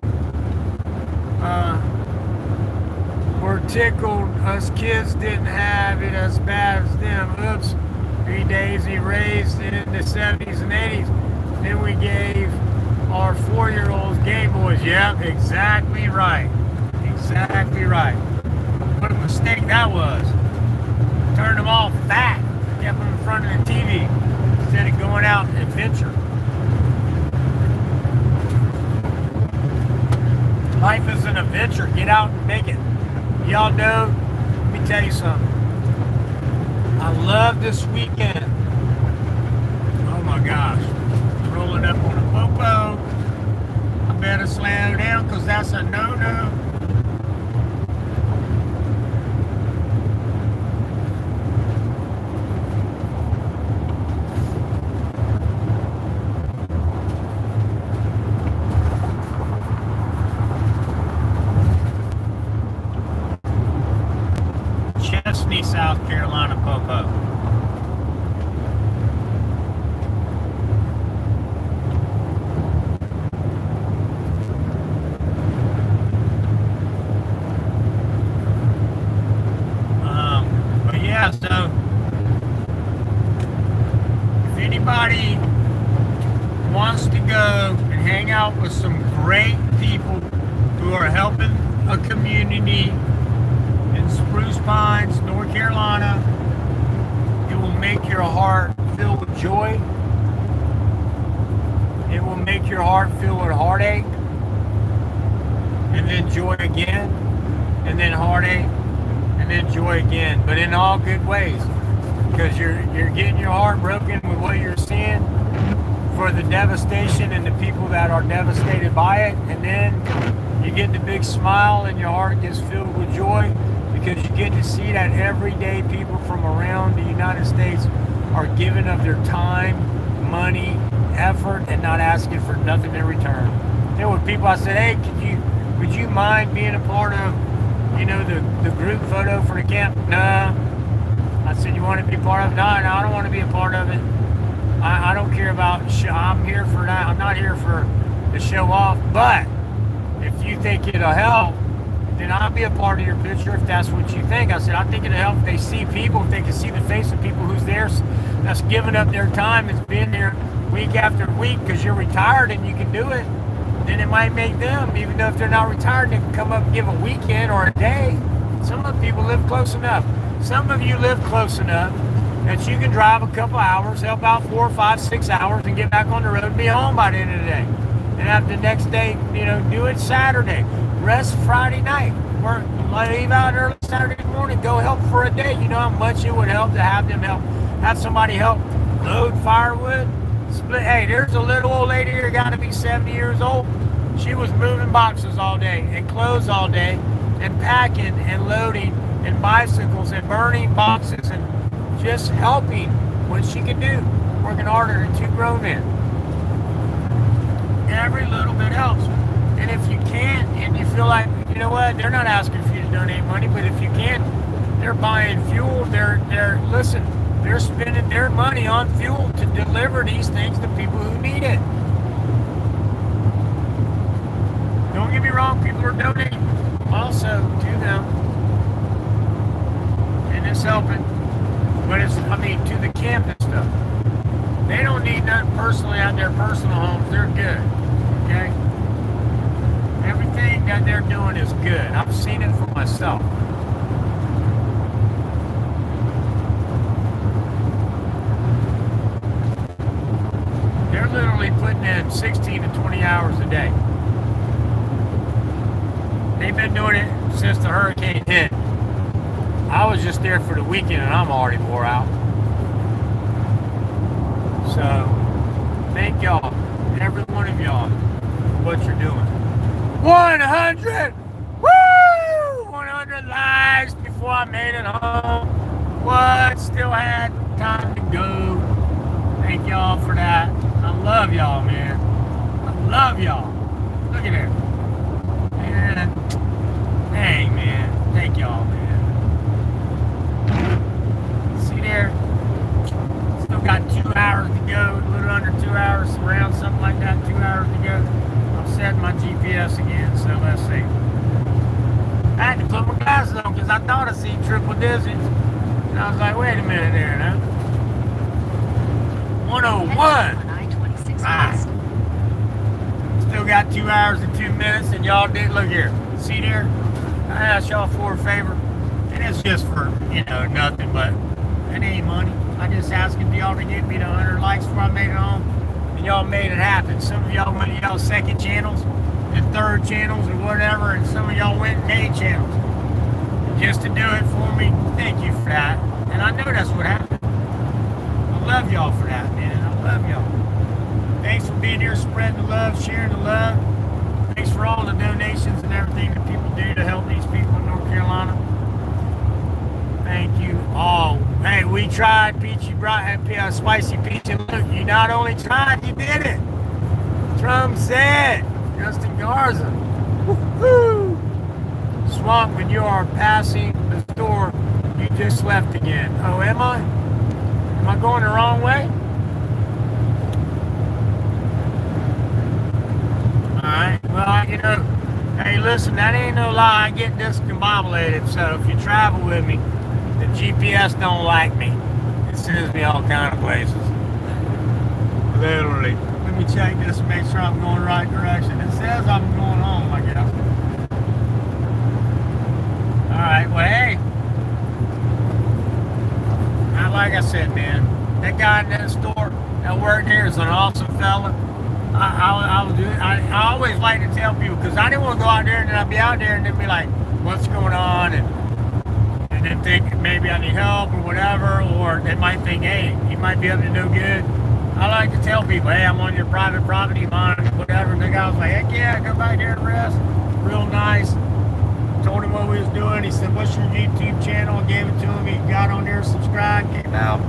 Us kids didn't have it as bad as them. Oops. 3 days he raised it in the 70s and 80s. Then we gave our 4-year-olds Game Boys. Yep, exactly right. Exactly right. What a mistake that was. Turned them all fat. Kept them in front of the TV instead of going out and adventure. Life is an adventure. Get out and make it. Y'all know, let me tell you something. I love this weekend. Oh my gosh. Rolling up on a popo. I better slow down because that's a no-no. South Carolina popo. But yeah, so if anybody wants to go and hang out with some great people who are helping a community in Spruce Pines, North Carolina, it will make your heart fill with joy. It will make your heart fill with heartache, and then joy again, and then heartache, and then joy again, but in all good ways, because you're getting your heart broken with what you're seeing for the devastation and the people that are devastated by it, and then you get the big smile and your heart gets filled with joy because you get to see that everyday people from around the United States are giving of their time, money, effort, and not asking for nothing in return. There were people I said, hey, would you mind being a part of, the group photo for the camp? Nah. I said, you want to be a part of it? No, I don't want to be a part of it. I don't care about, I'm here for that. I'm not here for to show off, but if you think it'll help, then I'll be a part of your picture if that's what you think. I said, I think it'll help if they see people, if they can see the face of people who's there, that's giving up their time, that's been there week after week because you're retired and you can do it, then it might make them, even though if they're not retired, they can come up and give a weekend or a day. Some of the people live close enough. Some of you live close enough that you can drive a couple hours, help out 4, 5, 6 hours, and get back on the road and be home by the end of the day. and have the next day, do it Saturday. Rest Friday night. Work, leave out early Saturday morning. Go help for a day. You know how much it would help to have them help, have somebody help load firewood. Split. Hey, there's a little old lady here, got to be 70 years old. She was moving boxes all day and clothes all day and packing and loading and bicycles and burning boxes and just helping what she could do, working harder than two grown men. Every little bit helps. And if you can't, and you feel like, you know what, they're not asking for you to donate money, but if you can't, they're buying fuel, they're spending their money on fuel to deliver these things to people who need it. Don't get me wrong, people are donating also to them. And it's helping. But to the camp and stuff. They don't need nothing personally at their personal homes. They're good. Okay? Everything that they're doing is good. I've seen it for myself. They're literally putting in 16 to 20 hours a day. They've been doing it since the hurricane hit. I was just there for the weekend and I'm already wore out. So, thank y'all, every one of y'all, for what you're doing. 100! Woo! 100 lives before I made it home. What? Still had time to go. Thank y'all for that. I love y'all, man. I love y'all. Look at there. Man. Dang, man. Thank y'all, man. See there? Still got 2 hours to go. A little under 2 hours. Around something like that. 2 hours to go. I'm setting my GPS again, so let's see. I had to put my glasses on because I thought I seen triple digits. And I was like, wait a minute there now. 101. Right. Still got 2 hours and 2 minutes, and y'all did. Look here. See there? I asked y'all for a favor, and it's just for, nothing, but it ain't money. I just asking y'all to get me the 100 likes before I made it home, and y'all made it happen. Some of y'all went to y'all second channels and third channels or whatever, and some of y'all went and made channels. And just to do it for me, thank you for that. And I know that's what happened. I love y'all for that, man. I love y'all. Thanks for being here, spreading the love, sharing the love. Thanks for all the donations and everything that people do to help these people in North Carolina. Thank you all. Hey, we tried peachy spicy peach, and look, you not only tried, you did it. Trump said, Justin Garza. Woo-hoo. Swamp, when you are passing the store, you just left again. Oh, am I? Am I going the wrong way? Alright, well, hey, listen, that ain't no lie. I get discombobulated, so if you travel with me, the GPS don't like me. It sends me all kind of places. Literally. Let me check this and make sure I'm going the right direction. It says I'm going home, I guess. Alright, well, hey. Like I said, man, that guy in that store that worked here is an awesome fella. I always like to tell people, because I didn't want to go out there and then I'd be out there and they'd be like, what's going on? And then think maybe I need help or whatever, or they might think, hey, you might be up to no good. I like to tell people, hey, I'm on your private property, mine, whatever. And the guy was like, heck yeah, go back there and rest. Real nice. Told him what we was doing. He said, what's your YouTube channel? I gave it to him. He got on there, subscribed, came out.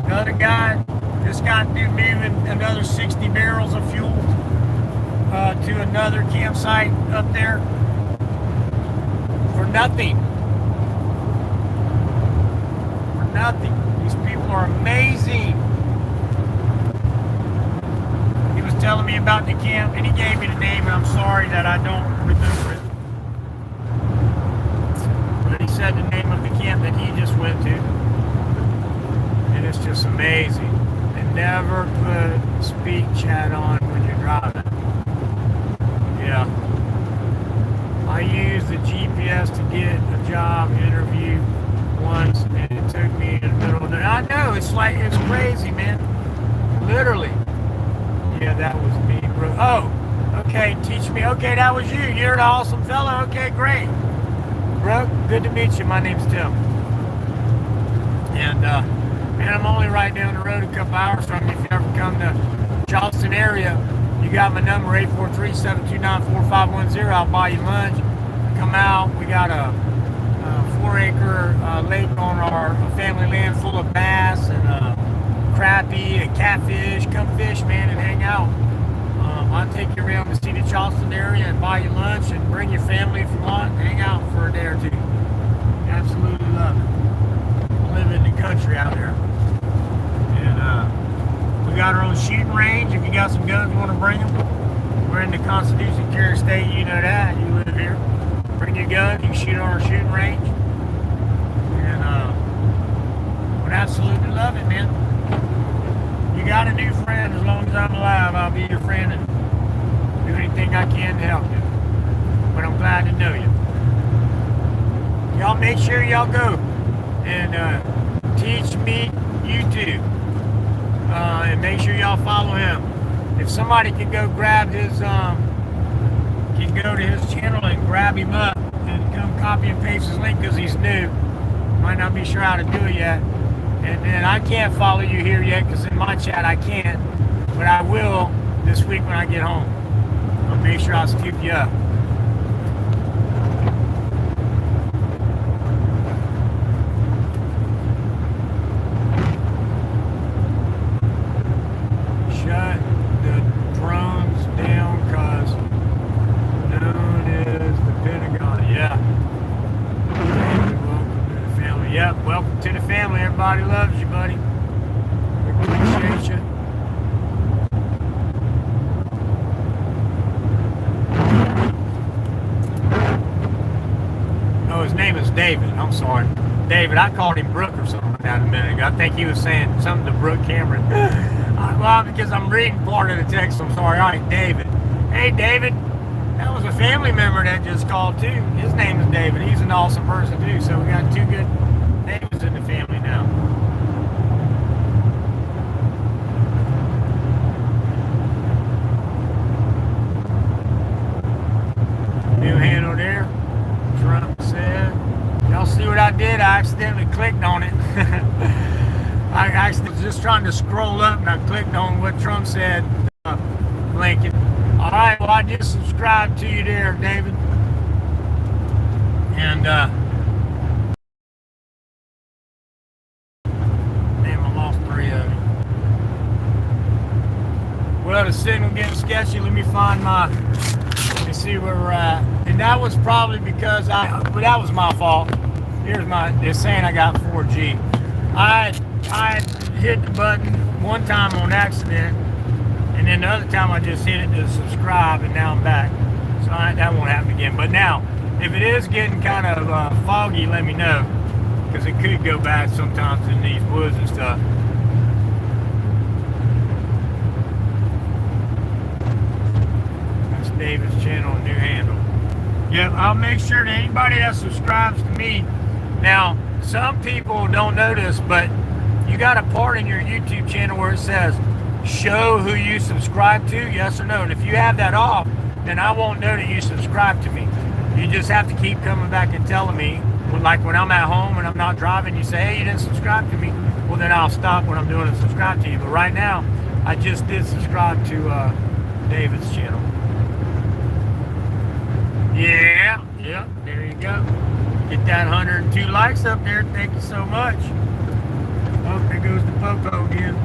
The other guy just got through moving another 60 barrels of fuel to another campsite up there for nothing. For nothing. These people are amazing. He was telling me about the camp, and he gave me the name, and I'm sorry that I don't remember it. But he said the name of the camp that he just went to. And it's just amazing. And never put speak chat on when you're driving. Yeah. I used the GPS to get a job interview once, and it took me in the middle of the... I know, it's crazy, man. Literally. Yeah, that was me, bro. Oh, Okay, teach me. Okay, that was you. You're an awesome fellow. Okay, great. Brooke, good to meet you. My name's Tim. And, man, I'm only right down the road a couple hours from you. If you ever come to Charleston area, you got my number, 843-729-4510. I'll buy you lunch. Come out. We got a 4-acre lake on our family land full of bass and crappie and catfish. Come fish, man, and hang out. I'll take you around the city of Charleston area and buy you lunch and bring your family if you want. Hang out for a day or two. Absolutely love it. Live in the country out there. And we got our own shooting range. If you got some guns, you want to bring them. We're in the Constitution Carry State. You know that. You live here. Bring your gun. You can shoot on our shooting range. And would absolutely love it, man. You got a new friend. As long as I'm alive, I'll be your friend and do anything I can to help you. But I'm glad to know you. Y'all make sure y'all go and teach me YouTube. And make sure y'all follow him. If somebody can go grab his, can go to his channel and grab him up and come copy and paste his link because he's new. Might not be sure how to do it yet. And then I can't follow you here yet because in my chat I can't. But I will this week when I get home. I'll make sure I'll scoop you up. Shut the drones down because known as the Pentagon. Yeah. Welcome to the family. Yep, welcome to the family. Everybody loves you, buddy. We appreciate you. Oh, his name is David. I'm sorry. David, I called him Brooke or something like that a minute ago. I think he was saying something to Brooke Cameron. Well, because I'm reading part of the text, I'm sorry. All right, David. Hey, David. That was a family member that just called, too. His name is David. He's an awesome person, too. So we got two good Davids in the family now. New handle there. Trump said. Y'all see what I did? I accidentally clicked on it. I actually was just trying to scroll up and I clicked on what Trump said, Lincoln. All right, well, I just subscribed to you there, David. And, damn, I lost 3 of you. Well, the signal getting sketchy. Let me find let me see where we're at. And that was probably because that was my fault. They're saying I got 4G. I hit the button one time on accident, and then the other time I just hit it to subscribe, and now I'm back. So that won't happen again. But now, if it is getting kind of foggy, let me know, because it could go bad sometimes in these woods and stuff. That's David's channel, new handle. Yep, I'll make sure that anybody that subscribes to me. Now, some people don't know this, but you got a part in your YouTube channel where it says, show who you subscribe to, yes or no. And if you have that off, then I won't know that you subscribe to me. You just have to keep coming back and telling me, like when I'm at home and I'm not driving, you say, hey, you didn't subscribe to me. Well, then I'll stop what I'm doing and subscribe to you. But right now, I just did subscribe to David's channel. Yeah, there you go. Get that 102 likes up there. Thank you so much. Oh, there goes the Popo again.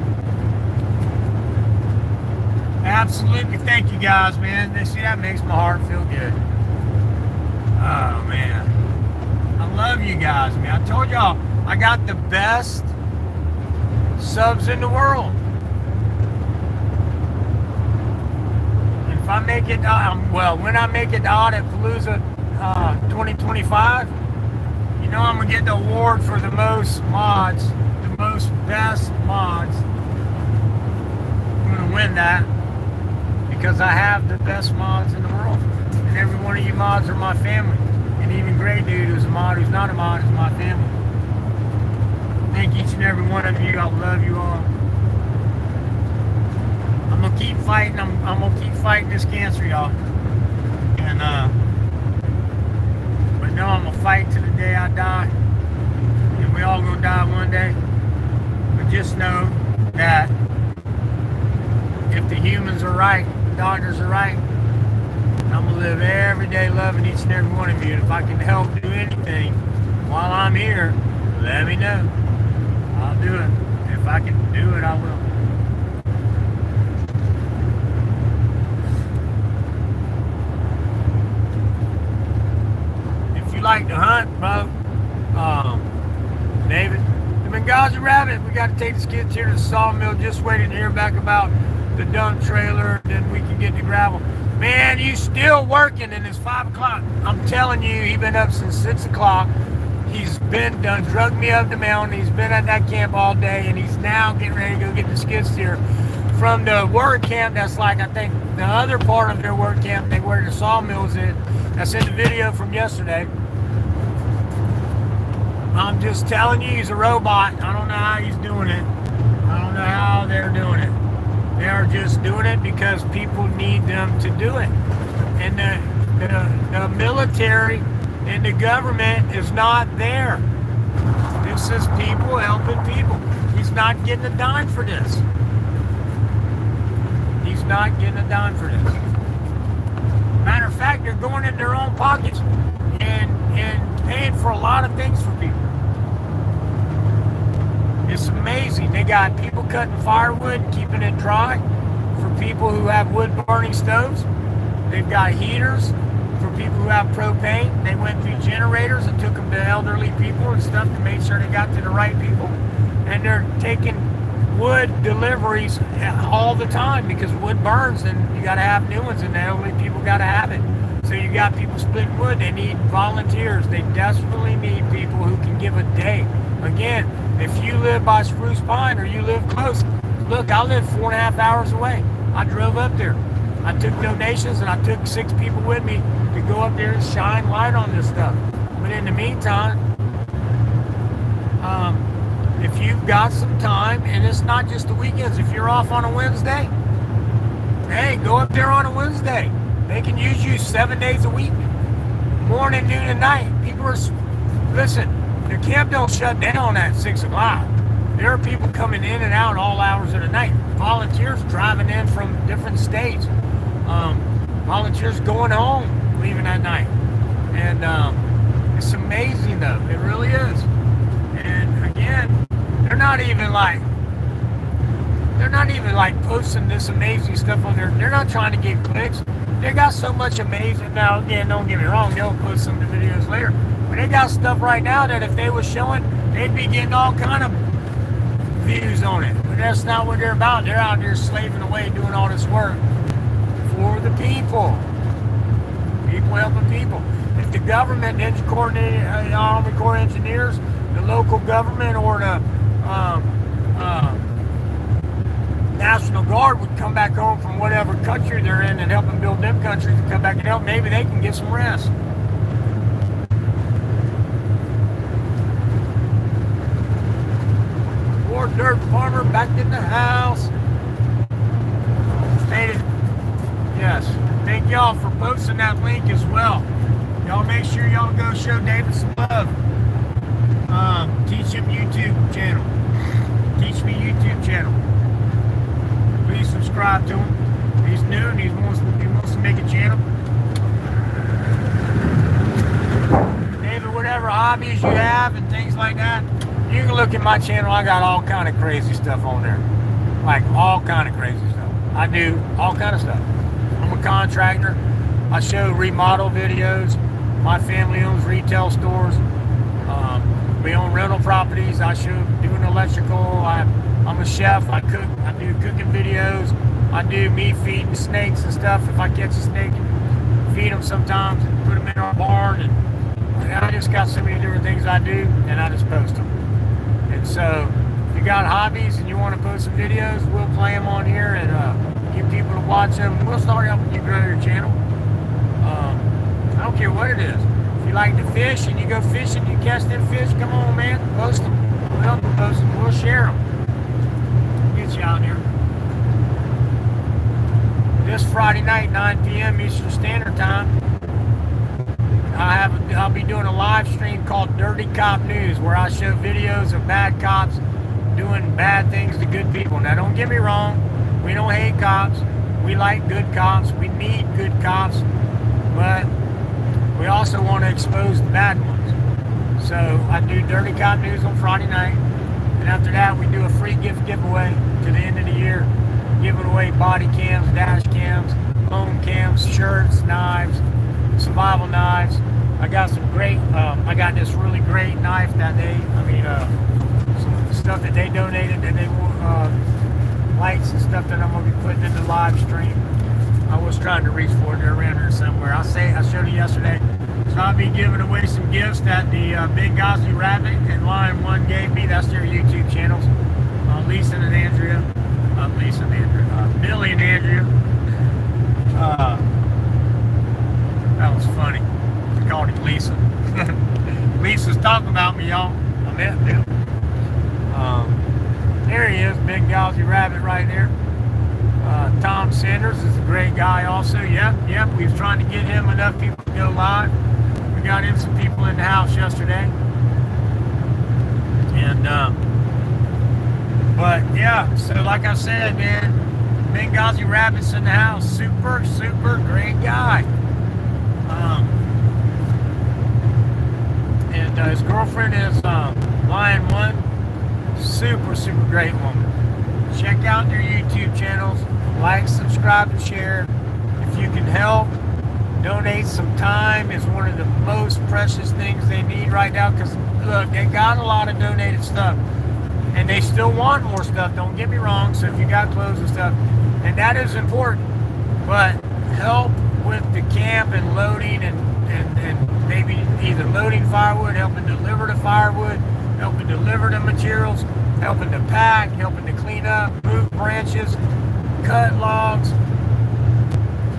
Absolutely. Thank you guys, man. See, that makes my heart feel good. Oh, man. I love you guys, man. I told y'all I got the best subs in the world. And if I make it, when I make it to Audit Palooza 2025, you know I'm going to get the award for the most mods, the most best mods. I'm going to win that because I have the best mods in the world. And every one of you mods are my family. And even Grey Dude, who's a mod, who's not a mod, is my family. Thank each and every one of you. I love you all. I'm gonna keep fighting. I'm gonna keep fighting this cancer, y'all. And but no, I'm gonna fight to the day I die. And we all gonna die one day. But just know that if the humans are right, the doctors are right, I'm gonna live every day loving each and every one of you. And if I can help do anything while I'm here, let me know. I'll do it. If I can do it, I will. If you like to hunt, bro, David, the Benghazi rabbit, we got to take the skids here to the sawmill. Just waiting to hear back about the dump trailer, then we can get the gravel. Man, you still working and it's 5 o'clock. I'm telling you, he's been up since 6 o'clock. He's been done, drugged me up the mountain. He's been at that camp all day, and he's now getting ready to go get the skid steer from the work camp. That's like, I think, the other part of their work camp, where the sawmill's in. That's in the video from yesterday. I'm just telling you, he's a robot. I don't know how he's doing it. I don't know how they're doing it. They are just doing it because people need them to do it. And the military and the government is not there. This is people helping people. He's not getting a dime for this. He's not getting a dime for this. Matter of fact, they're going in their own pockets and paying for a lot of things for people. It's amazing. They got people cutting firewood, keeping it dry for people who have wood burning stoves. They've got heaters for people who have propane. They went through generators and took them to elderly people and stuff to make sure they got to the right people. And they're taking wood deliveries all the time because wood burns and you got to have new ones and the elderly people got to have it. So you got people splitting wood. They need volunteers. They desperately need people who can give a day. Again, if you live by Spruce Pine or you live close, look, I live 4.5 hours away. I drove up there. I took donations and I took 6 people with me to go up there and shine light on this stuff. But in the meantime, if you've got some time, and it's not just the weekends, if you're off on a Wednesday, hey, go up there on a Wednesday. They can use you 7 days a week, morning, noon, and night. People are, listen, the camp don't shut down at 6 o'clock. There are people coming in and out all hours of the night. Volunteers driving in from different states. Volunteers going home, leaving at night. And it's amazing though, it really is. And again, they're not even like posting this amazing stuff on there. They're not trying to get clicks. They got so much amazing. Now again, don't get me wrong, they'll post some of the videos later. But they got stuff right now that if they was showing, they'd be getting all kind of views on it. But that's not what they're about. They're out there slaving away doing all this work for the people. People helping people. If the government, the Army Corps of Engineers, the local government, or the National Guard would come back home from whatever country they're in and help them build them countries and come back and help, maybe they can get some rest. Poor dirt farmer back in the house. Made it. Yes. Thank y'all for posting that link as well. Y'all make sure y'all go show David some love. Teach him YouTube channel. Teach me YouTube channel. Please subscribe to him. He's new and he wants to make a channel. David, whatever hobbies you have and things like that, you can look at my channel. I got all kind of crazy stuff on there. Like all kind of crazy stuff. I do all kind of stuff. I'm a contractor. I show remodel videos. My family owns retail stores. We own rental properties. I show doing electrical. I'm a chef. I cook. I do cooking videos. I do meat feeding snakes and stuff. If I catch a snake, feed them sometimes and put them in our barn. And I just got so many different things I do, and I just post them. And so, if you got hobbies and you want to post some videos, we'll play them on here and get people to watch them. We'll start helping you grow your channel. I don't care what it is. If you like to fish and you go fishing, you catch them fish, come on, man, post them. We'll help you post them. We'll share them. Get you out here. this Friday night, 9 p.m. Eastern Standard Time, I'll be doing a live stream called Dirty Cop News, where I show videos of bad cops doing bad things to good people. Now, don't get me wrong. We don't hate cops. We like good cops. We need good cops. But we also want to expose the bad ones. So I do Dirty Cop News on Friday night. And after that, we do a free gift giveaway to the end of the year. Giving away body cams, dash cams, phone cams, shirts, knives, survival knives. I got some great, I got this really great knife that some stuff that they donated, that they want, lights and stuff that I'm going to be putting in the live stream. I was trying to reach for it. They're around here somewhere. I showed you yesterday. So I'll be giving away some gifts that the Big Gozzy Rabbit and Lion 1 gave me. That's their YouTube channels. Lisa and Andrea. Billy and Andrea. That was funny. I called him Lisa. Lisa's talking about me, y'all. I met him. There he is, Big Gozzy Rabbit right there. Tom Sanders is a great guy also. Yep. We was trying to get him enough people to go live. We got in some people in the house yesterday. And, but yeah, so like I said, man, Big Gozzy Rabbit's in the house. Super, super great guy. And his girlfriend is Lion 1. Super, super great woman. Check out their YouTube channels. Like, subscribe, and share. If you can help, donate some time is one of the most precious things they need right now, because look, they got a lot of donated stuff and they still want more stuff, don't get me wrong. So if you got clothes and stuff, and that is important, but help with the camp and loading and maybe either loading firewood, helping deliver the firewood, helping deliver the materials, helping to pack, helping to clean up, move branches, cut logs,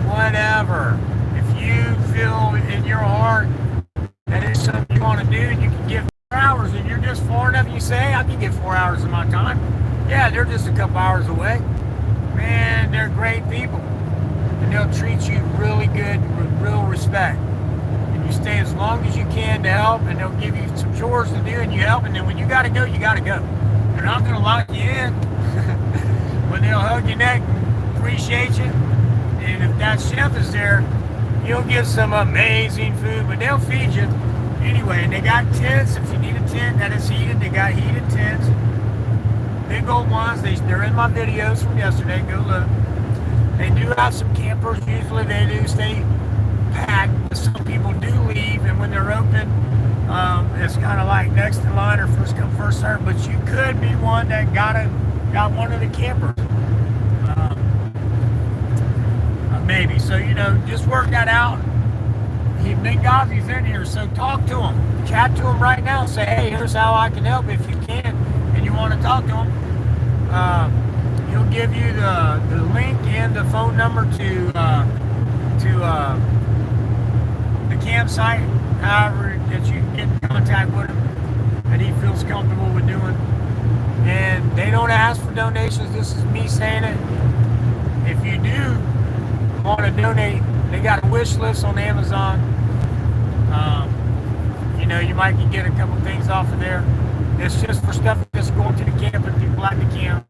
whatever. If you feel in your heart that it's something you want to do, and you can give 4 hours, and you're just far enough, and you say, hey, I can get 4 hours of my time. Yeah, they're just a couple hours away. Man, they're great people. And they'll treat you really good with real respect. And you stay as long as you can to help, and they'll give you some chores to do, and you help, and then when you got to go, you got to go. They're not going to lock you in. But they'll hug your neck and appreciate you. And if that chef is there, you'll get some amazing food, but they'll feed you anyway. And they got tents. If you need a tent that is heated, they got heated tents. Big old ones. They're in my videos from yesterday. Go look. They do have some campers. Usually they do stay packed. Some people do leave, and when they're open, it's kind of like next in line or first come, first serve. But you could be one that got one of the campers. Maybe. So, just work that out. Big Gozzy's in here, so talk to him. Chat to him right now. Say, hey, here's how I can help if you can, and you want to talk to him. He'll give you the link and the phone number to the campsite, however that you can get in contact with him, that he feels comfortable with doing. And they don't ask for donations. This is me saying it. If you do want to donate, they got a wish list on Amazon. You might can get a couple things off of there. It's just for stuff that's going to the camp and people at the camp.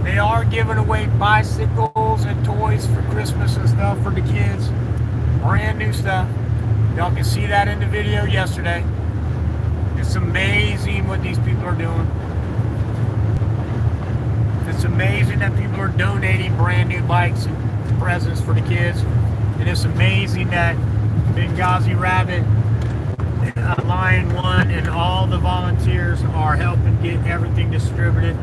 They are giving away bicycles and toys for Christmas and stuff for the kids. Brand new stuff. Y'all can see that in the video yesterday. It's amazing what these people are doing. It's amazing that people are donating brand new bikes and presents for the kids. And it's amazing that Big Gozzy Rabbit, Lion 1, and all the volunteers are helping get everything distributed.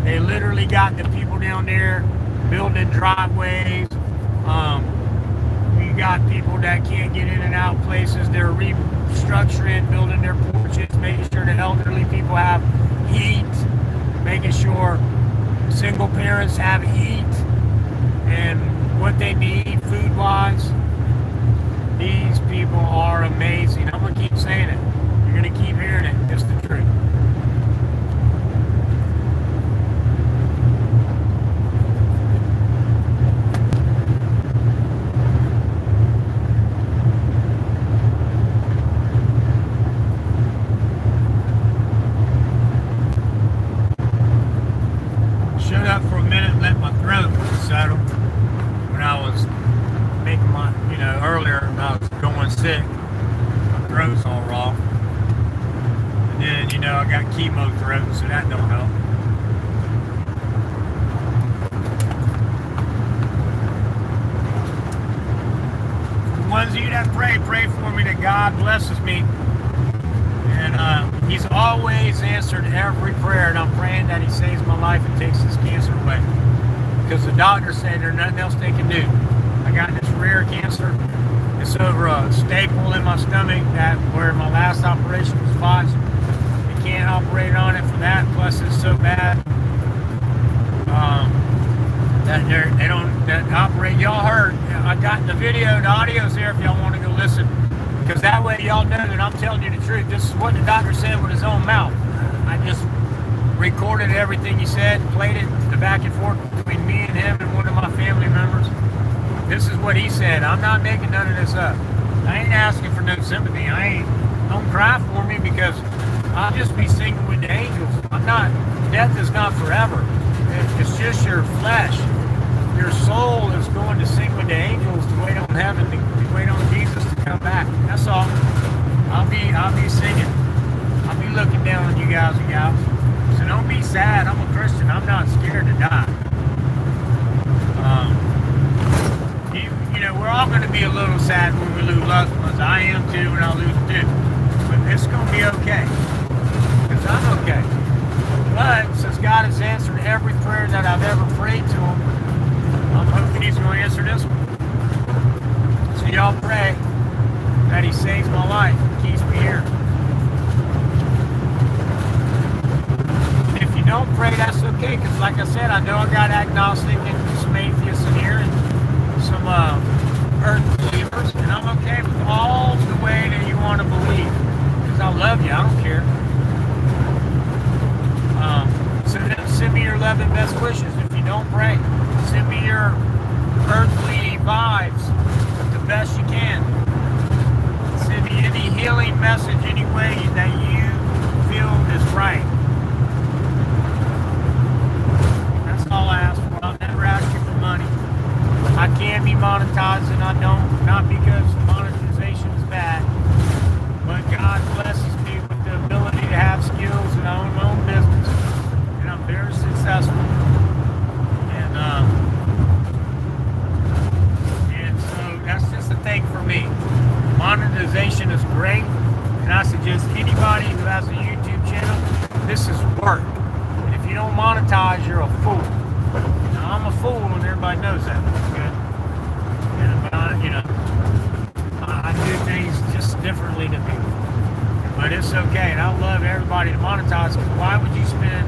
They literally got the people down there building driveways. We got people that can't get in and out places. They're restructuring, building their porches, making sure the elderly people have heat, making sure single parents have heat and what they need food-wise. These people are amazing. I'm going to keep saying it. You're going to keep hearing it. It's the truth. sick. My throat's all raw. And then, you know, I got chemo throat, so that don't help. The ones of you that pray for me that God blesses me. And he's always answered every prayer, and I'm praying that he saves my life and takes this cancer away. Because the doctor said there's nothing else they can do. I got this rare cancer. It's over a staple in my stomach that where my last operation was botched. They can't operate on it for that. Plus, it's so bad that they don't operate. Y'all heard? I got the video, the audio's there if y'all want to go listen. Because that way y'all know that I'm telling you the truth. This is what the doctor said with his own mouth. I just recorded everything he said, played it the back and forth between me and him and one of my family members. This is what he said. I'm not making none of this up. I ain't asking for no sympathy. Don't cry for me because I'll just be singing with the angels. Death is not forever. It's just your flesh. Your soul is going to sing with the angels to wait on heaven, to wait on Jesus to come back. That's all. I'll be singing. I'll be looking down on you guys and gals. So don't be sad. I'm a Christian. I'm not scared to die. You know, we're all going to be a little sad when we lose loved ones. I am too, and I'll lose too. But it's going to be okay. Because I'm okay. But since God has answered every prayer that I've ever prayed to him, I'm hoping he's going to answer this one. So y'all pray that he saves my life and keeps me here. If you don't pray, that's okay, because like I said, I know I got agnostic and some atheists in here and some earth believers, and I'm okay with all the way that you want to believe, because I love you, I don't care. So then send me your love and best wishes. If you don't pray, send me your earthly vibes the best you can. Send me any healing message, any way that you feel is right. That's all I ask for. I'll never ask you for money. I can be monetized and I don't, not because monetization is bad, but God blesses me with the ability to have skills and I own my own business. And I'm very successful. And so that's just the thing for me. Monetization is great, and I suggest anybody who has a YouTube channel, this is work. And if you don't monetize, you're a fool. Now, I'm a fool, and everybody knows that. Okay? And I do things just differently than people. But it's okay, and I love everybody to monetize, because why would you spend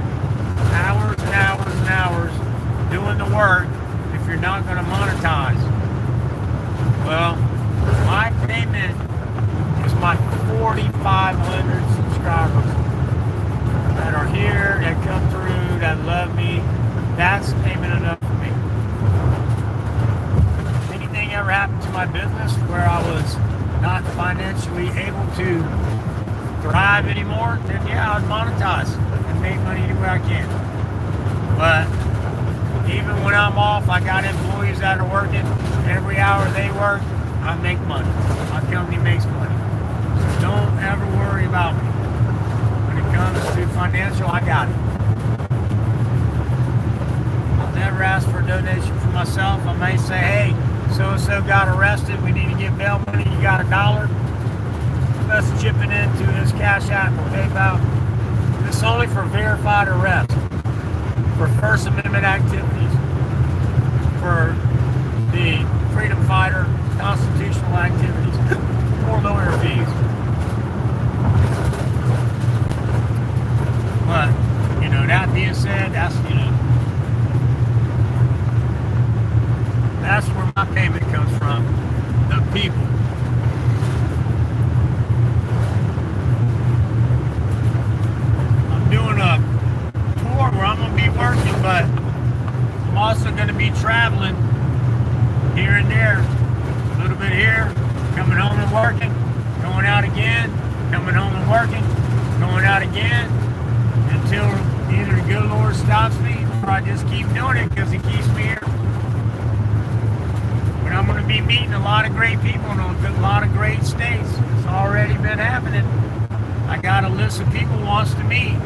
hours and hours and hours doing the work if you're not going to monetize? Well, my payment is my 4,500 subscribers that are here, that come through, that love me. That's payment enough for me. If anything ever happened to my business where I was not financially able to thrive anymore, then yeah, I'd monetize and make money anywhere I can. But even when I'm off, I got employees that are working. Every hour they work, I make money. My company makes money. So don't ever worry about me. When it comes to financial, I got it. I'll never ask for a donation for myself. I may say, hey, so-and-so got arrested. We need to get bail money. You got $1? Let's chip it into his Cash App or PayPal. This is only for verified arrest. For First Amendment activities. For the freedom fighter constitutional activities, or lawyer fees. But, that being said, that's where my payment comes from. The people. I'm doing a tour where I'm going to be working, but I'm also going to be traveling here and there, a little bit here, coming home and working, going out again, coming home and working, going out again, until either the good Lord stops me or I just keep doing it because he keeps me here. But I'm going to to be meeting a lot of great people in a lot of great states. It's already been happening. I got a list of people who wants to meet.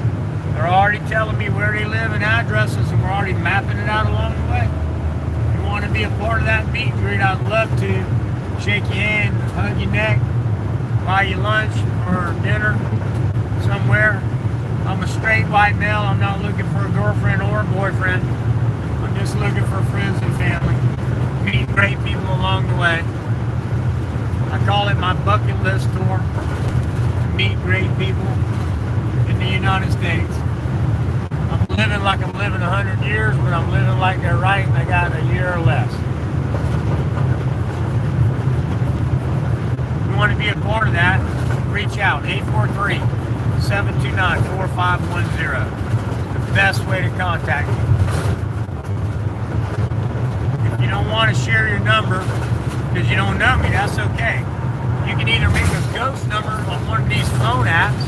They're already telling me where they live and addresses, and we're already mapping it out along the way. If you want to be a part of that meet and greet, I'd love to shake your hand, hug your neck, buy you lunch or dinner somewhere. I'm a straight white male. I'm not looking for a girlfriend or a boyfriend. I'm just looking for friends and family. Meet great people along the way. I call it my bucket list tour. Meet great people in the United States. I'm living like I'm living 100 years, but I'm living like they're right and I got a year or less. If you want to be a part of that, reach out, 843-729-4510. The best way to contact me. If you don't want to share your number because you don't know me, that's okay. You can either make a ghost number on one of these phone apps.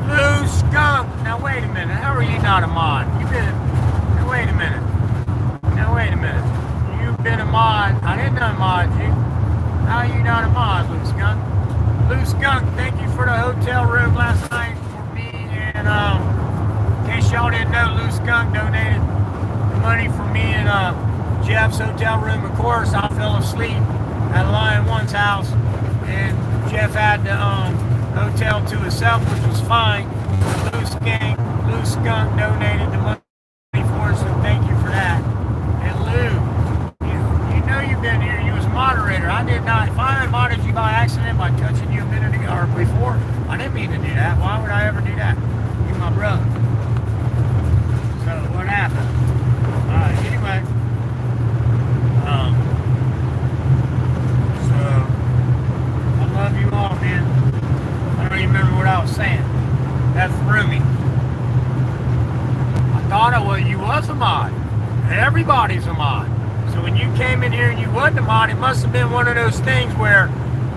Blue Skunk. Now wait a minute. How are you not a mod? You've been. Now wait a minute. You've been a mod. I didn't unmod you. How are you not a mod, Blue Skunk? Blue Skunk, thank you for the hotel room last night for me. And in case y'all didn't know, Blue Skunk donated money for me and Jeff's hotel room. Of course, I fell asleep at Lion One's house, and Jeff had the hotel to himself, which was fine. Blue Skunk donated the money for us, so thank you for that. And Lou, you know you've been here. You was a moderator. I did not. If I modded you by accident by touching you a minute ago or before, I didn't mean to do that. Why would I ever do that? You're my brother. So what happened? Anyway. So I love you all, man. I don't even remember what I was saying. That threw me. I thought you was a mod. Everybody's a mod. So when you came in here and you wasn't a mod, it must have been one of those things where,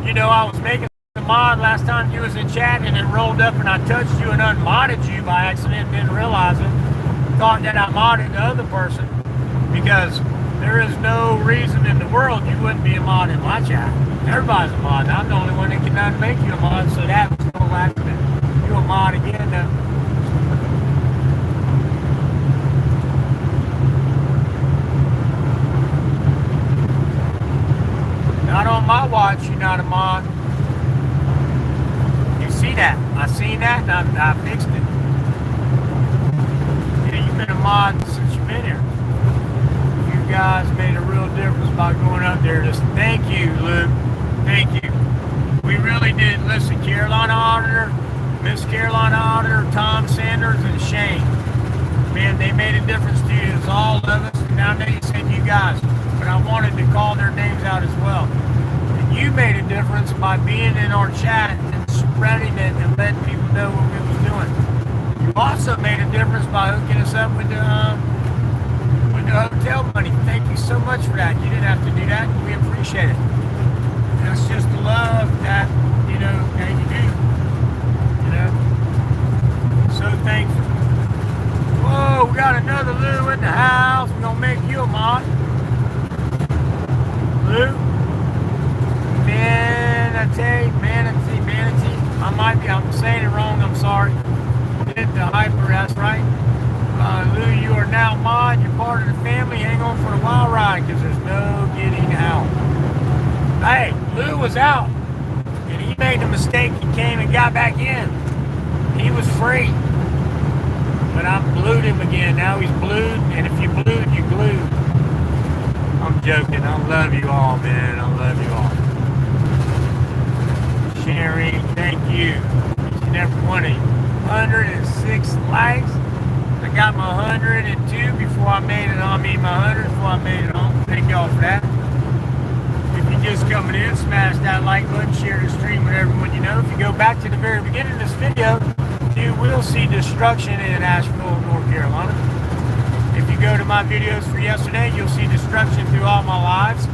you know, I was making the mod last time you was in chat and it rolled up and I touched you and unmodded you by accident, didn't realize it. Thought that I modded the other person, because there is no reason in the world you wouldn't be a mod in my chat. Everybody's a mod. I'm the only one that cannot make you a mod, so that was no accident. You a mod again though. Not on my watch, you're not a mod. You see that? I seen that and I fixed it. Yeah, you've been a mod since you've been here. You guys made a real difference by going up there. Just thank you, Luke. Thank you. We really did. Listen, Carolina Auditor, Miss Carolina Auditor, Tom Sanders, and Shane. Man, they made a difference to you. It's all of us. And I know you said you guys, but I wanted to call their names out as well. And you made a difference by being in our chat and spreading it and letting people know what we was doing. You also made a difference by hooking us up with the hotel money. Thank you so much for that. You didn't have to do that. We appreciate it. That's just the love that, you know, that you do. You know? So thankful. Whoa, we got another Lou in the house. We're gonna make you a mod. Lou? Manatee. I'm saying it wrong, I'm sorry. Did the hyper, that's right. Lou, you are now mod. You're part of the family. Hang on for the wild ride, because there's no getting out. Hey, Lou was out, and he made the mistake. He came and got back in. He was free. But I blued him again. Now he's blued, and if you blued, you glued. I'm joking. I love you all, man. I love you all. Sherry, thank you. Each and every one of you. 106 likes. I got my 102 before I made it on. I mean, my 100 before I made it on. Thank y'all for that. If you're just coming in, smash that like button, share the stream with everyone you know. If you go back to the very beginning of this video, you will see destruction in Asheville, North Carolina. If you go to my videos for yesterday, you'll see destruction through all my lives.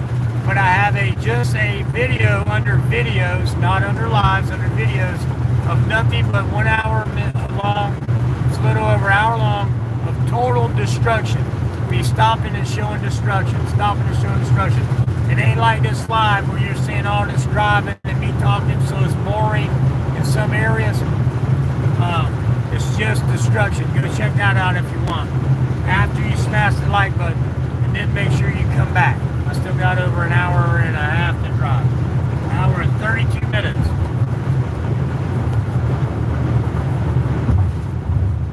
But I have just a video under videos, not under lives, under videos of nothing but 1 hour long. It's a little over an hour long of total destruction. be stopping and showing destruction, stopping and showing destruction. It ain't like this live where you're seeing all this driving and me talking, so it's boring in some areas. It's just destruction. Go check that out if you want. After you smash the like button, and then make sure you come back. I still got over an hour and a half to drive. An hour and 32 minutes.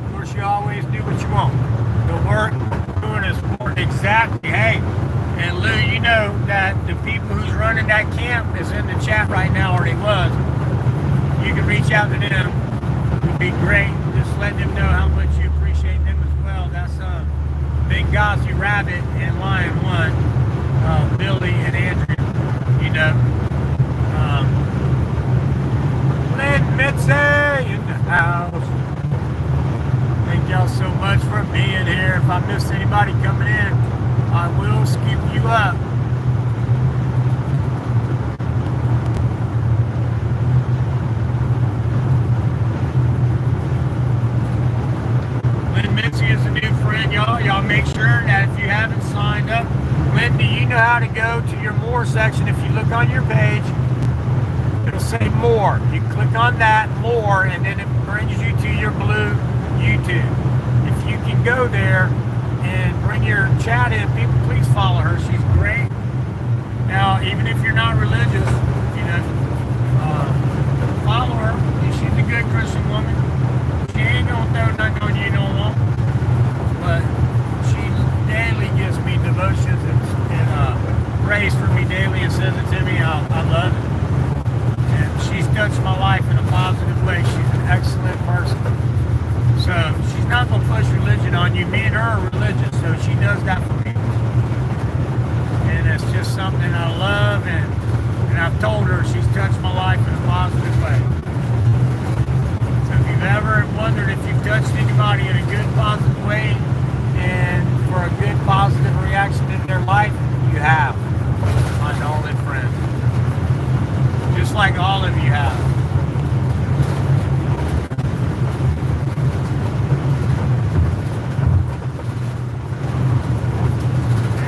Of course, you always do what you want. The work doing is for exactly. Hey, and Lou, you know that the people who's running that camp is in the chat right now, or he was. You can reach out to them. It would be great. Just let them know how much you appreciate them as well. That's Benghazi Rabbit and Lion One, Billy and Andrew. You know, Lynn Mitzi in the house. Thank y'all so much for being here. If I missed anybody coming in, I will skip you up. Lynn Mitzi is a new friend, y'all. Y'all make sure that if you haven't signed up, Lynn, do you know how to go to your more section? If you look on your page, it'll say more. You click on that, more, and then it brings you to your blue YouTube. If you can go there and bring your chat in, people, please follow her. She's great. Now, even if you're not religious, you know, follow her. She's a good Christian woman. She ain't gonna throw nothing on you no more. But she daily gives me devotions and prays for me daily and says it to me. I love it. And she's touched my life in a positive way. She's an excellent person. So she's not going to push religion on you. Me and her are religious, so she does that for me. And it's just something I love, and I've told her she's touched my life in a positive way. So if you've ever wondered if you've touched anybody in a good, positive way and for a good, positive reaction in their life, you have. My only friend. Just like all of you have.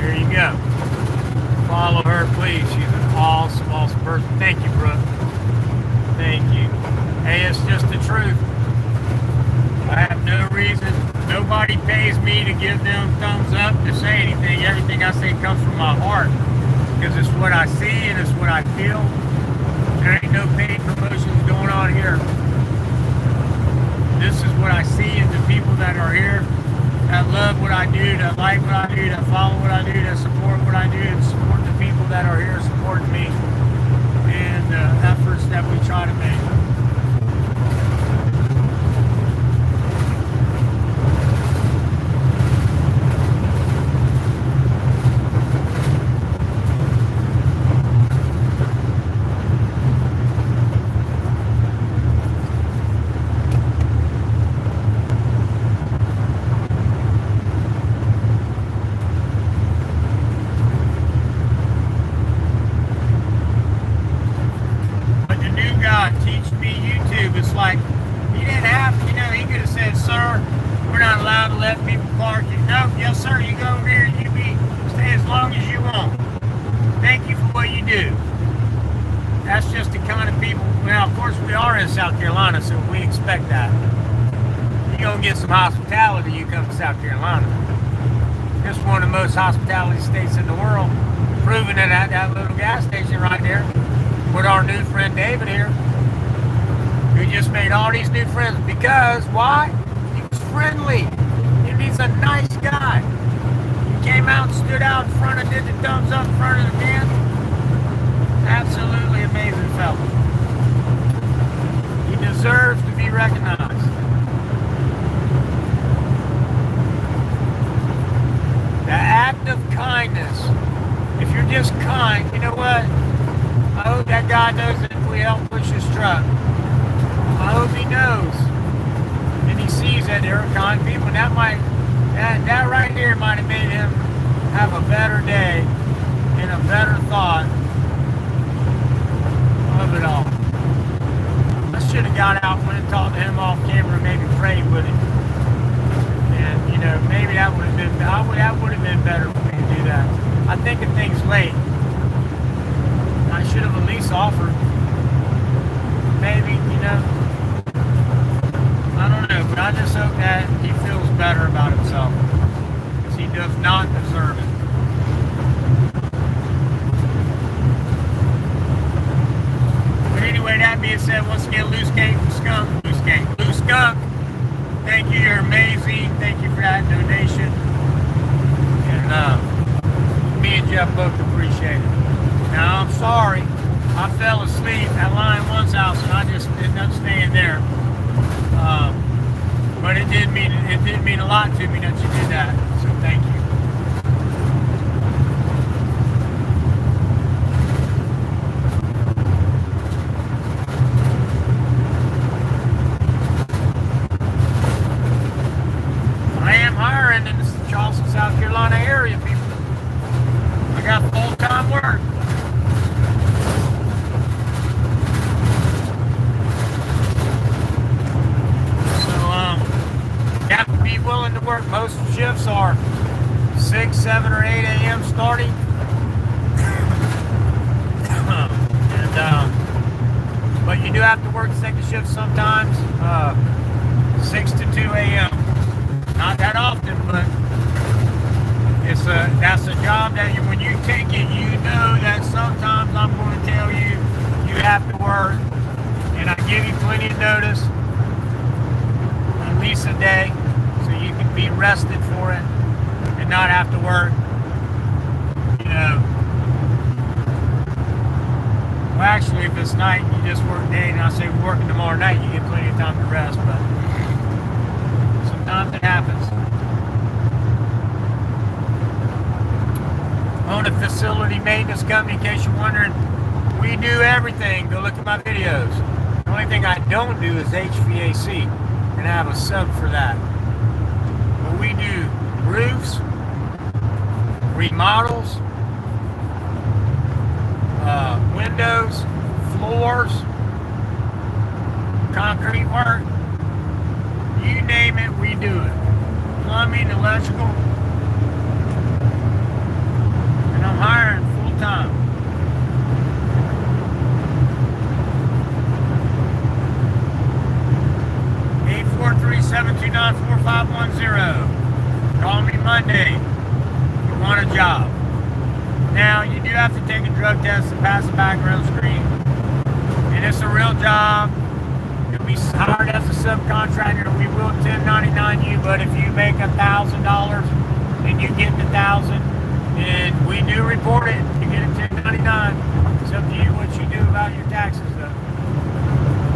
There you go. Follow her, please. She's an awesome, awesome person. Thank you, Brooke. Thank you. Hey, it's just the truth. I have no reason. Nobody pays me to give them thumbs up to say anything. Everything I say comes from my heart. Because it's what I see and it's what I feel. There ain't no paid promotions going on here. This is what I see in the people that are here, that love what I do, that like what I do, that follow what I do, that support what I do, and support the people that are here supporting me and the efforts that we try to make. Like, he didn't have, you know, he could have said, sir, we're not allowed to let people park you. No, yes, sir, you go over here and you stay as long as you want. Thank you for what you do. That's just the kind of people, well, of course, we are in South Carolina, so we expect that. You're going to get some hospitality, you come to South Carolina. It's one of the most hospitality states in the world, proving it at that little gas station right there with our new friend David here. Who just made all these new friends because, why? He was friendly. And he's a nice guy. He came out and stood out in front and did the thumbs up in front of the man. Absolutely amazing fellow. He deserves to be recognized. The act of kindness. If you're just kind, you know what? I hope that guy knows that if we help push his truck, I hope he knows and he sees that there are kind people. And that right here might have made him have a better day and a better thought of it all. I should have got out, went and talked to him off camera, maybe prayed with him. And, you know, maybe that would have been, that would have been better for me to do that. I think if things late, I should have at least offered. Maybe, you know, I don't know, but I just hope that he feels better about himself, because he does not deserve it. But anyway, that being said, once again, Loose Skunk, thank you, you're amazing. Thank you for that donation. And me and Jeff both appreciate it. Now, I'm sorry, I fell asleep at Lion One's house and I just ended up staying there. But it did mean a lot to me that you did that. So thank you. I am hiring in the Charleston, South Carolina area, people. I got full-time work. You have to be willing to work. Most shifts are 6, 7, or 8 a.m. starting. But you do have to work second shift sometimes, 6 to 2 a.m. Not that often, but that's a job that when you take it, you know that sometimes I'm going to tell you you have to work, and I give you plenty of notice, at least a day, so you can be rested for it and not have to work, you know. Well, actually, if it's night, you just work day, and I say we're working tomorrow night, you get plenty of time to rest, but sometimes it happens. Own a facility maintenance company, in case you're wondering. We do everything. Go look at my videos. The only thing I don't do is HVAC, and I have a sub for that. But we do roofs, remodels, windows, floors, concrete work. You name it, we do it. Plumbing, electrical. And I'm hiring full time. Eight 437294510. Call me Monday if you want a job. Now, you do have to take a drug test and pass a background screen. And it's a real job. You'll be hired as a subcontractor. We will 1099 you, but if you make $1,000 and you get the $1,000, and we do report it, you get a 1099. It's up to you what you do about your taxes, though.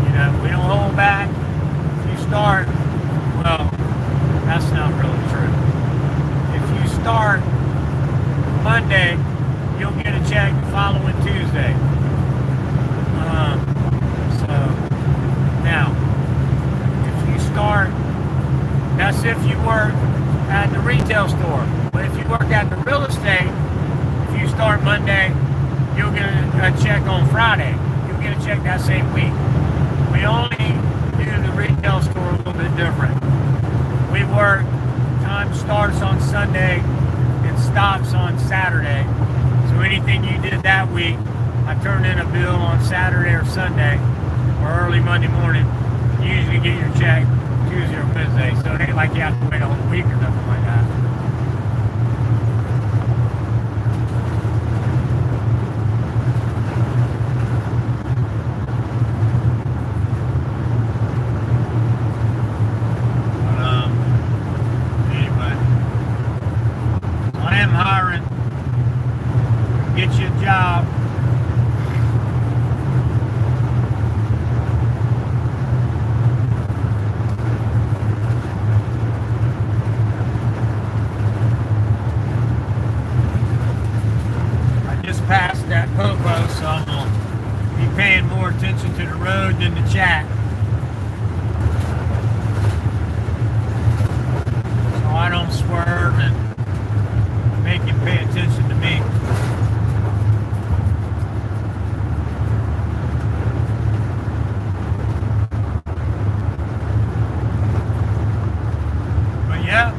You know, we don't hold back. If you start, well, that's not really true. If you start Monday, you'll get a check the following Tuesday. So, now, if you start, that's if you work at the retail store. But if you work at the real estate, if you start Monday, you'll get a check on Friday. You'll get a check that same week. We only do the retail store a little bit different. We work, time starts on Sunday and stops on Saturday. So anything you did that week, I turn in a bill on Saturday or Sunday or early Monday morning. You usually get your check Tuesday or Wednesday, so it ain't like you have to wait a whole week or nothing like that. Anyway, I am hiring. Get you a job. Past that popo, so I'm gonna be paying more attention to the road than the chat. So I don't swerve and make him pay attention to me. But yeah,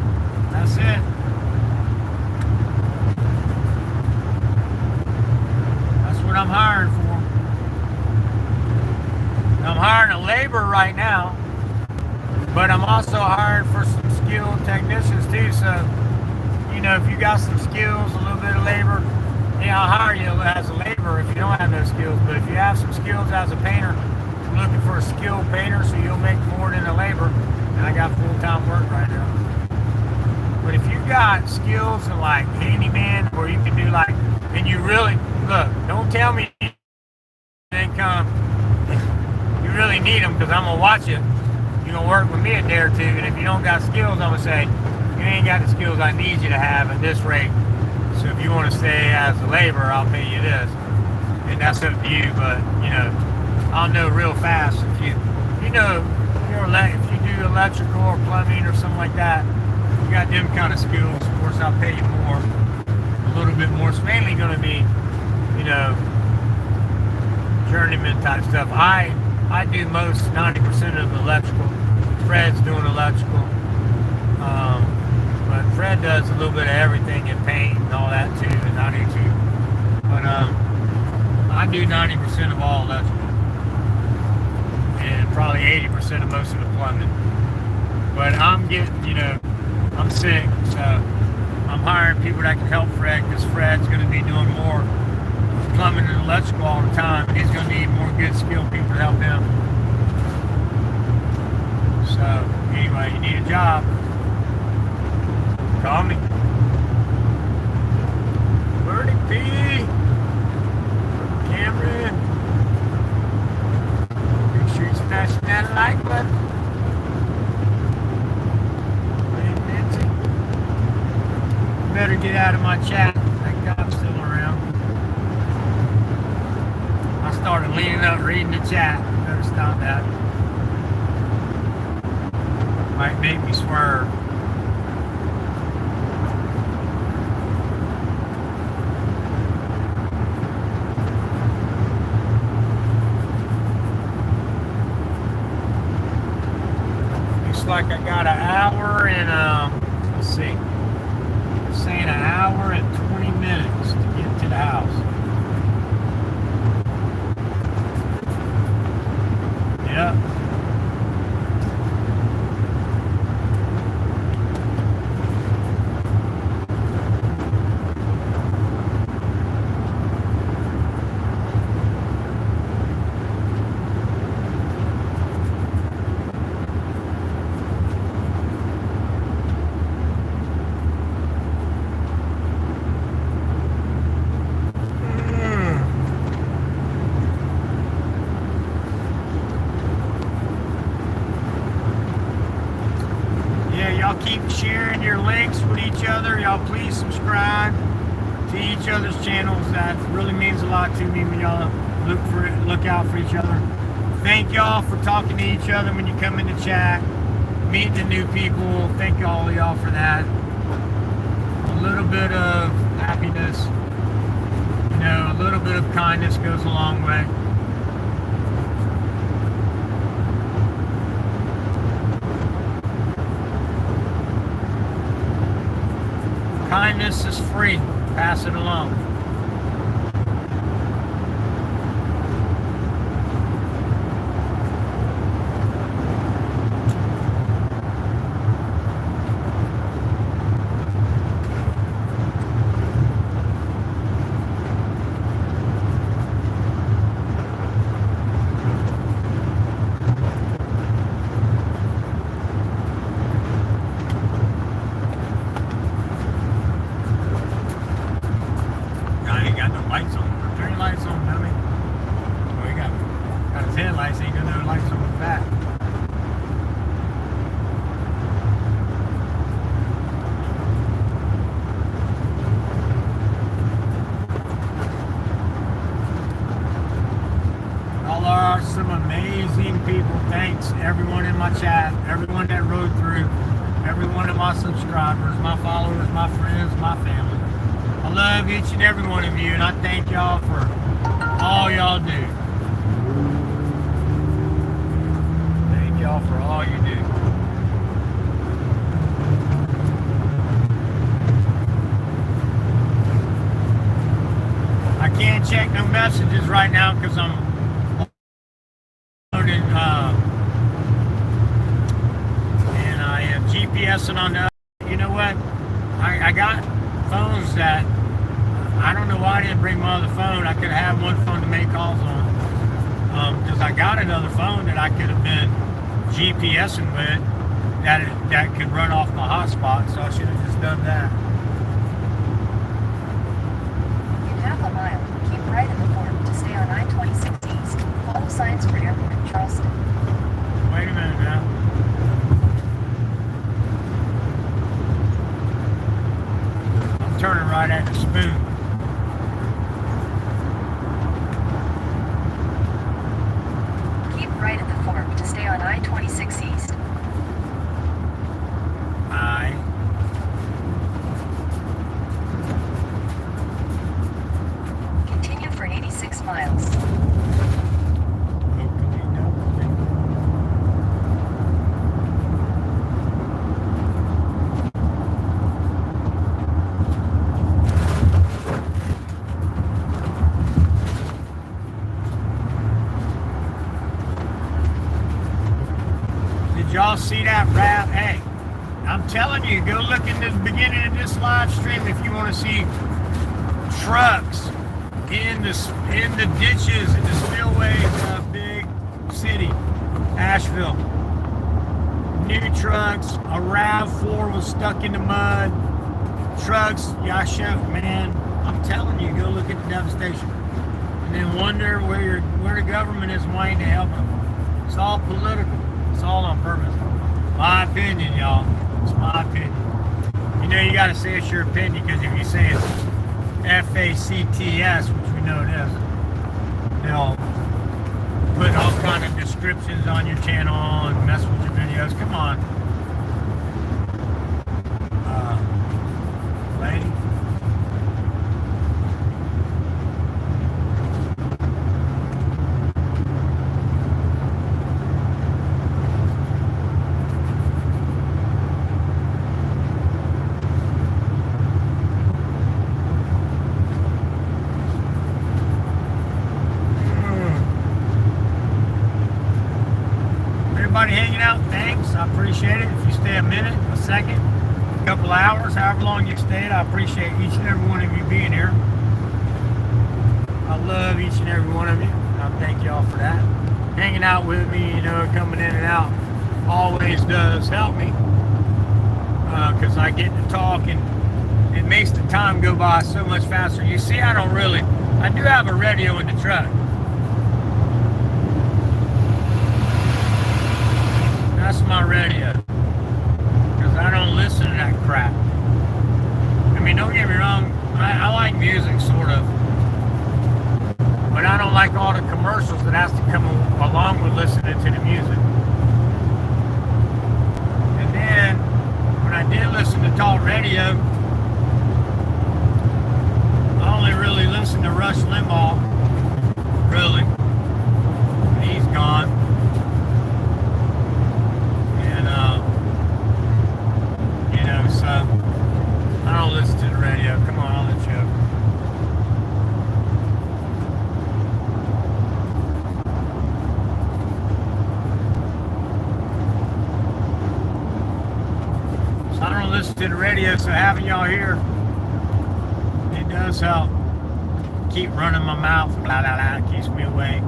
But I'm also hiring for some skilled technicians too. So, you know, if you got some skills, a little bit of labor, yeah, I'll hire you as a laborer if you don't have those skills. But if you have some skills as a painter, I'm looking for a skilled painter so you'll make more than a laborer. And I got full-time work right now. But if you got skills in like handyman, where you can do like, and you really, look, don't tell me income, you really need them, because I'm going to watch you. You're going to work with me a day or two, and if you don't got skills, I'm going to say, you ain't got the skills I need you to have at this rate. So if you want to stay as a laborer, I'll pay you this. And that's up to you, but, you know, I'll know real fast if you know, if you do electrical or plumbing or something like that, you got them kind of skills, of course I'll pay you more, a little bit more. It's mainly going to be, you know, journeyman type stuff. I do most 90% of the electrical. Fred's doing electrical, but Fred does a little bit of everything in paint and all that too, and I do too. But I do 90% of all electrical, and probably 80% of most of the plumbing. But I'm getting, you know, I'm sick, so I'm hiring people that can help Fred, because Fred's going to be doing more plumbing and electrical all the time, and he's going to need more good skilled people to help him. So anyway, you need a job, call me. Birdie P, Cameron, make sure you smash that like button. Better get out of my chat. That guy's still around. I started leaning up reading the chat. Better stop that. Might make me swerve. Looks like I got an hour and let's see. Saying an hour and 20 minutes to get to the house. Yep. Keep sharing your links with each other. Y'all please subscribe to each other's channels. That really means a lot to me when y'all look out for each other. Thank y'all for talking to each other when you come in the chat, meeting the new people. Thank all of y'all for that. A little bit of happiness, you know, a little bit of kindness goes a long way. Kindness is free. Pass it along. Everyone in my chat, everyone that rode through, every one of my subscribers, my followers, my friends, my family. I love each and every one of you, and I thank y'all for all y'all do. Thank y'all for all you do. I can't check no messages right now because I'm loading why I didn't bring my other phone. I could have one phone to make calls on. Because I got another phone that I could have been GPSing with that could run off my hotspot, so I should have just done that. In half a mile, keep right at the fork to stay on I-26 East. Follow signs for airport in Charleston. Wait a minute now. I'm turning right at the spoon. Keep right at the fork to stay on I-26 East. Continue for 86 miles. Did y'all see that rap? Hey, I'm telling you, go look at the beginning of this live stream if you want to see trucks in the ditches, in the spillways of big city, Asheville. New trucks, a RAV4 was stuck in the mud. Trucks, man, I'm telling you, go look at the devastation. And then wonder where the government is wanting to help them. It's all political. It's all on purpose. My opinion, y'all. It's my opinion. You know, you gotta say it's your opinion, because if you say it's FACTS, which we know it is, they'll put all kind of descriptions on your channel and mess with your videos. Come on. Lady. Everybody hanging out, thanks. I appreciate it. If you stay a minute, a second, a couple hours, however long you stayed, I appreciate each and every one of you being here. I love each and every one of you. I thank y'all for that. Hanging out with me, you know, coming in and out always does help me, because I get to talk and it makes the time go by so much faster. You see, I do have a radio in the truck. That's my radio, because I don't listen to that crap. I mean, don't get me wrong, I like music, sort of, but I don't like all the commercials that has to come along with listening to the music. And then, when I did listen to talk radio, I only really listened to Rush Limbaugh, really. He's gone. So I don't listen to the radio. Come on, I'll let you. So I don't listen to the radio, so having y'all here, it does help. Keep running my mouth, blah, blah, blah, keeps me awake.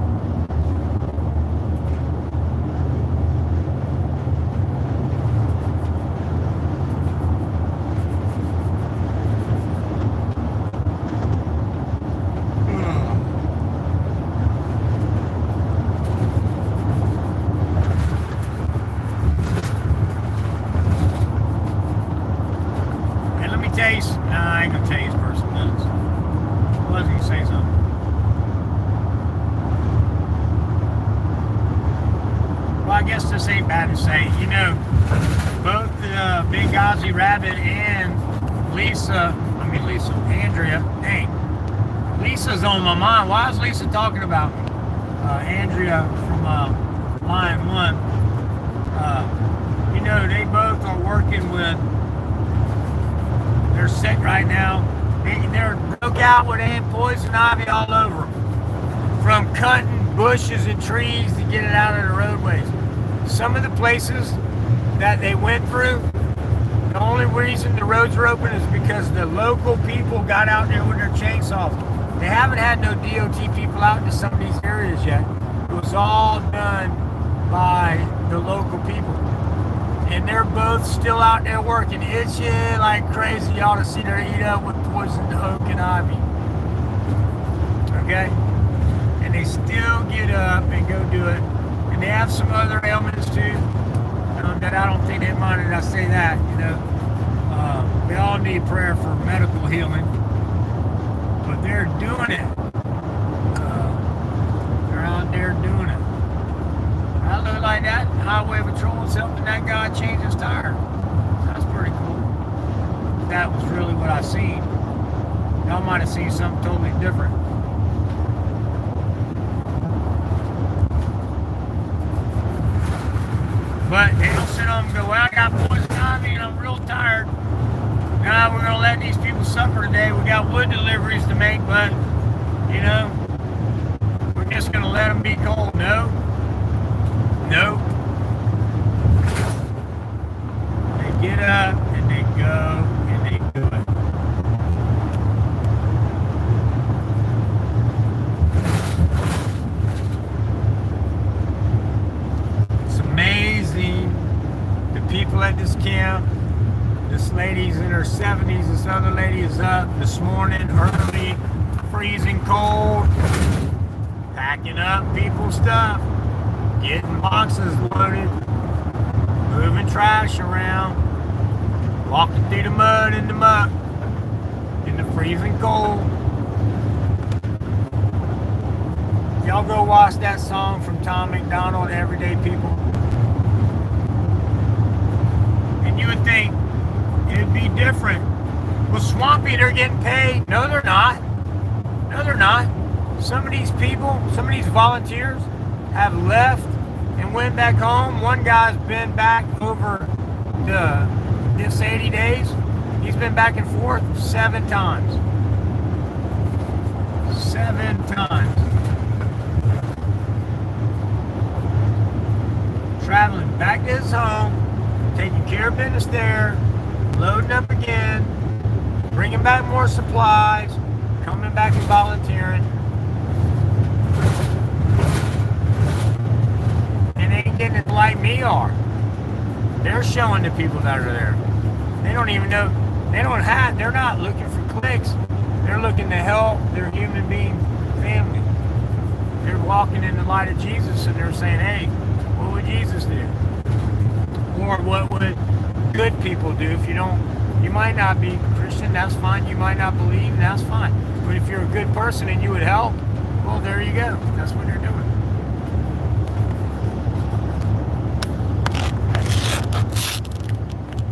I ain't gonna tell you his personal business. I was gonna say something. Well, I guess this ain't bad to say. You know, both Benghazi Rabbit and Andrea. Dang, Lisa's on my mind. Why is Lisa talking about me? Andrea from Line 1. You know, they both are working with. They're sick right now. They're broke out with poison ivy all over them. From cutting bushes and trees to get it out of the roadways. Some of the places that they went through, The only reason the roads are open is because the local people got out there with their chainsaws. They haven't had no DOT people out into some of these areas yet. It was all done by the local people. And they're both still out there working, itching like crazy. You ought to see their eat up with poison oak and ivy. Okay? And they still get up and go do it. And they have some other ailments too. That I don't think they minded I say that, you know. We all need prayer for medical healing. But they're doing it. They're out there doing it. I look like that highway patrol's helping that guy change his tire. That's pretty cool. That was really what I seen. Y'all might have seen something totally different. But they don't sit on and go, well, I got poison ivy and I'm real tired. Now we're going to let these people suffer today. We got wood deliveries to make, but, you know, we're just going to let them be cold. No. No. They get up and they go and they do it. It's amazing. The people at this camp, this lady's in her 70s, this other lady is up this morning early, freezing cold, packing up people's stuff, getting boxes loaded, moving trash around, walking through the mud and the muck, in the freezing cold. Y'all go watch that song from Tom McDonald, Everyday People. And you would think it'd be different. Well, Swampy, they're getting paid. No, they're not. No, they're not. Some of these people, some of these volunteers have left and went back home. One guy's been back over this 80 days. He's been back and forth 7 times. 7 times. Traveling back to his home, taking care of business there, loading up again, bringing back more supplies, coming back and volunteering. And they ain't getting it like me are. They're showing the people that are there. They don't even know, they're not looking for clicks. They're looking to help their human being family. They're walking in the light of Jesus and they're saying, hey, what would Jesus do? Or what would good people do? If you might not be Christian, that's fine. You might not believe, that's fine. But if you're a good person and you would help, well, there you go. That's what they're doing.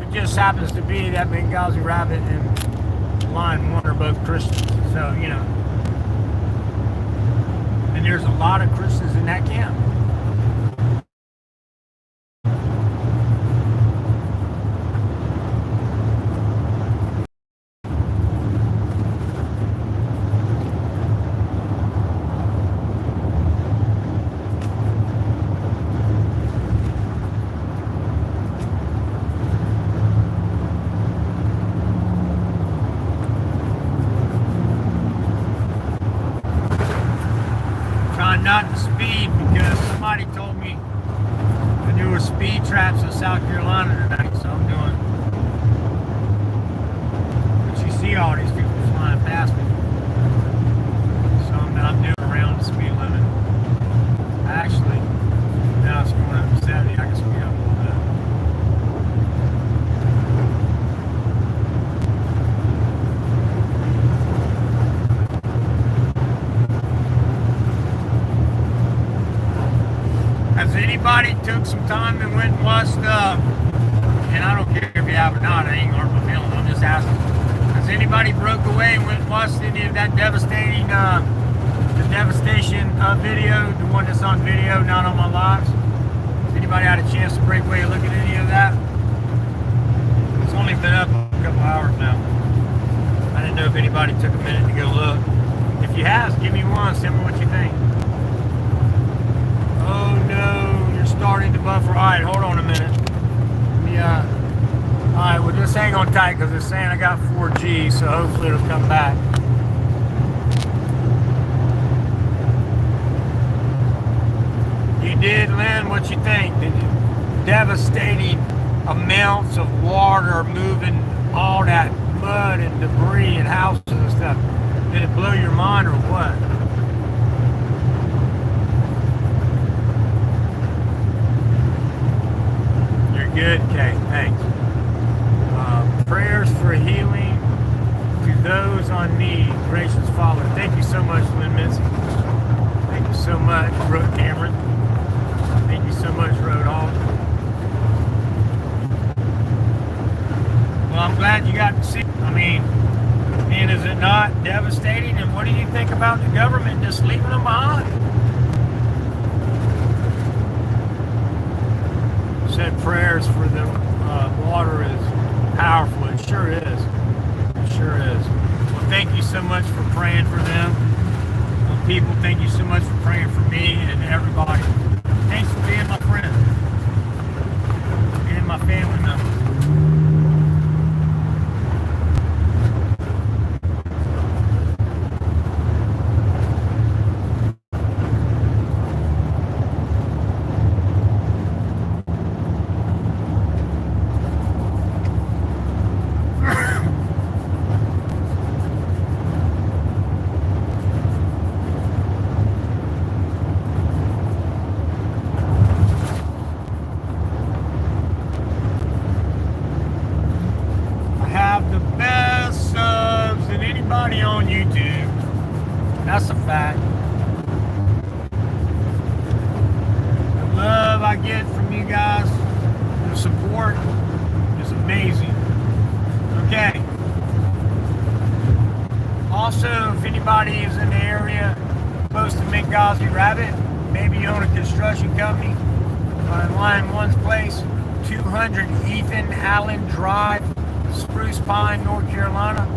It just happens to be that Benghazi Rabbit and Line 1 are both Christians. So, you know. And there's a lot of Christians in that camp. Not to speed because somebody told me that there were speed traps in South Carolina tonight, so I'm doing. But you see all these people flying past me, so I'm doing around the speed limit. Actually, now it's going up to 70. I can speed up a little bit. Has anybody took some time and went and watched, and I don't care if you have or not, I ain't hurt my feelings, I'm just asking. Has anybody broke away and went and watched any of that devastating, the Devastation video, the one that's on video, not on my lives? Has anybody had a chance to break away and look at any of that? It's only been up a couple hours now. I didn't know if anybody took a minute to go look. If you have, give me one, tell me what you think. Oh no, you're starting to buffer. Alright, hold on a minute. Let me, Alright, well just hang on tight because it's saying I got 4G, so hopefully it'll come back. You did, Lynn, what you think? Devastating amounts of water moving all that mud and debris and houses and stuff. Did it blow your mind or what? You're good, Kate. Thanks. Prayers for healing to those on need. Gracious Father. Thank you so much, Lynn Missy. Thank you so much, Brooke Cameron. Thank you so much, Road Hall. Well, I'm glad you got to see. I mean, and is it not devastating? And what do you think about the government just leaving them behind? Said prayers for the water is powerful. It sure is. It sure is. Well, thank you so much for praying for them. Well, people, thank you so much for praying for me and everybody. Thanks for being my friend. Being my family member. On YouTube. That's a fact. The love I get from you guys, the support is amazing. Okay. Also, if anybody is in the area close to Benghazi Rabbit, maybe you own a construction company, in line one's place, 200 Ethan Allen Drive, Spruce Pine, North Carolina.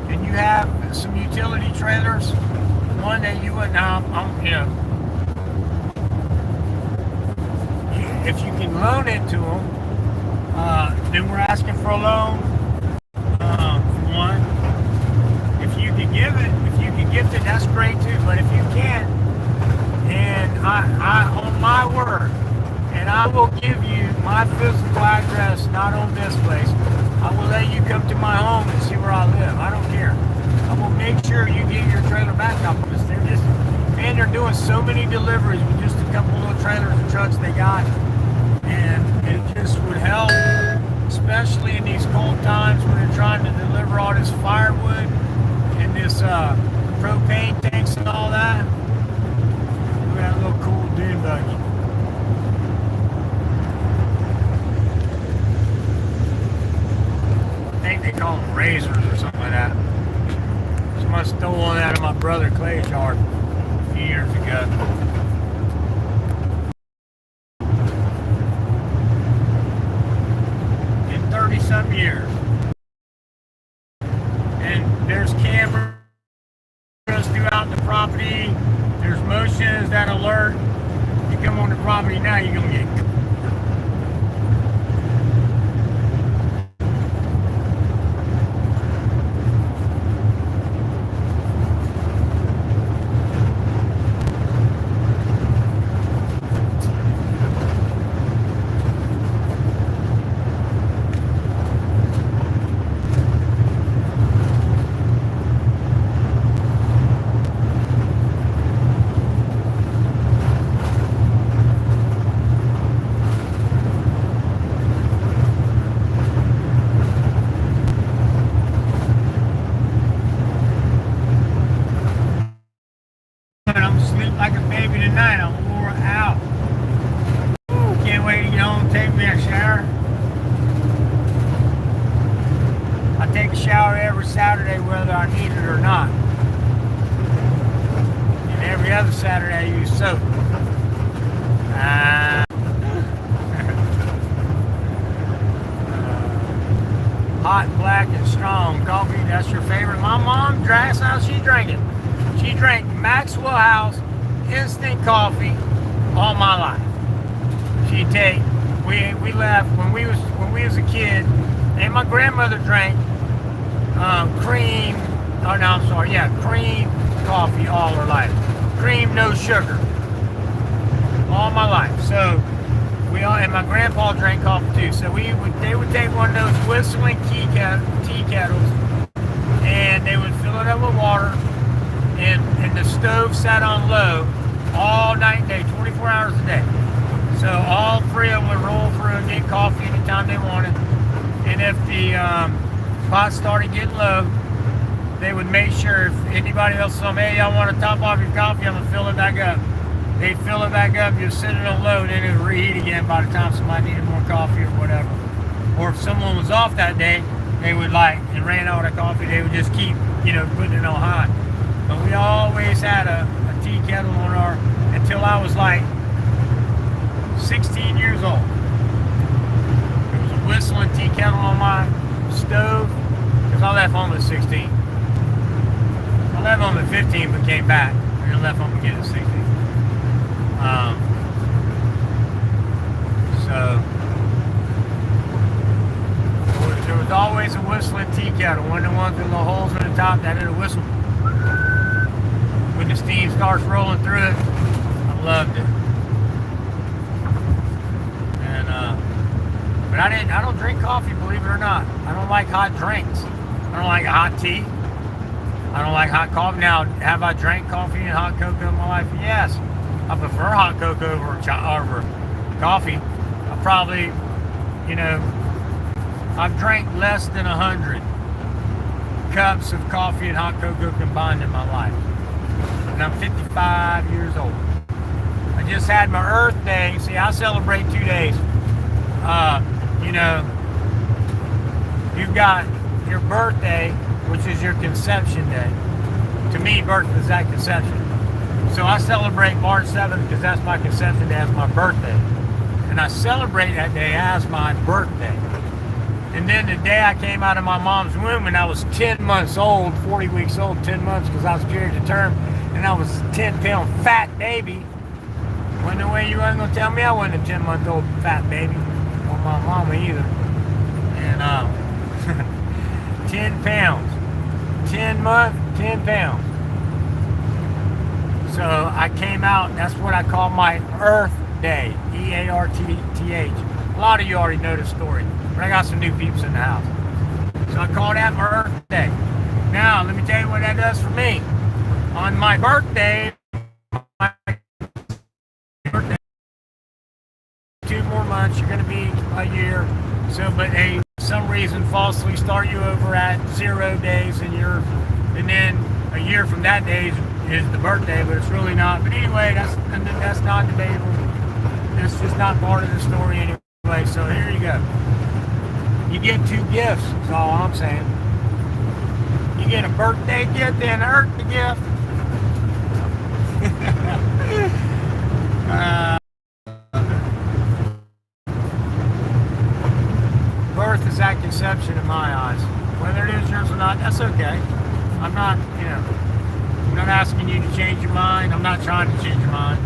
And you have some utility trailers, one that you would if you can loan it to them, then we're asking for a loan for one. If you can give it, that's great too. But if you can't, and I on my word, and I will give you my physical address, not on this place. I will let you come to my home and see where I live. I don't care. I will make sure you get your trailer back off of us. They're doing so many deliveries with just a couple little trailers and trucks they got. And it just would help, especially in these cold times when they're trying to deliver all this firewood and this propane tanks and all that. Look at that little cool dune buggy. I think they call them razors or something like that. Somebody stole one out of my brother Clay's yard a few years ago. In 30-some years. And there's cameras throughout the property. There's motions that alert. You come on the property now, you're going to get... Saturday whether I need it or not. And every other Saturday I use soap. Hot, black, and strong coffee, that's your favorite. My mom, that's how she drank it. She drank Maxwell House instant coffee all my life. She'd take we left when we was a kid, and my grandmother drank cream. Oh no, I'm sorry. Yeah, cream coffee all her life. Cream, no sugar, all my life. So we all, and my grandpa drank coffee too. So they would take one of those whistling tea kettles, and they would fill it up with water, and the stove sat on low all night and day, 24 hours a day. So all three of them would roll through and get coffee anytime they wanted. And if the pot started getting low, they would make sure if anybody else told them, hey, y'all want to top off your coffee, I'm going to fill it back up. They'd fill it back up, you'd set it on low, and then it would reheat again by the time somebody needed more coffee or whatever. Or if someone was off that day, they would and ran out of coffee, they would just keep, putting it on hot. But we always had a tea kettle on until I was 16 years old. There was a whistling tea kettle on my stove, because I left home at 16. I left home at 15 but came back, and then left home again at 16. So there was always a whistling tea kettle, one of the ones with little holes in the top that had a whistle. When the steam starts rolling through it, I loved it. And but I don't drink coffee, believe it or not. I don't like hot drinks. I don't like hot tea. I don't like hot coffee. Now, have I drank coffee and hot cocoa in my life? Yes. I prefer hot cocoa over coffee. I probably, I've drank less than 100 cups of coffee and hot cocoa combined in my life. And I'm 55 years old. I just had my Earth Day. See, I celebrate 2 days. You've got your birthday, which is your conception day. To me, birth is that conception. So I celebrate March 7th because that's my conception day, as my birthday. And I celebrate that day as my birthday. And then the day I came out of my mom's womb, and I was 10 months old, 40 weeks old, 10 months, because I was carried to term, and I was a 10-pound fat baby. Wasn't no way you weren't going to tell me I wasn't a 10-month-old fat baby. Or my mama either. And 10 pounds. 10 months, 10 pounds. So I came out, that's what I call my Earth Day. E-A-R-T-H. A lot of you already know the story, but I got some new peeps in the house. So I call that my Earth Day. Now, let me tell you what that does for me. On my birthday, 2 more months, you're going to be a year. So, but hey, some reason falsely start you over at 0 days, and then a year from that day is the birthday, but it's really not. But anyway, that's not debatable. That's just not part of the story anyway. So here you go. You get 2 gifts. That's all I'm saying. You get a birthday gift and an Earth gift. Birth is that conception in my eyes. Whether it is yours or not, that's okay. I'm not asking you to change your mind. I'm not trying to change your mind.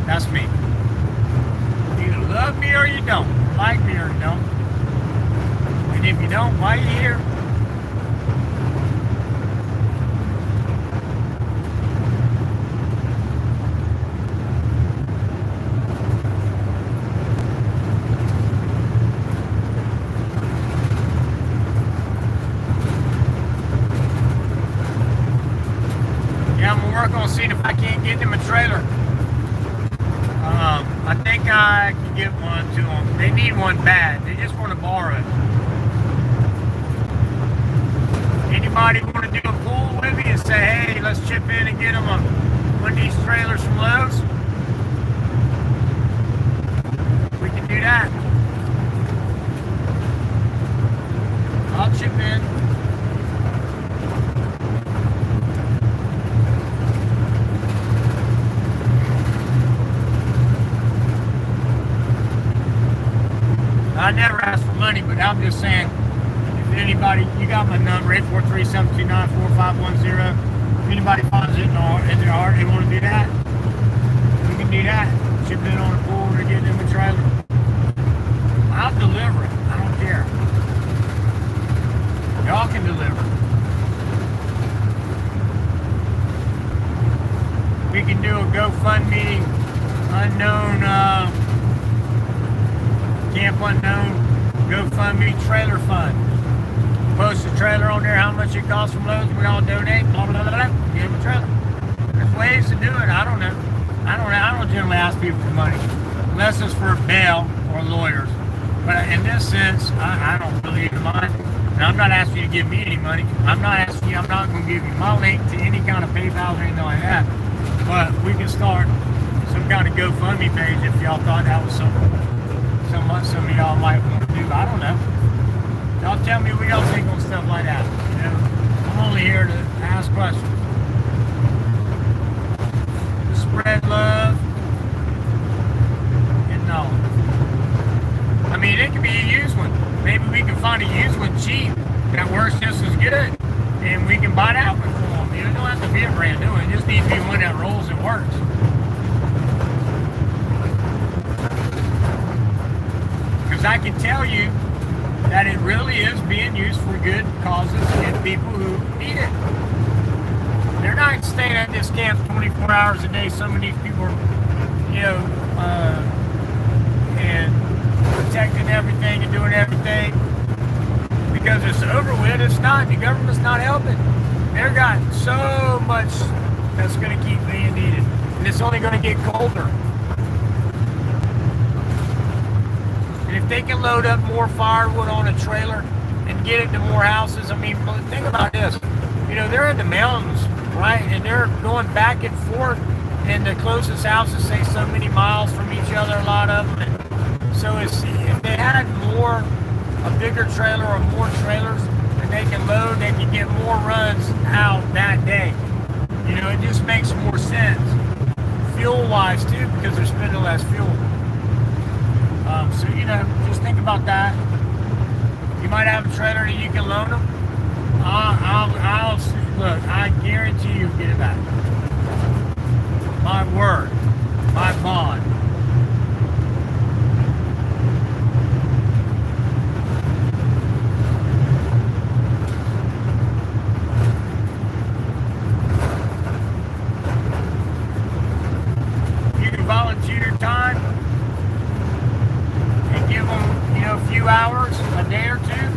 That's me. You either love me or you don't. Like me or you don't. And if you don't, why are you here? Yeah, I'm gonna work on seeing if I can't get them a trailer. I think I can get one to them. They need one bad. They just want to borrow it. Anybody want to do a pool with me and say, hey, let's chip in and get them one of these trailers from Lowe's? We can do that. I'll chip in. I never ask for money, but I'm just saying, if anybody, you got my number, 843-729-4510. If anybody finds it in their heart they want to do that, we can do that. chip in on a pool or get them a trailer. I'll deliver it. I don't care. Y'all can deliver. We can do a GoFundMe, unknown, Camp Unknown, GoFundMe trailer fund. Post a trailer on there, how much it costs from Lowe's, we all donate, blah, blah, blah, blah, give them a trailer. There's ways to do it, I don't know. I don't generally ask people for money, unless it's for bail or lawyers. But in this sense, I don't believe in mine. And I'm not asking you to give me any money. I'm not going to give you my link to any kind of PayPal or anything like that. But we can start some kind of GoFundMe page if y'all thought that was something some of y'all might want to do. I don't know. Y'all tell me what y'all think on stuff like that. You know, I'm only here to ask questions. To spread love and knowledge. I mean, it could be a used one. Maybe we can find a used one cheap that works just as good, and we can buy that one for them. You know, it don't have to be a brand new one. It just needs to be one that rolls and works. Because I can tell you that it really is being used for good causes and people who need it. They're not staying at this camp 24 hours a day. Some of these people are, you know, and protecting everything and doing everything because it's over with. It's not. The government's not helping. They've got so much that's going to keep being needed, and it's only going to get colder. And if they can load up more firewood on a trailer and get it to more houses, I mean, think about this. You know, they're in the mountains, right? And they're going back and forth, and the closest houses, say, so many miles from each other, a lot of them. And so if they had a bigger trailer or more trailers, and they can load, they can get more runs out that day. You know, it just makes more sense. Fuel-wise, too, because they're spending less fuel. So, you know, just think about that. You might have a trailer that you can loan them. Look, I guarantee you'll get it back. My word. My bond. You can volunteer your time and give them, you know, a few hours, a day or two.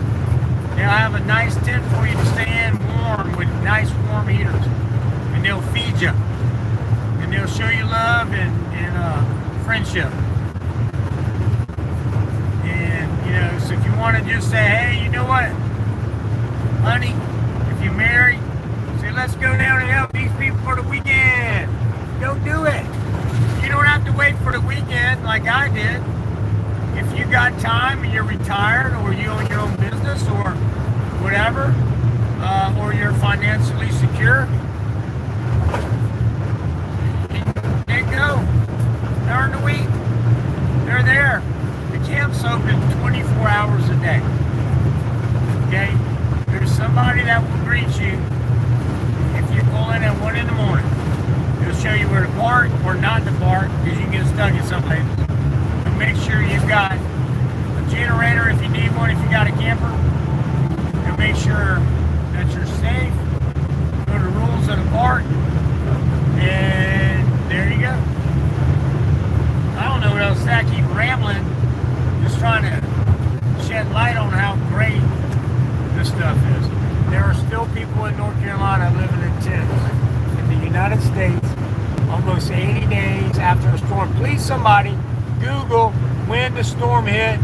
They'll have a nice tent for you to stay in warm with nice warm heaters. And they'll feed you. And they'll show you love and friendship. And, you know, so if you want to just say, hey, you know what, honey, if you're married, say, let's go down and help these people for the weekend. Go do it. You don't have to wait for the weekend like I did. If you got time and you're retired or you own your own business or whatever, or you're financially secure, they go during the week. They're there. The camp's open 24 hours a day. Okay? There's somebody that will greet you if you pull in at 1 in the morning. They'll show you where to park or not to park because you can get stuck in some places. Make sure you've got a generator if you need one, if you got a camper. And make sure that you're safe. Know the rules of the park. And there you go. I don't know what else to say. I keep rambling. Just trying to shed light on how great this stuff is. There are still people in North Carolina living in tents. In the United States, almost 80 days after a storm. Please, somebody, Google when the storm hit,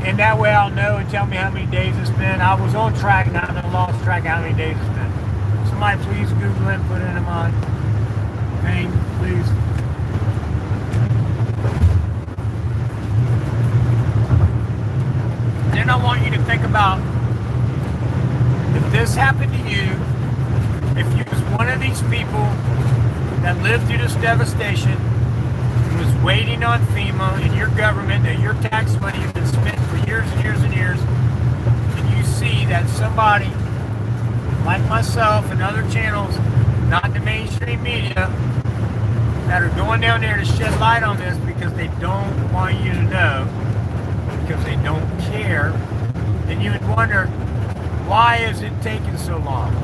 and that way I'll know and tell me how many days it's been. I was on track, now I lost track of how many days it's been. Somebody please Google it and put it in my thing, please. Then I want you to think about if this happened to you, if you was one of these people that lived through this devastation, was waiting on FEMA and your government, that your tax money has been spent for years and years and years, and you see that somebody like myself and other channels, not the mainstream media, that are going down there to shed light on this because they don't want you to know, because they don't care, then you would wonder, why is it taking so long?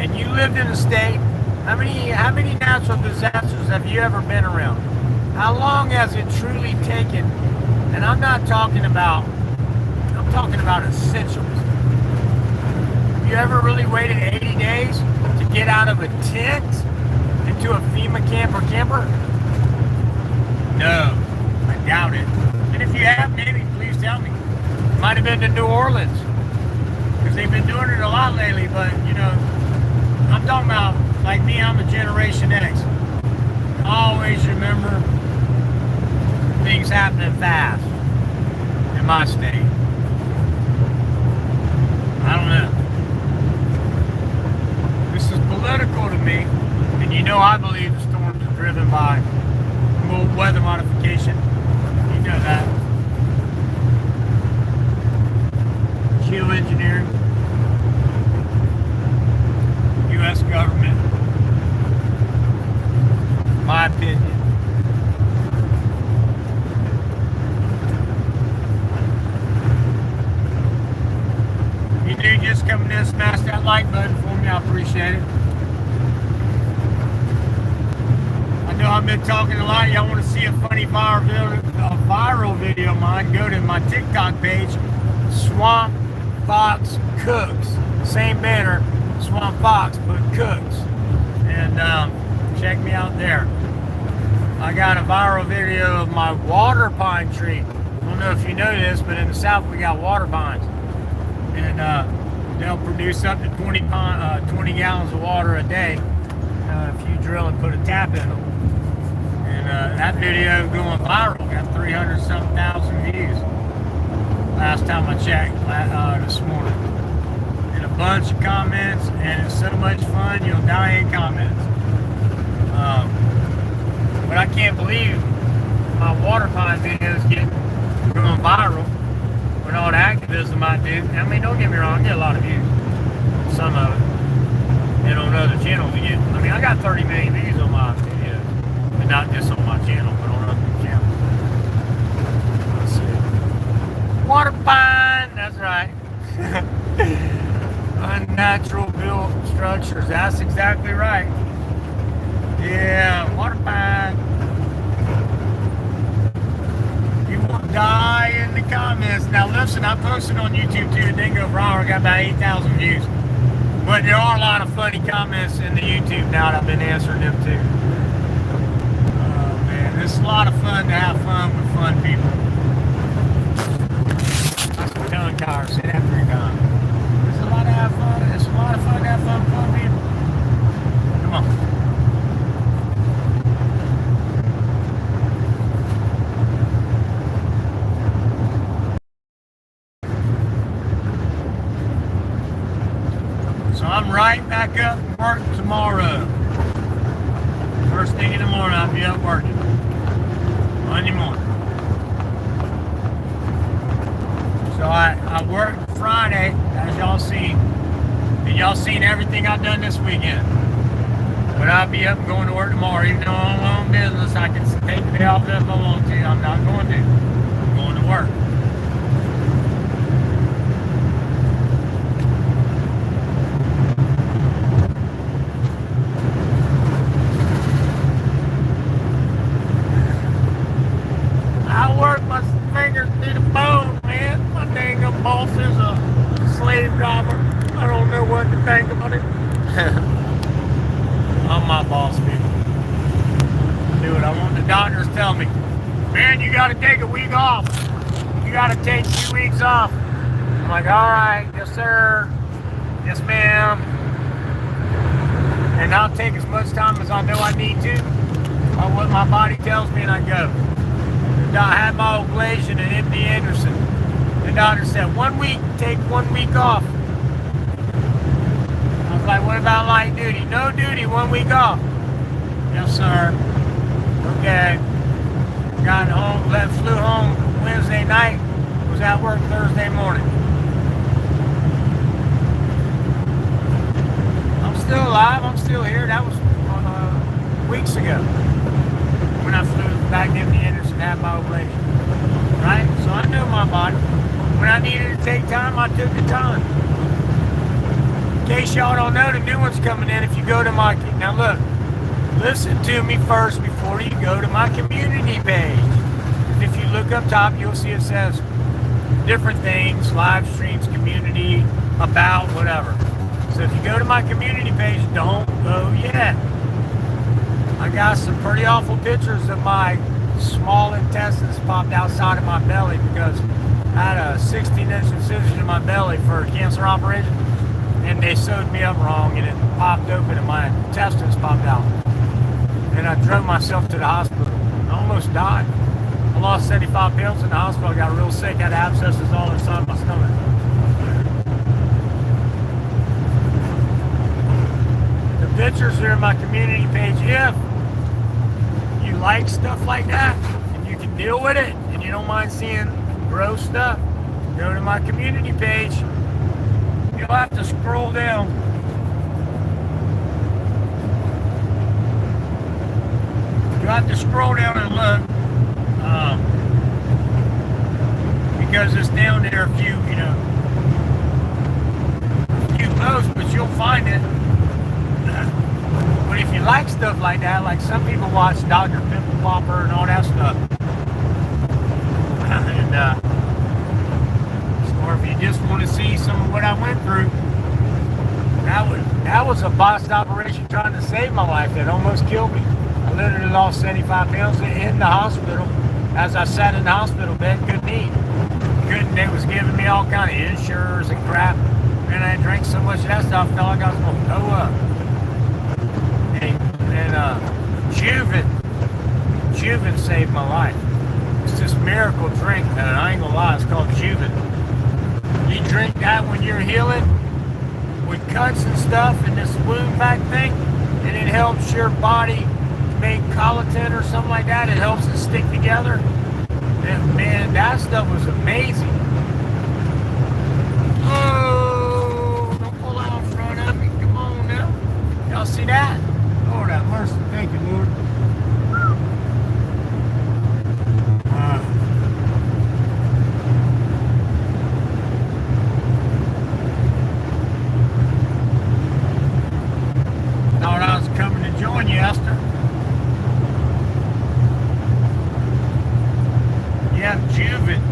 And you lived in a state, how many natural disasters have you ever been around? How long has it truly taken? And I'm talking about essentials. Have you ever really waited 80 days to get out of a tent into a FEMA camp or camper? No, I doubt it. And if you have, maybe, please tell me. Might have been to New Orleans, because they've been doing it a lot lately, but you know, I'm talking about, like me, I'm a Generation X. I always remember things happening fast in my state. I don't know. This is political to me, and you know I believe the storms are driven by weather modification. You know that. Geoengineering. U.S. government. My opinion. You do just come in and smash that like button for me, I appreciate it. I know I've been talking a lot. Y'all want to see a funny viral video of mine, go to my TikTok page, Swamp Fox Cooks. Same banner, Swamp Fox, but cooks. And check me out there. I got a viral video of my water pine tree. I don't know if you know this, but in the South we got water pines. And they'll produce up to 20 gallons of water a day if you drill and put a tap in them. And that video going viral, got 300-something thousand views last time I checked this morning. And a bunch of comments, and it's so much fun you'll die in comments. But I can't believe my water pine videos going viral with all the activism I do. I mean, don't get me wrong, I get a lot of views. Some of it. And on other channels we get, I mean, I got 30 million views on my videos. But not just on my channel, but on other channels. Let's see. Water pine, that's right. Unnatural built structures, that's exactly right. Yeah, water pine. You will die in the comments. Now listen, I posted on YouTube too. It didn't go viral. I got about 8,000 views. But there are a lot of funny comments in the YouTube now that I've been answering them too. Oh man, it's a lot of fun to have fun with fun people. That's a tongue tired. Say that 3 times. It's a lot to have fun. It's a lot of fun to have fun with fun people. Come on. I'm right back up and work tomorrow. First thing in the morning, I'll be up working. Monday morning. So I worked Friday, as y'all seen. And y'all seen everything I've done this weekend. But I'll be up and going to work tomorrow. Even though I'm on business, I can take the day off if I want to. I'm not going to. I'm going to work. Boss is a slave driver. I don't know what to think about it. I'm my boss, people. Do what I want. The doctors tell me, man, you got to take a week off. You got to take 2 weeks off. I'm like, all right, yes, sir. Yes, ma'am. And I'll take as much time as I know I need to. Or what my body tells me, and I go. I had my ablation at MD Anderson. The doctor said, 1 week, take 1 week off. I was like, what about light duty? No duty, 1 week off. Yes, sir. Okay. Got home, flew home Wednesday night, was at work Thursday morning. I'm still alive, I'm still here. That was weeks ago when I flew back to the Anderson and had my old lady. Right? So I knew my body. When I needed to take time, I took the time. In case y'all don't know, the new one's coming in. If you go to my, now look, listen to me first before you go to my community page. If you look up top, you'll see it says different things, live streams, community, about, whatever. So if you go to my community page, don't go yet. I got some pretty awful pictures of my small intestines popped outside of my belly because I had a 16-inch incision in my belly for a cancer operation, and they sewed me up wrong, and it popped open, and my intestines popped out. And I drove myself to the hospital. I almost died. I lost 75 pounds in the hospital. I got real sick. Had abscesses all inside my stomach. The pictures are in my community page. If you like stuff like that, and you can deal with it, and you don't mind seeing gross stuff, go to my community page. You'll have to scroll down. You'll have to scroll down and look. Because it's down there a few posts, but you'll find it. But if you like stuff like that, like some people watch Dr. Pimple Popper and all that stuff, and or if you just want to see some of what I went through, that was a botched operation trying to save my life that almost killed me. I literally lost 75 pounds in the hospital. As I sat in the hospital bed, couldn't eat. They was giving me all kind of insurers and crap. And I drank so much of that stuff, I felt like I was going to go up. And Juven saved my life. It's this miracle drink, and I ain't gonna lie, it's called Juven. You drink that when you're healing with cuts and stuff and this wound vac thing, and it helps your body make collagen or something like that. It helps it stick together. And man, that stuff was amazing. Oh, don't pull out in front of me. Come on now. Y'all see that? Lord have mercy. Thank you, Lord. Thought I was coming to join you, Esther. Yeah, Juven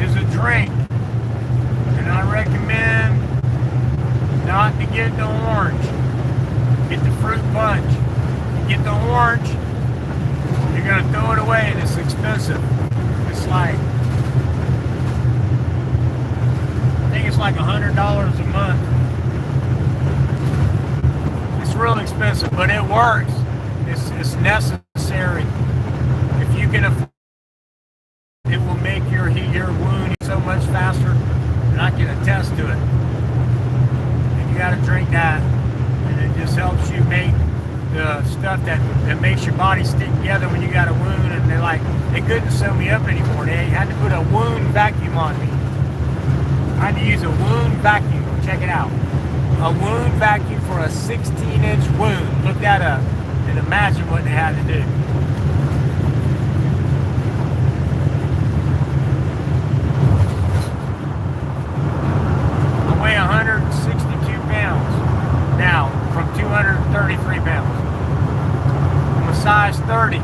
is a drink, and I recommend not to get the orange. Get the fruit punch. You get the orange, you're gonna throw it away, and it's expensive. It's like, I think it's like $100 a month. It's real expensive, but it works. It's necessary. If you can afford, it will make your wound so much faster, and I can attest to it. And you got to drink that, and it just helps you make the stuff that makes your body stick together when you got a wound. And they couldn't sew me up anymore. They had to put a wound vacuum on me. I had to use a wound vacuum. Check it out. A wound vacuum for a 16-inch wound. Look that up and imagine what they had to do. I weigh 162 pounds now from 233 pounds. I'm a size 30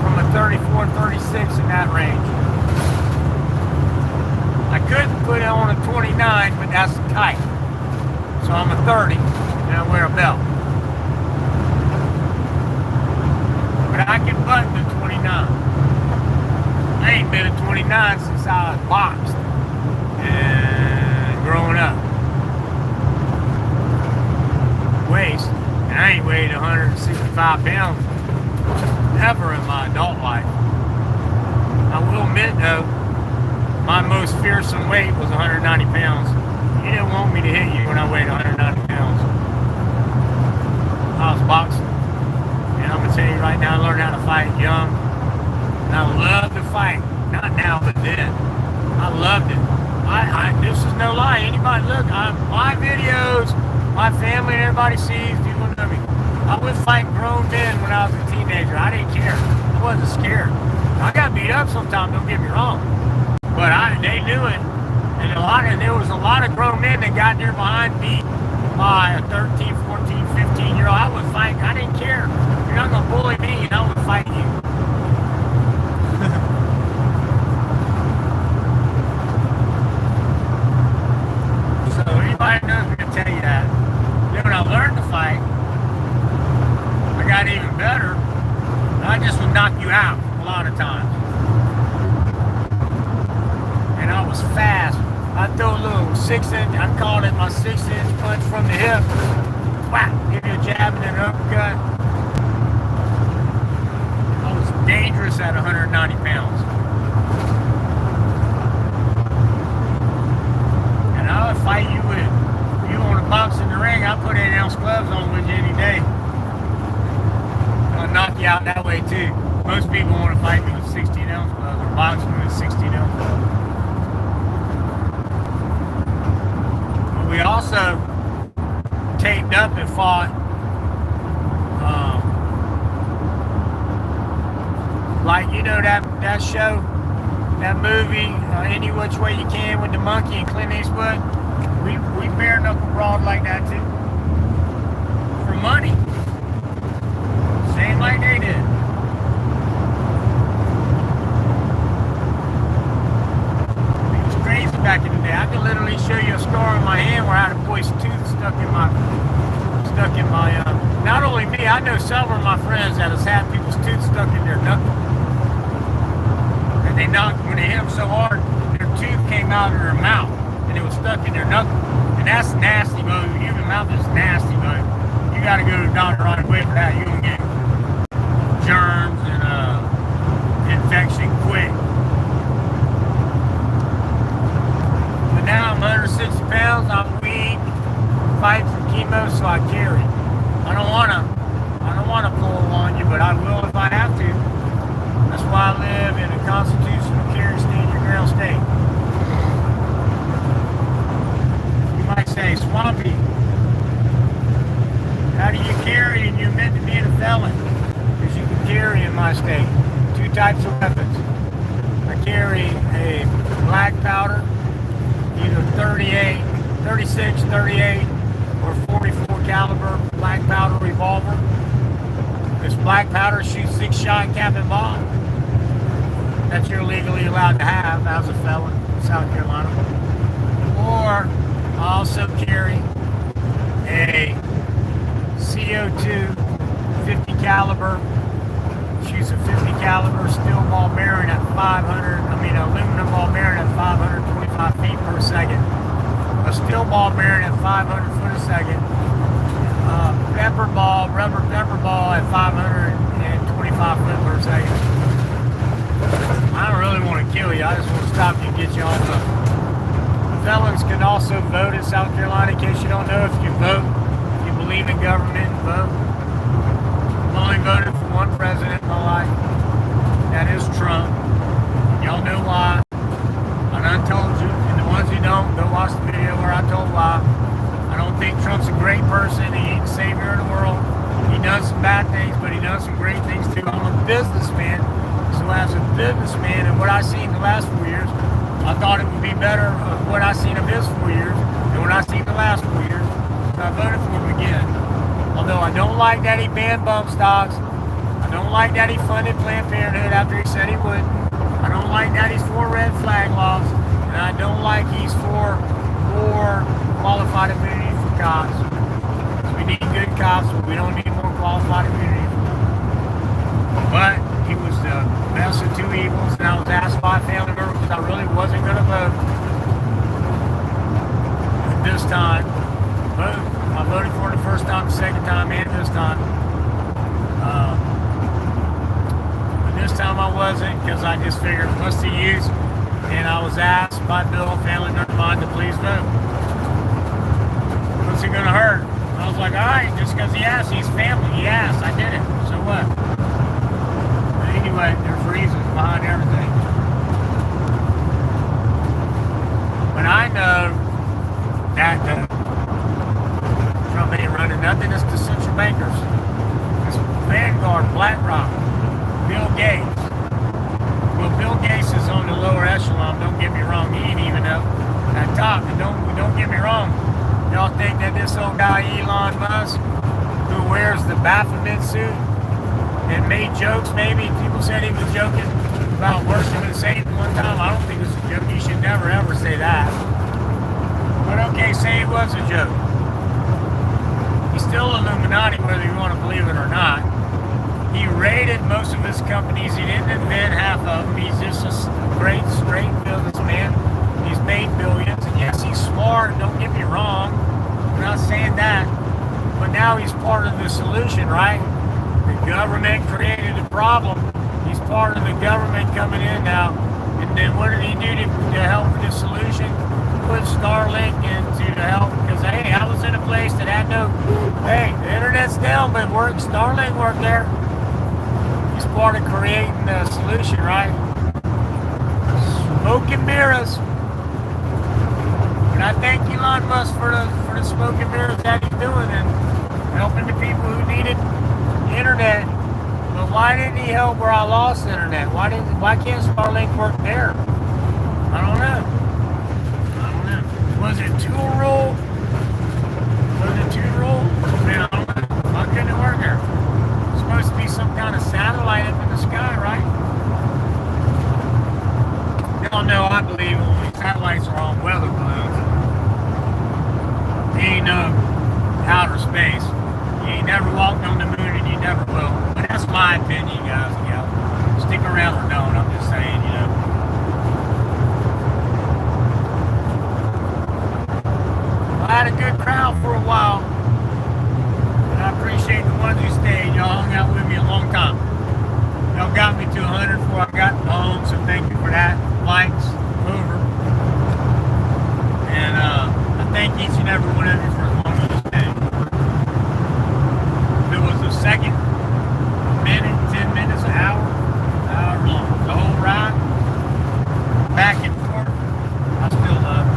from a 34, 36 in that range. I couldn't put it on a 29, but that's tight. So I'm a 30 and I wear a belt. But I can button the 29. I ain't been a 29 since I was boxed and growing up. Waist, and I ain't weighed 165 pounds ever in my adult life. I will admit though, my most fearsome weight was 190 pounds. You didn't want me to hit you when I weighed 190 pounds. I was boxing. And I'm going to tell you right now, I learned how to fight young. And I love to fight. Not now, but then. I loved it. This is no lie. Anybody, look, my videos, my family and everybody sees, people know me. I would fight grown men when I was a teenager. I didn't care. I wasn't scared. I got beat up sometimes, don't get me wrong. But they knew it. And there was a lot of grown men that got there behind me by a 13, 14, 15-year-old. I would fight. I didn't care. You're not going to bully me, and I would fight you. So anybody knows me can tell you that. Then when I learned to fight, I got even better. I just would knock you out a lot of times. And I was fast. I'd throw a little 6-inch, I called it my 6-inch punch from the hip. Whack, give you a jab and then an uppercut. I was dangerous at 190 pounds. And I would fight you with, if you want to box in the ring, I'd put 8-ounce gloves on with you any day. I'll knock you out that way too. Most people want to fight me with 16-ounce gloves or box me with 16-ounce gloves. But we also taped up and fought like, you know, that show, that movie, Any Which Way You Can with the monkey and Clint Eastwood. We bare knuckle brawled like that too. For money. Same like they did. It was crazy back in the day. I can literally show you a scar on my hand where I had a boy's tooth stuck in my not only me, I know several of my friends that has had people's tooth stuck in their knuckle. And they knocked, when they hit them so hard, their tooth came out of their mouth and it was stuck in their knuckle. And that's nasty, bro. Human mouth is nasty, bro. You gotta go to the doctor right away for that. You're gonna get germs and infection quick. But now I'm 160 pounds, I'm weak, fight from chemo, so I carry. I don't wanna pull on you, but I will if I have to. That's why I live in a constitutional carry stand your ground state. You might say, Swampy, how do you carry and you admit to being a felon? Because you can carry in my state 2 types of weapons. I carry a black powder, either 38, 36, 38, or 44 caliber black powder revolver. This black powder shoots 6-shot Captain Bob. That you're legally allowed to have as a felon in South Carolina. Or I also carry a CO2 50 caliber, shoots a 50 caliber steel ball bearing at aluminum ball bearing at 525 feet per second. A steel ball bearing at 500 foot a second. Rubber pepper ball at 525 foot per second. I don't really want to kill you. I just want to stop you and get you off the. Felons can also vote in South Carolina. In case you don't know, if you vote, if you believe in government, vote. I've only voted for one president in my life. That is Trump. Y'all know why. I done told you. And the ones who don't, go watch the video where I told why. I don't think Trump's a great person. He ain't the savior of the world. He does some bad things, but he does some great things too. I'm a businessman. So as a businessman and what I seen the last 4 years, I thought it would be better of what I seen of his 4 years than what I seen the last 4 years. So I voted for him again. Although I don't like that he banned bump stocks. I don't like that he funded Planned Parenthood after he said he wouldn't. I don't like that he's for red flag laws. And I don't like he's for more qualified immunity for cops. We need good cops, but we don't need more qualified immunity. But he was the best of 2 evils, and I was asked by a family member because I really wasn't going to vote this time. But I voted for it the first time, the second time, and this time. But this time I wasn't, because I just figured what's the use? And I was asked by Bill, a family member of mine, to please vote. What's it going to hurt? And I was like, all right, just because he asked, he's family. He asked, I did it. So what? Anyway, there's reasons behind everything. But I know that Trump ain't running nothing. It's the central bankers. It's Vanguard, BlackRock, Bill Gates. Well, Bill Gates is on the lower echelon. Don't get me wrong. He ain't even up at top. And don't get me wrong. Y'all think that this old guy Elon Musk, who wears the Baphomet suit and made jokes, maybe people said he was joking about worshiping Satan one time. I don't think it was a joke. You should never ever say that. But okay, say it was a joke. He's still Illuminati, whether you want to believe it or not. He raided most of his companies. He didn't invent half of them. He's just a great, straight businessman. He's made billions. And yes, he's smart. Don't get me wrong. I'm not saying that. But now he's part of the solution, right? The government created a problem. He's part of the government coming in now. And then what did he do to help with the solution? Put Starlink in to help. Because, hey, I was in a place that had no, hey, the internet's down, but Starlink worked there. He's part of creating the solution, right? Smoke and mirrors. And I thank Elon Musk for the smoke and mirrors that he's doing and helping the people who needed internet. But why didn't he help where I lost internet? Why can't Starlink work there? I don't know. Was it tool rule? Was it tool rule? Man, I don't know. Why couldn't it work there? It's supposed to be some kind of satellite up in the sky, right? Y'all know I believe only satellites are on weather balloons. He ain't no outer space. You ain't never walked on the moon and you never will. But that's my opinion, guys and gals. Stick around or don't, I'm just saying, you know. I had a good crowd for a while. And I appreciate the ones who stayed. Y'all hung out with me a long time. Y'all got me to 100 before I got home, so thank you for that. Likes, over. And I thank each and every one of you for as long as you stayed. If it was a second, a minute, 10 minutes, an hour, however long, the whole ride, back and forth, I still love it.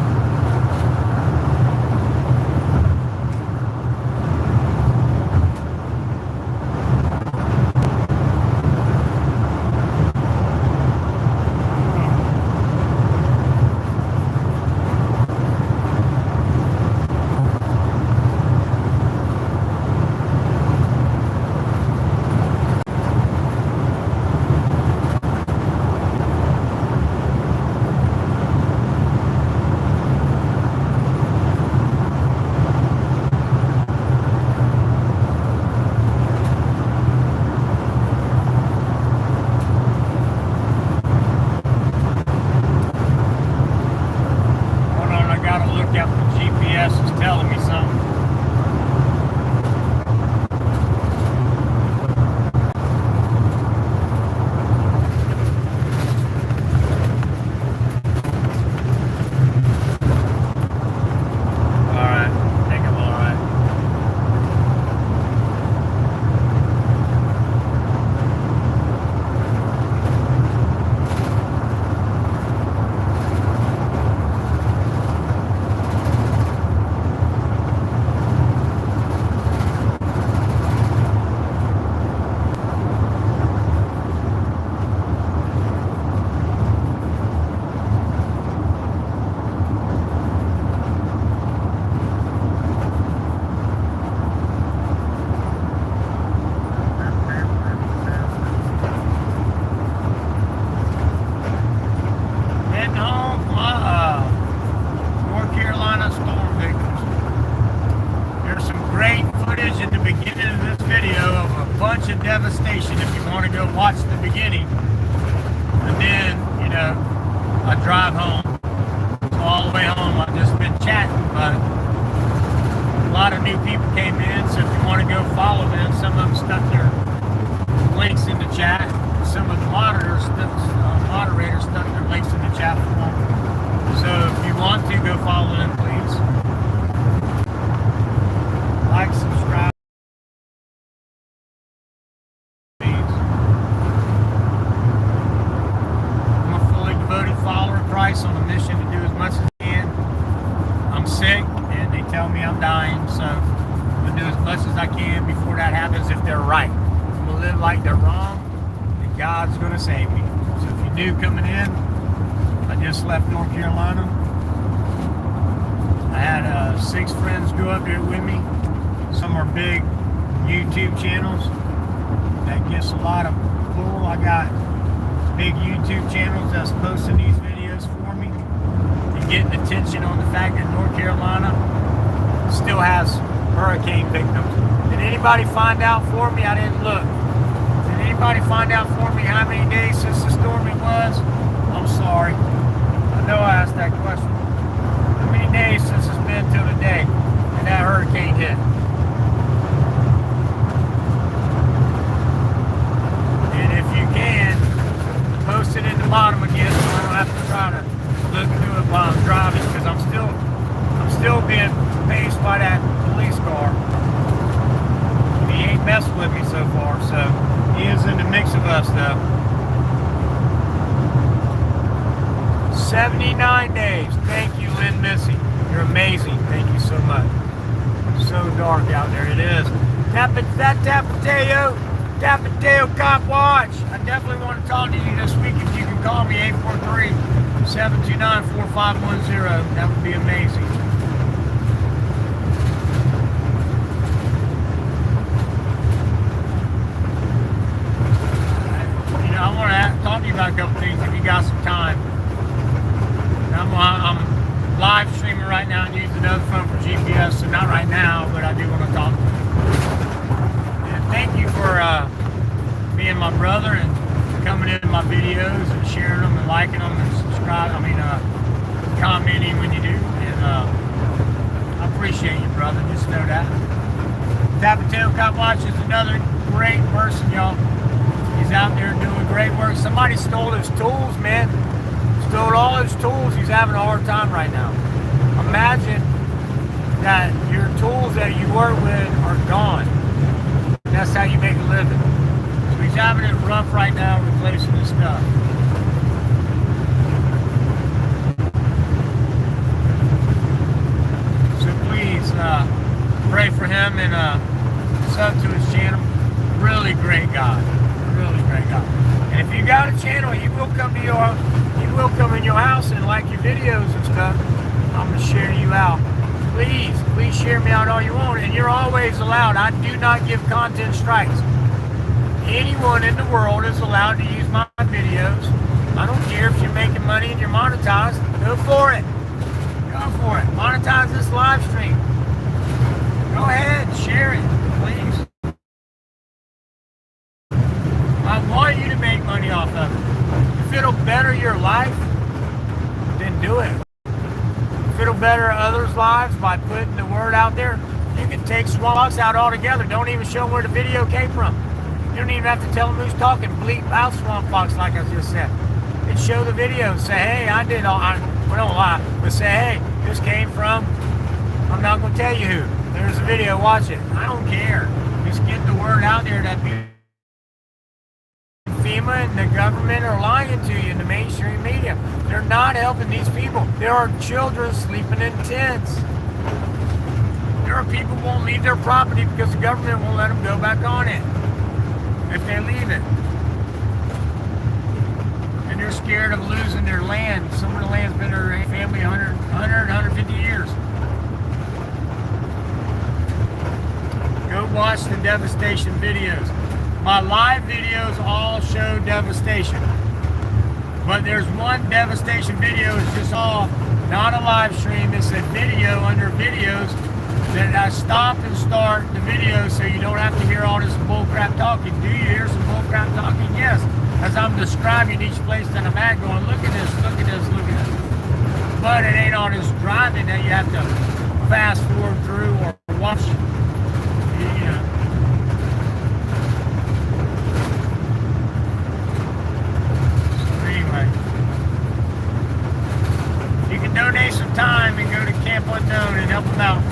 Of Devastation if you want to go watch the beginning. And then, you know, I drive home. So all the way home I've just been chatting, but a lot of new people came in, so if you want to go follow them, some of them stuck their links in the chat. Some of the moderators stuck their links in the chat for them. So if you want to, go follow them, please. Like, subscribe. On a mission to do as much as I can. I'm sick and they tell me I'm dying, so I'm gonna do as much as I can before that happens if they're right. live like they're wrong, then God's going to save me. So if you're new coming in, I just left North Carolina. I had 6 friends go up there with me. Some are big YouTube channels. That gets a lot of pull. I got big YouTube channels that's posting these videos for me and getting attention on the fact that North Carolina still has hurricane victims. Did anybody find out for me? I didn't look. Did anybody find out for me how many days since the storm it was? I'm sorry. I know I asked that question. How many days since it's been till today and that hurricane hit? And if you can, post it in the bottom again so I don't have to try to look through it while I'm driving, because I'm still being paced by that police car. He ain't messed with me so far, so he is in the mix of us though. 79 days. Thank you, Lynn Missy. You're amazing. Thank you so much. So dark out there. It is. Tapateo Cop Watch. I definitely want to talk to you this week. If you can call me 843-729-4510. That would be amazing. I want to talk to you about a couple things if you got some time. I'm live streaming right now and using another phone for GPS, so not right now, but I do want to talk to you. And thank you for being my brother and coming into my videos and sharing them and liking them and commenting when you do. And I appreciate you, brother. Just know that. Tapateo Cop Watch is another great person, y'all. He's out there doing great work. Somebody stole his tools, man. Stole all his tools. He's having a hard time right now. Imagine that your tools that you work with are gone. That's how you make a living. So he's having it rough right now replacing his stuff. So please pray for him and sub to his channel. Really great guy. Really great guy. And if you got a channel, he will come in your house and like your videos and stuff. I'm gonna share you out. Please share me out all you want, and you're always allowed. I do not give content strikes. Anyone in the world is allowed to use my videos. I don't care if you're making money and you're monetized. Go for it. Go for it. Monetize this live stream. Go ahead, share it, please. I want you to make money off of it. If it'll better your life, then do it. If it'll better others' lives by putting the word out there, you can take swamp out altogether. Don't even show them where the video came from. You don't even have to tell them who's talking. Bleep out Swamp Fox like I just said. And show the video. Say, hey, I did all. Well, don't lie, but say, hey, this came from. I'm not going to tell you who. There's a video. Watch it. I don't care. Just get the word out there that FEMA and the government are lying to you in the mainstream media. They're not helping these people. There are children sleeping in tents. There are people who won't leave their property because the government won't let them go back on it if they leave it. And they're scared of losing their land. Some of the land's been their family 150 years. Go watch the Devastation videos. My live videos all show Devastation. But there's one Devastation video, it's just all, not a live stream, it's a video under videos that I stop and start the video so you don't have to hear all this bullcrap talking. Do you hear some bullcrap talking? Yes. As I'm describing each place that I'm at, going, look at this, look at this, look at this. But it ain't all this driving that you have to fast forward through or watch, you know. Donate some time and go to Camp Unknown and help them out.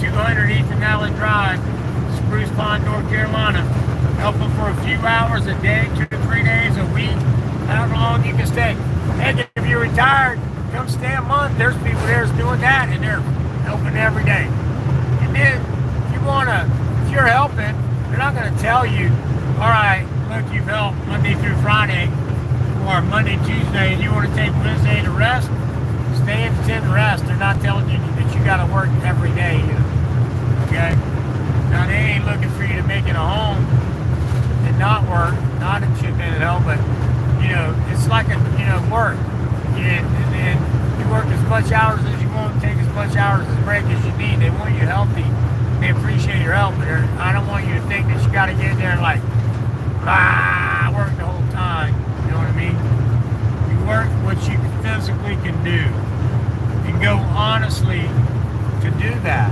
200 Ethan Allen Drive, Spruce Pond, North Carolina. Help them for a few hours a day, 2 to 3 days a week, however long you can stay. Hey, if you're retired, come stay a month. There's people there doing that, and they're helping every day. And then, if you're helping, they're not going to tell you, all right, look, you've helped Monday through Friday, or Monday, Tuesday, and you want to take Wednesday to rest, stay in the tent and rest. They're not telling you that you got to work every day either. Okay? Now, they ain't looking for you to make it a home and not work, not a chip in and hell, but, you know, it's like a, you know, work. And you work as much hours as you want, take as much hours as break as you need. They want you healthy. They appreciate your help, but I don't want you to think that you got to get in there and like, work the whole time. You know what I mean? You work what you physically can do. And go honestly to do that.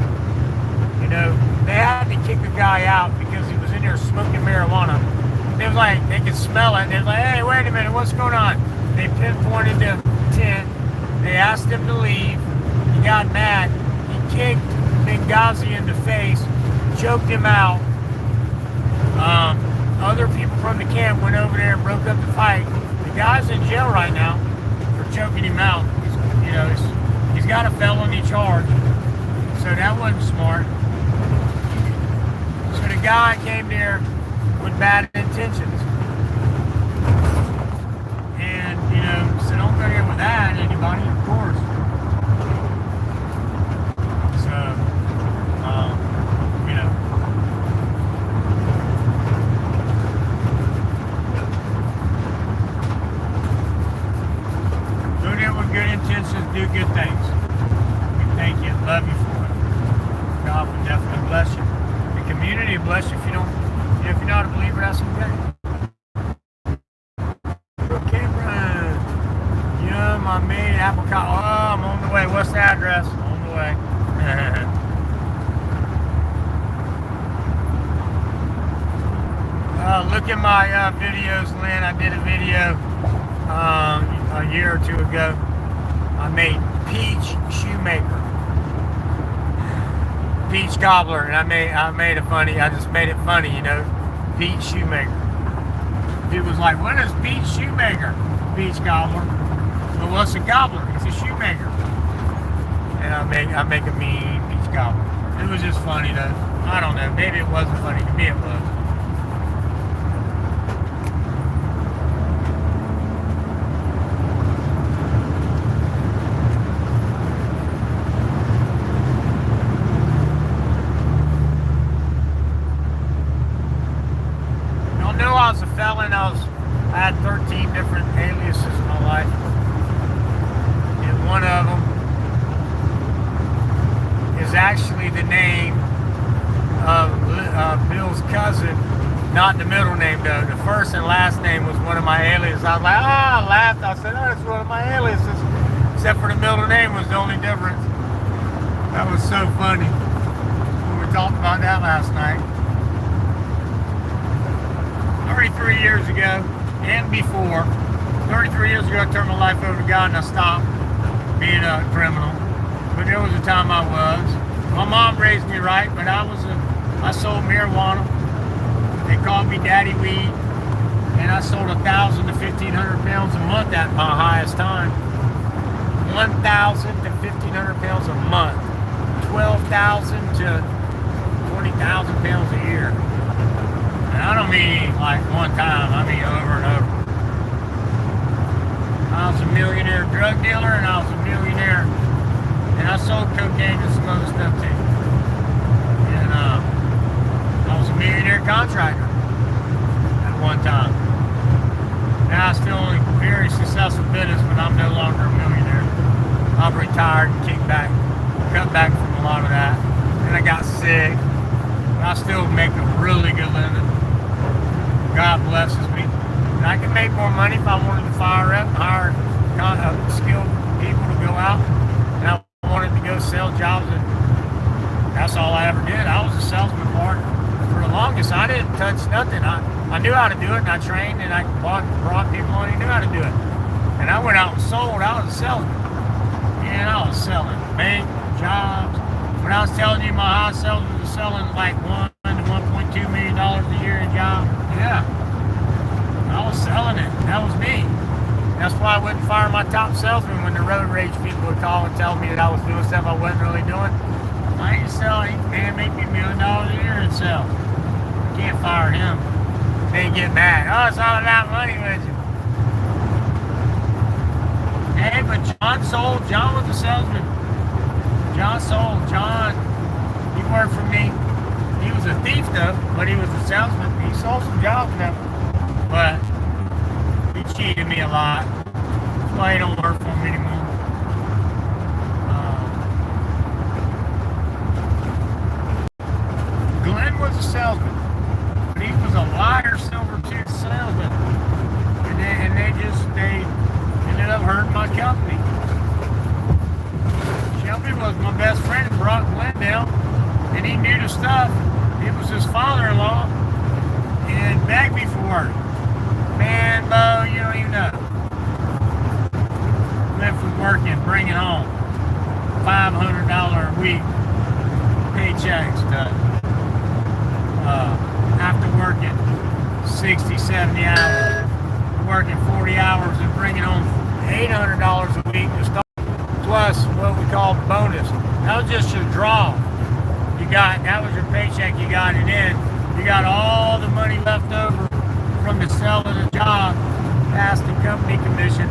You know, they had to kick the guy out because he was in there smoking marijuana. They was like, they could smell it. They're like, hey, wait a minute, what's going on? They pinpointed the tent. They asked him to leave. He got mad. He kicked Benghazi in the face, choked him out. Other people from the camp went over there and broke up the fight. The guy's in jail right now for choking him out. He's got a felony charge. So that wasn't smart. So the guy came there with bad intentions. And, you know, so don't go there with that, anybody, of course. So, you know. Go there with good intentions, do good things. We thank you and love you for it. God will definitely bless you. The community will bless you if you don't, if you're not a believer, that's okay. Okay, Brian. Yum, I made apricot. Oh, I'm on the way. What's the address? On the way. Look at my videos, Lynn. I did a video a year or two ago. I made peach shoemaker, peach gobbler, and I made it funny. I just made it funny, you know, peach shoemaker. People was like, "What is peach shoemaker?" Peach gobbler. Well, what's a gobbler? It's a shoemaker. And I make a mean peach gobbler. It was just funny though. I don't know. Maybe it wasn't funny to me. It was. I was a felon. I had 13 different aliases in my life. And one of them is actually the name of Bill's cousin, not the middle name though. The first and last name was one of my aliases. I was like, I laughed. I said, oh, that's one of my aliases. Except for the middle name was the only difference. That was so funny. We talked about that last night. 33 years ago and before, 33 years ago I turned my life over to God and I stopped being a criminal. But there was a time I was. My mom raised me right, but I sold marijuana. They called me Daddy Weed, and I sold 1,000 to 1,500 pounds a month at my highest time. 1,000 to 1,500 pounds a month. 12,000 to 20,000 pounds a year. And I don't mean like one time, I mean over and over. I was a millionaire drug dealer and I was a millionaire, and I sold cocaine and some other stuff too. And I was a millionaire contractor at one time. Now I'm still a very successful business, but I'm no longer a millionaire. I've retired and cut back from a lot of that. And I got sick. I still make a really good living. God blesses me. And I can make more money if I wanted to fire up and hire skilled people to go out. And I wanted to go sell jobs, and that's all I ever did. I was a salesman for the longest. I didn't touch nothing. I knew how to do it, and I trained, and I brought people on who knew how to do it. And I went out and sold. I was a salesman. And I was selling bank jobs. When I was telling you my high sales was selling like $1 to $1.2 million a year in jobs, yeah, I was selling it. That was me. That's why I wouldn't fire my top salesman when the road rage people would call and tell me that I was doing stuff I wasn't really doing. I ain't selling. Man, make me $1 million a year in sales. Can't fire him. they get mad. Oh, it's all about money with you. Hey, but John sold. John was a salesman. John sold. John, he worked for me. He was a thief though, but he was a salesman. He sold some jobs now. But he cheated me a lot. That's why he don't work for me anymore. Glenn was a salesman, but he was a liar, silver-tooth salesman. And they ended up hurting my company. Shelby was my best friend and brought Glenn down, and he knew the stuff. It was his father-in-law, and begged me for work. Man, Bo, you don't even know. Went from working, bringing home $500 a week paychecks to after working 60, 70 hours, working 40 hours and bringing home $800 a week to start, plus what we call bonus. That was just your draw. That was your paycheck you got, and then you got all the money left over from the sale of the job past the company commission,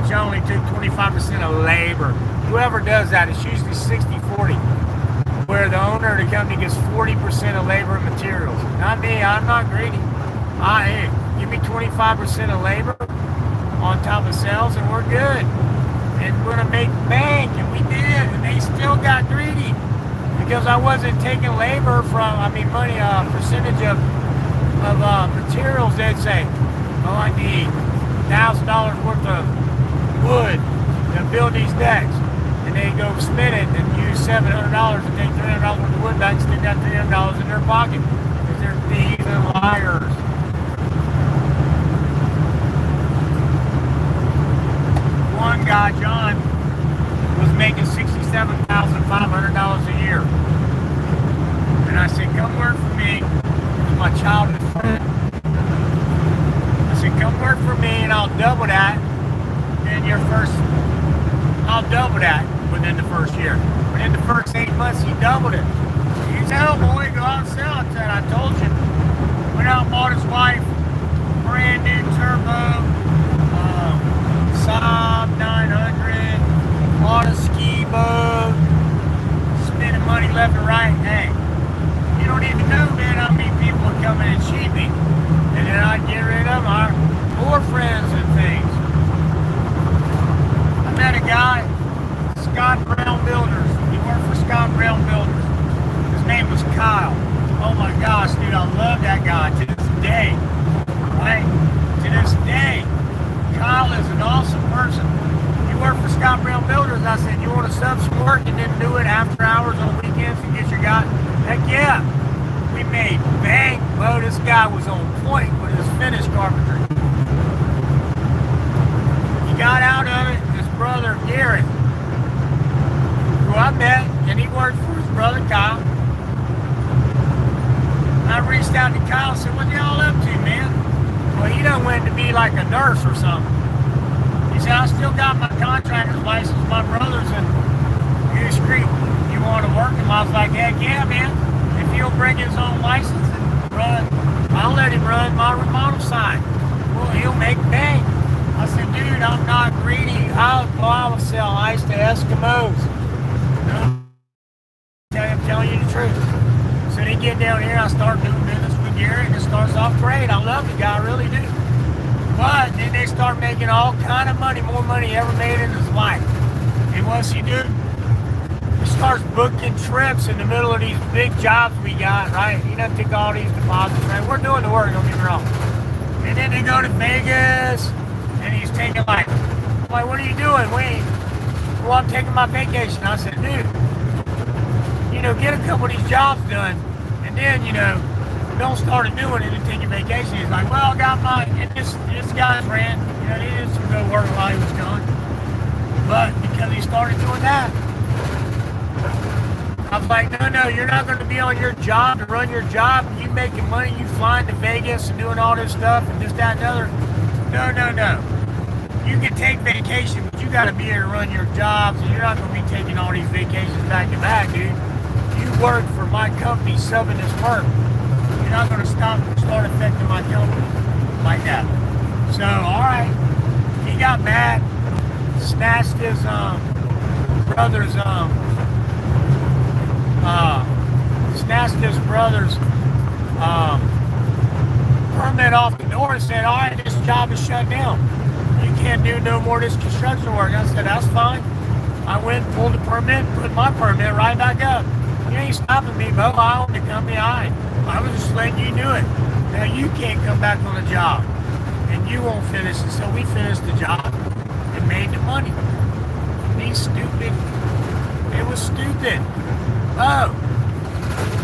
which only took 25% of labor. Whoever does that, it's usually 60-40. Where the owner of the company gets 40% of labor and materials. Not me, I'm not greedy. Hey, give me 25% of labor on top of sales and we're good. And we're gonna make bank, and we did, and they still got greedy. Because I wasn't taking labor from, money, percentage of materials. They'd say, oh, I need $1,000 worth of wood to build these decks. And they go spend it and use $700 and take $300 worth of wood back and stick that $300 in their pocket. Because they're thieves and liars. One guy, John, was making $67,500 a year. And I said, come work for me. He was my childhood friend. I said, come work for me and I'll double that I'll double that within the first year. Within the first 8 months, he doubled it. He said, oh boy, go out and sell. I said, I told you. Went out and bought his wife brand new turbo Saab 900, bought a ski boat, spending money left and right. Hey, you don't even know, man, how many people would come in and cheat me. And then I'd get rid of our more friends and things. I met a guy, Scott Brown Builders. He worked for Scott Brown Builders. His name was Kyle. Oh my gosh, dude, I love that guy to this day. Right? To this day. Kyle is an awesome person. He worked for Scott Brown Builders. I said, you want to sub some work and then do it after hours on weekends and get your guy? Heck yeah. We made bank. Well, this guy was on point with his finished carpentry. He got out of it. His brother, Garrett, who I met, and he worked for his brother, Kyle. I reached out to Kyle and said, what y'all up to, man? Well, he done went to be like a nurse or something. He said, I still got my contractor's license. My brother's in Goose Creek. You want to work him? I was like, heck yeah, man. If he'll bring his own license and run, I'll let him run my remodel side. Well, he'll make bank. I said, dude, I'm not greedy. I will sell ice to Eskimos. No, I'm telling you the truth. So they get down here, I start doing business with Gary, and it starts off great. I love the guy, I really do. But then they start making all kind of money, more money he ever made in his life. And what's he do? He starts booking trips in the middle of these big jobs we got, right? He doesn't take all these deposits, right? We're doing the work, don't get me wrong. And then they go to Vegas, and he's taking like, what are you doing? Well, I'm taking my vacation. I said, dude, get a couple of these jobs done, and then, don't start a new one and then take your vacation. He's like, well, I got and this guy's ran, he did some good work while he was gone. But because he started doing that, I was like, no, you're not going to be on your job to run your job. You making money, you flying to Vegas and doing all this stuff and this, that, and the other. No. You can take vacation, but you got to be here to run your jobs, and you're not going to be taking all these vacations back to back, dude. You work for my company subbing this work. you're not going to start affecting my company like that. So, all right, he got mad, snatched his brother's permit off the door and said, all right, this job is shut down. You can't do no more of this construction work. I said, that's fine. I went and pulled the permit, put my permit right back up. You ain't stopping me, Bo. I own the company. I was just letting you do it. Now you can't come back on the job. And you won't finish it. So we finished the job and made the money. Be stupid. It was stupid. Oh,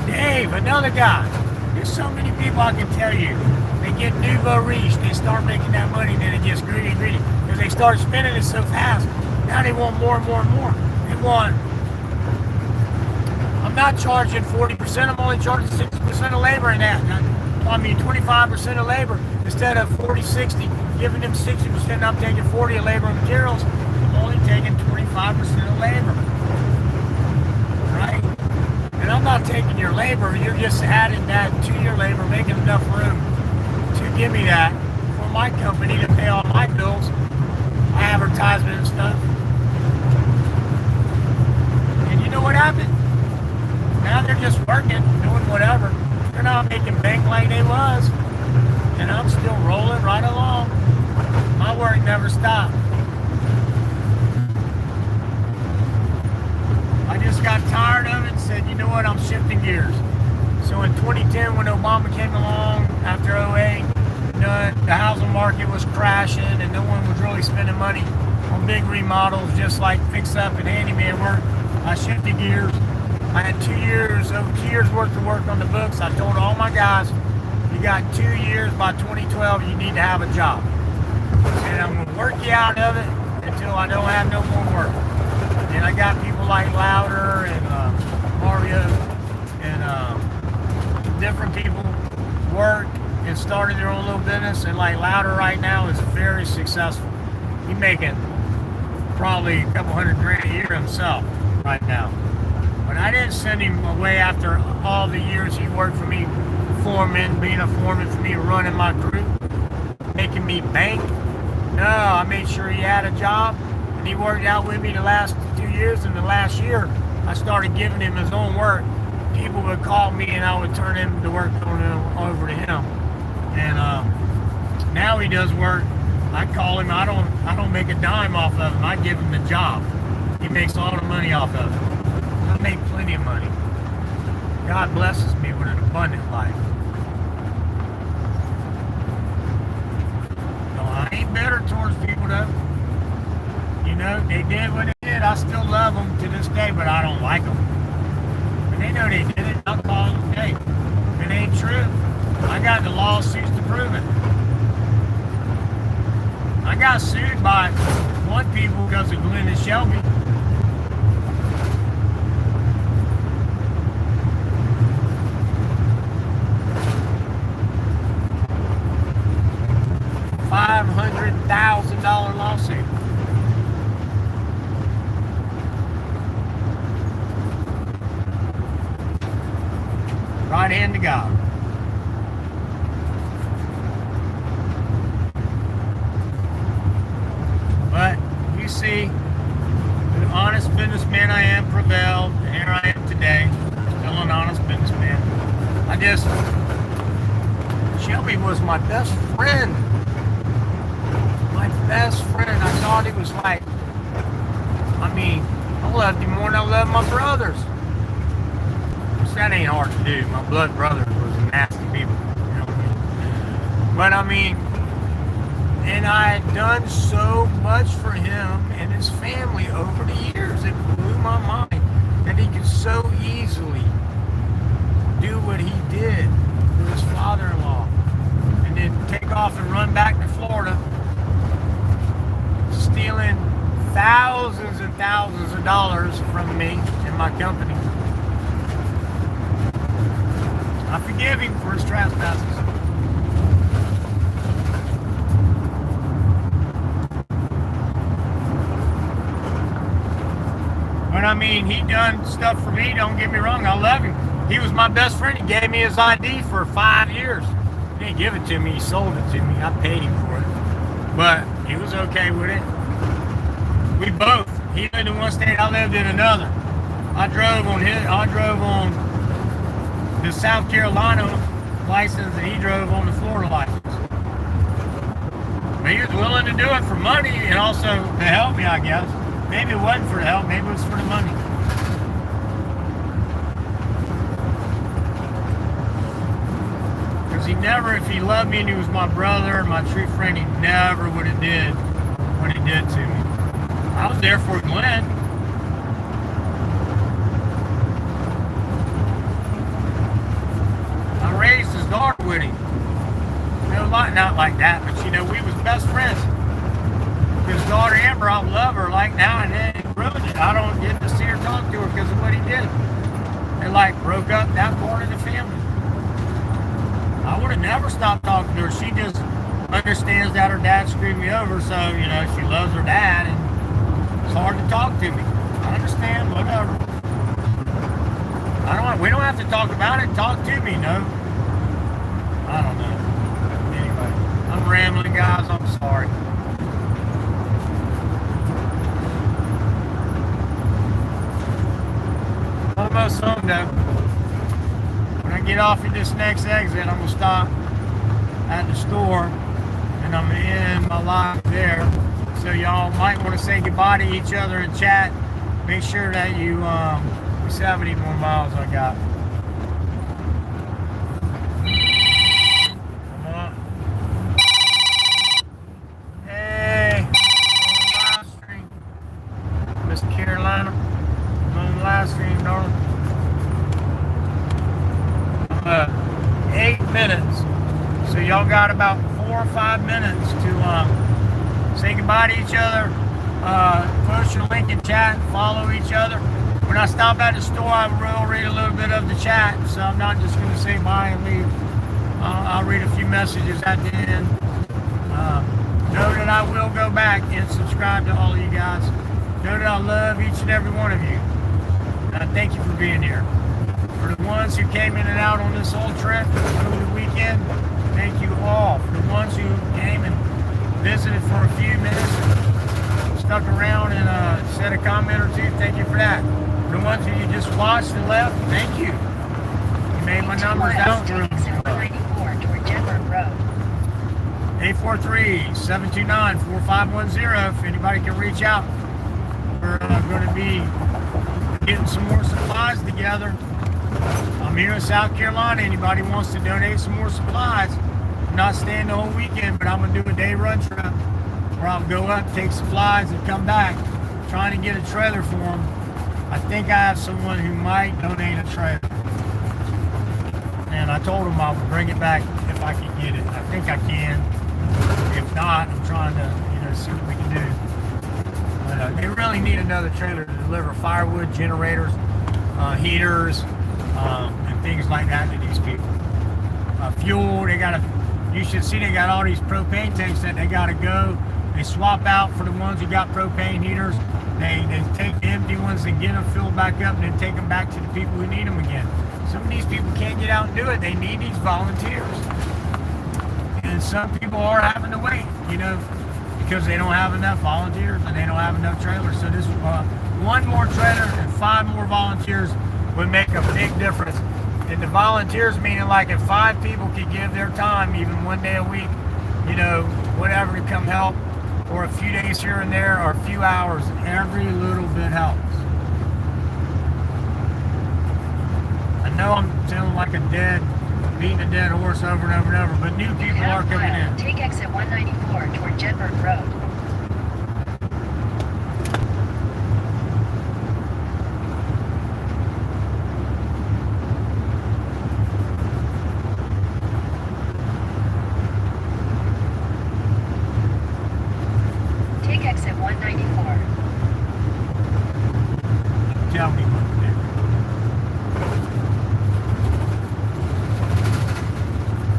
Dave, another guy. There's so many people I can tell you. They get nouveau riche. They start making that money, then it gets greedy. Because they start spending it so fast. Now they want more and more and more. They want, I'm not charging 40%, I'm only charging 60% of labor in that. 25% of labor. Instead of 40, 60, giving them 60%, I'm taking 40 of labor and materials. I'm only taking 25% of labor. Right? And I'm not taking your labor, you're just adding that to your labor, making enough room to give me that for my company to pay all my bills, advertisement and stuff. And you know what happened? Now they're just working, doing whatever. They're not making bank like they was. And I'm still rolling right along. My work never stopped. I just got tired of it and said, you know what, I'm shifting gears. So in 2010, when Obama came along, after 08, the housing market was crashing and no one was really spending money on big remodels, just like fix-up and handyman work. I shifted gears. I had 2 years worth of work on the books. I told all my guys, you got 2 years, by 2012, you need to have a job. And I'm going to work you out of it until I don't have no more work. And I got people like Louder and Mario and different people work and started their own little business. And like Louder right now is very successful. He's making probably a couple $100,000 a year himself right now. But I didn't send him away after all the years he worked for me, being a foreman for me, running my group, making me bank. No, I made sure he had a job, and he worked out with me the last 2 years. And the last year, I started giving him his own work. People would call me, and I would turn him the work over to him. And now he does work. I call him. I don't make a dime off of him. I give him the job. He makes all the money off of it. I make plenty of money. God blesses me with an abundant life. No, I ain't bitter towards people though. You know, they did what they did. I still love them to this day, but I don't like them. And they know they did it. I'll call them, hey, if it ain't true, I got the lawsuits to prove it. I got sued by one people because of Glenn and Shelby. $500,000 lawsuit. Right hand to God. But you see, the honest businessman I am prevailed, and here I am today, still an honest businessman. Shelby was my best friend. My best friend. I thought he was like, I loved him more than I loved my brothers. Which that ain't hard to do. My blood brothers was nasty people. You know what I mean? But and I had done so much for him and his family over the years. It blew my mind that he could so easily do what he did to his father-in-law and then take off and run back to Florida, stealing thousands and thousands of dollars from me and my company. I forgive him for his trespasses. But he done stuff for me, don't get me wrong, I love him. He was my best friend. He gave me his ID for 5 years. He didn't give it to me. He sold it to me. I paid him for it. But he was okay with it. We both. He lived in one state. I lived in another. I drove on the South Carolina license, and he drove on the Florida license. But he was willing to do it for money and also to help me, I guess. Maybe it wasn't for the help. Maybe it was for the money. Because he never, if he loved me and he was my brother and my true friend, he never would have did what he did to me. I was there for Glenn. I raised his daughter with him. You know, not like that, but you know, we was best friends. His daughter Amber, I love her like now and then. It ruined it. I don't get to see her talk to her because of what he did. They like broke up that part of the family. I would have never stopped talking to her. She just understands that her dad screwed me over, so you know she loves her dad, and it's hard to talk to me. I understand, whatever. We don't have to talk about it. Talk to me, no. I don't know. Anyway, I'm rambling, guys. I'm sorry. Almost home though. When I get off at this next exit, I'm gonna stop at the store, and I'm gonna end my live there. So y'all might want to say goodbye to each other and chat. Make sure that you see how many more miles I got. Come on. Hey, I'm on the live stream. Miss Carolina, I'm on the live stream, darling. I'm 8 minutes. So y'all got about 4 or 5 minutes to say goodbye to each other, push your link in chat, follow each other. When I stop at the store, I will read a little bit of the chat, so I'm not just going to say bye and leave. I'll read a few messages at the end. Know that I will go back and subscribe to all of you guys. Know that I love each and every one of you. And I thank you for being here. For the ones who came in and out on this whole trip over the weekend, thank you all. For the ones who came and visited for a few minutes, stuck around and said a comment or two, thank you for that. For the ones who you just watched and left, thank you. You made my numbers out. 843-729-4510. If anybody can reach out, we're going to be getting some more supplies together. I'm here in South Carolina. Anybody wants to donate some more supplies? I'm not staying the whole weekend, but I'm going to do a day run trip where I'll go up, take supplies, and come back, trying to get a trailer for them. I think I have someone who might donate a trailer. And I told him I would bring it back if I could get it. I think I can. If not, I'm trying to, see what we can do. But they really need another trailer to deliver firewood, generators, heaters, and things like that to these people. Fuel, you should see they got all these propane tanks that they got to go. They swap out for the ones who got propane heaters. They take the empty ones and get them filled back up and then take them back to the people who need them again. Some of these people can't get out and do it. They need these volunteers. And some people are having to wait, because they don't have enough volunteers and they don't have enough trailers. So this one more trailer and 5 more volunteers would make a big difference. And the volunteers meaning like if 5 people could give their time, even one day a week, whatever to come help, or a few days here and there, or a few hours, every little bit helps. I know I'm feeling like beating a dead horse over and over and over, but new people are coming in. Take exit 194 toward Jedburgh Road. Take exit 194. Tell me what to do.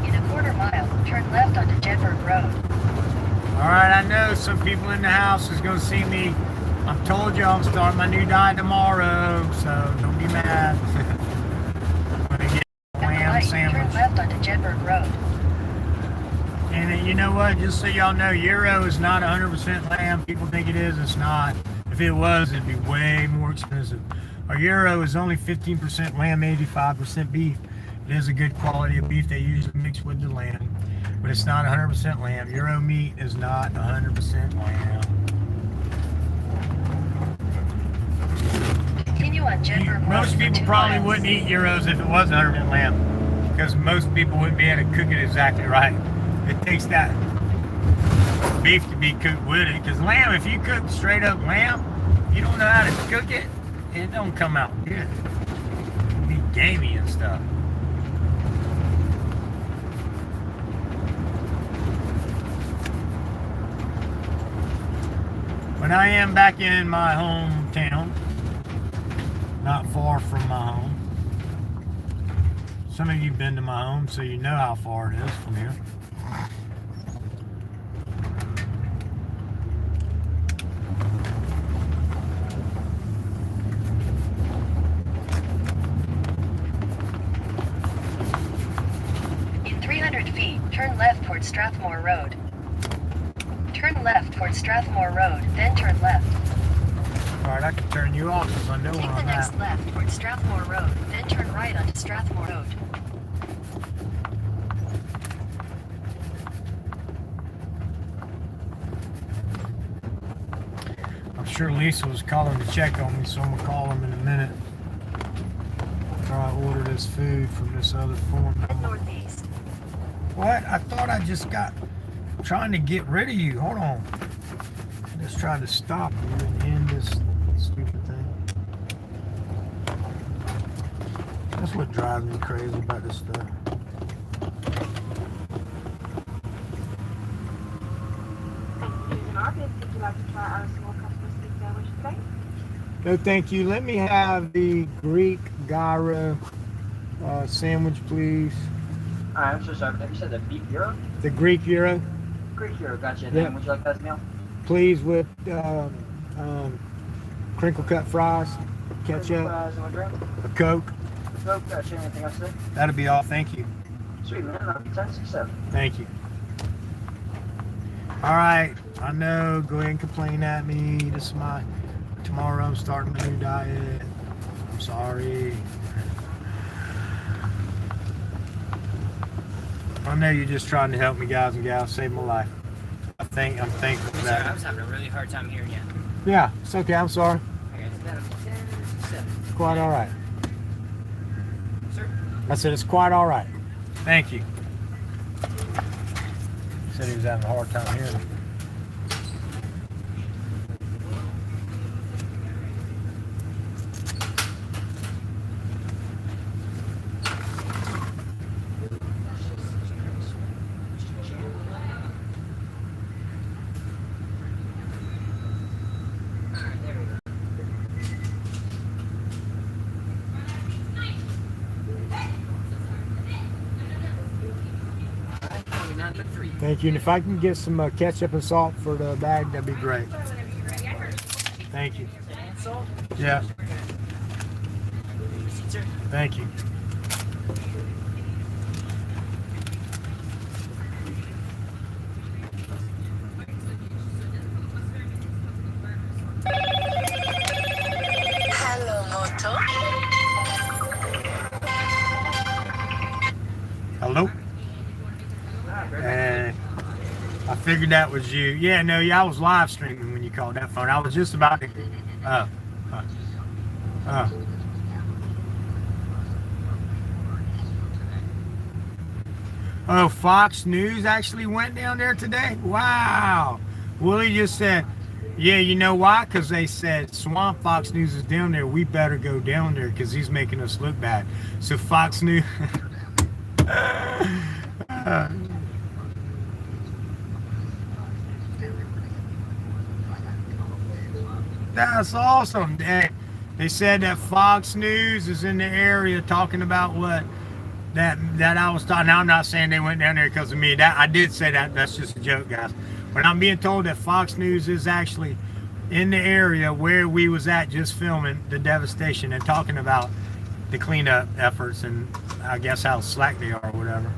In a quarter mile, turn left onto Jedburgh Road. All right, I know some people in the house is going to see me. I've told you I'm starting my new diet tomorrow, so don't be mad. Jedburgh Road. And you know what? Just so y'all know, Euro is not 100% lamb. People think it is. It's not. If it was, it'd be way more expensive. Our Euro is only 15% lamb, 85% beef. It is a good quality of beef they usually mix with the lamb, but it's not 100% lamb. Euro meat is not 100% lamb. Continue on Jedburgh Road. Most for people 2 probably miles. wouldn't eat Euros if it was 100% lamb, because most people wouldn't be able to cook it exactly right. It takes that beef to be cooked with it, because lamb, if you cook straight up lamb, you don't know how to cook it, it don't come out good. It'll be gamey and stuff. But I am back in my hometown, not far from my home. Some of you have been to my home, so you know how far it is from here. In 300 feet, turn left towards Strathmore Road. Turn left towards Strathmore Road, then turn left. Alright, I can turn you off because I know Take where the I'm next at. left towards Strathmore Road, then turn right onto Strathmore Road. I'm sure Lisa was calling to check on me, so I'm going to call him in a minute. After I order this food from this other phone Head number. northeast. What? I thought I just got trying to get rid of you. Hold on. I just tried to stop you and end this stupid thing. That's what drives me crazy about this stuff. Would you like to try our small customer speak sandwich today? No, thank you. Let me have the Greek gyro sandwich, please. I'm so sorry, but you said the beef gyro? The Greek gyro, Greek gyro, gotcha. Yep. Then would you like that as a meal? please, with crinkle cut fries, ketchup, Fries and a drink? a Coke. Nope, gotcha. Anything else today? That'll be all. Thank you. Sweet, man. That'll be 1067. Thank you. All right. I know. Go ahead and complain at me. This is my tomorrow. I'm starting my new diet. I'm sorry. I know you're just trying to help me, guys and gals, save my life. I'm thankful for Sorry, I that. was having a really hard time hearing you. Yeah, it's okay. I'm sorry. Okay, it's about 10-7. It's quite all right. Sir? I said it's quite all right. Thank you. He said he was having a hard time hearing me. Alright, there we go. Alright, 29 Thank you. And if I can get some ketchup and salt for the bag, that'd be great. Thank you. And salt? Yeah, Receipt, sir? thank you. Hello, Moto. Hello? And I figured that was you. Yeah, no, yeah, I was live streaming when you called that phone. I was just about to. Oh, Fox News actually went down there today? Wow. Willie just said, yeah, you know why? Because they said Swamp Fox News is down there. We better go down there because he's making us look bad. So Fox News. That's awesome. They said that Fox News is in the area talking about what that I was talking. Now I'm not saying they went down there because of me. That I did say that. That's just a joke, guys. But I'm being told that Fox News is actually in the area where we was at just filming the Devastation and talking about the cleanup efforts and I guess how slack they are or whatever.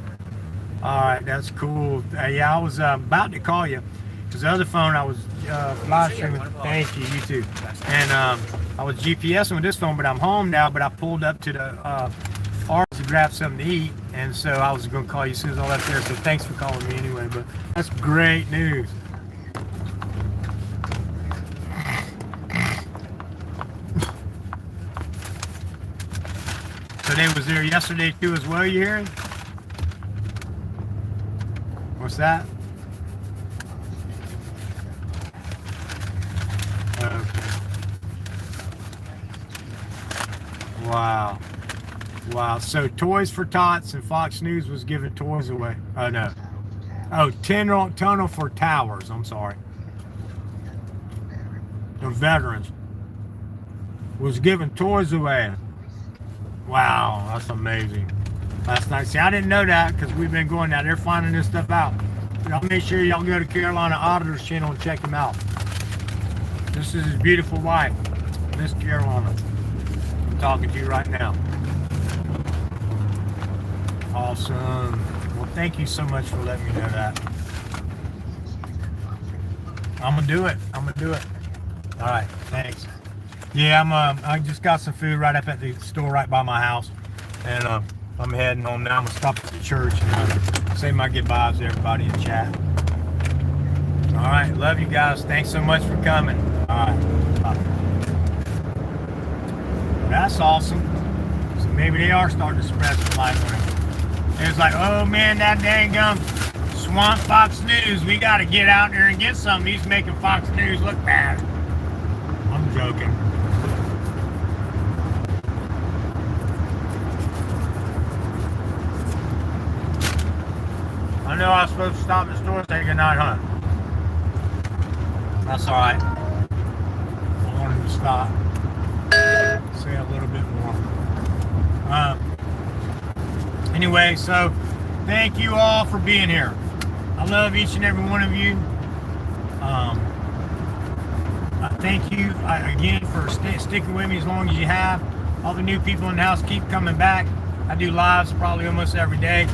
All right, that's cool. Yeah, I was about to call you because the other phone I was live streaming. Thank you, you too. And I was GPSing with this phone, but I'm home now. But I pulled up to the R's to grab something to eat, and so I was going to call you as soon as I left there. So thanks for calling me anyway. But that's great news. So they was there yesterday too as well. You hearing? What's that? Okay. Wow. Wow. So Toys for Tots and Fox News was giving toys away. Oh no. Oh, Tunnel for Towers. I'm sorry. The veterans was giving toys away. Wow, that's amazing. Last night. See, I didn't know that because we've been going out there finding this stuff out. Y'all make sure y'all go to Carolina Auditor's channel and check him out. This is his beautiful wife, Miss Carolina. I'm talking to you right now. Awesome. Well, thank you so much for letting me know that. I'm gonna do it. I'm gonna do it. All right, thanks. Yeah, I just got some food right up at the store right by my house, and I'm heading home now. I'm gonna stop at the church and say my goodbyes to everybody in chat. All right, love you guys. Thanks so much for coming. All right, bye. That's awesome. So maybe they are starting to spread some light around. It's like, oh man, that dang Swamp Fox News. We got to get out there and get something. He's making Fox News look bad. I'm joking. I know I was supposed to stop at the store and say goodnight, huh? That's alright. I wanted to stop. Say a little bit more. Anyway, so thank you all for being here. I love each and every one of you. Thank you again for sticking with me as long as you have. All the new people in the house, keep coming back. I do lives probably almost every day.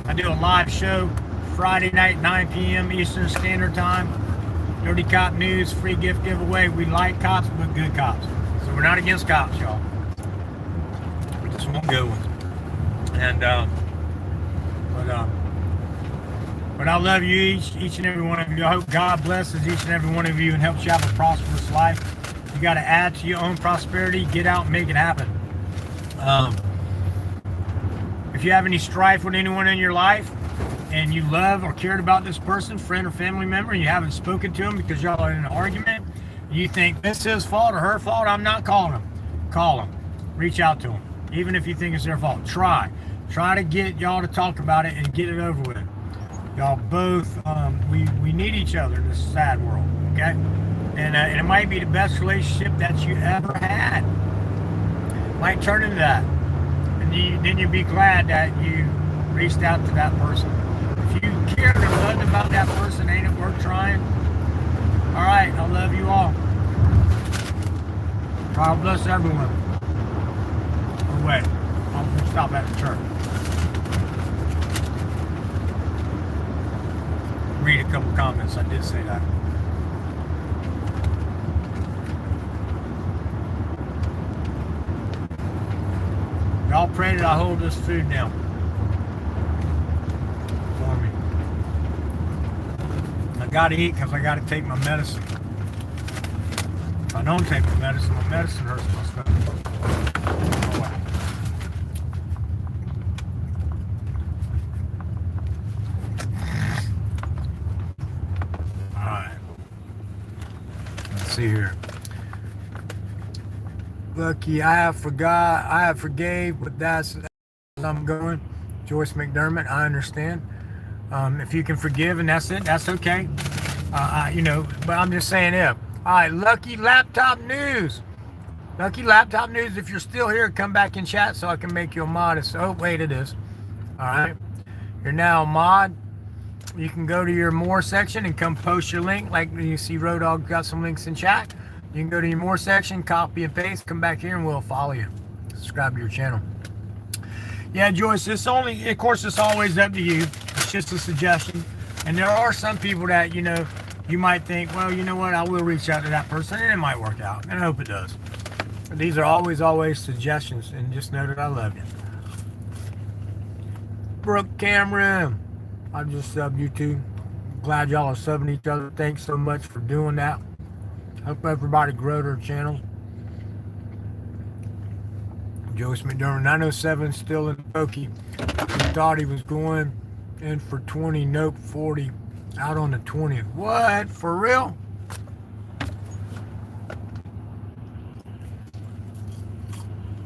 I do a live show Friday night, 9 p.m. Eastern Standard Time. Dirty Cop News, free gift giveaway. We like cops, but good cops. So we're not against cops, y'all. We just want good ones. And but I love you each and every one of you. I hope God blesses each and every one of you and helps you have a prosperous life. You got to add to your own prosperity. Get out and make it happen. If you have any strife with anyone in your life and you love or cared about this person, friend or family member, and you haven't spoken to them because y'all are in an argument, you think it's his fault or her fault, I'm not calling them. Call them. Reach out to them. Even if you think it's their fault. Try to get y'all to talk about it and get it over with. Y'all both, we need each other in this sad world, okay? And it might be the best relationship that you ever had. Might turn into that. And then you'd be glad that you reached out to that person. If you cared or loved about that person, ain't it worth trying? All right, I love you all. God bless everyone. Oh, wait, I'm going to stop at the church. Read a couple comments. I did say that. Y'all pray that I hold this food down for me. I gotta eat because I gotta take my medicine. If I don't take my medicine hurts my stomach. Alright. Let's see here. Lucky, I have forgave, but that's I'm going. Joyce McDermott, I understand. If you can forgive and that's it, that's okay. But I'm just saying if. All right, Lucky Laptop News. Lucky Laptop News, if you're still here, come back and chat so I can make you a mod. Oh, wait, it is. All right. You're now a mod. You can go to your more section and come post your link. Like you see Road Dogg got some links in chat. You can go to your more section, copy and paste, come back here and we'll follow you. Subscribe to your channel. Yeah, Joyce, of course, it's always up to you. it's just a suggestion. And there are some people that, you know, you might think, well, you know what, I will reach out to that person and it might work out. And I hope it does. But these are always suggestions, and just know that I love you. Brooke Cameron, I just subbed you too. Glad y'all are subbing each other. Thanks so much for doing that. Hope everybody grow their channels. Joyce McDermott, 907 still in pokey. He thought he was going in for 20, nope, 40. Out on the 20th. What? For real?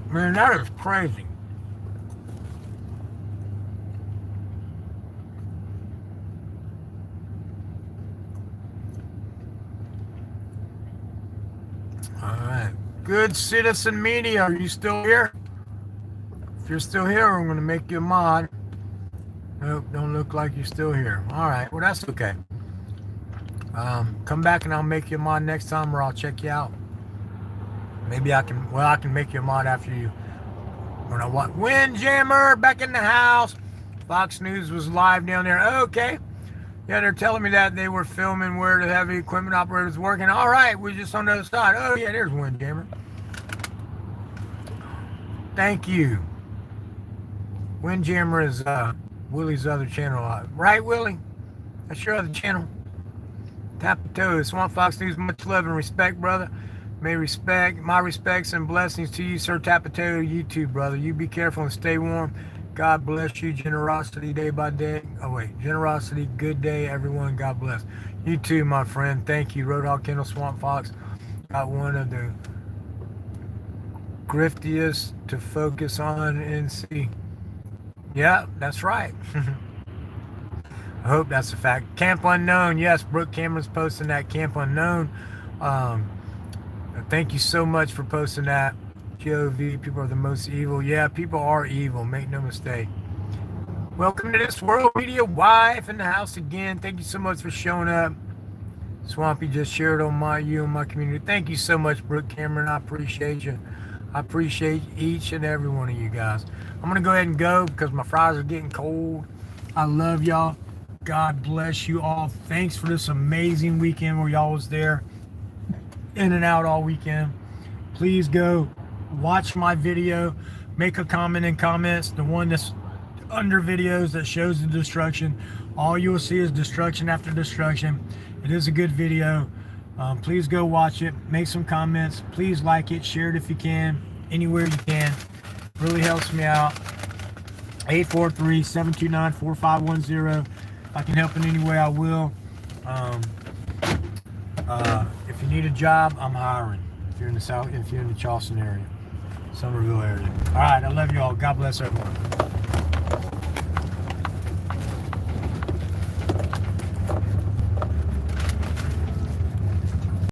Man, that is crazy. All right. Good Citizen Media, are you still here? If you're still here, I'm going to make you a mod. Nope, don't look like you're still here. All right, well, that's okay. Come back and I'll make you a mod next time, or I'll check you out. Maybe I can make you a mod after you. When I want Windjammer back in the house. Fox News was live down there. Okay. Yeah, they're telling me that they were filming where the heavy equipment operator's working. All right, we're just on the other side. Oh yeah, there's Windjammer. Thank you. Windjammer is Willie's other channel, right, Willie? That's your other channel. Tap the toes. Swamp Fox News, much love and respect, brother. My respects and blessings to you, Sir Tapatoe, YouTube, brother. You be careful and stay warm. God bless you. Generosity day by day. Oh, wait. Generosity, good day, everyone. God bless. You too, my friend. Thank you. Roadhog Kendall Swamp Fox. Got one of the griftiest to focus on and see. Yeah, that's right. I hope that's a fact. Camp Unknown. Yes, Brooke Cameron's posting that. Camp Unknown. Thank you so much for posting that. GOV, people are the most evil. Yeah, people are evil. Make no mistake. Welcome to this World Media Wife in the house again. Thank you so much for showing up. Swampy just shared on my community. Thank you so much, Brooke Cameron. I appreciate you. I appreciate each and every one of you guys. I'm going to go ahead and go because my fries are getting cold. I love y'all. God bless you all. Thanks for this amazing weekend where y'all was there in and out all weekend. Please go watch my video. Make a comment in comments. The one that's under videos that shows the destruction. All you will see is destruction after destruction. It is a good video. Please go watch it. Make some comments. Please like it. Share it if you can. Anywhere you can. Really helps me out. 843-729-4510. If I can help in any way, I will. If you need a job, I'm hiring. If you're in the South, if you're in the Charleston area, Somerville area. All right, I love you all. God bless everyone.